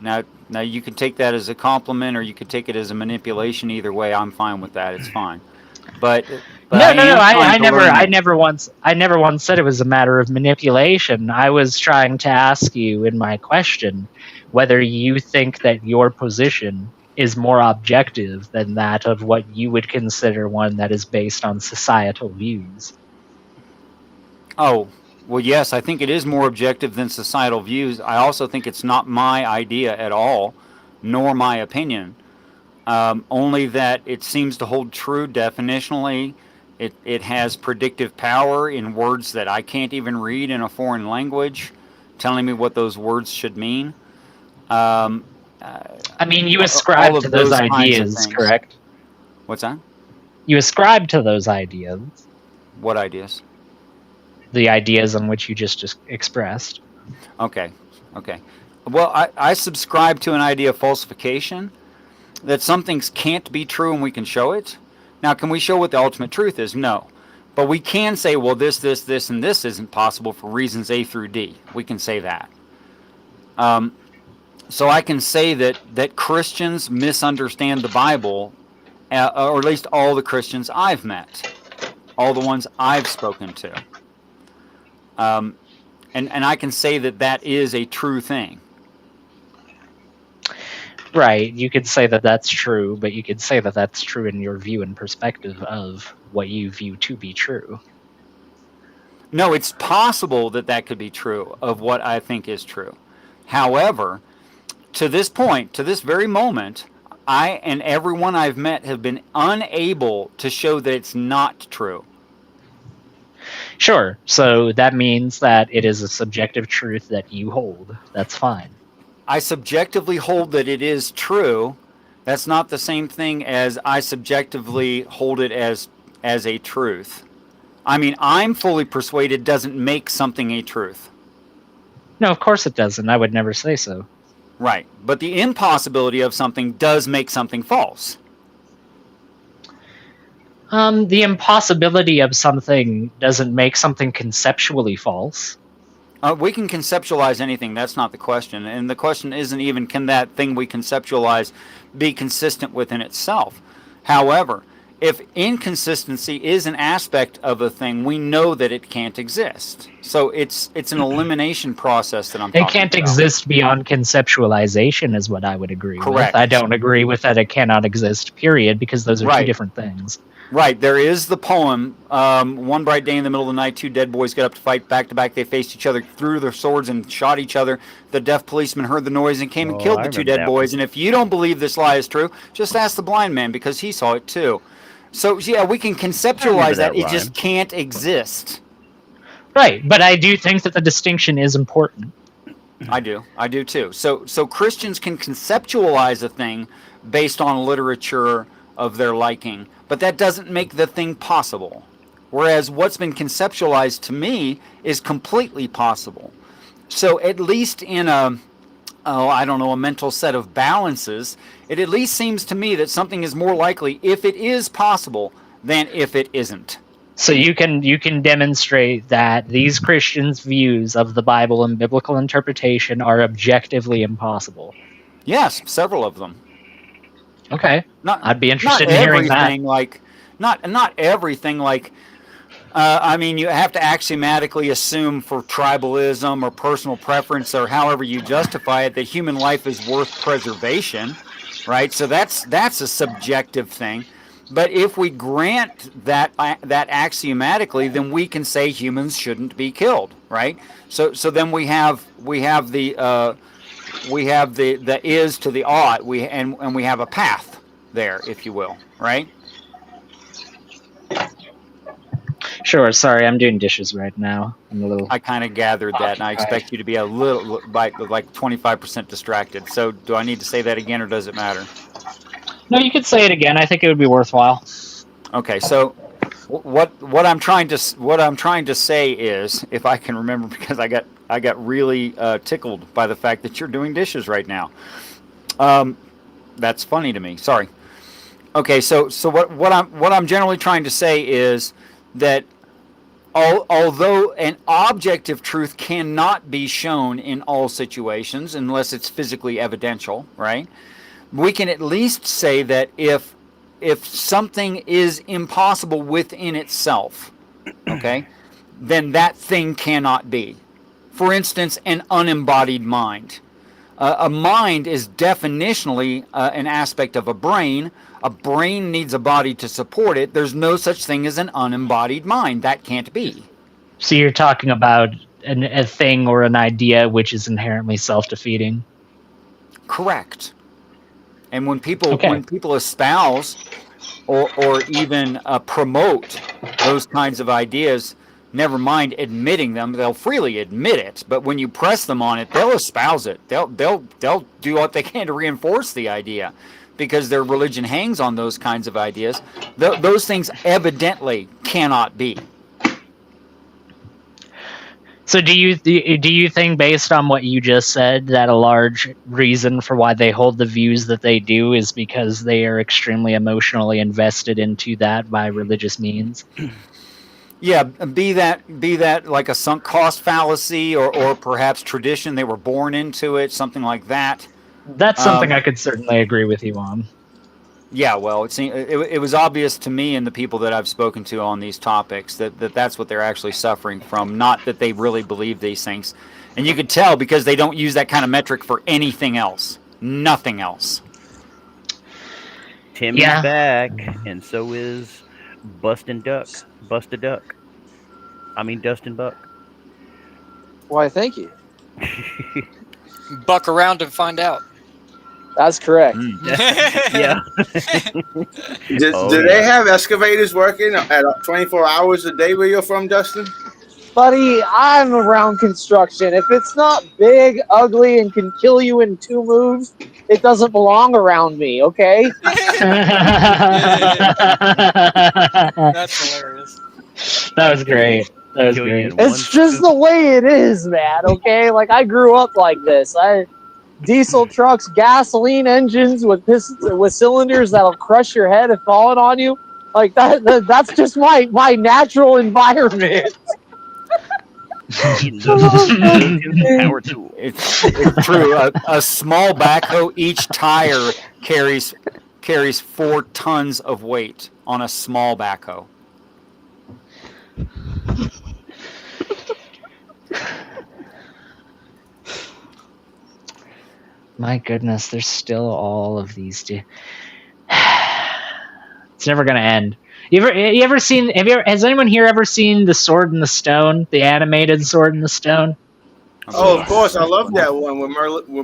Now you can take that as a compliment, or you could take it as a manipulation. Either way, I'm fine with that. It's fine. But no. I never once said it was a matter of manipulation. I was trying to ask you in my question whether you think that your position is more objective than that of what you would consider one that is based on societal views. Oh. Well, yes, I think it is more objective than societal views. I also think it's not my idea at all, nor my opinion. only that it seems to hold true definitionally. It has predictive power in words that I can't even read in a foreign language, telling me what those words should mean. I mean, you All ascribe to of those those kinds of ideas, things. correct? What's that? You ascribe to those ideas. What ideas? The ideas on which you just expressed. Okay. Well, I subscribe to an idea of falsification, that some things can't be true and we can show it. Now, can we show what the ultimate truth is? No. But we can say, well, this, and this isn't possible for reasons A through D. We can say that. So I can say that Christians misunderstand the Bible, or at least all the Christians I've met, all the ones I've spoken to. And I can say that is a true thing. Right. You could say that that's true, but you could say that that's true in your view and perspective of what you view to be true. No, it's possible that could be true of what I think is true. However, to this point, to this very moment, I and everyone I've met have been unable to show that it's not true. Sure. So that means that it is a subjective truth that you hold. That's fine. I subjectively hold that it is true. That's not the same thing as I subjectively hold it as a truth. I mean, I'm fully persuaded doesn't make something a truth. No, of course it doesn't. I would never say so. Right. But the impossibility of something does make something false. The impossibility of something doesn't make something conceptually false. We can conceptualize anything. That's not the question. And the question isn't even can that thing we conceptualize be consistent within itself. However, if inconsistency is an aspect of a thing, we know that it can't exist. So it's an elimination process that I'm talking about. It can't exist beyond conceptualization is what I would agree Correct. with. I don't agree with that it cannot exist, period, because those are Right. two different things. Right. There is the poem, one bright day in the middle of the night, two dead boys got up to fight back to back. They faced each other, threw their swords, and shot each other. The deaf policeman heard the noise and came and killed the two dead boys. And if you don't believe this lie is true, just ask the blind man because he saw it too. So, yeah, we can conceptualize that. It just can't exist. Right. But I do think that the distinction is important. I do too. So Christians can conceptualize a thing based on literature of their liking, but that doesn't make the thing possible. Whereas what's been conceptualized to me is completely possible. So at least in a mental set of balances, it at least seems to me that something is more likely if it is possible than if it isn't. So you can demonstrate that these Christians' views of the Bible and biblical interpretation are objectively impossible. Yes, several of them. Okay. I'd be interested in hearing that. Not everything like. I mean, you have to axiomatically assume for tribalism or personal preference or however you justify it that human life is worth preservation, right? So that's a subjective thing. But if we grant that axiomatically, then we can say humans shouldn't be killed, right? So then we have the is to the ought, and we have a path there, if you will, right? Sure. Sorry, I'm doing dishes right now. I'm a little. I kind of gathered that, and I expect you to be a little like 25% distracted. So do I need to say that again, or does it matter? No, you could say it again. I think it would be worthwhile. Okay, so what I'm trying to say is, if I can remember, because I got really tickled by the fact that you're doing dishes right now. That's funny to me. Sorry. Okay, so what I'm generally trying to say is that although an objective truth cannot be shown in all situations unless it's physically evidential, right? We can at least say that if something is impossible within itself, okay, then that thing cannot be. For instance, an unembodied mind. A mind is definitionally an aspect of a brain. A brain needs a body to support it. There's no such thing as an unembodied mind. That can't be. So you're talking about a thing or an idea which is inherently self-defeating? Correct. And when people espouse or even promote those kinds of ideas, never mind admitting them, they'll freely admit it. But when you press them on it, they'll espouse it. They'll do what they can to reinforce the idea, because their religion hangs on those kinds of ideas. Those things evidently cannot be. So do you think, based on what you just said, that a large reason for why they hold the views that they do is because they are extremely emotionally invested into that by religious means? Yeah, be that like a sunk cost fallacy, or perhaps tradition. They were born into it, something like that. That's something I could certainly agree with you on. Yeah, well, it was obvious to me and the people that I've spoken to on these topics that's what they're actually suffering from, not that they really believe these things. And you could tell because they don't use that kind of metric for anything else. Nothing else. Timmy's back, and so is Bustin' Duck. Busted Duck. I mean, Dustin Buck. Why, thank you. Buck around and find out. That's correct. Yeah. Do they have excavators working at 24 hours a day where you're from, Dustin? Buddy, I'm around construction. If it's not big, ugly, and can kill you in 2 moves, it doesn't belong around me, okay? That's hilarious. That was great. That was great. It's just the way it is, man, okay? Like, I grew up like this. Diesel trucks, gasoline engines with cylinders that'll crush your head if falling on you. Like, that's just my natural environment. Power tool. It's true. A small backhoe, each tire carries 4 tons of weight on a small backhoe. My goodness, there's still all of these. It's never gonna end. Has anyone here ever seen the Sword in the Stone, the animated Sword in the Stone? Oh, of course, I love that one with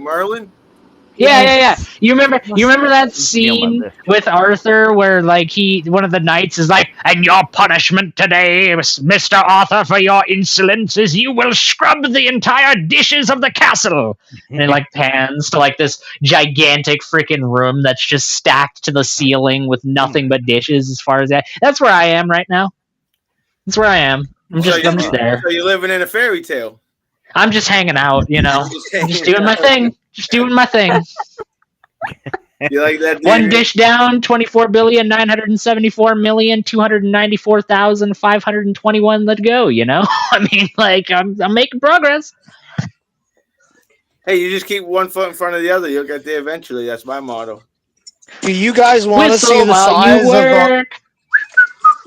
Merlin. Yeah. You remember that scene with Arthur where like one of the knights is like, "And your punishment today, Mr. Arthur, for your insolence is you will scrub the entire dishes of the castle." And it like pans to like this gigantic freaking room that's just stacked to the ceiling with nothing but dishes as far as that. That's where I am right now. That's where I am. I'm just there. So you're living in a fairy tale. I'm just hanging out, just doing my thing. Just doing my thing. You like that? One dish down, 24,974,294,521. Let's go. I mean, like I'm making progress. Hey, you just keep one foot in front of the other. You'll get there eventually. That's my motto. Do you guys want to see the size of the?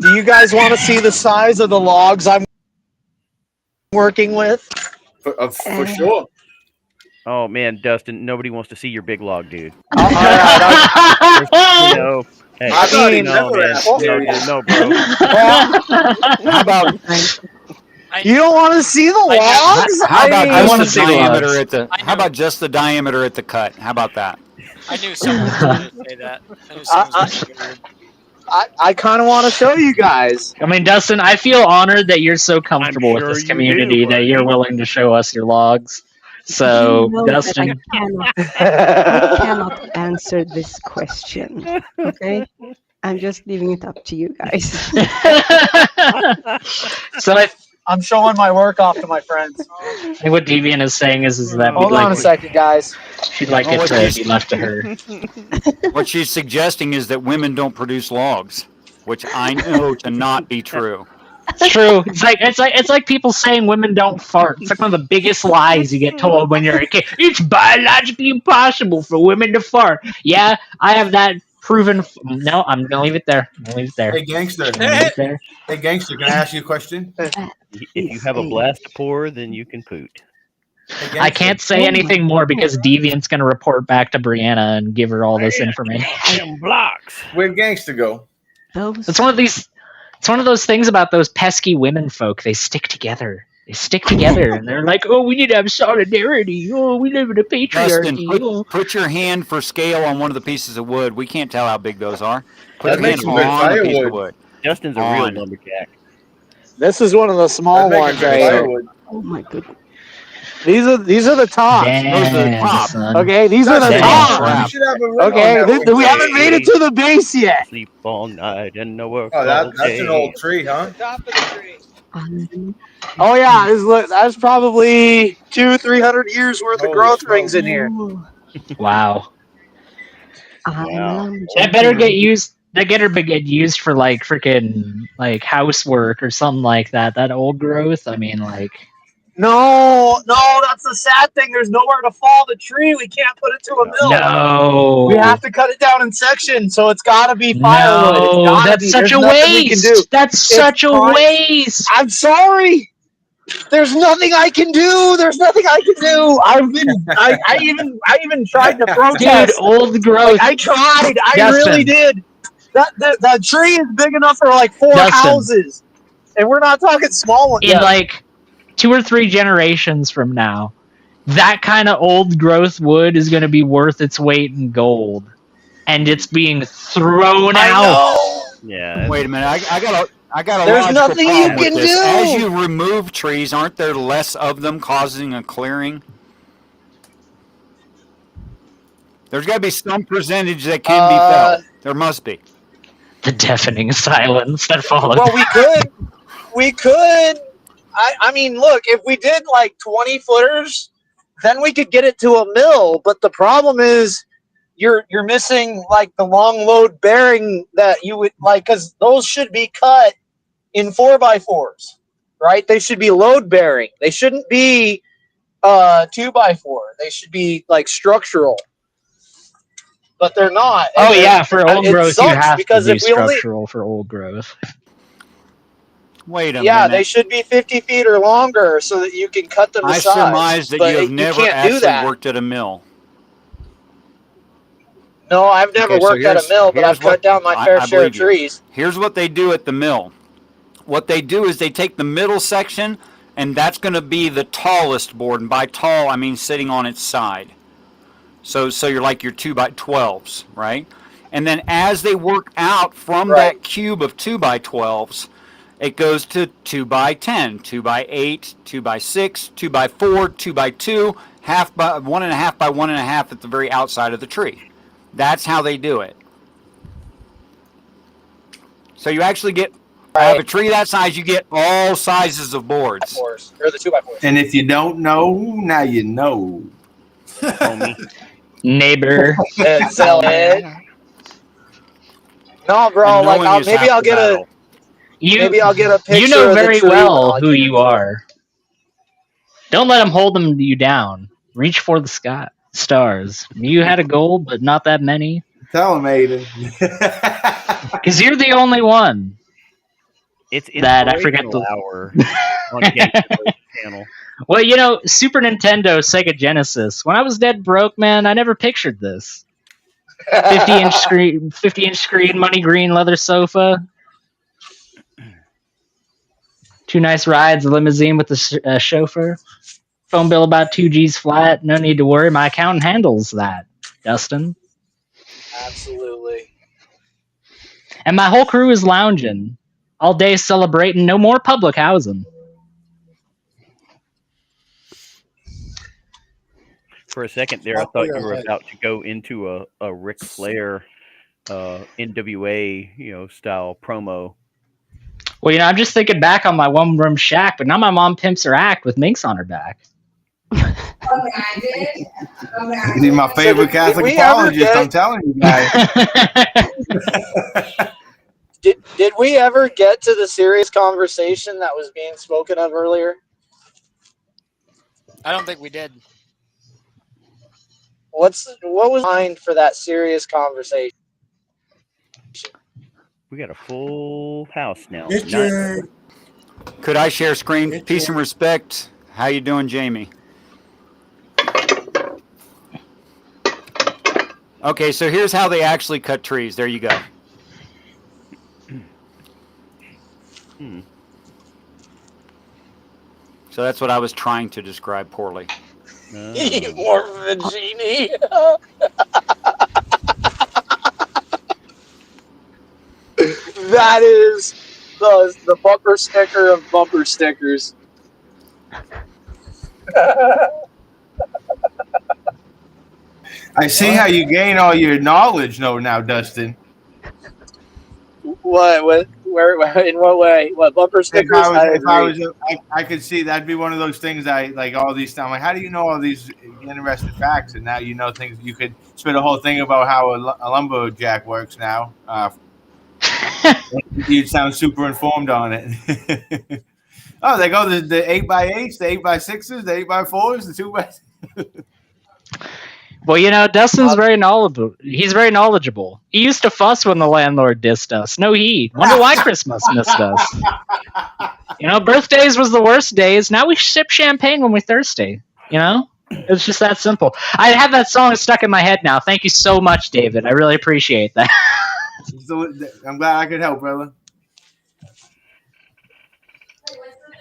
Do you guys want to see the size of the logs I'm working with? For sure. Oh man, Dustin, nobody wants to see your big log, dude. All right. Hey, I thought he no, never man. asked. No, bro. How about? You don't want to see the logs? How about I want to just the diameter at the? How about just the diameter at the cut? How about that? I knew someone was going to say that. I knew someone was going to say that. I kind of want to show you guys. I mean, Dustin, I feel honored that you're so comfortable with this community that you're willing to show us your logs. So, Dustin, I cannot answer this question. Okay, I'm just leaving it up to you guys. So I'm showing my work off to my friends. I think what Deviant is saying is that hold on a second, guys. She'd like it to be left to her. What she's suggesting is that women don't produce logs, which I know to not be true. It's true. It's like people saying women don't fart. It's like one of the biggest lies you get told when you're a kid. It's biologically impossible for women to fart. Yeah, I have that proven. No, I'm gonna leave it there. Hey, gangster. Hey, gangster. Can I ask you a question? If you have a blast to pour, then you can poot. Hey, I can't say anything more because Deviant's gonna report back to Brianna and give her all this information. Blocks. Where'd gangster go? It's one of those things about those pesky women folk. They stick together. They stick together, and they're like, "Oh, we need to have solidarity. Oh, we live in a Dustin, patriarchy." put your hand for scale on one of the pieces of wood. We can't tell how big those are. Put That your hand makes some good on a piece of firewood. wood. Justin's a real On. lumberjack. This is one of the That'd small make a ones good right here. firewood. Oh my goodness. These are the tops. Those are the Damn, top. son. Okay, these are the Dustin, Damn, tops. son. you should have a ring on Okay, that one. we haven't made it to the base yet. Sleep all night and no work Oh, all that's an day. old tree, huh? Oh yeah, that's probably 200-300 years worth of Holy growth rings smokes. in here. Oh, Wow. I'm a Wow. That lumberjack better now. get used. That better get used for like freaking like housework or something like that. That old growth. I mean, like. No, that's the sad thing. There's nowhere to fall the tree. We can't put it to a mill. We No. have to cut it down in sections, so it's got to be firewood. It's No, got to that's be. such There's a nothing we can do. waste. That's It's such a fine. waste. I'm sorry. There's nothing I can do. There's nothing I can do. I even tried to Dude, protest. old growth. Like I tried. I really Dustin. did. That tree is big enough for like 4 Dustin. houses, and we're not talking small ones. In Yeah. like 2 or 3 generations from now, that kind of old growth wood is going to be worth its weight in gold, and it's being thrown I out. know. Yeah. Wait a minute. I got a There's logical nothing problem you with can this. do. As you remove trees, aren't there less of them causing a clearing? There's got to be some percentage that can be felled. There must be. The deafening silence that followed. Well, we could. I mean, look, if we did like 20 footers, then we could get it to a mill. But the problem is, you're missing like the long load bearing that you would like, because those should be cut in 4x4s, right? They should be load bearing. They shouldn't be 2x4. They should be like structural. But they're not. Oh And yeah, for old it growth you sucks have to because do if we only structural for old growth. Wait a yeah, minute. they should be 50 feet or longer so that you can cut them to I size. surmise that But you have you never can't do actually that. worked at a mill. No, I've never Okay, so worked at a mill, but I've cut down my fair I share of believe you. trees. Here's what they do at the mill. What they do is they take the middle section, and that's going to be the tallest board. And by tall, I mean sitting on its side. So you're like your 2x12s, right? And then as they work out from that cube of 2x12s, it goes to 2x10, 2x8, 2x6, 2x4, 2x2, half by 1.5 by 1.5 at the very outside of the tree. That's how they do it. So you actually get, out of a tree that size, you get all sizes of boards. Or the 2x4s. And if you don't know, now you know. Homie. Neighbor. Sell it. No, bro. And Like knowing is maybe half I'll the get battle. maybe I'll get a picture You know of the very tree when well I who can you are. Don't let them hold you down. Reach for the sky, stars. You had a goal, but not that many. Tell him, Aiden. Because you're the only one. It's that I forget inspirational the hour on Gangster's channel. Well, you know, Super Nintendo, Sega Genesis. When I was dead broke, man, I never pictured this. 50-inch screen, money green leather sofa. 2 nice rides, a limousine with a chauffeur. Phone bill about 2 G's flat. No need to worry. My accountant handles that, Dustin. Absolutely. And my whole crew is lounging. All day celebrating. No more public housing. For a second there, I thought you were about to go into a Ric Flair NWA, style promo. Well, you know, I'm just thinking back on my one-room shack, but now my mom pimps her act with minks on her back. He's my favorite Catholic apologist, I'm telling you guys. Did we ever get to the serious conversation that was being spoken of earlier? I don't think we did. What was mind for that serious conversation? We got a full house now. Could I share screen? Peace and respect. How you doing, Jamie? Okay, so here's how they actually cut trees. There you go. So that's what I was trying to describe poorly. Morphogenie. That is the bumper sticker of bumper stickers. I see how you gain all your knowledge, now, Dustin. What? Where? In what way? What bumper stickers? I If I agree. was, I could see that'd be one of those things. I like all these. I'm like, how do you know all these interesting facts? And now you know things. You could spit a whole thing about how a lumberjack works now. You'd sound super informed on it. Oh, they go the 8x8s, the 8x6s, the 8x4s, the 2x. Well, you know, Dustin's very knowledgeable. He's very knowledgeable. He used to fuss when the landlord dissed us. No heat. Wonder why Christmas missed us. You know, birthdays was the worst days. Now we sip champagne when we're thirsty. You know? It's just that simple. I have that song stuck in my head now. Thank you so much, David. I really appreciate that. So, I'm glad I could help, brother.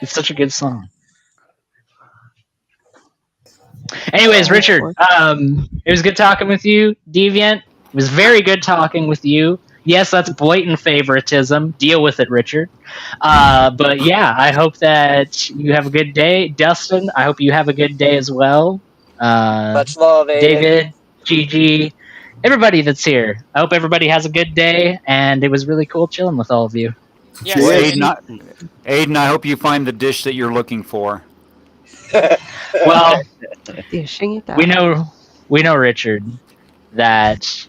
It's such a good song. Anyways, Richard, it was good talking with you. Deviant, it was very good talking with you. Yes, that's blatant favoritism. Deal with it, Richard. But yeah, I hope that you have a good day. Dustin, I hope you have a good day as well. Much love, Aiden. David, Gigi, everybody that's here. I hope everybody has a good day, and it was really cool chilling with all of you. Yes, Well, Aiden. Aiden, I hope you find the dish that you're looking for. Well, Dishing it out. we know, Richard, that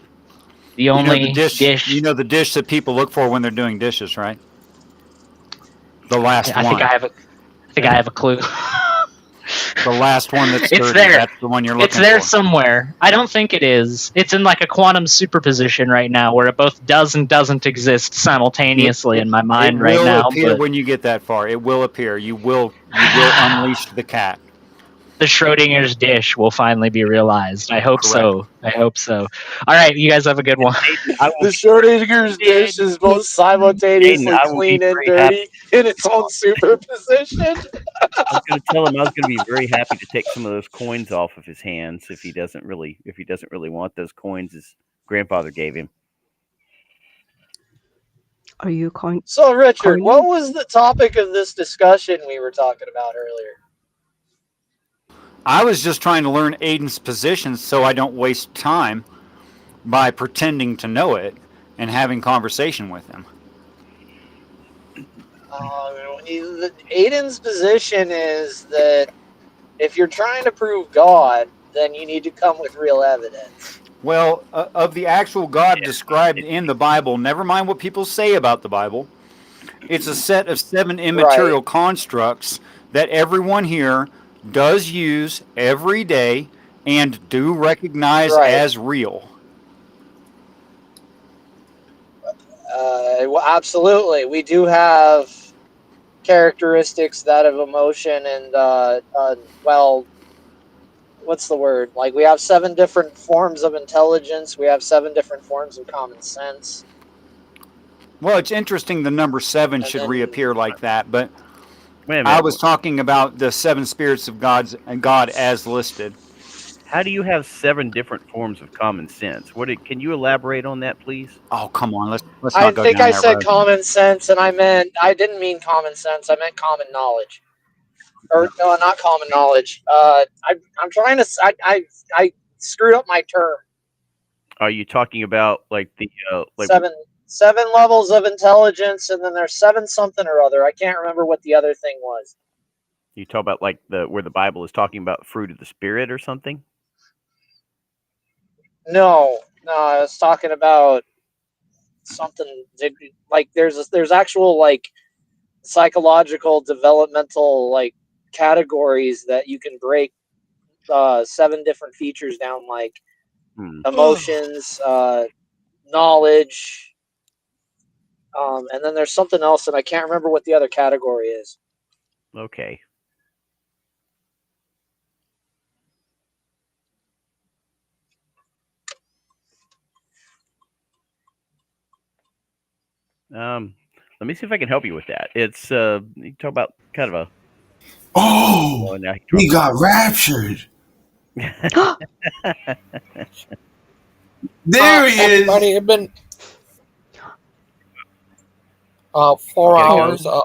the only dish. You know the dish that people look for when they're doing dishes, right? The last I one. think I have a clue. The last one that's dirty. It's there. That's the one you're looking for. It's there somewhere. I don't think it is. It's in like a quantum superposition right now, where it both does and doesn't exist simultaneously in my mind right now. It will appear but when you get that far. It will appear. You will unleash the cat. The Schrodinger's dish will finally be realized. I hope so. I hope so. All right, you guys have a good one. The Schrodinger's dish is both simultaneously clean and dirty in its own superposition. I was going to tell him I was going to be very happy to take some of those coins off of his hands if he doesn't really want those coins his grandfather gave him. Are you going? So, Richard, what was the topic of this discussion we were talking about earlier? I was just trying to learn Aiden's position so I don't waste time by pretending to know it and having conversation with him. Aiden's position is that if you're trying to prove God, then you need to come with real evidence. Well, of the actual God described in the Bible, never mind what people say about the Bible, it's a set of 7 immaterial constructs that everyone here does use every day and do recognize as real. Well, absolutely. We do have characteristics that of emotion and, well, what's the word? Like, we have 7 different forms of intelligence. We have 7 different forms of common sense. Well, it's interesting the number 7 should reappear like that, but Wait a minute. I was talking about the 7 spirits of God as listed. How do you have 7 different forms of common sense? Can you elaborate on that, please? Oh, come on, let's I not go think down I that said road. common sense, and I didn't mean common sense. I meant common knowledge. Or no, not common knowledge. I'm trying to. I screwed up my term. Are you talking about like the like 7 levels of intelligence, and then there's 7 something or other. I can't remember what the other thing was. You talk about like where the Bible is talking about fruit of the Spirit or something? No, I was talking about something like there's actual like psychological developmental like categories that you can break 7 different features down, like emotions, knowledge, and then there's something else, and I can't remember what the other category is. Okay. Let me see if I can help you with that. It's you talk about kind of Oh, Well, now he he dropped got raptured. it. There he everybody, is. it's been 4 Gotta go. hours.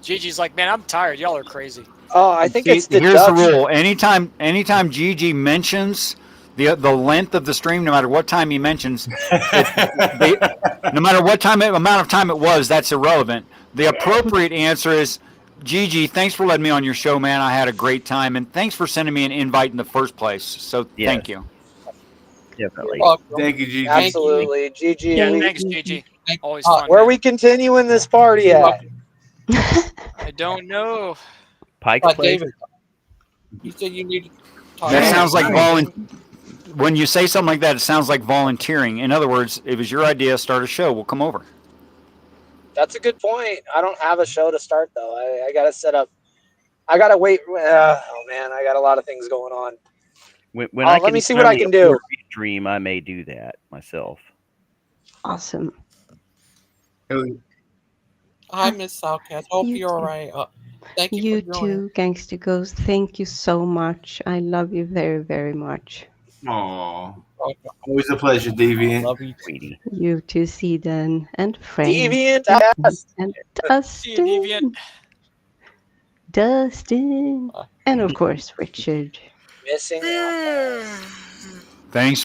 Gigi's like, man, I'm tired. Y'all are crazy. Oh, I think See, it's the here's the Dutch. rule. Anytime Gigi mentions the length of the stream, no matter what time he mentions, no matter what amount of time it was, that's irrelevant. The appropriate answer is, Gigi, thanks for letting me on your show, man. I had a great time, and thanks for sending me an invite in the first place. So thank you. Definitely. Thank you, Gigi. Absolutely, Gigi. Yeah, we, thanks, Gigi. Always fun. where are Man. we continuing this party at? I don't know. Pike's Place. David, you said you need to talk. That sounds like when you say something like that, it sounds like volunteering. In other words, if it's your idea, start a show. We'll come over. That's a good point. I don't have a show to start though. I gotta set up. I gotta wait. Oh man, I got a lot of things going on. When I let can me see what I finally can do. afford a stream, I may do that myself. Awesome. Hi, Miss Southcast. Hope You you're all right. Thank you, You for joining. too, Gangster Ghost. Thank you so much. I love you very, very much. Aw. Always a pleasure, Deviant. Love you, sweetie. You too, Sedan and Frank. Deviant, And Dustin. Dustin. And of course, Richard. Missing out. Thanks